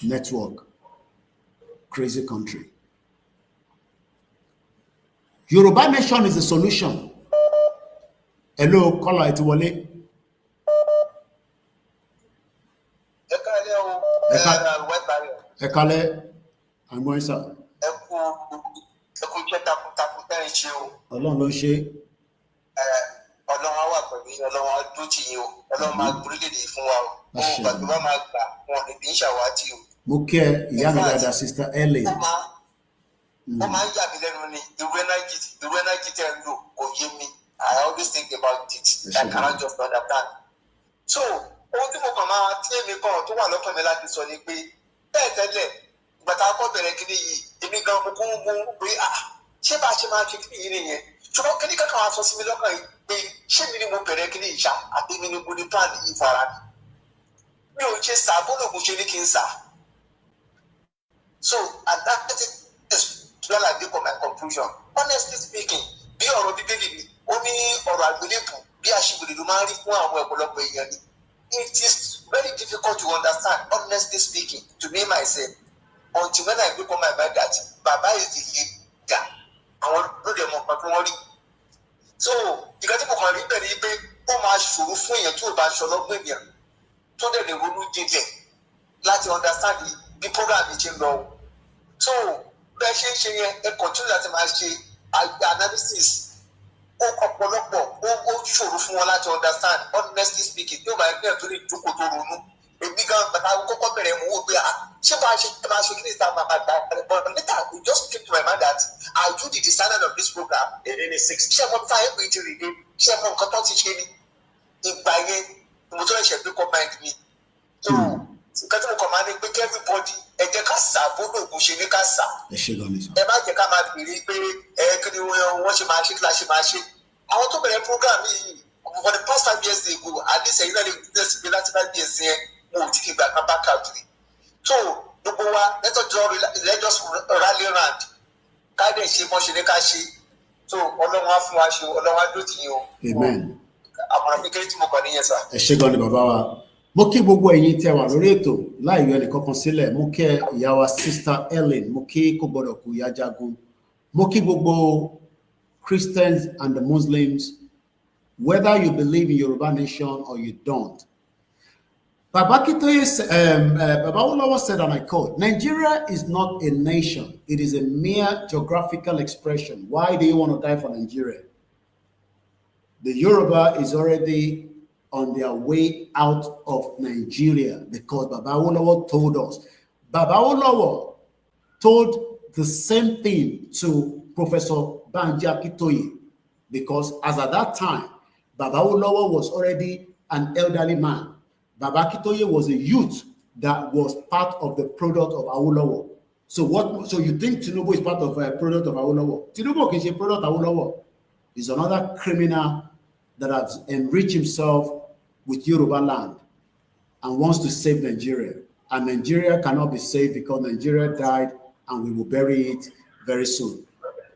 Network. Crazy country. Yoruba nation is the solution. Hello, caller Etiwole. Ekale, I'm going sir. Ọlọ́run ló ń ṣe. Ọlọ́run á wà pẹ̀lú yín, Ọlọ́run á dúró tì yín o, Ọlọ́run máa gbórílẹ̀-èdè fún wa o. Ohun gbàgbé wa máa gbà wọn lè bí ń ṣàwátì o. Mo kí ẹ ìyá mi dáadáa sister Ellen. Ó máa ń yà mí lẹ́nu ni irú energy tẹ́ ń lò kò yé mi. I always think about it. I cannot just understand. So, ohun tí mo kàn máa tí èmi kan tó wà lọ́kàn mi láti sọ ni pé bẹ́ẹ̀ tẹ́lẹ̀ ìgbà tá a kọ́ bẹ̀rẹ̀ kíní yìí èmi gan mo kún mú pé ṣé bá a ṣe máa fi kíní yìí nìyẹn ṣùgbọ́n kíní kankan wá sọ sí mi lọ́kàn yìí pé ṣé mi ni mo bẹ̀rẹ̀ kíní yìí ṣá àbí mi ni mo ní plan yìí fara mi. Mi ò ṣe sá bólógùn ṣe ní kí n sá. So and that is where I come my conclusion. Honestly speaking, bí ọ̀rọ̀ bíbélì mi ó ní ọ̀rọ̀ àgbélébù bí aṣíwèrè ló máa ń rí fún àwọn ọ̀pọ̀lọpọ̀ èèyàn ni. It is very difficult to understand, honestly speaking, to me myself, until when I become my mind that Baba is the leader. Àwọn ló dẹ̀ mọ̀ nǹkan tí wọ́n rí. So ìgbà tí mo kàn rí bẹ́ẹ̀ ni pé ó máa ṣòro fún èèyàn tí ò bá aṣọ ọlọ́gbọ́n ènìyàn tó dẹ̀ lè ronú jinlẹ̀ láti understand bí program yìí ṣe ń lọ. So bẹ́ẹ̀ ṣe ń ṣe yẹn ẹ continue láti máa ṣe analysis. Ó ọ̀pọ̀lọpọ̀ ó ṣòro fún wọn láti understand, honestly speaking, yóò máa ń gbìyànjú lè jókòó tó ronú. Èmi gan bàtà kọ́kọ́ bẹ̀rẹ̀ mú wò pé ṣé máa ṣe kí ni ìta máa gbà but later it just came to my mind that I do the designer of this program in 6. Ṣé mo ta ẹ̀pẹ́ ti rèé ṣé mo nǹkan tó ti ṣe ni ìgbà yẹn mo tó ẹ̀ṣẹ̀ bí kọ́ mind mi. So nǹkan tí mo kàn máa ní pé kí everybody ẹ jẹ́ ká sà bódò ògùn ṣe ní ká sà. Ẹ má jẹ́ ká máa béèrè pé kí ni wọ́n ṣe máa ṣe kí la ṣe máa ṣe. Àwọn tó bẹ̀rẹ̀ program yìí for the past 5 years ago at least ẹ̀yin náà lè business gbé láti 5 years yẹn mo ò tí kì í gbà kan back out rí. So gbogbo wa let us rally round ká dẹ̀ ṣe mọ́ ṣe ní ká ṣe. So ọlọ́run á fún wa ṣe ọlọ́run á dó tì yín o. Amen. Àmọ̀ràn kékeré tí mo kàn níyẹn sà. Ẹ ṣé gan ni bàbá wa. Mo kí gbogbo ẹ̀yin tí ẹ wà lórí ètò láì yọ ẹnìkankan sílẹ̀. Mo kí ìyá wa Sister Ellen, mo kí kò gbọdọ̀ kú ìyá Jagun. Mo kí gbogbo Christians and the Muslims, whether you believe in Yoruba nation or you don't. Baba Awolowo said, and I quote, Nigeria is not a nation. It is a mere geographical expression. Why do you want to die for Nigeria? The Yoruba is already on their way out of Nigeria because Baba Awolowo told us. Baba Awolowo told the same thing to Professor Banji Akintoye because as at that time, Baba Awolowo was already an elderly man. Baba Akintoye was a youth that was part of the product of Awolowo. So you think Tinubu is part of a product of Awolowo? Tinubu is a product of Awolowo. He's another criminal that has enriched himself with Yorubaland and wants to save Nigeria. And Nigeria cannot be saved because Nigeria died and we will bury it very soon.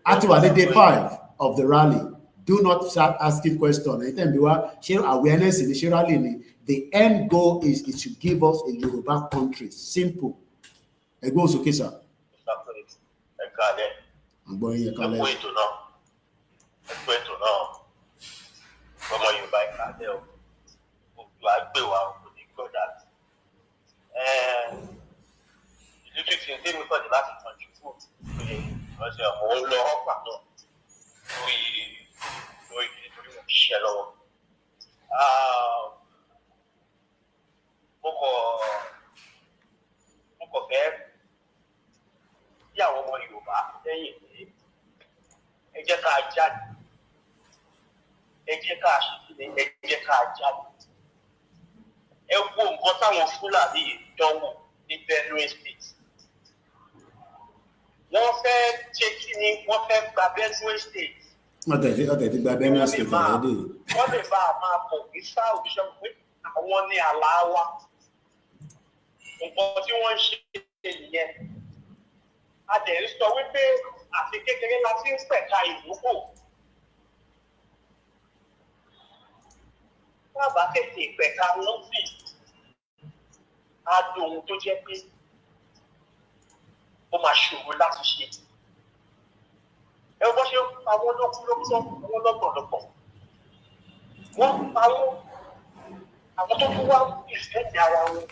Actually, day 5 of the rally, do not start asking questions. Anytime you are share awareness in the rally, the end goal is it should give us a Yoruba country. Simple. It goes okay, sir. I'm going here. Ẹ wo nǹkan táwọn Fúlàní dánwò ní Benue State. Wọ́n fẹ́ ṣe kí ni wọ́n fẹ́ gba Benue State. Wọ́n tẹ̀sí gba Benue State already. Wọ́n lè bá a máa bọ̀ ní sáà òṣìṣẹ́ pé àwọn ní àlá wa. Nǹkan tí wọ́n ń ṣe nìyẹn. A dẹ̀ ń sọ wípé àti kékeré la ti ń pẹ̀ka ìdókò. Bàbá tètè pẹ̀ka wọn sì á di ohun tó jẹ́ pé ó máa ṣòro láti ṣe. Ẹ wọ́n ṣe àwọn lọ́kùnlọ́kùn àwọn lọ́gbọ̀lọ́gbọ̀. Wọ́n pa àwọn tó tún wá ìfẹ́ẹ̀dì ara wọn.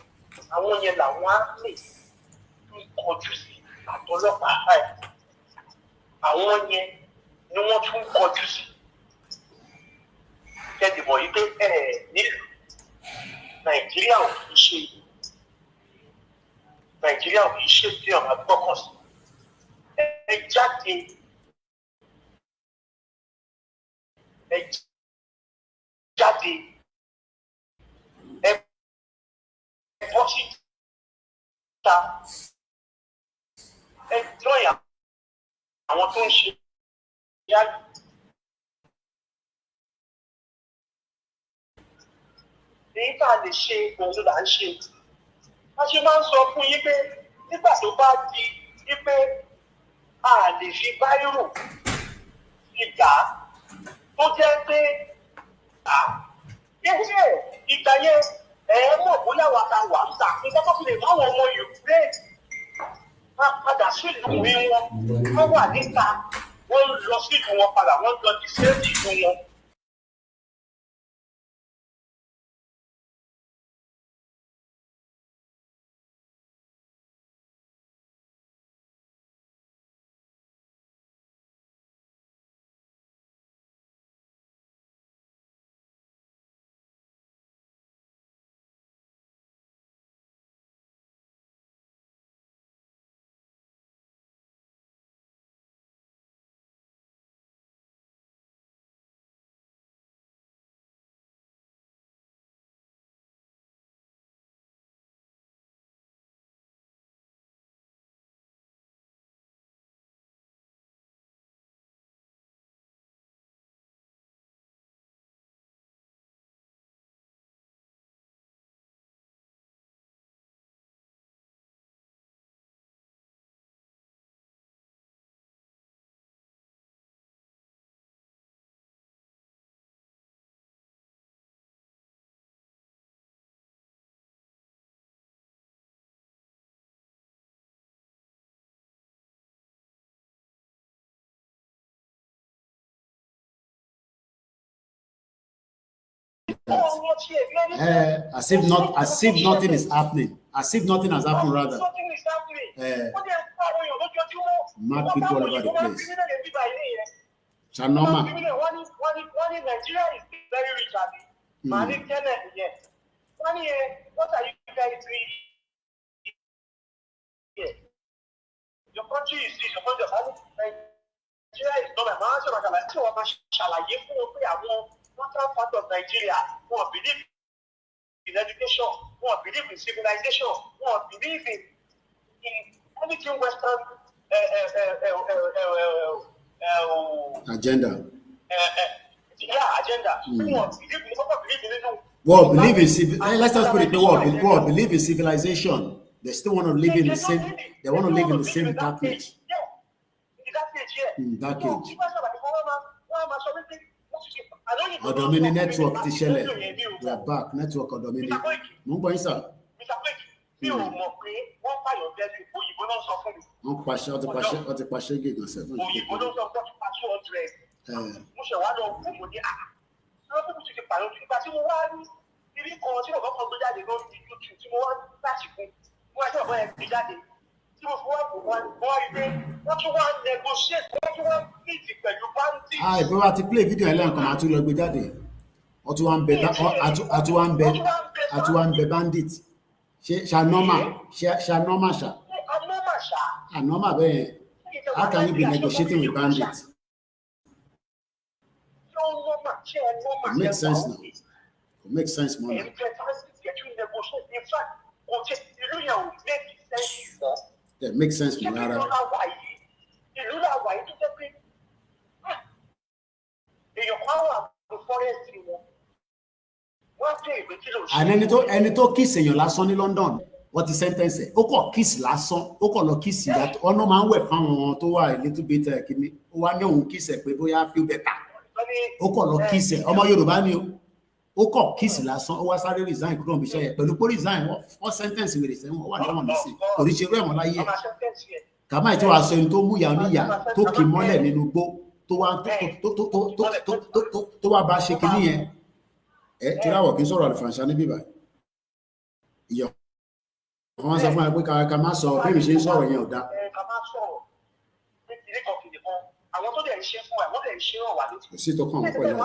Àwọn yẹn làwọn á lè tún kọjú sí àtọlọ́pàá ẹ̀. Àwọn yẹn ni wọ́n tún kọjú sí. Kẹ́dìmọ̀ yìí pé nílùú Nàìjíríà ò kìí ṣe tí ọ̀nà gbọ́kàn sí. Ẹ jáde ẹ bọ́ síta ẹ jọyà àwọn tó ń ṣe yáàgì. Èyí tá a lè ṣe òun là ń ṣe. a ṣe máa ń sọ fún yín pé nígbà tó bá di wípé a lè fi báírò ìgbà tó jẹ́ pé ìgbà yẹn mọ̀ bóyá wà ká wà ń tà nǹkan tó fi lè máwọn ọmọ Ukraine padà sílùú wọn wọ́n wà níta wọ́n lọ sílùú wọn padà wọ́n lọ sí sẹ́ẹ̀dì ìlú wọn. As if nothing is happening. As if nothing has happened, rather. Mad people all over the place. Chanoma. Nigeria is very rich, what are you guys doing here? Your country is your country. Nigeria is not a master. Part of Nigeria who believe in education, who believe in civilization, who believe in anything Western agenda. Agenda. Believe in let's just put it the word. Believe in civilization. They still want to live in the same. They want to live in the same darkness. Dark age. Odomini network ti ṣẹlẹ̀. We are back. Network Odomini. Mo ń gbọ́ yín sà. Wọ́n paṣẹ ọtí paṣẹ gègé ọ̀sẹ̀ fún ìdíje. Òyìnbó ló sọ pé wọ́n ti pa 200. Mo ṣe wá lọ fún mo ní àwọn tó ti pààyàn tó nípa tí mo wá ní ibi kan tí bàbá kan tó jáde lórí YouTube tí mo wá láti fún mo wá sí bàbá yẹn gbé jáde tí mo fi wá bò wá rí pé wọ́n tún wá negotiate wọ́n tún wá meet pẹ̀lú bandit. Ìbí wa ti play video ẹlẹ́nkan àti lọ gbé jáde wọ́n tún wá ń bẹ bandit ṣànọ́mà ànọ́mà bẹ́ẹ̀ how can you be negotiating with bandits? It makes sense now. It makes sense more now. It makes sense more now. And ẹni tó kiss èèyàn lásán ní London wọ́n ti sentence ó kọ̀ kiss lásán ó kọ̀ lọ kiss ìyá ọ̀nà máa ń wẹ̀ fáwọn tó wà a little bit kìíní ó wá ní òun kiss ẹ̀ pé bóyá feel better ó kọ̀ lọ kiss ẹ̀ ọmọ Yorùbá ni ó kọ̀ kiss lásán ó wá sáré resign kúrò níbi iṣẹ́ yẹn pẹ̀lú pé resign wọ́n sentence wèrè sẹ́wọ̀n wà lẹ́wọ̀n ní sí kò rí ṣe irú ẹ̀wọ̀n láyé ẹ̀ kàmáì tí wàá sọ ẹni tó mú ìyá oníyà tó kì í mọ́lẹ̀ nínú igbó tó wá bá ṣe kìíní yẹn tí láwọ̀ kí n sọ̀rọ̀ àlùfàǹṣà níbí báyìí ìyọ̀ wọ́n sọ fún ẹ pé ká má sọ bí mi ṣe ń sọ̀rọ̀ yẹn ò dá. Àwọn tó dẹ̀ ń ṣe fún ẹ wọ́n dẹ̀ ń ṣe ràn wá létí. Kò sí tó kàn wọ́n pẹ̀lú ẹ̀.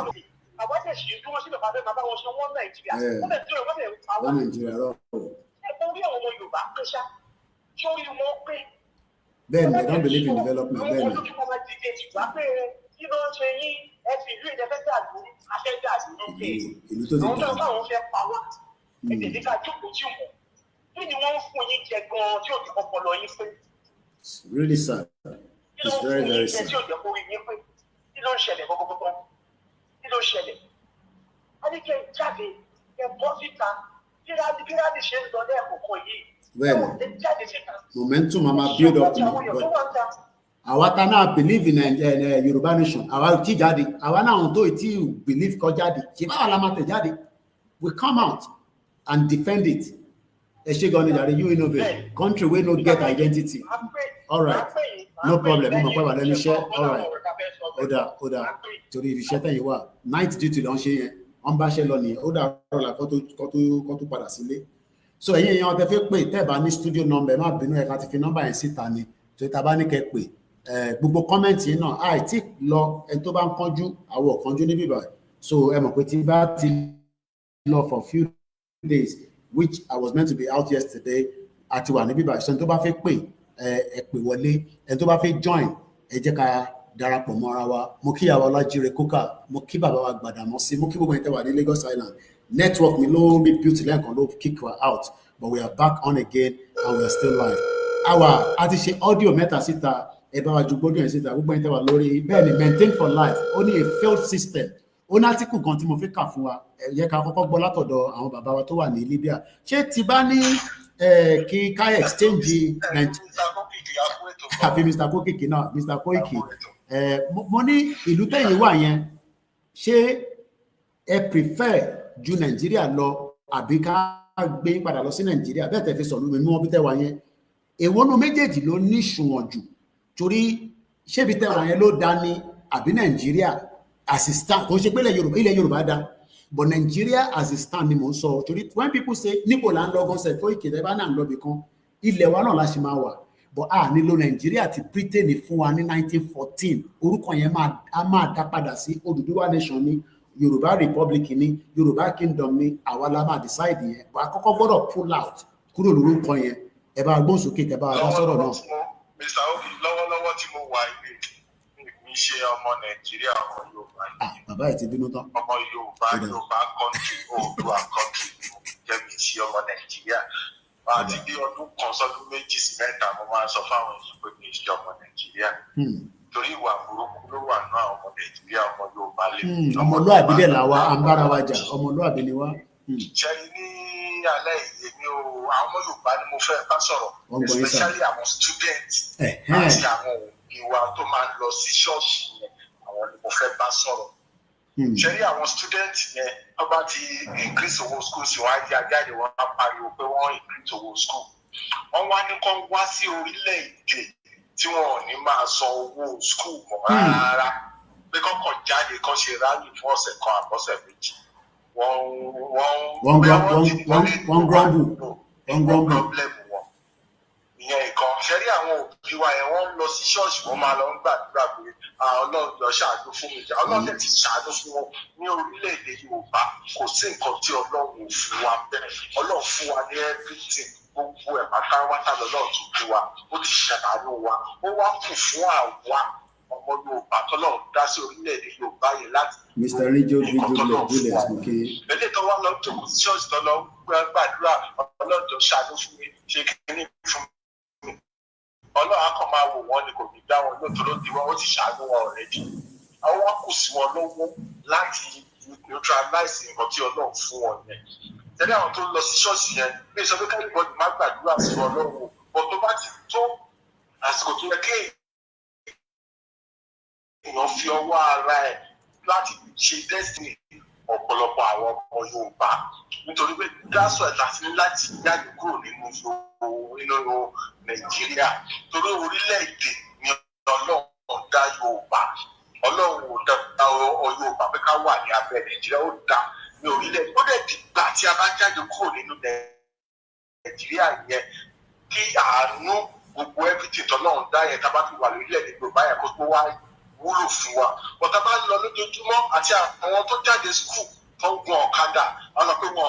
Àwọn tẹ̀ sí dúró síbẹ̀ bá fẹ́ máa bá wọn ṣe wọ́n Nàìjíríà. Wọ́n dẹ̀ dúró wọ́n dẹ̀ ń pa wá. Wọ́n Nàìjíríà rọ̀. Orí àwọn ọmọ Yorùbá pé ṣá sórí wọn pé. Bẹ́ẹ̀ni, they don't believe in development. Bẹ́ẹ̀ni. Àwọn olójú kan máa dìde jùlọ pé kí ló ń ṣe yín ẹ fi ìlú ìdẹ́fẹ́sẹ̀ àdúró afẹ́gbẹ́ àdúró pé àwọn tó ń bá wọn fẹ́ pa wá. Ètè nígbà jókòó tí wọn. Kí ni wọ́n ń fún yín jẹ gan-an tí ò ní ọpọlọ yín pé? It's really sad. It's very, very sad. Kí ló ń ṣẹlẹ̀ gbogbogbò? Kí ló ń ṣẹlẹ̀? A ní kí ẹ jáde, ẹ bọ́ síta, kí láti ṣe ń lọ lẹ́ẹ̀kọ̀ọ̀kan yìí. Well, momentum mama build up to me, but àwa tá náà believe in Yoruba nation, àwa tí jáde, àwa náà tó tí believe kó jáde, ṣé báwa la máa tẹ̀ jáde? We come out and defend it. Ẹ ṣé gan ni jàre, you innovate. Country wey no get identity. All right, no problem. Mo mọ̀ pé wà lẹ́nu iṣẹ́. All right, oda torí iṣẹ́ tẹ̀yìn wà. Night duty ló ń ṣe yẹn, wọ́n bá ṣe lọ nìyẹn. Ó dà rọ̀lá kó tó padà sílé. So ẹ̀yin èèyàn tẹ fẹ́ pè tẹ́ bá ní studio number ẹ má bínú ẹ ká ti fi number yẹn síta ni. So tá bá ní kẹ́ pè. Gbogbo comment yìí náà àìtí lọ ẹni tó bá ń kánjú àwọn ò kánjú níbí báyìí. So ẹ mọ̀ pé tí bá ti lọ for few days which I was meant to be out yesterday àti wà níbí báyìí. So ẹni tó bá fẹ́ pè ẹ pè wọlé, ẹni tó bá fẹ́ join ẹ jẹ́ ká darapọ̀ mọ́ ara wa. Mo kí ìyàwó Ọlájíre Kókà, mo kí bàbá wa Gbàdàmọ́sí, mo kí gbogbo ẹni tẹ́ wà ní Lagos Island. Network mi ló rebuild lẹ́ẹ̀kan ló kick her out, but we are back on again and we are still live. Àwa a ti ṣe audio mẹ́ta síta, ẹ bá wa ju gbódùn ẹ̀ síta, gbogbo ẹni tẹ́ wà lórí bẹ́ẹ̀ ni maintain for life, ó ní a failed system. Ó ní átíkù kan tí mo fi kà fún wa, ẹ jẹ́ ká kọ́kọ́ gbọ́ látọ̀dọ̀ àwọn bàbá wa tó wà ní Libya. Ṣé ti bá ní kí ká exchange àfi Mr. Kokiki náà, Mr. Koiki, mo ní ìlú tẹ̀yìn wà yẹn, ṣé ẹ prefer ju Nàìjíríà lọ àbí ká gbé padà lọ sí Nàìjíríà? Bẹ́ẹ̀ tẹ́ fi sọ̀rọ̀ mi mọ́ bí tẹ́ wà yẹn. Èwo nínú méjèèjì ló ní ìṣùwọ̀n jù? Torí ṣé bí tẹ́ wà yẹn ló dá ní àbí Nàìjíríà as it stand? Kò ṣe pé ilẹ̀ Yorùbá dá, but Nigeria as it stand ni mò ń sọ. Torí when people say níbo là ń lọ gan sẹ̀ tó ìkéde bá náà ń lọ bì kan, ilẹ̀ wa náà la ṣe máa wà. But nílò Nàìjíríà ti Britain fún wa ní 1914. Orúkọ yẹn máa dá padà sí Odùduwà nation ní Yorùbá Republic ní Yorùbá Kingdom ní àwa la máa decide yẹn. But àkọ́kọ́ gbọ́dọ̀ pull out kúrò lórúkọ yẹn. Ẹ bá gbóhùn sókè kẹ bá dá sọ̀rọ̀ náà. Mr. Obi, lọ́wọ́lọ́wọ́ tí mo wà ilé mi ṣe ọmọ Nàìjíríà, ọmọ Yorùbá. Bàbá ẹ̀ ti bínú tán. Ọmọ Yorùbá country, Oòduà country, jẹ́ mi ṣe ọmọ Nàìjíríà. Àti bí ọdún kan sọ́dún méjì sí mẹ́ta mo máa ń sọ fáwọn èèyàn pé mi ṣe ọmọ Nàìjíríà. Torí ìwà burúkú ló wà ní àwọn ọmọ Nàìjíríà, ọmọ Yorùbá lè. Ọmọlúàbí dẹ̀ làwa, à ń bára wa jà, ọmọlúàbí ni wá. Ṣé ní alẹ́ ìyè mi o, àwọn Yorùbá ni mo fẹ́ bá sọ̀rọ̀, especially àwọn students àti àwọn òbí wa tó máa ń lọ sí ṣọ́ọ̀ṣì yẹn, àwọn ni mo fẹ́ bá sọ̀rọ̀. Ṣé rí àwọn students yẹn wọ́n bá ti increase owó school sí wọn á di ajáde wọn á pariwo pé wọ́n increase owó school. Wọ́n wá ní kán wá sí orílẹ̀-èdè tí wọn ò ní máa san owó school mọ́ rárá, pé kọ́kọ́ jáde kán ṣe rally fún ọ̀sẹ̀ kan àbọ̀sẹ̀ méjì. Wọ́n grumble problem wọn. Ìyẹn ìkan ṣe rí àwọn òbí wa yẹn wọ́n ń lọ sí ṣọ́ọ̀ṣì, wọ́n máa lọ ń gbàdúrà pé Ọlọ́run lọ ṣàánú fún mi. Ọlọ́run ti ṣàánú fún wọn ní orílẹ̀-èdè Yorùbá. Kò sí nǹkan tí Ọlọ́run ò fún wa bẹ́ẹ̀. Ọlọ́run fún wa ní everything. Gbogbo ẹ̀ pátápátá lọ́lọ́run tó gbé wa. Ó ti ṣàánú wa. Ó wá kù fún àwa ọmọ Yorùbá tọ́lọ́run dá sí orílẹ̀-èdè Yorùbá yẹn láti. Mr. Rijo Julius okay. Ẹlẹ́ tó wá lọ jókòó sí ṣọ́ọ̀ṣì tó lọ gbàdúrà Ọlọ́run tó ṣàánú fún mi, ṣe kíní fún mi. Ọlọ́run á kàn máa wò wọ́n ni kò ní dá wọn lóòótọ́ ló di wọn, ó ti ṣàánú wọn already. Àwọn wá kù sí wọn lọ́wọ́ láti neutralize nǹkan tí Ọlọ́run fún wọn yẹn. Tẹ́lẹ̀ àwọn tó lọ sí ṣọ́ọ̀ṣì yẹn bí sọ pé kẹ́lẹ́bọ̀dì má gbàdúrà sí Ọlọ́run o, bọ̀ tó bá ti tó àsìkò tó yẹ kéèyàn fi ọwọ́ ara ẹ̀ láti ṣe destiny ọ̀pọ̀lọpọ̀ àwọn ọmọ Yorùbá, nítorí pé dáṣọ ẹ̀ láti ní láti jáde kúrò nínú Nàìjíríà, torí orílẹ̀-èdè ni Ọlọ́run dá Yorùbá. Ọlọ́run ò dá Yorùbá pé ká wà ní abẹ́ Nàìjíríà, ó dá ní orílẹ̀-èdè. Ó dẹ̀ dìgbà tí a bá jáde kúrò nínú Nàìjíríà yẹn kí àánú gbogbo everything tọ́lọ́run dá yẹn tá bá fi wà lórílẹ̀-èdè Yorùbá yẹn kó tó wá wúlò fún wa. Bọ́tà bá lọ lójoojúmọ́ àti àwọn tó jáde skul tó ń gun ọ̀kadà, wọ́n lọ pé wọn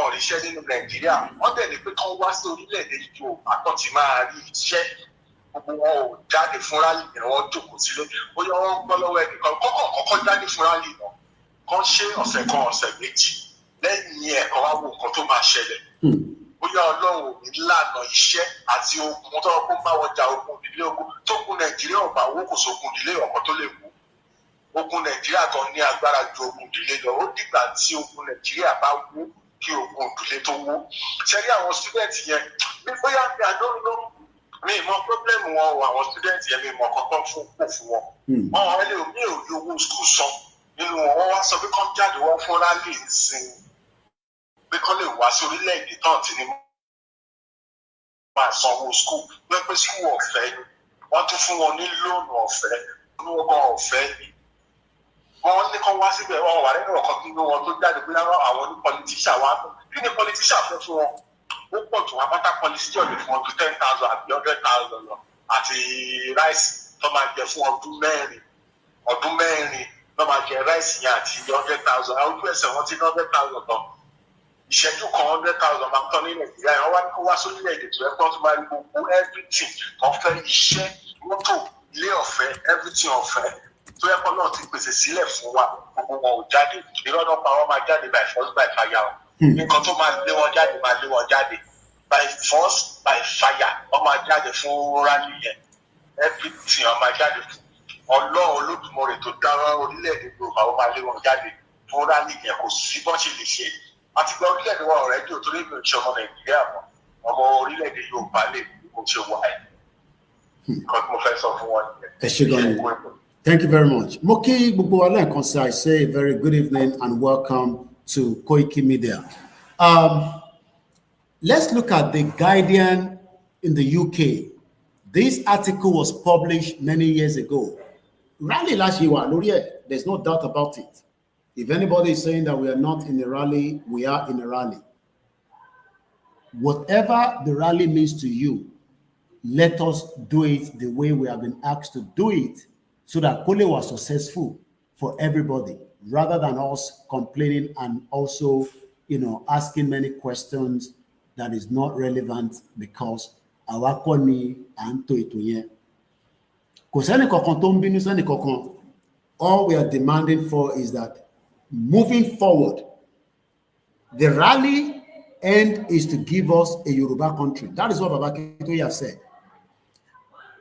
ò ríṣẹ́ nínú Nàìjíríà. Wọ́n dẹ̀ ní pé kán wá sí orílẹ̀-èdè Yorùbá tó ti máa rí iṣẹ́. Gbogbo wọn ò jáde fún rálì yẹn, wọ́n jókòó sílé. Bóyá wọ́n ń gbọ́ lọ́wọ́ ẹnìkan kọ́kọ́ jáde fún rálì náà. Kán ṣe ọ̀sẹ̀ kan ọ̀sẹ̀ méjì. Lẹ́yìn ẹ̀kọ́ wá wo nǹkan tó máa ṣẹlẹ̀. Bóyá Ọlọ́run ò ní lànà iṣẹ́ àti ogun tó kó bá wọn jà ogun ìdílé ogun tó kún Nàìjíríà ọ̀bà owó kò sógun ìdílé ọ̀kan tó lè mú. Ogun Nàìjíríà kan ní agbára ju ogun ìdílé lọ. Ó dìgbà tí ogun Nàìjíríà bá wó kí ogun ìdílé tó wó. Ṣé rí àwọn student yẹn bóyá pé àdóńdó mi ìmọ̀ problem wọn o àwọn student yẹn mi ìmọ̀ kankan fún pò fún wọn. Wọ́n wá lé omi ò rí owó school san nínú wọn wọ́n wá sọ pé kán jáde wọ́n fún rally ìsìn pé kán lè wá sí orílẹ̀-èdè tán tí ní máa sanwó school wọ́n pé school ọ̀fẹ́ ni wọ́n tún fún wọn ní lóònù ọ̀fẹ́ ní ọgbọ́n ọ̀fẹ́ ni. Wọ́n ní kán wá síbẹ̀ wọ́n wà nínú ọ̀kan nínú wọn tó jáde pé àwọn ní politician wá kí ni politician fẹ́ fún wọn ó pọ̀ tó wọn pátá politician lè fún wọn tó 10,000 àbí 100,000 lọ àti rice tó máa jẹ fún ọdún mẹ́rin ló máa jẹ rice yẹn àti 100,000 àwọn ojú ẹsẹ̀ wọn ti ní 100,000 tán ìṣẹ́jú kan 100,000 máa tán ní Nàìjíríà yẹn wọ́n wá ní kó wá sórílẹ̀-èdè tó yẹ kó tó máa rí gbogbo everything ọ̀fẹ́ iṣẹ́ mọ́tò ilé ọ̀fẹ́ everything ọ̀fẹ́ tó yẹ kó náà ti pèsè sílẹ̀ fún wa gbogbo wọn ò jáde ìrọ́nà pa wọn máa jáde by force by fire o nǹkan tó máa lé wọn jáde by force by fire wọn máa jáde fún rally yẹn everything wọn máa jáde fún Ọlọ́run Olódùmarè tó dára orílẹ̀-èdè Yorùbá wọn máa lé wọn jáde fún rally yẹn kò sí bọ́n ṣe lè ṣe àti gba orílẹ̀-èdè wọn ọ̀rẹ́ dì òtún lébè òṣì ọmọ Nàìjíríà mọ́ ọmọ orílẹ̀-èdè Yorùbá lè kó ṣe wà ẹ̀ nǹkan tí mo fẹ́ sọ fún wọn nìyẹn. Thank you very much. Moki Bubuala and Konsa, I say a very good evening and welcome to Koiki Media. Let's look at the Guardian in the UK. This article was published many years ago. Rally last year, there's no doubt about it. If anybody is saying that we are not in a rally, we are in a rally. Whatever the rally means to you, let us do it the way we have been asked to do it, so that Kole was successful for everybody, rather than us complaining and also, asking many questions that is not relevant because our koni and to itoye. All we are demanding for is that moving forward, the rally end is to give us a Yoruba country. That is what Baba Kitoye have said.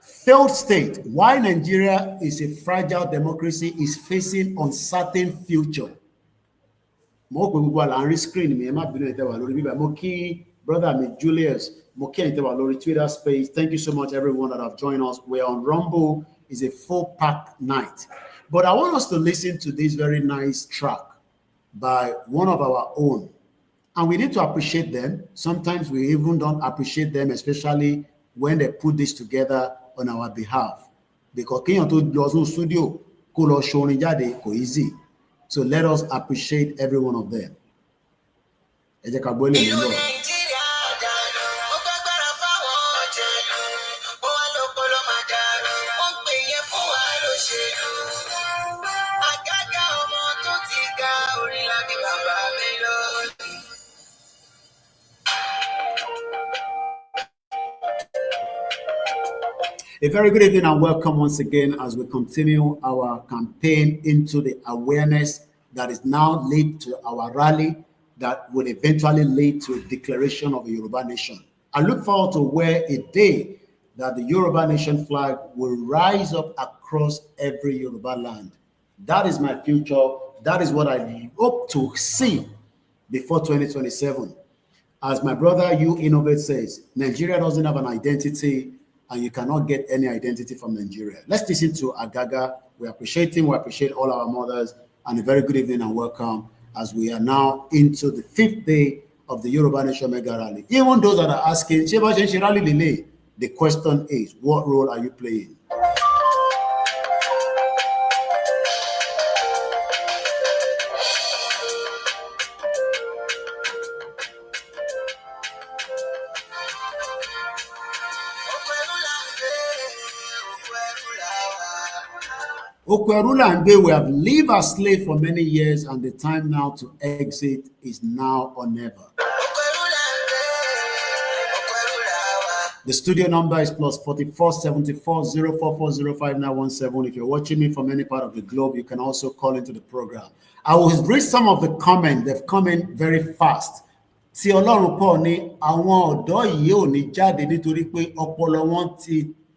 Failed state, why Nigeria is a fragile democracy is facing uncertain future. Mo pe gbogbo ala screen mi e ma binu ite wa lórí bíbá. Mo kí brother mi Julius, mo kí ite wa lórí Twitter space. Thank you so much everyone that have joined us. We're on Rumble. It's a full packed night. But I want us to listen to this very nice track by one of our own. And we need to appreciate them. Sometimes we even don't appreciate them, especially when they put this together on our behalf, because kéèyàn tó lọ sí studio kó lọ ṣorin jáde kò easy. So let us appreciate every one of them. Ẹ jẹ́ ká gbọ́ ilé mi lọ. A very good evening and welcome once again as we continue our campaign into the awareness that is now lead to our rally that will eventually lead to a declaration of a Yoruba nation. I look forward to where a day that the Yoruba nation flag will rise up across every Yoruba land. That is my future. That is what I hope to see before 2027. As my brother You Innovate says, Nigeria doesn't have an identity, and you cannot get any identity from Nigeria. Let's listen to Agaga. We appreciate him. We appreciate all our mothers. And a very good evening and welcome as we are now into the 5th day of the Yoruba Nation Mega Rally. Even those that are asking, the question is, what role are you playing? We have lived as slaves for many years, and the time now to exit is now or never. The studio number is +44 74 044 05917. If you're watching me from any part of the globe, you can also call into the program. I will read some of the comments. They've come in very fast. Tí Ọlọ́run pọ̀ ní àwọn ọ̀dọ́ yìí ò ní jáde nítorí pé ọpọlọ wọn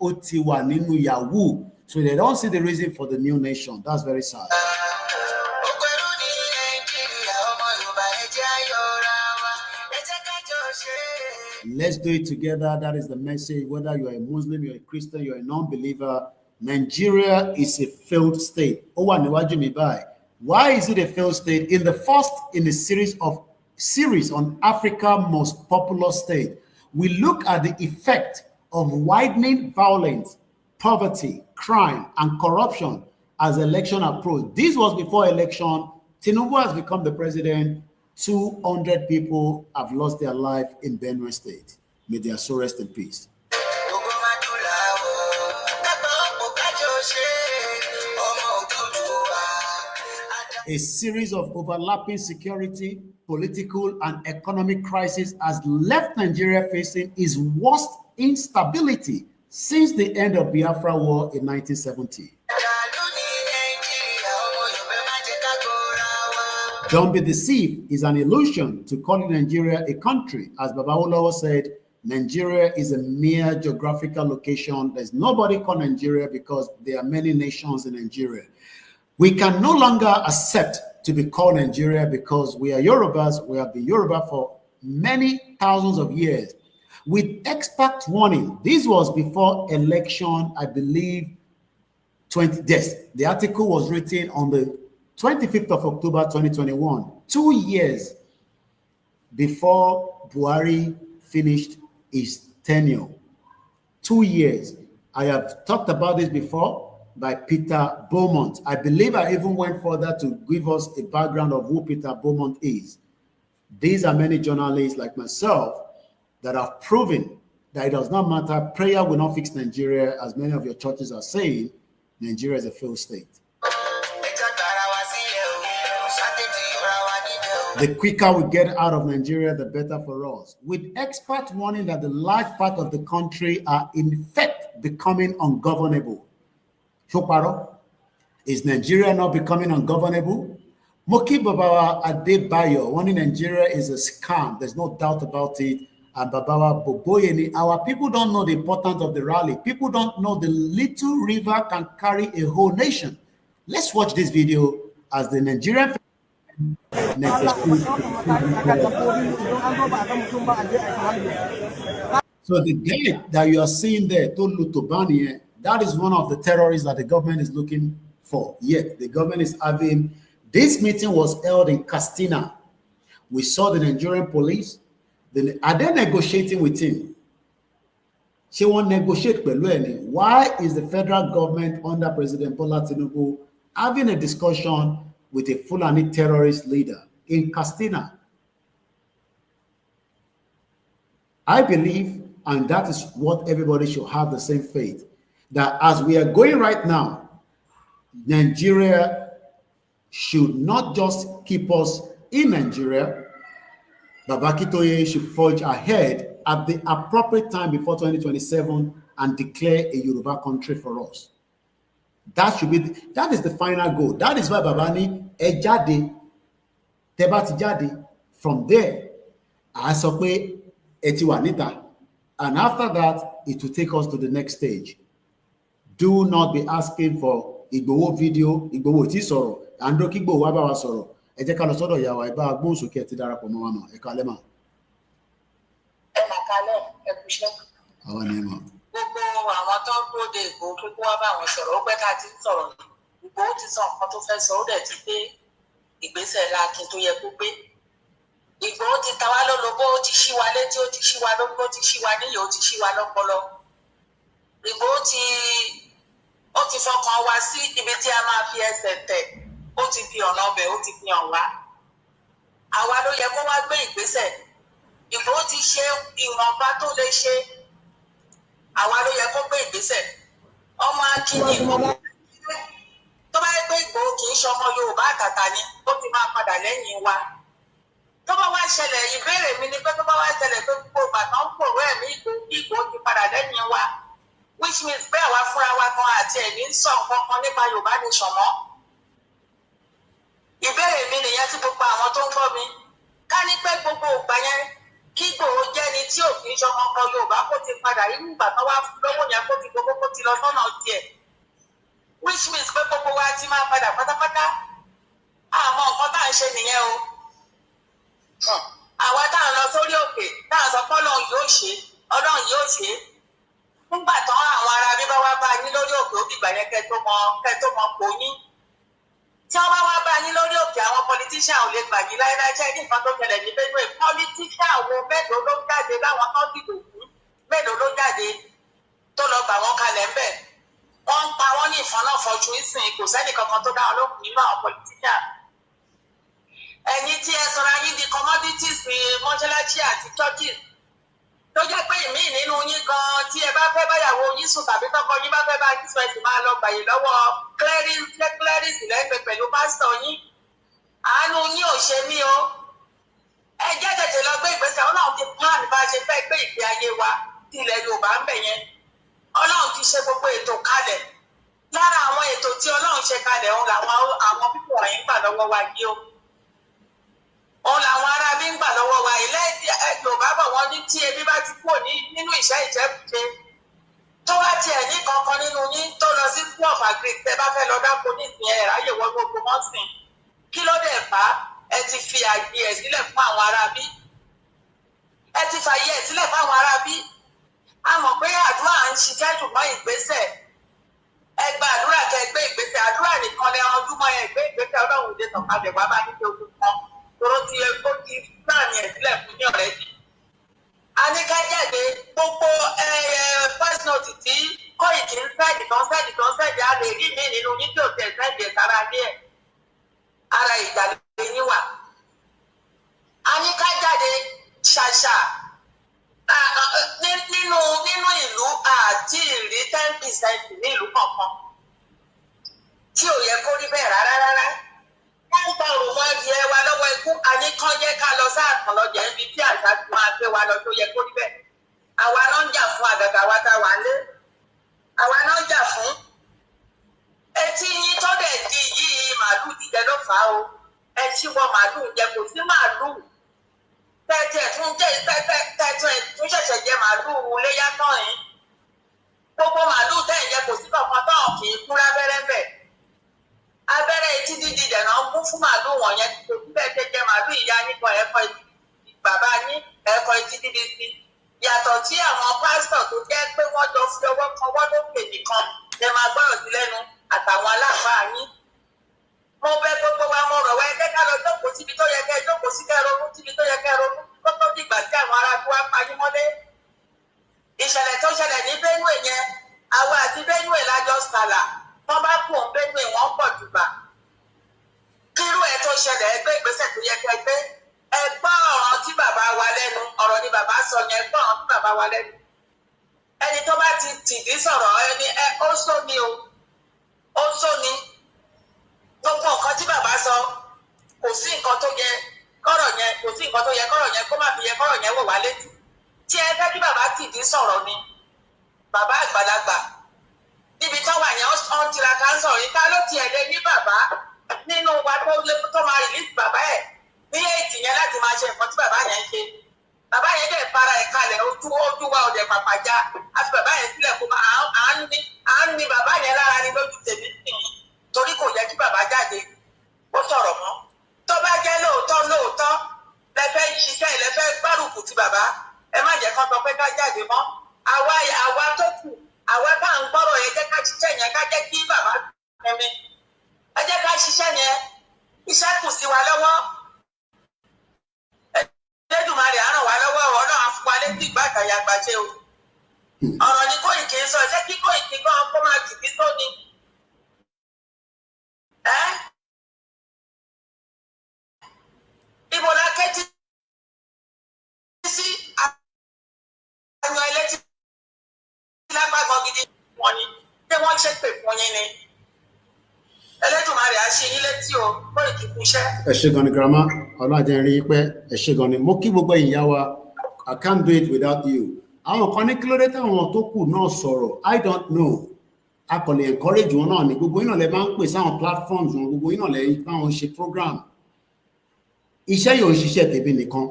ó ti wà nínú Yahoo. So they don't see the reason for the new nation. That's very sad. Let's do it together. That is the message. Whether you're a Muslim, you're a Christian, you're a non-believer, Nigeria is a failed state. Why is it a failed state? In the first in a series on Africa's most populous state, we look at the effect of widening violence, poverty, crime, and corruption as election approach. This was before election. Tinubu has become the president. 200 people have lost their life in Benue State. May their soul rest in peace. A series of overlapping security, political, and economic crises has left Nigeria facing its worst instability since the end of Biafra War in 1970. Don't be deceived is an illusion to calling Nigeria a country. As Baba Olowo said, Nigeria is a mere geographical location. There's nobody called Nigeria because there are many nations in Nigeria. We can no longer accept to be called Nigeria because we are Yorubas. We have been Yoruba for many thousands of years. With expert warning, this was before election, I believe, the article was written on the 25th of October 2021, 2 years before Buhari finished his tenure. 2 years. I have talked about this before by Peter Beaumont. I believe I even went further to give us a background of who Peter Beaumont is. These are many journalists like myself that have proven that it does not matter. Prayer will not fix Nigeria, as many of your churches are saying. Nigeria is a failed state. The quicker we get out of Nigeria, the better for us. With experts warning that the large part of the country are in fact becoming ungovernable. Choparo, is Nigeria not becoming ungovernable? Moki Babawa Adebayo, warning Nigeria is a scam. There's no doubt about it. And Babawa Boboyeni, our people don't know the importance of the rally. People don't know the little river can carry a whole nation. Let's watch this video as the Nigerian So the guy that you are seeing there, Tolu Tobani, that is one of the terrorists that the government is looking for. Yet the government is having, this meeting was held in Castina. We saw the Nigerian police. Are they negotiating with him? She won't negotiate with him. Why is the federal government under President Bola Tinubu having a discussion with a Fulani terrorist leader in Castina? I believe, and that is what everybody should have the same faith, that as we are going right now, Nigeria should not just keep us in Nigeria. Babaki Toye should forge ahead at the appropriate time before 2027 and declare a Yoruba country for us. That should be, that is the final goal. That is why Babani Ejade, Tebati Jade, from there, Asokwe Etiwanita, and after that, it will take us to the next stage. Do not be asking for Igbowo video, Igbowo Tisoro, and Dokigbo Wabawa Soro. Ẹ jẹ́ ká lọ sọ́dọ̀ ìyàwó ẹ̀bá agbóhùnsókè ti darapọ̀ mọ́ wa mọ̀ ẹ̀ka lẹ́mọ̀. Ẹ̀ka kalẹ̀ ẹ̀kúṣẹ́. Àwọn ni ẹ mọ̀. Gbogbo àwọn tó ń dúró de Ìgbòho pé kó wá bá wọn sọ̀rọ̀ ó pẹ́ ká ti ń sọ̀rọ̀ yìí. Ìgbòho ti sọ nǹkan tó fẹ́ sọ ó dẹ̀ ti gbé ìgbésẹ̀ lákin tó yẹ kó gbé. Ìgbòho ti ta wá lólobó, ó ti ṣí wa létí, ó ti ṣí wa lógbó, ó ti ṣí wa níyì, ó ti ṣí wa lọ́pọlọ. Ìgbòho ti fọkàn wá sí ibi tí a máa fi ẹsẹ̀ tẹ̀. Ó ti fi ọ̀nà ọbẹ̀, ó ti fi hàn wá. Àwa ló yẹ kó wá gbé ìgbésẹ̀. Ìgbòho ti ṣe ìwọ̀nba tó lè ṣe. Àwa ló yẹ kó gbé ìgbésẹ̀. Ọmọ akíní Ìgbòho. Tó bá yẹ pé Ìgbòho kì í ṣe ọmọ Yorùbá àtàtà ni, ó ti máa padà lẹ́yìn wa. Tó bá wá ṣẹlẹ̀, ìbéèrè mi ni pé tó bá wá ṣẹlẹ̀ pé gbogbo ìgbà tó ń pòrò ẹ̀mí Ìgbòho ti padà lẹ́yìn wa. Which means pé àwa fúnra wa gan àti ẹ̀mí ń sọ nǹkan kan nípa Yorùbá nation mọ́. Ìbéèrè mi nìyẹn tí gbogbo àwọn tó ń gbọ́ mi. Ká ní pé gbogbo ìgbà yẹn kí Ìgbòho jẹ́ni tí ò kì í ṣọmọ ọkọ Yorùbá kó ti padà irú ìgbà tó wá lọ́wọ́ yẹn kó ti gbogbo kó ti lọ sọ́nà tiẹ̀. Which means pé gbogbo wa ti máa padà pátápátá. Àmọ́ nǹkan tá à ń ṣe nìyẹn o. àwa tá à ń lọ sórí òkè tá à ń sọ pé ọlọ́run yóò ṣe nígbà tán àwọn ará bí bá wá bá yín lórí òkè ó dìgbà yẹn kẹ́ tó mọ pò yín tí wọ́n bá wá bá yín lórí òkè àwọn politician ò lè gbà yín láíláí jẹ́ ní nǹkan tó ṣẹlẹ̀ ní Benue politician wo mélòó ló jáde láwọn tó dìbò fún mélòó ló jáde tó lọ gbà wọ́n kalẹ̀ ńbẹ̀ wọ́n ń pa wọ́n ní ìfọ́nàfọ́jú ìsìn kò sẹ́nì kankan tó dá wọn lókun nínú àwọn politician ẹ̀yin tí ẹ sọra yín di commodities mọ́ṣáláṣí àti churches tó jẹ́ pé ìmíì nínú yín gan tí ẹ bá fẹ́ báyàwó yín sùn tàbí tọkọ yín bá fẹ́ bá yín sọ ẹ sì máa lọ gbàyè lọ́wọ́ cleris lẹ́gbẹ̀ẹ́ pẹ̀lú pásítọ̀ yín àánú yín ò ṣe mí o ẹ jẹ́ tètè lọ gbé ìgbésẹ̀ ọlọ́run ti plan bá a ṣe fẹ́ gbé ìgbé ayé wa tí ilẹ̀ Yorùbá ń bẹ̀ yẹn ọlọ́run ti ṣe gbogbo ètò kalẹ̀ lára àwọn ètò tí ọlọ́run ṣe kalẹ̀ òun làwọn àwọn pípọ̀ wọ̀nyí ń gbà lọ́wọ́ wa yìí o òun làwọn ará bí ń gbà lọ́wọ́ wa ilé Yorùbá bọ̀ wọ́n ní tí ebi bá ti kúrò nínú ìṣẹ́ ìjẹ́bùjẹ tó bá tiẹ̀ ní kankan nínú yín tó lọ sí school of agric tẹ́ bá fẹ́ lọ dáko nísìn ẹ̀ ráyè wọ́n gbogbo mọ́sìn kí ló dé bá ẹ ti fi àyè ẹ̀ sílẹ̀ fún àwọn ará bí ẹ ti fàyè ẹ̀ sílẹ̀ fún àwọn ará bí a mọ̀ pé àdúrà ń ṣiṣẹ́ ṣùgbọ́n ìgbésẹ̀ ẹ gba àdúrà kẹ́ gbé ìgbésẹ̀ àdúrà nìkan lẹ ọdún mọ́ ẹ gbé ìgbésẹ̀ Ọlọ́run ìdè tọ̀kalẹ̀ wá bá níbi ogun kan tóró ti yẹ kó ti láàrin ẹ̀ sílẹ̀ fún ní ọ̀rẹ́ yìí. a ní ká jáde gbogbo voice note tí Koiki ń sẹ́ẹ̀dì tó ń sẹ́ẹ̀dì a lè rí mi nínú yín tí ò tẹ̀ sẹ́ẹ̀dì ẹ̀ sára ní ẹ̀ ara ìgbàlódé yín wà. a ní ká jáde ṣàṣà nínú ìlú àti ìrí 10% ní ìlú kọ̀ọ̀kan tí ò yẹ kó rí bẹ́ẹ̀ rárá wọ́n ń pa òun adìẹ wa lọ́wọ́ ikú àníkàn jẹ́ ká lọ sáàtàn lọ́jà ibi tí àṣà ti máa gbé wa lọ tó yẹ kó rí bẹ́ẹ̀ àwa náà ń jà fún àgàgà wa tá wà lé àwa náà ń jà fún etí yín tó dẹ̀ di yìí màálùú jíjẹ ló fà á o ẹ tí wọ́n màálùú jẹ kò sí màálùú tẹ́tẹ́ tún ṣẹ̀ṣẹ̀ jẹ màálùú léyà tán yìí gbogbo màálùú tẹ̀ ń jẹ kò sí kankan tán kì í kú lábẹ́rẹ́ bẹ́ẹ̀ abẹ́rẹ́ etí dídì dẹ̀nà ń kún fún màálùú wọ̀nyẹn kò sí bẹ́ẹ̀ jẹjẹ màálùú ìyá nípa ẹ̀kọ́ bàbá yín ẹ̀kọ́ etí dídì sí yàtọ̀ tí àwọn pásítọ̀ tó jẹ́ pé wọ́n jọ fi ọwọ́ kan wọ́n lókè nìkan lè máa gbọ́rọ̀ sí lẹ́nu àtàwọn aláàfáà yín. mo bẹ̀ gbogbo wa mo rọ̀ wá ẹ jẹ́ ká lọ jókòó síbi tó yẹ kẹ́ jókòó sí kẹ́ ronú síbi tó yẹ kẹ́ ronú kó tó dìgbà tí àwọn ará tó wá pa yín mọ́lé. ìṣẹ̀lẹ̀ tó ṣẹlẹ̀ ní Benue yẹn àwa àti Benue lájọ sàlà wọ́n bá kú òun Benue wọ́n pọ̀ jùbà kírú ẹ̀ tó ṣẹlẹ̀ ẹgbẹ́ ìgbésẹ̀ tó yẹ kẹ́ gbé ẹ gbọ́ ọ̀rọ̀ tí bàbá wa lẹ́nu ọ̀rọ̀ ni bàbá sọ yẹn gbọ́ ọ̀rọ̀ tí bàbá wa lẹ́nu ẹni tó bá ti tìdí sọ̀rọ̀ ẹni ó sóni o ó sóni gbogbo nǹkan tí bàbá sọ kò sí nǹkan tó yẹ kọ́rọ̀ yẹn kò sí nǹkan tó yẹ kọ́rọ̀ yẹn kó má fi yẹ kọ́rọ̀ yẹn wò wá létí tí ẹ fẹ́ kí bàbá tìdí sọ̀rọ̀ ni bàbá àgbàlagbà níbi tó wà yẹn ó ń tiraka ń sọ̀rọ̀ yìí ká ló tiẹ̀ lé ní bàbá nínú wa tó máa rìlíìsì bàbá ẹ̀ ní èjì yẹn láti máa ṣe nǹkan tí bàbá yẹn ṣe bàbá yẹn dẹ̀ para ẹ̀ kalẹ̀ ojú wa ọ̀dẹ̀ pàpàjá àti bàbá yẹn sílẹ̀ kó máa à ń ní bàbá yẹn lára ní lójú tèmi sí i torí kò yẹ kí bàbá jáde ó sọ̀rọ̀ mọ́ tó bá jẹ́ lóòótọ́ lẹ́fẹ́ ṣiṣẹ́ lẹ́fẹ́ gbárùkù ti bàbá ẹ má jẹ́ kán sọ pé ká jáde mọ́ àwa tó kù àwa tá à ń gbọ́rọ̀ yẹn jẹ́ ká ṣiṣẹ́ yẹn ká jẹ́ kí bàbá ẹ̀mí ẹ jẹ́ ká ṣiṣẹ́ yẹn iṣẹ́ kù sí wa lọ́wọ́ Ẹlẹ́dùmarè á ràn wá lọ́wọ́ ọ̀rọ̀ náà á fún wa létí ìgbà àtàyà àgbàṣe o ọ̀rọ̀ ni Koiki ń sọ ṣé kí Koiki gan kó máa jù bí sóni ibo la kẹ́tí sí àyàn ẹlẹ́tí lágbàgbọ́ gidi wọn ni ṣé wọ́n ṣépè fún yín ni Ẹlẹ́dùmarè á ṣe yín létí o Koiki kú iṣẹ́. ẹ ṣé gan ni grandma ọlọ́jẹ́ rí pẹ́ ẹ ṣé gan ni mo kí gbogbo ìyá wa I can't do it without you àwọn kan ní kí ló dé táwọn tó kù náà sọ̀rọ̀ I don't know a kò lè encourage wọn náà ni gbogbo yín náà lè máa ń pè sáwọn platforms wọn gbogbo yín náà lè bá wọn ṣe program iṣẹ́ yóò ṣiṣẹ́ tèmi nìkan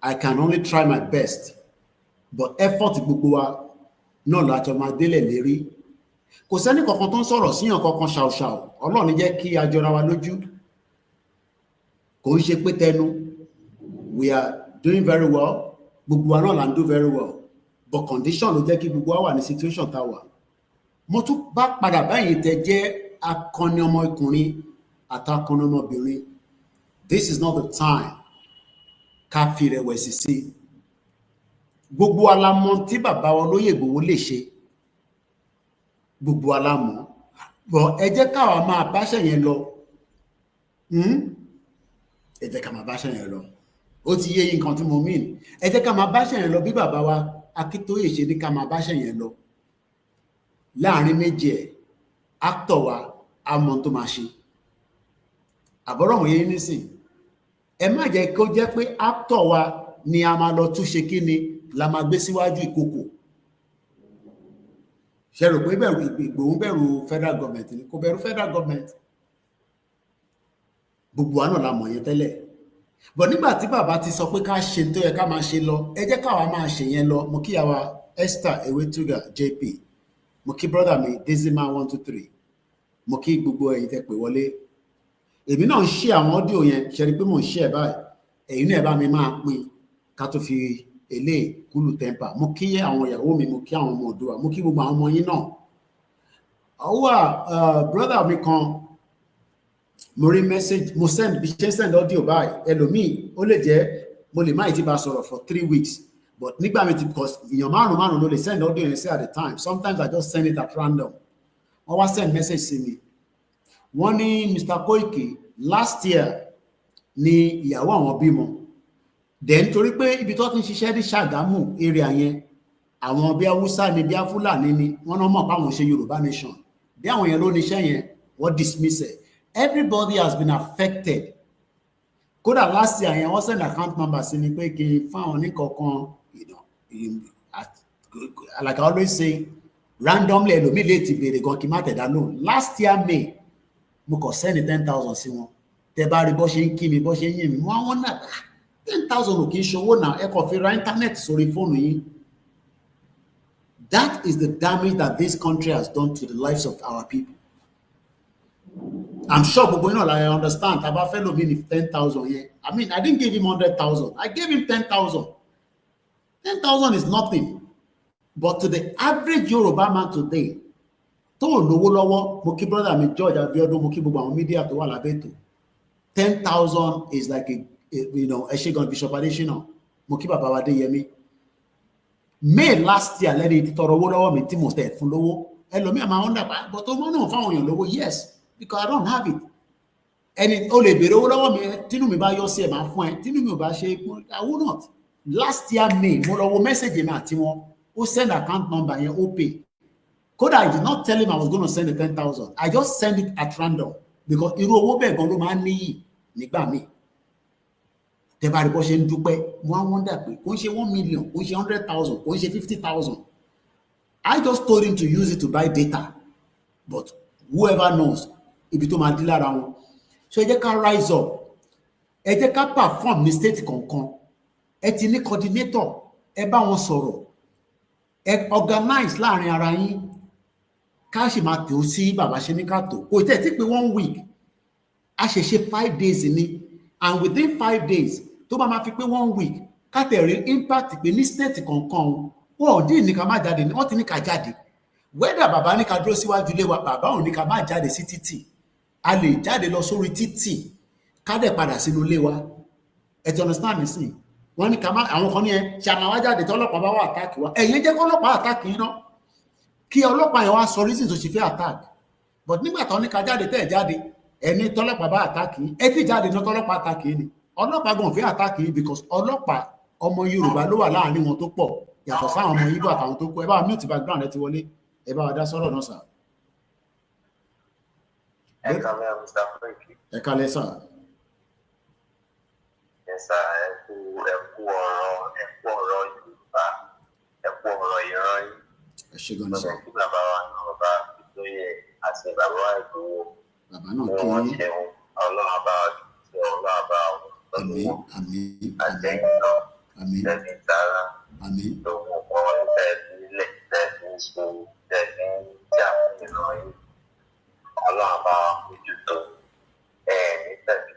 I can only try my best but effort gbogbo wa náà lájọ máa délẹ̀ lérí kò sẹ́ni kankan tó ń sọ̀rọ̀ síyàn kankan ṣàùṣàù Ọlọ́run jẹ́ kí a jọra wa lójú kò ń ṣe pé tẹnu we are doing very well. Gbogbo wa náà là ń do very well. But condition ló jẹ́ kí gbogbo wa wà ní situation tá a wà. Mo tún bá padà báyìí tẹ jẹ́ akọni ọmọkùnrin àtàkọni ọmọbìnrin. This is not the time ká fi rẹ̀wẹ̀sì sí. Gbogbo wa la mọ̀ tí bàbá wa Olóyè Ìgbòho lè ṣe. Gbogbo wa la mọ̀. But ẹ jẹ́ káwa máa báṣẹ́ yẹn lọ. Ẹ jẹ́ ká máa báṣẹ́ yẹn lọ. Ó ti yé yín nǹkan tí mo mean. Ẹ jẹ́ ká máa báṣẹ́ yẹn lọ bí bàbá wa Akíntóyè ṣe ní ká máa báṣẹ́ yẹn lọ. Láàrin méjì ẹ̀, actor wa á mọ tó máa ṣe. Àbọ̀rọ̀ mọ̀ yẹn nísìn. Ẹ má jẹ́ kó jẹ́ pé actor wa ni a máa lọ tún ṣe kí ni la máa gbé síwájú ìkòkò. Ṣé rò pé Ìgbòho bẹ̀rù federal government ni? Kò bẹ̀rù federal government. Gbogbo wa náà la mọ̀ yẹn tẹ́lẹ̀. But nígbà tí bàbá ti sọ pé ká ṣe tó yẹ ká máa ṣe lọ, ẹ jẹ́ káwa máa ṣe yẹn lọ. Mo kí àwa Esther Ewetuga JP. Mo kí brother mi Dezima 123. Mo kí gbogbo ẹ̀yin tẹ́ pè wọlé. Èmi náà ń ṣe àwọn audio yẹn, ṣe rí pé mò ń ṣe ẹ̀ báyìí. Ẹ̀yin náà ẹ bá mi máa pín ká tó fi eléyìí kúlù temper. Mo kí àwọn ìyàwó mi, mo kí àwọn ọmọ Oòduà, mo kí gbogbo àwọn ọmọ yín náà. Àwa brother mi kan, mo rí message, mo send bí ṣe send audio báyìí. Ẹlòmíì ó lè jẹ́ mo lè má ì tí bá sọ̀rọ̀ for 3 weeks. But nígbà mi ti because èèyàn márùn-ún ló lè send audio yẹn sí at the time. Sometimes I just send it at random. Wọ́n wá send message sí mi. Wọ́n ní Mr. Koiki last year ni ìyàwó àwọn bímọ. Then torí pé ibi tó ti ń ṣiṣẹ́ ní Ṣàgámù area yẹn, àwọn bí Haúsá ni bí Fúlàní ni wọ́n náà mọ̀ pé àwọn ṣe Yorùbá nation. Bí àwọn yẹn ló ní iṣẹ́ yẹn, wọ́n dismiss it. Everybody has been affected. Kódà last year yẹn wọ́n send account number sí mi pé kí n fún àwọn oníkọ̀ọ̀kan, like I always say, randomly ẹlòmíì lè ti béèrè gan kí n má tẹ̀dá lóhùn. Last year May, mo kàn send 10,000 sí wọn. Tẹ bá rí bó ṣe ń kí mi, bó ṣe ń yìn mí, wọ́n náà 10,000 ò kì í ṣòwò náà, ẹ kàn fi ra internet sórí fóònù yín. That is the damage that this country has done to the lives of our people. I'm sure gbogbo yín náà I understand. Tàbá fẹ́ lómi ní 10,000 yẹn. I mean, I didn't give him 100,000. I gave him 10,000. 10,000 is nothing. But to the average Yoruba man today, tó lówó lọ́wọ́, mo kí brother mi George Abiodun, mo kí gbogbo àwọn media tó wà lábẹ́ ètò. 10,000 is like ẹ ṣe gan Bishop Adesina, mo kí bàbá wa Adéyẹmí. May last year lẹ́ni ti tọrọ owó lọ́wọ́ mi tí mo tẹ̀ fún lówó. Ẹlòmíì máa ń dàgbà, but ọmọ náà fáwọn èèyàn lówó, yes, because I don't have it. Ẹni o lè béèrè owó lọ́wọ́ mi, tínú mi bá yọ sí ẹ̀ máa fún ẹ, tínú mi ò bá ṣe, I will not. Last year May, mo lọ wo message mi àti wọn, ó send account number yẹn, ó pay. Kódà I did not tell him I was going to send the 10,000. I just send it at random because irú owó bẹ́ẹ̀ gan ló máa ń níyì nígbà míì. Tẹ́ bá rí bó ṣe ń dúpẹ́, mo á wonder pé kò ń ṣe 1 million, kò ń ṣe 100,000, kò ń ṣe 50,000. I just told him to use it to buy data, but whoever knows, ibi tó máa dí lára wọn. So ẹ jẹ́ ká rise up, ẹ jẹ́ ká perform ní state kọ̀ọ̀kan, ẹ ti ní coordinator, ẹ bá wọn sọ̀rọ̀, ẹ organize láàrin ara yín, ká sì máa tó sí bàbá ṣe ní ká tó. Kò tẹ̀ tí pé 1 week, a ṣe ṣe 5 days ni, and within 5 days, tó bá máa fi pé 1 week, ká tẹ̀ rí impact pé ní state kọ̀ọ̀kan wọn ò dín ní ká má jáde, wọ́n ti ní ká jáde. Whether bàbá ní ká dúró síwájú ilé wa, bàbá ò ní ká má jáde sí títì. A lè jáde lọ sórí títì, ká dẹ̀ padà sínú ilé wa. Ẹ ti understand me sí? Wọ́n ní ká má, àwọn kan ní ẹ ṣe àmà wá jáde tọ́lọ́pàá bá wà attack wa. Ẹ̀yin jẹ́ kọ́lọ́pàá attack yín náà. Kí ọlọ́pàá yẹn wá sọ reason tó ṣe fẹ́ attack. But nígbà tó ní ká jáde tẹ́ ẹ̀ jáde, ẹni tọ́lọ́pàá bá attack yín, ẹ ti jáde náà tọ́lọ́pàá attack yín ni. Ọlọ́pàá gan fẹ́ attack yín because ọlọ́pàá ọmọ Yorùbá ló wà láàrin wọn tó pọ̀ yàtọ̀ sáwọn ọmọ Ìgbò àtàwọn tó kú. Ẹ bá wa mute background ẹ ti wọlé, ẹ bá wa dá sọ́rọ̀ náà sà. Ẹ kálẹ́ Mr. Koiki. Ẹ kálẹ́ sà. Ẹ sà, ẹ kú ọ̀rọ̀ Yorùbá, ẹ kú ọ̀rọ̀ ìran yín. Ẹ ṣe gan ni sà. Kí bàbá wa náà bá Ìgbòho àti bàbá wa Ìgbòho. Bàbá náà kí wọ́n ṣeun, Ọlọ́run bá ṣe Ọlọ́run bá wọn. Àmín, àmín, àtẹ̀yìn náà, àmín, tẹ̀mí tara, àmín. lòun kọ́ tẹ̀mí ilẹ̀, tẹ̀mí ìṣòro, tẹ̀mí ìjà ìran yín. Ọlọ́run bá wọn mójútó ní tẹ̀mí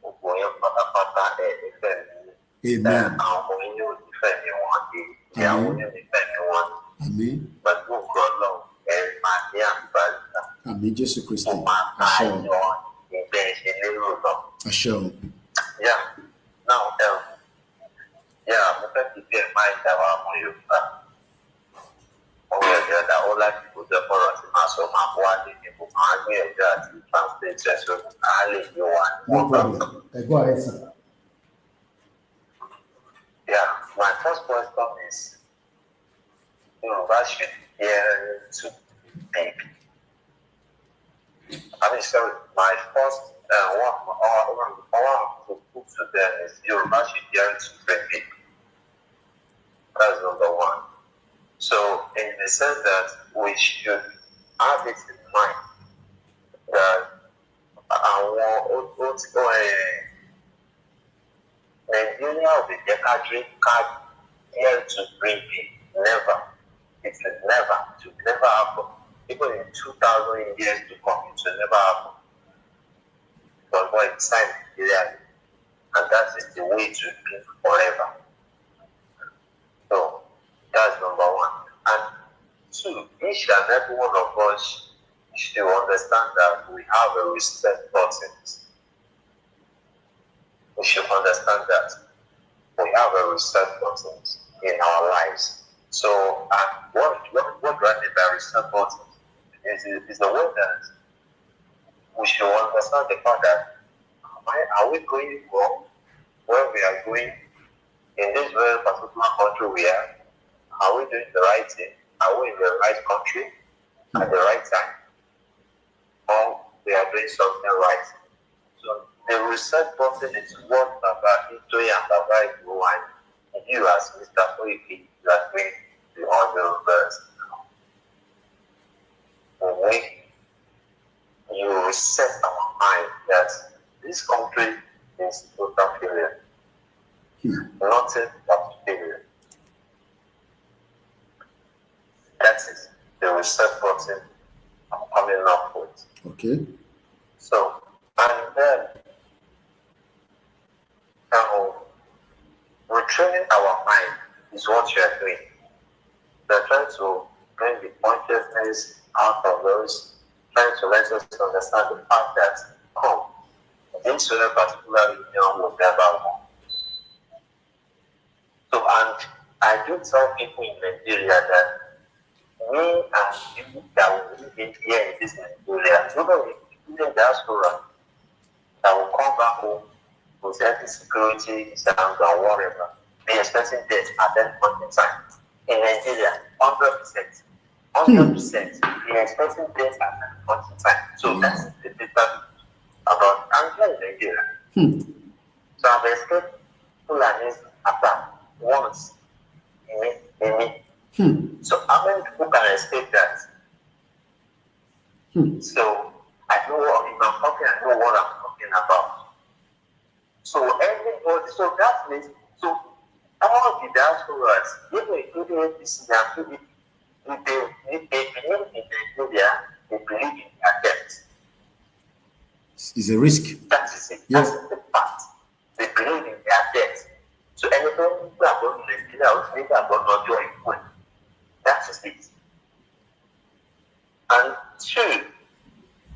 gbogbo yẹn pátápátá ní tẹ̀mí Amen. Àmín. Àmín Jésù Kristi. Àṣẹ o. Àṣẹ o. Yeah. Now, yeah, mo fẹ́ fi bí ẹ̀ máa ń dá wa mọ̀ Yorùbá. Ọwọ́ ẹ̀jẹ̀ ọ̀dà ó láti kó jẹ́ fọ́rọ̀ tí máa sọ máa bọ́ wá lé ní kò máa gbé ẹ̀jẹ̀ àti translate ẹ̀ so á lè yé wa. No problem. Go ahead, sir. Yeah, my first question is, Yoruba should hear to speak. I mean, sorry, my first one to put to them is Yoruba should hear to speak. That's number one. So, in the sense that we should have it in mind that Nigeria will be the country card here to bring it. Never. It will never happen. Even in 2,000 years to come, it will never happen. But when it's time, Nigeria, and that is the way to be forever. So, that's number one. And two, each and every one of us should understand that we have a respect button. We should understand that we have a respect button in our lives. So, what do I mean by respect button? Is the way that we should understand the fact that are we going wrong where we are going in this very particular country we are? Are we doing the right thing? Are we in the right country at the right time? Or we are doing something right? So the reset button is what Baba Itoye and Baba Ibu and you as Mr. Oiki that we the all the when you reset our mind that this country is total failure. Nothing but failure. That is the reset button I'm coming up with. Okay. So, and then retraining our mind is what you are doing. They're trying to bring the consciousness out of those, trying to let us understand the fact that, this particular union will never won. So, and I do tell people in Nigeria that me and people that will live here in this Nigeria, even in diaspora, that will come back home with every security sound or whatever, be expecting death at that point in time. In Nigeria, 100%. 100%. Be expecting death at that point in time. So that's the data about Angela in Nigeria. So I've escaped Fulani attack once in me. So how many people can escape that? So I know what if I'm talking, I know what I'm talking about. So everybody, so that means, so all the diasporas, even including APC and if they believe in Nigeria, they believe in their debt. It's a risk. That is it. Yes. That's the fact. They believe in their debt. So anything people are going to Nigeria, or maybe are going to join point. That is it. And two,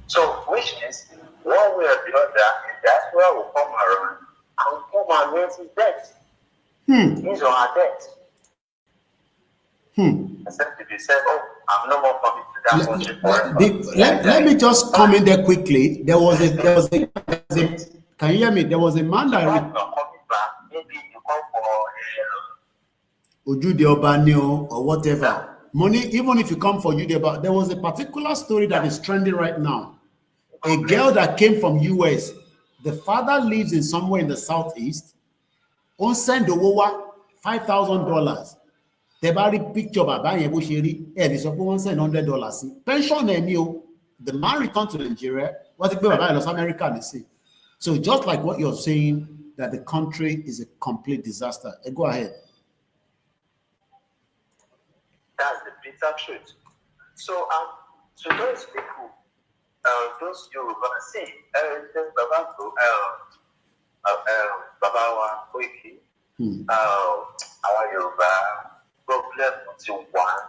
so which means one way or the other, that's where we'll come around and come and raise his debt. His or her debt. Except if you said, I'm no more coming to that country forever. Let me just come in there quickly. There was a can you hear me? There was a man that coming back, maybe you come for Ojude Obanio or whatever. Money, even if you come for Ojude Obanio, there was a particular story that is trending right now. A girl that came from US, the father lives in somewhere in the southeast, on send over $5,000. Tẹ́ bá rí picture bàbá yẹn bó ṣe rí ẹ lè sọ pé wọ́n send $100 sí pension ẹ̀ ní o. The man returned to Nigeria wọ́n ti gbé bàbá yẹn lọ sí America nìsín. So just like what you're saying that the country is a complete disaster. Go ahead. That's the bitter truth. So to those people, those Yoruba, see, Baba wa Koiki, Our Yoruba problem to one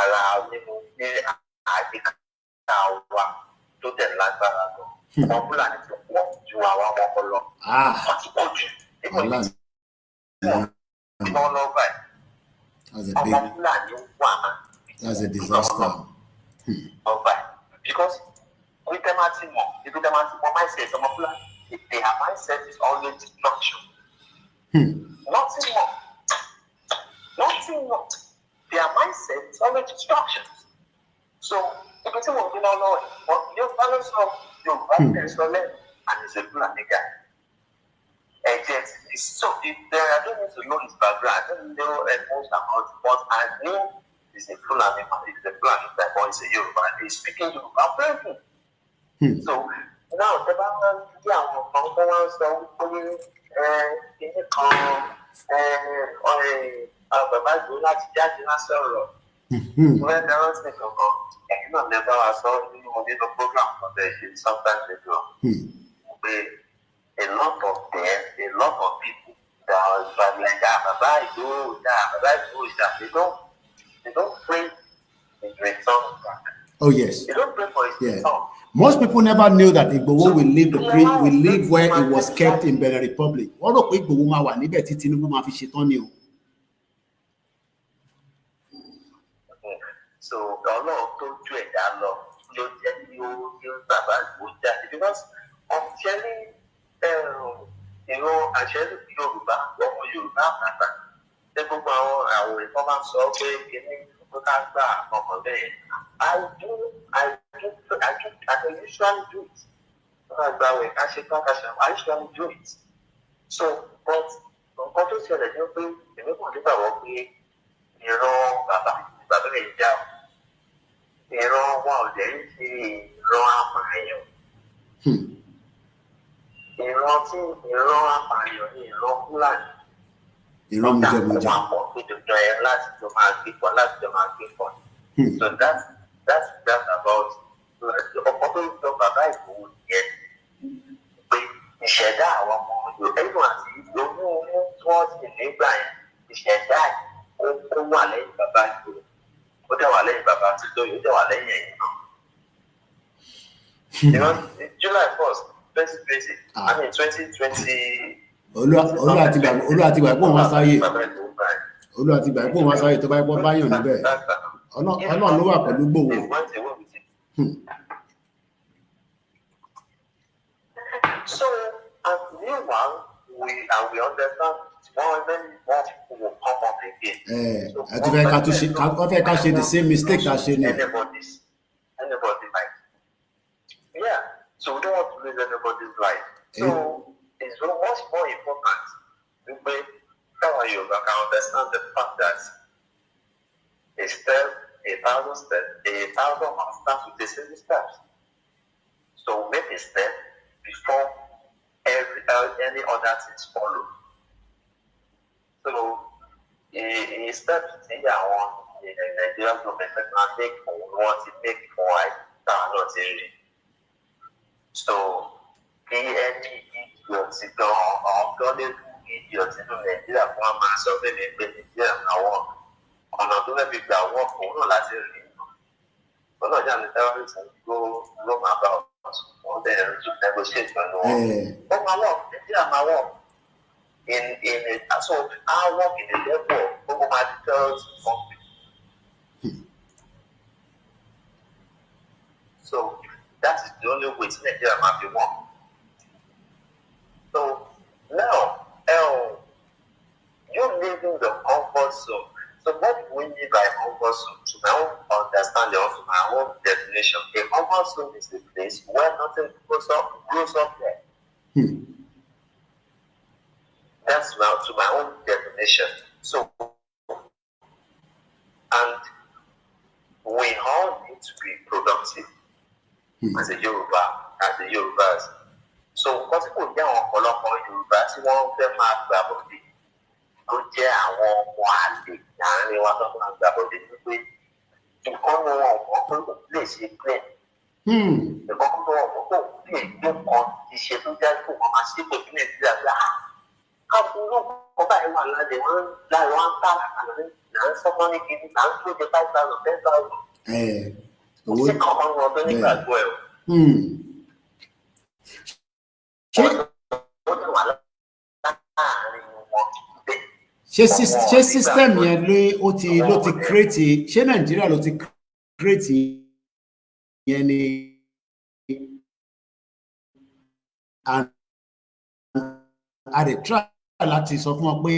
around wa tó tẹ̀ lágbára lọ. Àwọn Fúlàní ti pọ̀ ju àwọn ọmọ lọ. Wọ́n ti pọ̀ jù. That's a disaster. Because with them mindset, some of their mindset is always destruction. Nothing more. Nothing more. Their mindset is always destruction. So, if you want to know, but you follow some Yoruba and it's a Fulani guy. And yet, so if there, I don't need to know his background. I don't know most about it, but I know he's a Fulani man. He's a Fulani guy, or he's a Yoruba. He's speaking Yoruba very. So now, the background, bàbá ìgbó láti jáde lásán ọ̀rọ̀. When there was a couple, you know, never I saw the program for the sometimes ago. A lot of them, a lot of people that are like they don't pray his return back. Oh yes. They don't pray for his return. Most people never knew that Igboho will leave will live where it was kept in Benin Republic. Wọ́n rò pé Igboho máa wà níbẹ̀ tí Tinubu máa fi ṣetán ni o. So Ọlọ́run tó ju ẹ̀dá lọ ló jẹ́ kí ó bàbá ìgbò jáde because ọ̀ṣẹ́lí ìran àṣẹ́lí Yorùbá ọmọ Yorùbá àbàtà ṣé gbogbo àwọn ìfọ́n máa ń sọ pé kíní tó ká gbà ọmọ bẹ́ẹ̀. I usually do it. I usually do it. So, but nǹkan tó ṣẹlẹ̀ ní pé èmi kàn nígbà wọ́n pé ìran bàbá rẹ̀ já ìran wa ò dẹ̀ ń ṣe ìran apààyàn. Ìran apààyàn ni ìran Fúlàní. Ìran mujẹmujẹ. Wọ́n pọ̀ pé dandan ẹ̀ láti jọ máa gbé pọ̀. So that's about ọkọ tó ń sọ bàbá Ìgbòho yẹn pé ìṣẹ̀dá àwọn ọmọ Yorùbá àti ìlú tí wọ́n sì nígbà yẹn ìṣẹ̀dá ó wà lẹ́yìn bàbá Ìgbòho ó dẹ̀ wà lẹ́yìn bàbá Títọ́ yìí ó dẹ̀ wà lẹ́yìn ẹ̀yìn náà. July 1st 2020 I mean 2020. Olú àti gbàgbọ́ wọn sáyé tó bá yẹ kó báyọ̀ níbẹ̀. Ọlọ́run ló wà pẹ̀lú Ìgbòho. So, and meanwhile, we understand more people will come up again. Àti fẹ́ ká ṣe the same mistake ká ṣe ni. Anybody's life. Yeah, so we don't want to lose anybody's life. So, it's much more important to make our Yoruba can understand the fact that a step, 1,000 steps, 1,000 miles starts with the same steps. So make a step before any other things follow. So a step in Nigerian government make for what it make for not area. So any idiot idiot in Nigeria for a man so many Nigeria now. Ọ̀nà tó fẹ́ fi gbà wọ́n kò náà láti rí nù. Ọlọ́jà ní terrorism go roam about wọ́n bẹ̀rẹ̀ to negotiate pẹ̀lú wọn. Ó máa work, Nigeria máa work. So I work in a level gbogbo máa di terrorism country. So that is the only way tí Nigeria máa fi work. So now, you living the comfort zone. So what do we mean by comfort zone? To my own understanding, or to my own definition, a comfort zone is a place where nothing grows up there. That's now to my own definition. So, and we all need to be productive as a Yorubas. So, because people get on Yoruba, tí wọ́n fẹ́ máa gbà bọ̀dé. Ó jẹ́ àwọn ọmọ àlè láàrin wa tó máa gbà bọ̀dé wípé nǹkan ní wọn mọ̀ pé kò lè ṣe clear. Nǹkan ní wọn mọ̀ pé kò lè gbé kan iṣẹ́ tó jáde kó wọn máa ṣe pé ní Nàìjíríà gbà káàbùrú kan by one, like one task, and someone giving and 25,000, 10,000. Ṣé kankan wọn tó nígbàgbọ́ ẹ̀ o? Ṣé system yẹn ló ti create, ṣé Nàìjíríà ló ti create yẹn ni and a dey try láti sọ fún wọn pé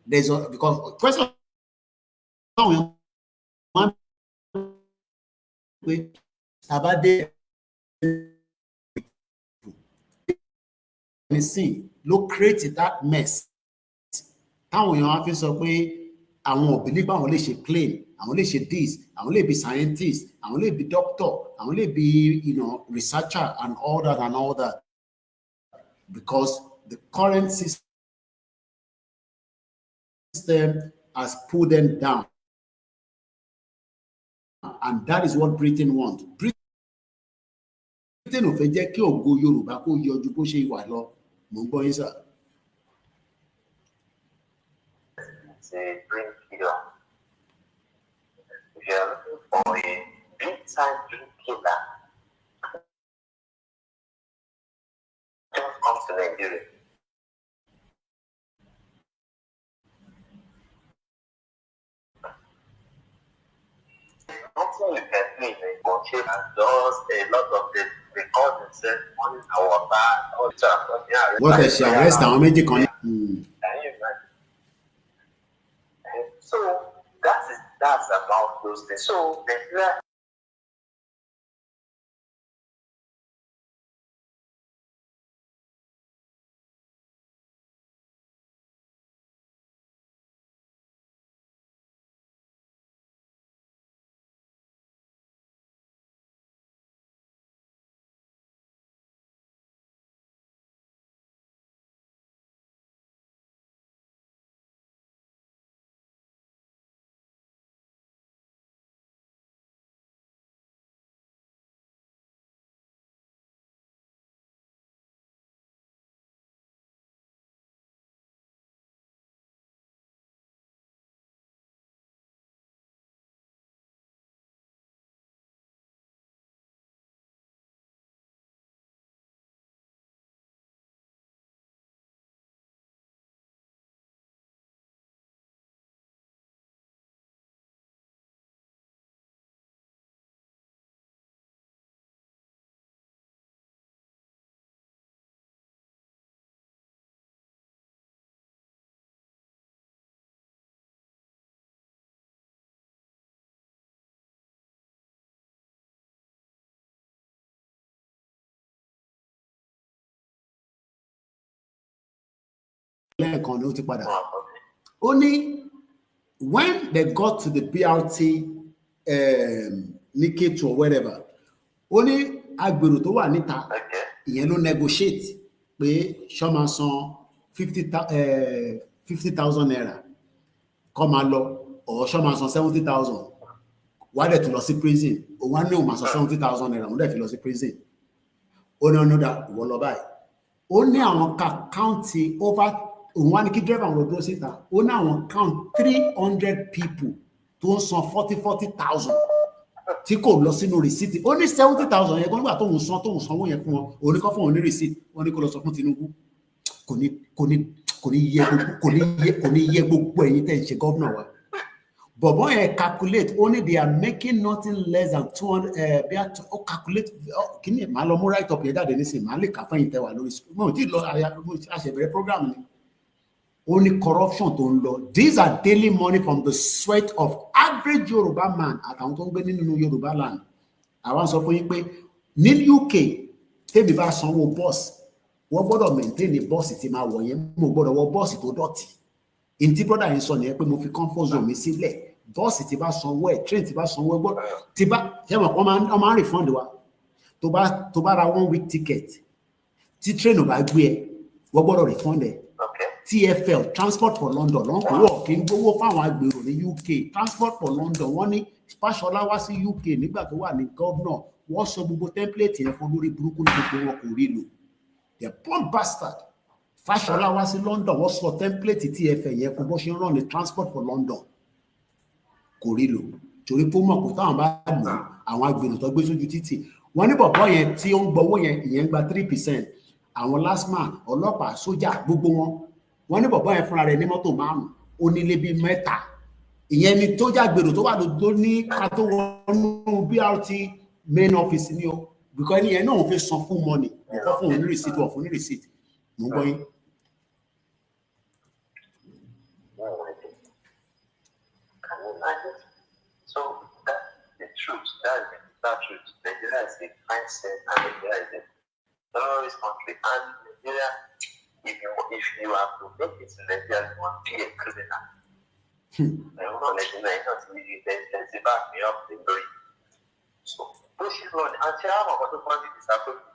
there's a because question táwọn èèyàn máa ń pè àbádé nísìn ló create that mess táwọn èèyàn á fi sọ pé àwọn ò believe àwọn lè ṣe clean, àwọn lè ṣe this, àwọn lè be scientist, àwọn lè be doctor, àwọn lè be researcher and all that because the current system has put them down, and that is what Britain wants. Britain ò fẹ́ jẹ́ kí ògo Yorùbá kó yọjú bó ṣe wà lọ. Mo ń gbọ́ yín sà. Drink killer. If you are looking for a big time drink killer, just come to Nigeria. Nothing you can do in a country and does a lot of the record themselves on our back, all the time. What is your arrest? How many can you? So that's about those things. So Nigeria. lẹ́ẹ̀kan ni ó ti padà. Ó ní when they got to the BRT ní Kétu or wherever, ó ní agbèrò tó wà níta ìyẹn ló negotiate pé ṣọ́ máa san 50,000 naira kọ́ máa lọ or ṣọ́ máa san 70,000 wá dẹ̀ tún lọ sí prison òun á ní òun máa san 70,000 naira òun dẹ̀ fi lọ sí prison. Ó ní ọ̀nà ìwọ lọ báyìí. Ó ní àwọn káùntì over òun wá ní kí driver wọn dúró síta. Ó ní àwọn count 300 people tó ń san 40,000 tí kò lọ sínú receipt. Ó ní 70,000 yẹn nígbà tóun sanwó yẹn fún wọn òun ní kọ́ fún òun ní receipt wọ́n ní kó lọ sọ fún Tinubu. Kò ní yẹ gbogbo ẹ̀yin tẹ́ ń ṣe gọ́vnà wa. Bọ̀bọ́ yẹn calculate only they are making nothing less than 200 bí a calculate kí ni màá lọ mú write up yẹn jáde nísìnyí màá lè kà fún ìtẹ̀wà lórí mo ti lọ àṣẹbẹ̀rẹ̀ program ni. Only corruption tó ń lọ. These are daily money from the sweat of average Yoruba man àtàwọn tó ń gbé nínú Yorubaland. Àwọn sọ fún yín pé ní UK tèmi bá sanwó bọ́ọ̀sì wọ́n gbọ́dọ̀ maintain bọ́ọ̀sì tí máa wọ̀ yẹn mo gbọ́dọ̀ wọ bọ́ọ̀sì tó dọ̀tí. Ntí brother yẹn sọ nìyẹn pé mo fi comfort zone mi sílẹ̀ bọ́ọ̀sì tí bá sanwó ẹ̀ train tí bá sanwó ẹ̀ gbọ́dọ̀ tí bá ṣẹ́wọ̀n wọ́n máa ń refund wa tó bá ra 1 week ticket tí train ò bá gbé ẹ wọ́n gbọ́dọ̀ refund ẹ̀. TFL Transport for London lọ́n kò wọ̀ kí n gbowó fáwọn agbèrò ní UK Transport for London wọ́n ní Fáṣọlá wá sí UK nígbà tó wà ní gọ́vnọ̀ wọ́n sọ gbogbo template yẹn fún lórí burúkú ní gbogbo wọn kò rí lò. They are born bastard. Fashola wá sí London, wọ́n sọ template tí ẹ fẹ́ yẹn fún bó ṣe ń run ní transport for London. Kò rí lò. Torí pé ó mọ̀ pé táwọn bá lò àwọn agbèrò tó gbé sójú títì. Wọ́n ní bọ̀bọ́ yẹn tí ó ń gbowó yẹn, ìyẹn gba 3%. Àwọn lastma, ọlọ́pàá, sójà, gbogbo wọn. Wọ́n ní bọ̀bọ́ yẹn fúnra rẹ̀ ní mọ́tò 5, ó nílé bí 3. Ìyẹn ni tó jágbèrò tó wà lójó ní ká tó wọnú BRT main office ni o. Because ẹni yẹn náà ń fi san full money. Ọkọ̀ fún òun ní receipt, wọ̀ fún ní receipt. Mo ń gbọ́ yín. Can you imagine? So that's the truth. That's the that truth. Nigeria is a mindset and Nigeria is a terrorist country. And Nigeria, if you have to make it in Nigeria, you want to be a criminal. I don't know, Nigeria is not really they back me up the story. So push it on. And tell them about the money is happening.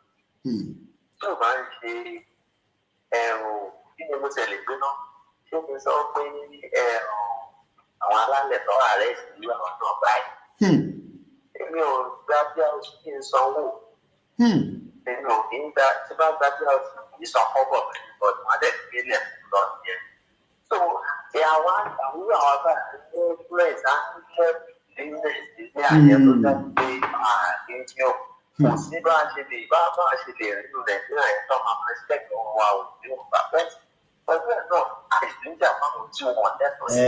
So man, kí ni mo tẹ̀lé gbé náà? Ṣé kí n sọ pé àwọn alálẹ̀ tó ààrẹ ìlú àwọn náà báyìí? Èmi ò gbá bí a kí n sanwó. Èmi ò kí ń gbá tí bá gbá bí a kì í san kọ́bọ̀ pẹ̀lú bọ́ọ̀dù wọn dẹ̀ fi lẹ̀ lọ yẹn. So ṣe àwọn àwúrò àwọn abá ní influence á ń kẹ́ business ní àyẹ̀ tó dá pé àdéhùn kò sí bá a ṣe lè rí nínú Nàìjíríà yẹn tó máa máa ṣẹ́kì ohun wa ò ní òǹgbà bẹ́ẹ̀. Ọjọ́ ẹ̀ náà àìsí ìjà máa ń tí wọn lẹ́tọ̀ọ́ sí.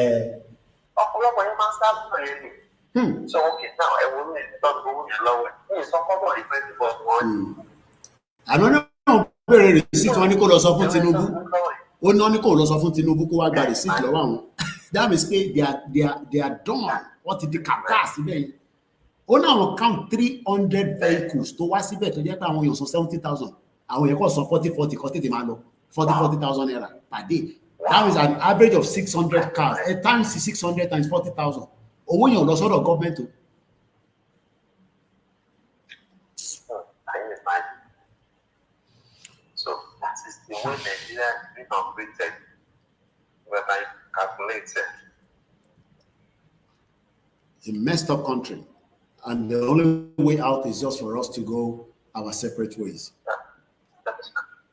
Ọ̀pọ̀lọpọ̀ yẹn máa ń sábà náà yẹn lè. So okay now ẹ wo ní ìtọ́jú owó yẹn lọ́wọ́ ẹ̀ ní ìsọkọ́bọ̀ ní 20 wọn. Àná náà bẹ̀rẹ̀ receipt wọn ní kó lọ sọ fún Tinubu. Ó ní wọn ní kó lọ sọ fún Tinubu kó wá gba receipt lọ́wọ́ àwọn. That means pé they are done. Wọ́n ti di kàkà síbẹ̀ yẹn. Ó ní àwọn count 300 vehicles tó wá síbẹ̀ tó jẹ́ pé àwọn èèyàn san 70,000. Àwọn èèyàn kò san 40 kan tètè máa lọ 40,000 naira per day. That means an average of 600 cars. At times 600 times 40,000. Owó yẹn ò lọ sọ́dọ̀ gọ́ọ̀mẹ̀ntì o. So that is the way Nigeria is being operated when I calculate it. It's a messed up country. And the only way out is just for us to go our separate ways.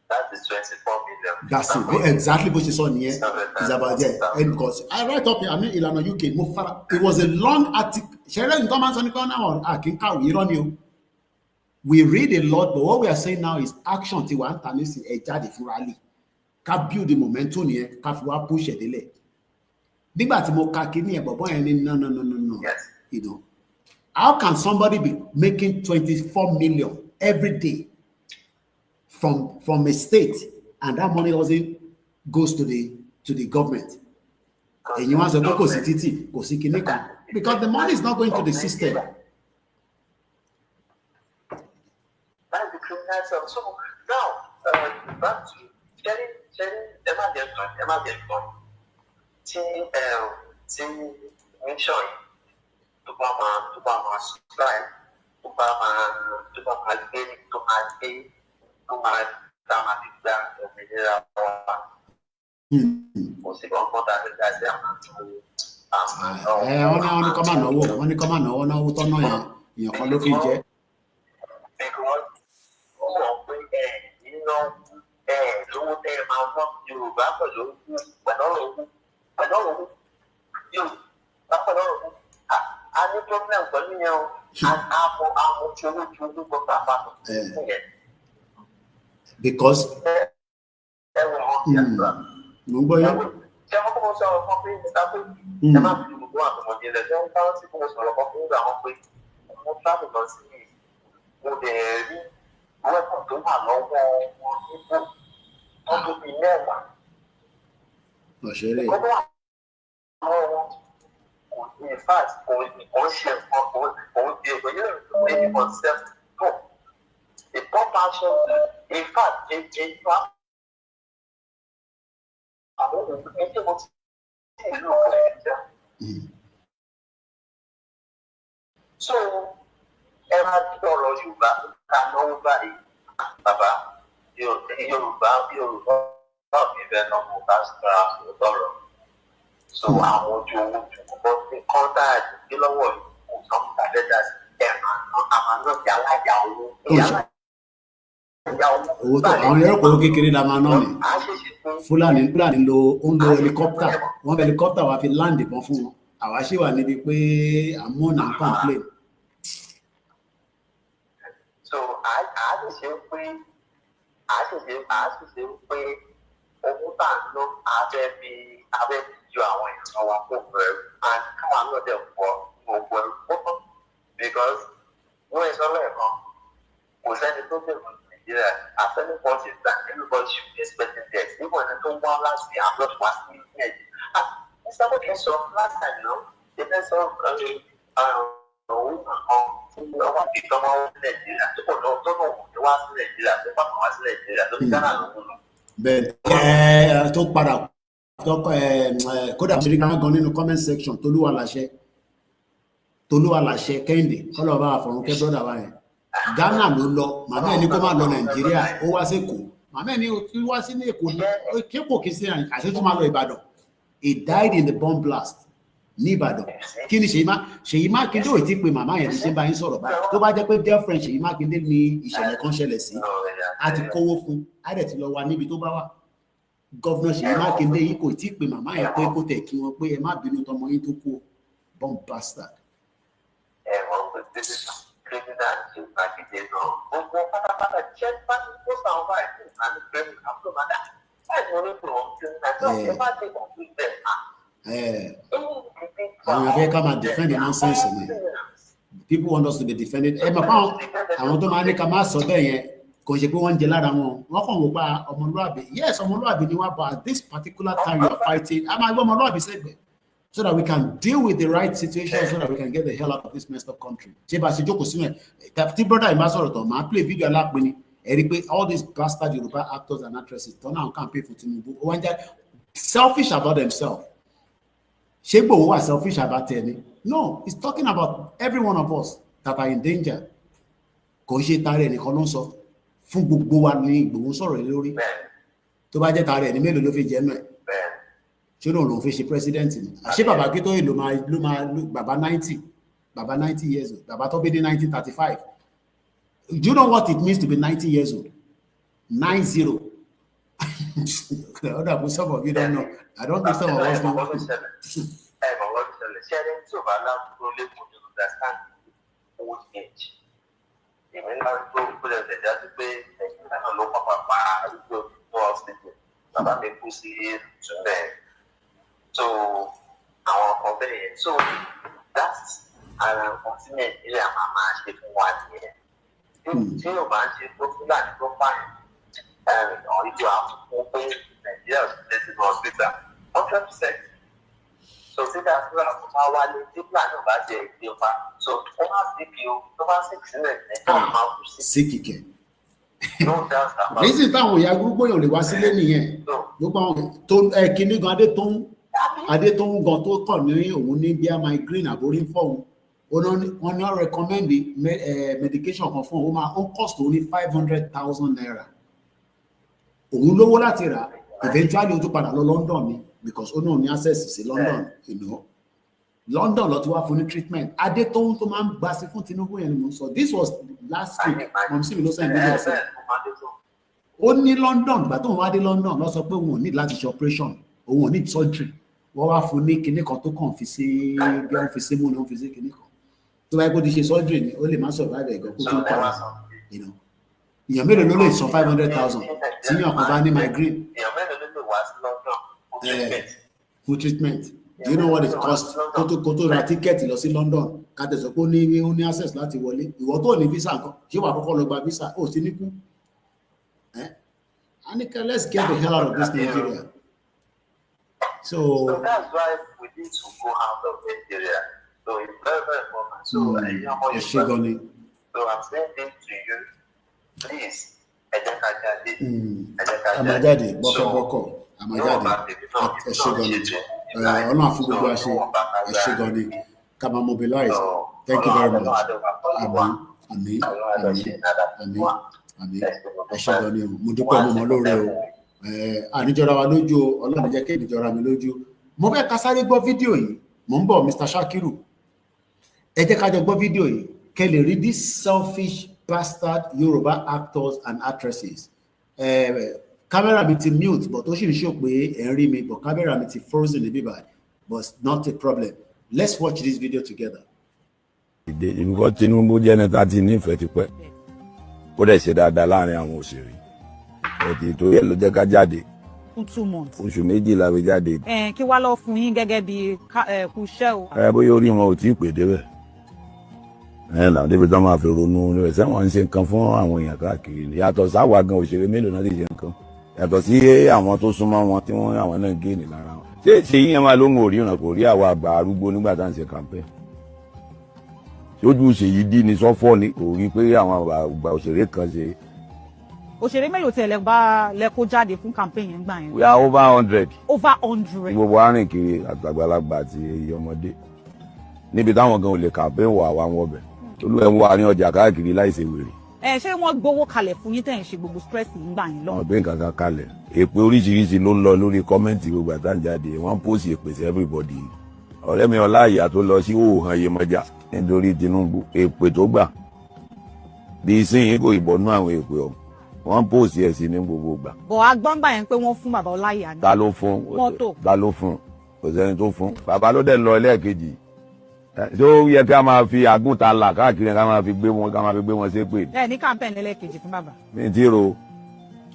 That is 24 million. That's it. Exactly what you saw here. It's about there. And because I write up here, I mean, Ilana UK, it was a long article. We read a lot, but what we are saying now is action. Build the momentum here. Push it. No. Yes. You know. How can somebody be making 24 million every day from a state and that money doesn't goes to the government? And you want to go because the money is not going to the system. That's the criminal stuff. So now back to sharing mention to Bama strike, to Bama again, to Ade, to my Tamadida, to Medera. Wọ́n ní kọ́mà náwó tọ́nà yẹn kan ló fi jẹ́. Because ó mọ̀ pé nínú lówó tẹ́ ẹ máa mọ́ Yorùbá pẹ̀lú Yorùbá pẹ̀lú a ní problem pẹ̀lú yẹn o àmọ́ tí owó gbọ́dọ̀ àpapọ̀ yẹn. Because mo gbọ́ yẹn. Ṣé wọ́n kọ́ sọ̀rọ̀ kan pé Mr. Pé ẹ má fi gbogbo àtọmọdé rẹ̀ ṣé wọ́n bá ti kọ́ sọ̀rọ̀ kan fún ìgbà wọn pé mo travel lọ sí mo dẹ̀ rí wẹ́pọ̀ tó wà lọ́wọ́ wọn níbo wọ́n tó fi mẹ́wàá. Ọ̀ṣẹ́rẹ́. Ìkọ́bọ̀ àwọn wọn in fact kò ṣe kò di èkó yóò rí ní concept tó a pop action in fact ètò àwọn òbí tí mo ti ìlú ọ̀rẹ́ ìjà. So ẹ máa dúró ọ̀rọ̀ Yorùbá ká náwó báyìí bàbá Yorùbá náà ní bẹ́ẹ̀ náà mo bá sọ̀rọ̀. So àwọn ojú owó ju kọ́ sí kọ́ńtà àdìgbé lọ́wọ́ kò sọ fún àdẹ́dà sí ẹ̀ máa ná ti alájà owó. owó tó àwọn ẹ̀rọ pẹ̀lú kékeré la máa ná ni Fúlàní lo ń lo helicopter wọ́n fi helicopter wá fi land ìbọn fún wọn àwa ṣì wà níbi pé àmúnà ń complain. So a sì ṣe pé owó tá à ń lò abẹ́ fi ju àwọn èèyàn wa kó bẹ̀rù and káwọn náà dẹ̀ pọ̀ gbogbo ẹrù púpọ̀ because wọ́n ẹ̀ sọ́lọ́ ẹ̀kan kò sẹ́ni tó bẹ̀rù Nàìjíríà at any point in time everybody should be expecting death even ẹni tó wá láti àbúrò wá sí Nàìjíríà. Mr. Boke sọ last time náà ìfẹ́ sọ òun kan tí ọwọ́ fi tọ́mọ wá sí Nàìjíríà tó kò lọ tó náà wọ́n wá sí Nàìjíríà tó bá wá sí Nàìjíríà tó ní Ghana lọ́wọ́ lọ. Bẹ́ẹ̀ tó padà kódà ṣe rí gan nínú comment section Tolúwa láṣẹ Kẹ́hìndé kọ́lọ̀ bá àfọ̀rún kẹ́ brọ́dà wa yẹn Ghana ló lọ màmá ẹni kó má lọ Nàìjíríà ó wá sí Èkó màmá ẹni tí wá sí ní Èkó kéèkó kí sí àṣẹ tó máa lọ Ìbàdàn he died in the bomb blast ní Ìbàdàn kí ni Ṣèyí Mákindé ò tí pé màmá yẹn ti ṣe bá yín sọ̀rọ̀ báyìí tó bá jẹ́ pé girlfriend Ṣèyí Mákindé ni ìṣẹ̀lẹ̀ kan ṣẹlẹ̀ sí a ti kówó fún a dẹ̀ ti lọ wá níbi tó bá wà gọ́vnà Ṣèyí Mákindé yìí kò tí pé màmá yẹn pé kó tẹ̀ kí wọn pé ẹ má bínú tọmọ yín tó kú bomb bastard. Gbogbo pátápátá jẹ́ pátí tó sàwọn báyìí fún ìlànà ìgbẹ́rù àbúrò àwọn afẹ́ ká máa defend the nonsense ni people want us to be defended ẹ mọ̀ fáwọn àwọn tó máa ní ká máa sọ bẹ́ẹ̀ yẹn kò ṣe pé wọ́n ń jẹ lára wọn wọ́n kàn wò pa ọmọlúwàbí yes ọmọlúwàbí ni wọ́n but at this particular time you are fighting a máa gbé ọmọlúwàbí sẹ́gbẹ̀ẹ́ so that we can deal with the right situation so that we can get the hell out of this messed up country ṣé bá a ṣe jókòó sínú ẹ̀ tí brother yìí bá sọ̀rọ̀ tán máa play video alápè ni ẹ rí i pé all these bastard Yoruba actors and actresses turn out campaign for Tinubu wọ́n jẹ́ selfish about themselves ṣé Igboho wà selfish about ẹni no he's talking about every one of us that are in danger kò ń ṣe tara ẹnìkan ló ń sọ fún gbogbo wa ní Igboho sọ̀rọ̀ lórí tó bá jẹ́ tara ẹni mélòó ló fi jẹ́ náà ṣé lóun fi ṣe president ni ṣé bàbá Akíntóyè ló máa bàbá 90 years old bàbá tó bí ní 1935 do you know what it means to be 90 years old 90 other people some of you don't know I don't think some of us know. So àwọn ọkọ bẹ́ẹ̀ yẹn so that's ara nǹkan tí Nàìjíríà máa ṣe fún wa nìyẹn tí yóò bá ń ṣe tó Fúlàní tó pààyàn ìjọ àfọwọ́ pé Nàìjíríà ò sì tẹ́sí lọ síta 100%. So tí dáadúrà tó bá wálé tí Fúlàní ò bá jẹ ìgbé pa so ó má sí kí o tó bá sì sílẹ̀ Nàìjíríà máa kú sí. sí kìkẹ́ èyí sì táwọn ìyá gbogbo yàn lè wá sílé nìyẹn gbogbo àwọn tó kíní gan Adétóun gan tó kàn ní òun ní bí a migraine àbórí ń fọ́ òun wọ́n ní recommend medication kan fún òun máa ó cost òun ní 500,000 naira òun lówó láti rà eventually ó tún padà lọ London ni because ó náà ní access sí London London lọ ti wá fún ní treatment Adétóun tó máa ń gbà sí fún Tinubu yẹn ni mo sọ this was last week mọ̀mísí mi ló sẹ́yìn lójú ọ̀sẹ̀ ó ní London gbà tó ń wá dé London lọ sọ pé òun ò ní láti ṣe operation òun ò ní surgery wọ́n wá fún ní kinní kan tó kàn fi sí bí wọ́n fi sí mú ni wọ́n fi sí kinní kan tó báyìí kó ti ṣe surgery ni ó lè má survive ẹ̀gọ́ kó tó padà èèyàn mélòó ló lè san 500,000 tí yàn kan bá ní migraine fún treatment do you know what it cost kó tó ra tíkẹ́ẹ̀tì lọ sí London ká tẹ̀sán pé ó ní access láti wọlé ìwọ tó ní visa nǹkan ṣé wàá kọ́kọ́ lọ gba visa ó sì ní kú Anika let's get the hell out of this Nigeria. So that's why we need to go out of Nigeria. So it's very, very important. So so I'm saying this to you, please. Amajade, bọ́kọ̀, Amajade, Eshegoni, Ọlọ́run fún gbogbo àṣẹ, Eshegoni, Kama mobilize. Thank you very much. Àmín. Eshegoni, mo dúpẹ́ mo mọ lóore o. Àníjọra wa lójú Ọlọ́run jẹ́ kí ìjọra mi lójú mo fẹ́ ká sáré gbọ́ fídíò yìí mo ń bọ̀ Mr. Shakiru ẹ jẹ́ ká jọ gbọ́ fídíò yìí kẹ́ lè rí this selfish bastard Yoruba actors and actresses. Camera me mute, but Oshi show me and me, but camera me frozen the biba, but not a problem. Let's watch this video together. Nǹkan Tinubu jẹ́ ẹni tá ti nífẹ̀ẹ́ ti pẹ́ kó dẹ̀ ṣe dáadáa láàrin àwọn òṣèré ẹ̀dì tó yẹ ló jẹ́ ká jáde. Fún 2 months. Oṣù méjì la fi jáde. Kí wá lọ fún yín gẹ́gẹ́ bí kú iṣẹ́ o. Bóyá orí wọn ò tí ì pè débẹ̀. Làwọn débi tó máa fi ronú rẹ̀ sẹ́wọ̀n ń ṣe nǹkan fún àwọn èèyàn káàkiri yàtọ̀ sáwà gan òṣèré mélòó náà lè ṣe nǹkan yàtọ̀ sí àwọn tó súnmọ́ wọn tí wọ́n àwọn náà gé ní lára wọn. Ṣé yíyan máa ló ń rí ìràn kò rí àwọn àgbà arúgbó nígbà tá à ń ṣe campaign. Ṣojú Ṣèyí dí ni sọ́fọ́ ni kò rí pé àwọn àgbà òṣèré kan ṣe. Òṣèré mélòó tí lẹ kó jáde fún campaign yẹn gbà yẹn? We are over 100. Over 100. Gbogbo arìn kiri àtàgbàlagbà àti èyí ọmọdé. Níbi táwọn gan ò lè campaign wọ àwa wọn bẹ̀. Olú ẹ̀ ń wá ní ọjà káàkiri láìṣe wèrè. Ṣé wọ́n gbowó kalẹ̀ fún yín tẹ̀ ń ṣe gbogbo stress yìí gbà yín lọ? Wọ́n gbé nǹkan kan kalẹ̀. Èpè oríṣiríṣi ló ń lọ lórí kọ́mẹ́ǹtì gbogbo àtàǹjáde. Wọ́n pòsì èpè sí everybody. Ọ̀rẹ́ mi Ọláìyá tó lọ sí òòhàn Yemọja nítorí Tinubu èpè tó gbà. Bí ìsinyìí kò ìbọnú àwọn èpè ọ̀hún. Wọ́n pòsì ẹ̀ sí ní gbogbo ìgbà. Bọ̀ agbọ́ngbà yẹn pé wọ́n fún bàbá Ọláìyá ní. Ta ló fún? Mọ́tò. Ta ló fún? Kò sẹ́ni tó fún. Bàbá ló dẹ̀ lọ ẹlẹ́ẹ̀kejì. Ṣé ó yẹ ká máa fi àgùntàn là káàkiri ká máa fi gbé wọn ṣépè? Ní campaign ẹlẹ́ẹ̀kejì fún bàbá. Mi ti ro.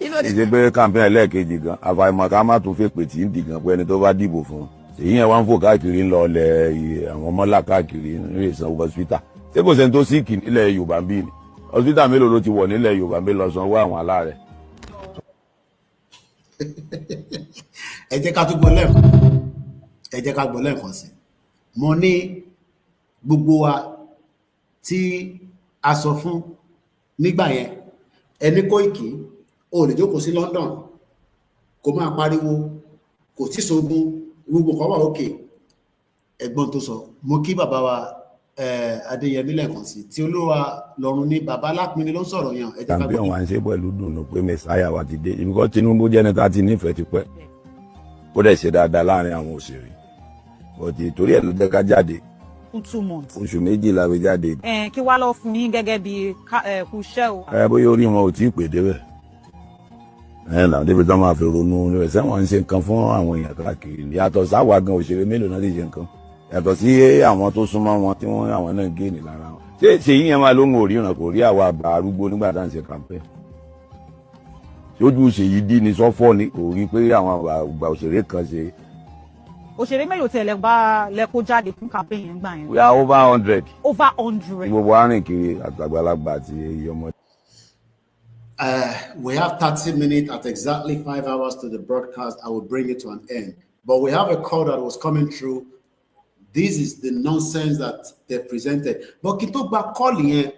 Ìṣe pé campaign ẹlẹ́ẹ̀kejì gan àfàìmọ̀ ká má tún fẹ́ pè tí ń dì gan pé ẹni tó bá dìbò fún. Èyí yẹn wá ń fò káàkiri ń lọ ọlẹ̀ àwọn ọmọlá káàkiri ní ìsanwó hospital. Ṣé kò sẹ́ni tó síìkì nílẹ̀ Yorùbá ń bí ni? Hospital mélòó ló ti wọ̀ nílẹ̀ Yorùbá ń bí lọ sanwó àwọn aláàrẹ̀? Ẹ jẹ́ ká gbọ́ lẹ́ẹ̀kan sí. Mo ní gbogbo wa tí a sọ fún nígbà yẹn ẹni Kóìkì o lè jókòó sí London kó máa pariwo kò tí sógun gbogbo kan wà òkè ẹ̀gbọ́n tó sọ. Mo kí bàbá wa Adéyẹmí lẹ́ẹ̀kan sí tí Olúwa lọ́run ní bàbá Alápinni ló ń sọ̀rọ̀ yàn. Ẹ jẹ́ ká gbọ́. Campaign wa ń ṣe pẹ̀lú dùnú pé mẹ́sáyà wa ti dé ìbíkọ́ Tinubu jẹ́ ẹni tá ti nífẹ̀ẹ́ ti pẹ́ kó dẹ̀ ṣe dáadáa láàrin àwọn òṣèré bọ̀dì torí ẹ̀ ló jẹ́ ká jáde. Fún 2 months. Oṣù méjì la fi jáde. Kí wá lọ fún yín gẹ́gẹ́ bí kú iṣẹ́ o. Bóyá orí wọn ò tí ì pè débẹ̀. Làwọn débi tó máa fi ronú rẹ̀ sẹ́wọ̀n ń ṣe nǹkan fún àwọn èèyàn káàkiri yàtọ̀ sáwà gan òṣèré mélòó náà lè ṣe nǹkan yàtọ̀ sí àwọn tó súnmọ́ wọn tí wọ́n àwọn náà gé ní lára wọn. Ṣé yíyan máa ló ń rí ìràn kò rí àwọn àgbà arúgbó nígbà tá à ń ṣe campaign. Ṣojú Ṣèyí dí ni sọ́fọ́ ni kò rí pé àwọn àgbà òṣèré kan ṣe. Òṣèré mélòó tí lẹ kó jáde fún campaign yẹn gbà yẹn? We are over 100. Over 100. Gbogbo arìn kiri àtàgbàlagbà àti èyí ọmọdé. We have 30 minutes at exactly 5 hours to the broadcast. I will bring it to an end. But we have a call that was coming through. This is the nonsense that they presented. But kí tó gba call yẹn,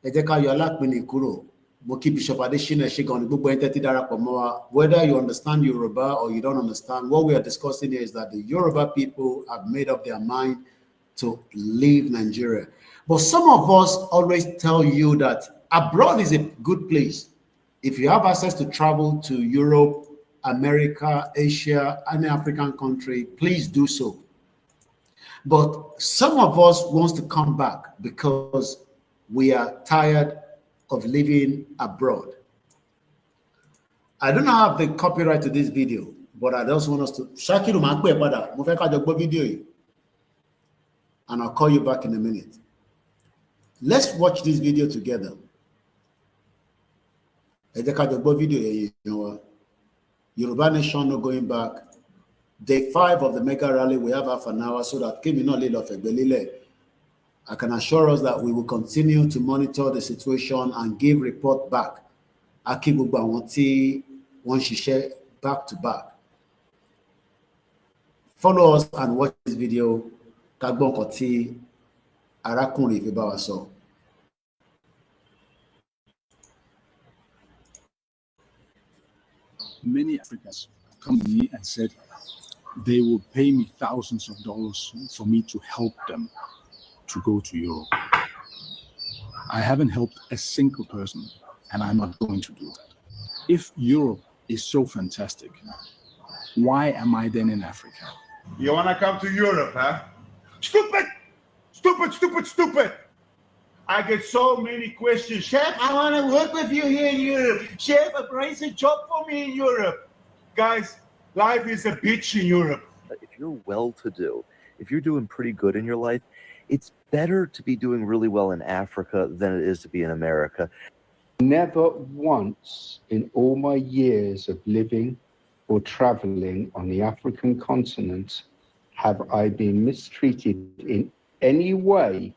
ẹ jẹ́ ká yọ Alápinni kúrò. Mo kí Bishop Adesina Ṣẹ́gun ní gbogbo ẹni tẹ́tí darapọ̀ mọ́ wa. Whether you understand Yoruba or you don't understand, what we are discussing here is that the Yoruba people have made up their mind to leave Nigeria. But some of us always tell you that abroad is a good place. If you have access to travel to Europe, America, Asia, any African country, please do so. But some of us wants to come back because we are tired of living abroad. I don't have the copyright to this video, but I just want us to Shakiru ma pe pada mo fẹ́ ká jọ gbọ́ video yìí, and I'll call you back in a minute. Let's watch this video together. Ẹ jẹ́ ká jọ gbọ́ video yìí wa. Yoruba Nation no going back. Day 5 of the mega rally, we have half an hour so that Kimi no lay off Egbelile. I can assure us that we will continue to monitor the situation and give report back. Akibugba Wanti, one share back to back. Follow us and watch this video. Kagbon Koti, Arakunri Fibawaso. Many Africans come to me and said they will pay me thousands of dollars for me to help them to go to Europe. I haven't helped a single person, and I'm not going to do that. If Europe is so fantastic, why am I then in Africa? You want to come to Europe, huh? Stupid! Stupid, stupid, stupid! I get so many questions. Chef, I want to work with you here in Europe. Chef, arrange a job for me in Europe. Guys, life is a bitch in Europe. If you're well-to-do, if you're doing pretty good in your life, it's better to be doing really well in Africa than it is to be in America. Never once in all my years of living or traveling on the African continent have I been mistreated in any way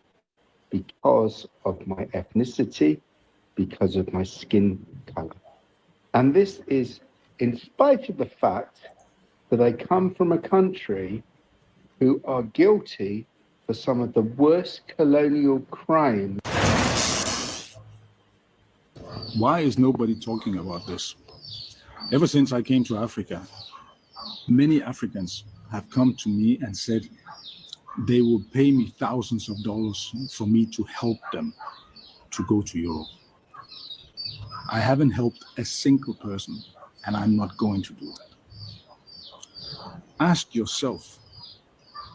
because of my ethnicity, because of my skin color. And this is in spite of the fact that I come from a country who are guilty for some of the worst colonial crimes. Why is nobody talking about this? Ever since I came to Africa, many Africans have come to me and said they will pay me thousands of dollars for me to help them to go to Europe. I haven't helped a single person, and I'm not going to do it. Ask yourself,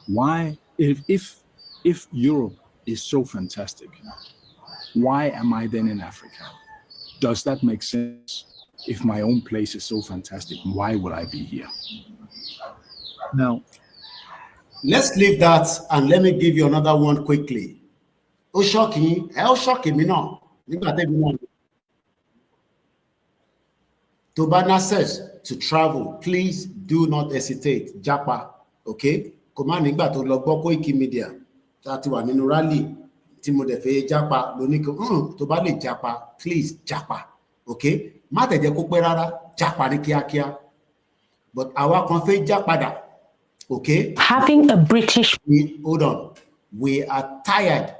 why, if Europe is so fantastic, why am I then in Africa? Does that make sense? If my own place is so fantastic, why would I be here? Now, let's leave that and let me give you another one quickly. Ó shocking, how shocking me now. To ban access to travel, please do not hesitate. Japa, okay? Koma nígbà tó lọ gbọ́ Koiki Media, tá ti wà nínú rally, tí mo dẹ̀ fẹ́ japa, lóní ko, tó bá lè japa, please japa, okay? Má tẹ̀ jẹ́ kó pẹ́ rárá, japa ní kíákíá. But àwa kan fẹ́ jápadà, okay? Having a British... Hold on. We are tired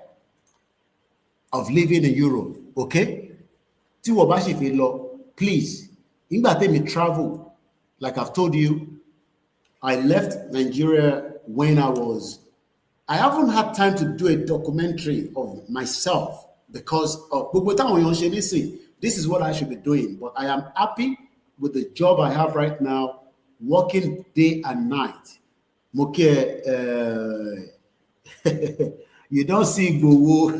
of living in Europe, okay? Tí wọ́n bá sì fẹ́ lọ, please, nígbà tẹ́mi travel, like I've told you, I left Nigeria when I haven't had time to do a documentary of myself because of this is what I should be doing. But I am happy with the job I have right now, working day and night. Moke, you don't see Gowo.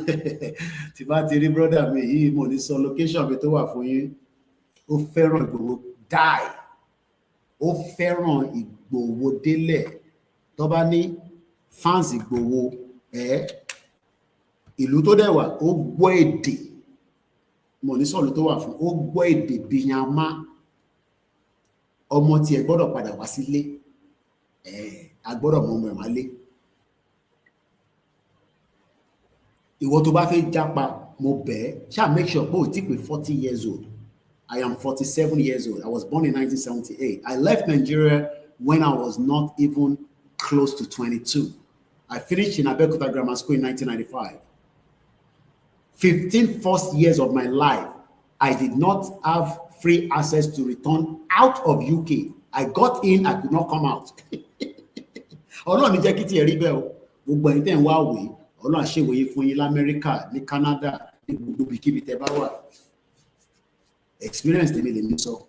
Tibatiri brother me, he money so location beto wa for you. Ó fẹ́ràn Ìgbòho die. Ó fẹ́ràn Ìgbòho délẹ̀. Tó bá ní fans Ìgbòho ìlú tó dẹ̀ wà ó gbọ́ èdè. Mo ní sọ̀rọ̀ tó wà fún ó gbọ́ èdè bíyàmá. Ọmọ tí ẹ gbọ́dọ̀ padà wá sílé. A gbọ́dọ̀ mọ ọmọ ẹ̀ wálé. Ìwọ tó bá fẹ́ jápa mo bẹ̀ ṣá make sure pé o ti pé 40 years old. I am 47 years old. I was born in 1978. I left Nigeria when I was not even close to 22. I finished in Abeokuta Grammar School in 1995. 15 first years of my life, I did not have free access to return out of UK. I got in, I could not come out. Ọlọ́run ní jẹ́ kí tí ẹ rí bẹ́ẹ̀ o. Gbogbo ẹ̀yin tẹ́ ń wá wèé, Ọlọ́run ṣèwòye fún yín l'Amẹ́ríkà, ní Canada, ní gbogbo ibikíbi tẹ́ bá wà. Experience the middle. So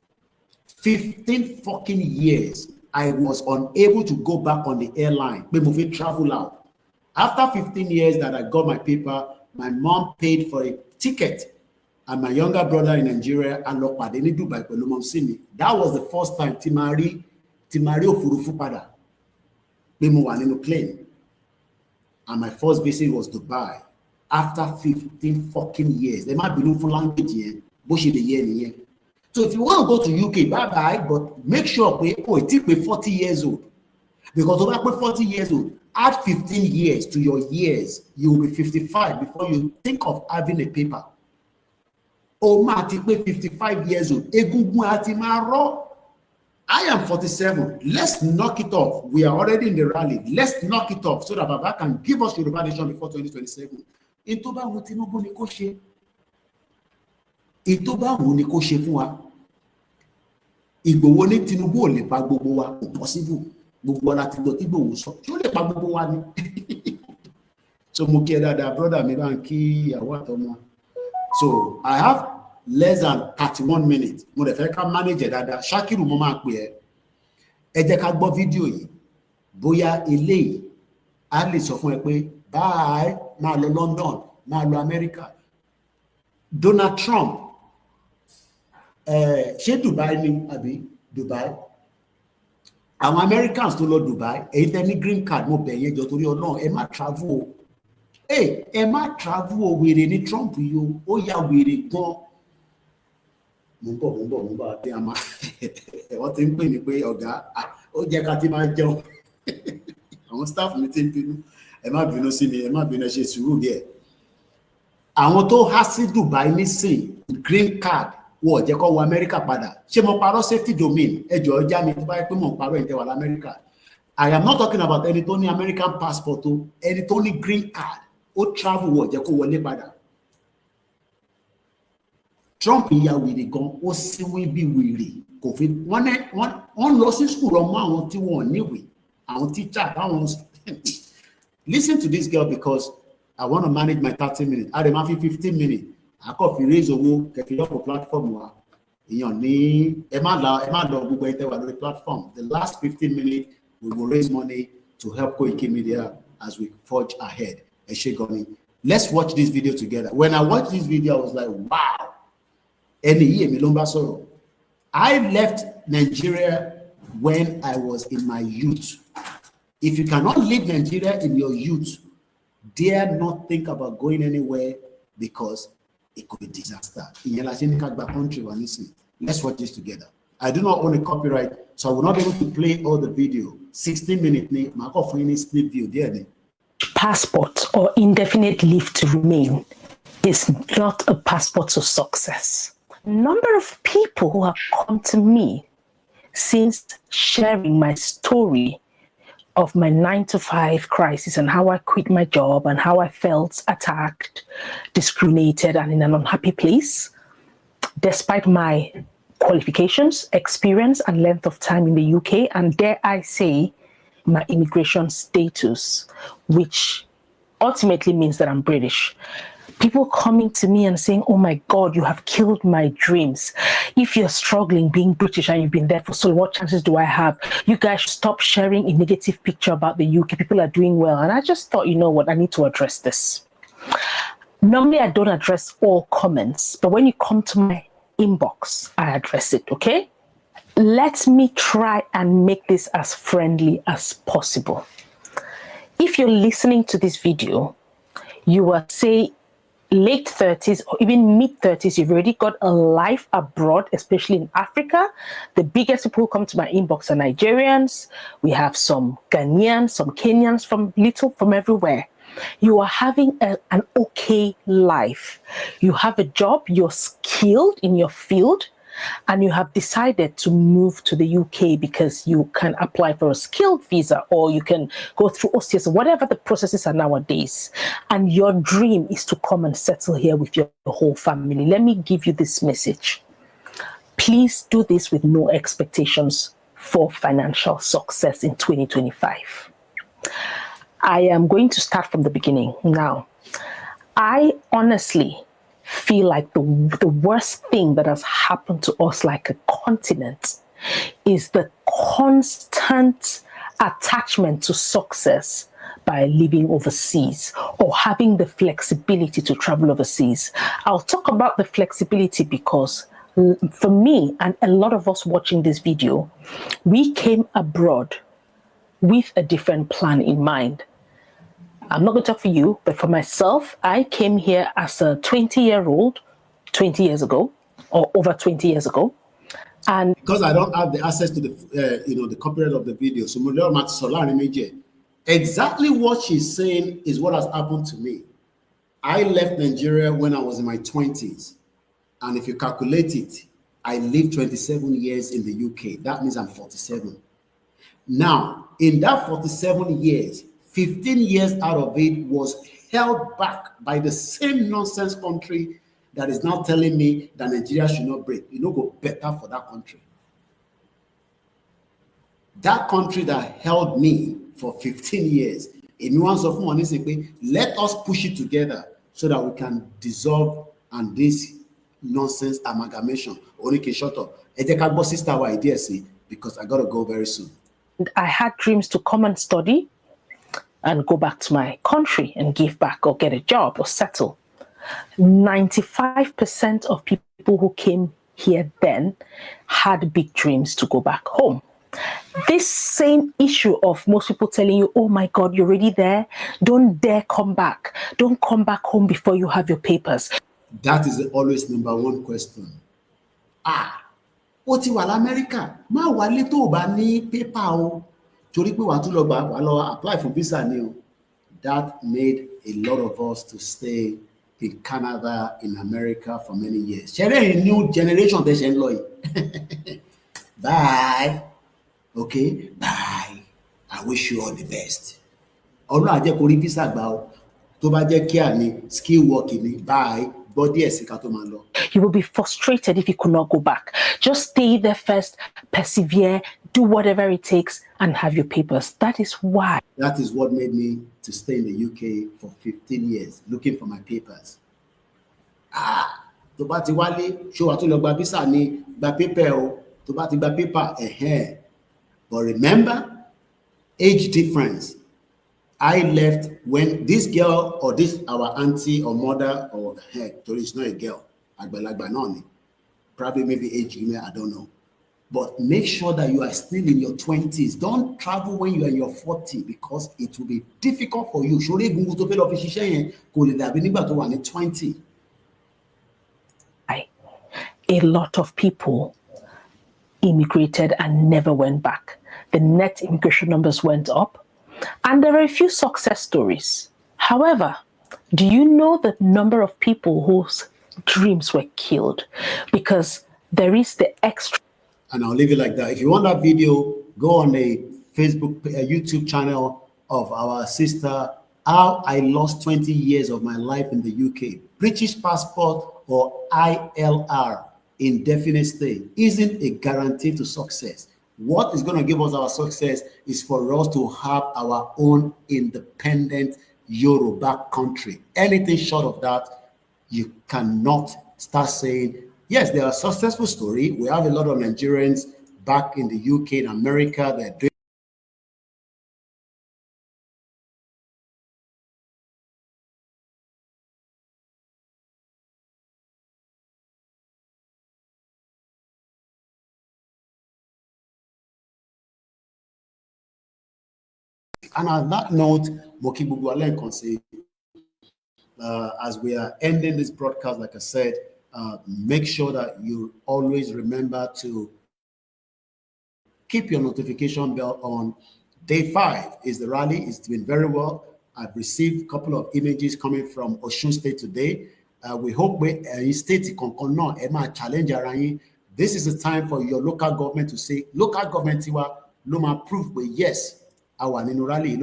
15 fucking years I was unable to go back on the airline. But moving travel out. After 15 years that I got my paper, my mom paid for a ticket and my younger brother in Nigeria and in Dubai. That was the first time Timari Ofurufu pada. In a plane. And my first visit was Dubai. After 15 fucking years. They might be known for language here. So if you want to go to UK, bye-bye, but make sure it take 40 years old. Because over 40 years old, add 15 years to your years, you will be 55 before you think of having a paper. Oh, ma, 55 years old. I am 47. Let's knock it off. We are already in the rally. Let's knock it off so that Baba can give us Yoruba Nation before 2027. Ètò bá wù ní kó ṣe fún wa. Ìgbòho ní Tinubu ò lè pa gbogbo wa, kò possible. Gbogbo ọ̀la ti lọ tí Ìgbòho sọ, tí ó lè pa gbogbo wa ni. So mo kí ẹ dáadáa, brother mi bá ń kí ìyàwó àtọmọ. So I have less than 31 minutes. Mo dẹ̀ fẹ́ ká manage ẹ̀ dáadáa. Shakiru mo máa pè ẹ́. Ẹ jẹ́ ká gbọ́ fídíò yìí. Bóyá eléyìí á lè sọ fún ẹ pé bye máa lọ London. máa lọ America. Donald Trump, ṣé Dubai ni àbí Dubai? Àwọn Americans tó lọ Dubai, èyí tẹ́ ní green card mo bẹ̀ yẹn jọ torí Ọlọ́run ẹ má travel o. Ẹ má travel o, wèrè ní Trump yìí o, ó ya wèrè gan. Mo ń bọ̀ àti àmà wọ́n ti ń pè mí pé ọ̀gá ó jẹ́ ká ti máa jẹun. Àwọn staff mi ti ń bínú, ẹ má bínú sí mi, ẹ má bínú, ẹ ṣe sùúrù díẹ̀. Àwọn tó há sí Dubai nísìn green card wọ́n jẹ́ kó wọ America padà. Ṣé mo parọ́ safety domain? Ẹ jọ̀ọ́ já mi tó bá yẹ pé mo parọ́ ẹ̀ ń tẹ́ wà l'America. I am not talking about ẹni tó ní American passport o, ẹni tó ní green card ó travel wọ́n jẹ́ kó wọlé padà. Trump ya wèrè gan, ó síwí bí wèrè. Kò fi wọ́n lọ sí school ọmọ àwọn tí wọ́n níwèé, àwọn teacher táwọn. Listen to this girl because I want to manage my 30 minutes. I demand 15 minutes. I kò fi raise owó kẹ̀kẹ́ yọ̀pọ̀ platform wa. Èèyàn ní ẹ má lọ gbogbo ẹ̀ tẹ́ wà lórí platform. The last 15 minutes we will raise money to help Koiki Media as we forge ahead. Ẹ ṣé gan ni. Let's watch this video together. When I watched this video, I was like, wow. Ẹni yìí èmi ló ń bá sọ̀rọ̀. I left Nigeria when I was in my youth. If you cannot leave Nigeria in your youth, dare not think about going anywhere because it could be disaster. Let's watch this together. I do not own a copyright, so I will not be able to play all the video. 16 minutes. Passport or indefinite leave to remain is not a passport to success. Number of people who have come to me since sharing my story of my 9-to-5 crisis and how I quit my job and how I felt attacked, discriminated, and in an unhappy place, despite my qualifications, experience, and length of time in the UK, and dare I say, my immigration status, which ultimately means that I'm British. People coming to me and saying, oh my God, you have killed my dreams. If you're struggling being British and you've been there for so long, what chances do I have? You guys should stop sharing a negative picture about the UK. People are doing well. And I just thought, you know what, I need to address this. Normally, I don't address all comments, but when you come to my inbox, I address it, okay? Let me try and make this as friendly as possible. If you're listening to this video, you are, say, late 30s or even mid 30s, you've already got a life abroad, especially in Africa. The biggest people who come to my inbox are Nigerians. We have some Ghanaians, some Kenyans, from everywhere. You are having an okay life. You have a job, you're skilled in your field, and you have decided to move to the UK because you can apply for a skilled visa or you can go through OCS, whatever the processes are nowadays. And your dream is to come and settle here with your whole family. Let me give you this message. Please do this with no expectations for financial success in 2025. I am going to start from the beginning. Now, I honestly feel like the worst thing that has happened to us like a continent is the constant attachment to success by living overseas or having the flexibility to travel overseas. I'll talk about the flexibility because for me and a lot of us watching this video, we came abroad with a different plan in mind. I'm not going to talk for you, but for myself, I came here as a 20-year-old 20 years ago, or over 20 years ago. And because I don't have the access to the, the copyright of the video, so exactly what she's saying is what has happened to me. I left Nigeria when I was in my 20s. And if you calculate it, I lived 27 years in the UK. That means I'm 47. Now, in that 47 years, 15 years out of it was held back by the same nonsense country that is now telling me that Nigeria should not break. You know, go better for that country. That country that held me for 15 years, let us push it together so that we can dissolve and this nonsense amalgamation. Only shut up. Because I got to go very soon. I had dreams to come and study and go back to my country and give back or get a job or settle. 95% of people who came here then had big dreams to go back home. This same issue of most people telling you, oh my God, you're already there. Don't dare come back. Don't come back home before you have your papers. That is always number one question. Ó ti wà l'Amẹ́ríkà, má wálé tó o bá ní pépà o, torí pé wàá tún lọ gbà wàá lọ apply for visa ni o. That made a lot of us to stay in Canada, in America for many years. Ṣé a new generation tẹ́ ṣe ń lọ yìí? Bye. Okay, bye. I wish you all the best. Ọlọ́run á jẹ́ kó rí visa gbà o. Tó bá jẹ́ kíá ni skill work ni bye. Body ẹ̀ sì ká tó máa lọ. You will be frustrated if you could not go back. Just stay there first, persevere, do whatever it takes, and have your papers. That is why. That is what made me to stay in the UK for 15 years, looking for my papers. Tó bá ti wálé, ṣó wàá tún lọ gba visa ni gba paper o. Tó bá ti gba paper, But remember, age difference. I left when this girl or this our auntie or mother or Tori is not a girl, àgbàlagbà náà ni, probably maybe age, I don't know. But make sure that you are still in your 20s. Don't travel when you are in your 40 because it will be difficult for you. Ṣorí egungun tó fẹ́ lọ fi ṣiṣẹ́ yẹn kò lè dàbí nígbà tó wà ní 20. A lot of people immigrated and never went back. The net immigration numbers went up. And there are a few success stories. However, do you know the number of people whose dreams were killed? Because there is the extra. And I'll leave it like that. If you want that video, go on a Facebook, a YouTube channel of our sister, How I Lost 20 Years of My Life in the UK. British passport or ILR, indefinite stay, isn't a guarantee to success. What is going to give us our success is for us to have our own independent Yoruba country. Anything short of that, you cannot start saying, yes, there are successful stories. We have a lot of Nigerians back in the UK and America. They're doing And on that note, as we are ending this broadcast, like I said, make sure that you always remember to keep your notification bell on. Day 5 is the rally. It's doing very well. I've received a couple of images coming from Osun State today. We hope state challenge. This is the time for your local government to say, local government Loma proof, but yes, our rally.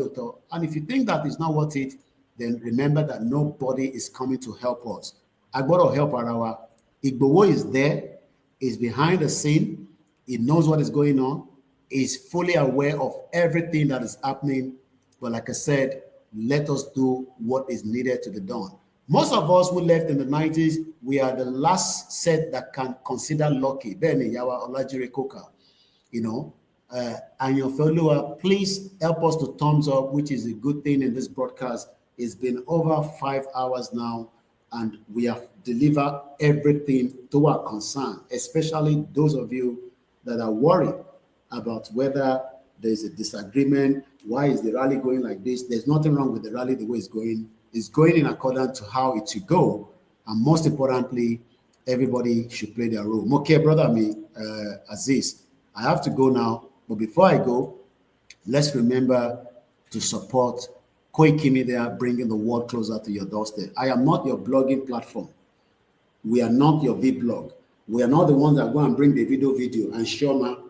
And if you think that is not worth it, then remember that nobody is coming to help us. I got to help our Igbowo is there, is behind the scene, he knows what is going on, is fully aware of everything that is happening. But like I said, let us do what is needed to be done. Most of us who left in the 90s, we are the last set that can consider lucky. Beni Yawa Olajire Koka, and your follower, please help us to thumbs up, which is a good thing in this broadcast. It's been over 5 hours now, and we have delivered everything to our concern, especially those of you that are worried about whether there's a disagreement. Why is the rally going like this? There's nothing wrong with the rally the way it's going. It's going in accordance to how it should go. And most importantly, everybody should play their role. Okay, brother Aziz, I have to go now. But before I go, let's remember to support Koiki Media, bringing the world closer to your doorstep. I am not your blogging platform. We are not your vlog. We are not the ones that go and bring the video and Shoma.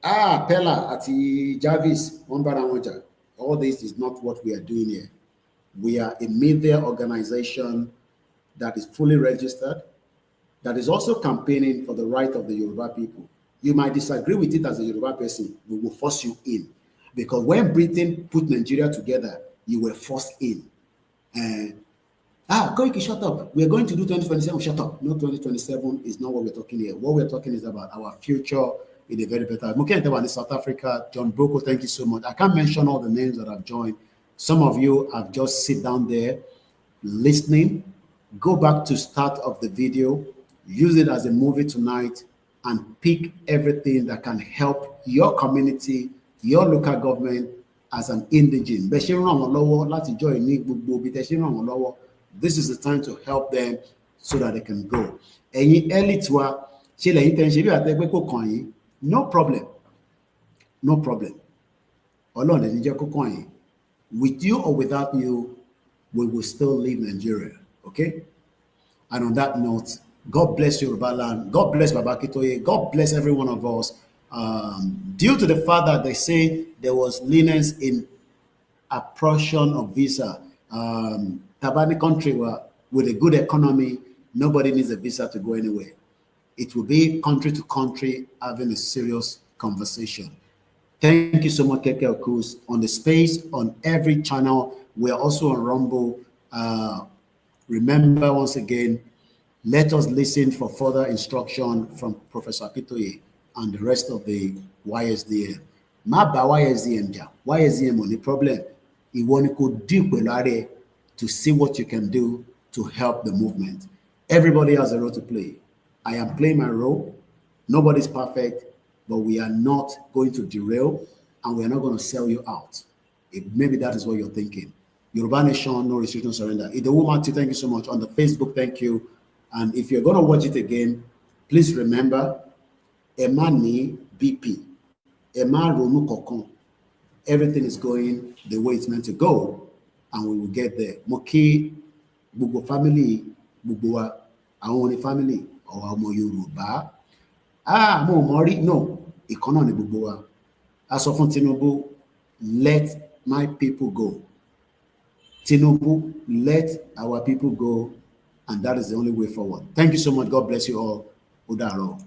Pella, Ati Jarvis, Wambara. All this is not what we are doing here. We are a media organization that is fully registered, that is also campaigning for the right of the Yoruba people. You might disagree with it as a Yoruba person, we will force you in. Because when Britain put Nigeria together, you were forced in. Koiki, shut up. We are going to do 2027. Shut up. No, 2027 is not what we're talking here. What we're talking is about our future in a very better. In South Africa, John Boko, thank you so much. I can't mention all the names that have joined. Some of you have just sit down there listening. go back to start of the video, use it as a movie tonight, and pick everything that can help your community, your local government as an indigene. This is the time to help them so that they can go. No problem. No problem. With you or without you, we will still leave Nigeria. Okay? And on that note, God bless Yorubaland. God bless Baba Kitoye. God bless every one of us. Due to the fact that they say there was lenience in apportion of visa, Tabani country with a good economy, nobody needs a visa to go anywhere. It will be country to country having a serious conversation. Thank you so much, Keke Okus. On the space, on every channel, we are also on Rumble. Remember, once again, let us listen for further instruction from Professor Akitoye and the rest of the YSDM. Ma ba YSDM ja. YSDM on the problem. You want to deal with to see what you can do to help the movement. Everybody has a role to play. I am playing my role. Nobody's perfect, but we are not going to derail and we are not going to sell you out. Maybe that is what you're thinking. Yoruba Nation, no restriction, surrender. Idowu, thank you so much. On the Facebook, thank you. And if you're going to watch it again, please remember, Emani BP, Ema Ronu Kokon. Everything is going the way it's meant to go, and we will get there. Moki, Bugo family, Bugua, our only family, or our Yoruba. Mo Mori, no, economy Bugua. As of Tinubu, let my people go. Tinubu, let our people go, and that is the only way forward. Thank you so much. God bless you all. Udaro.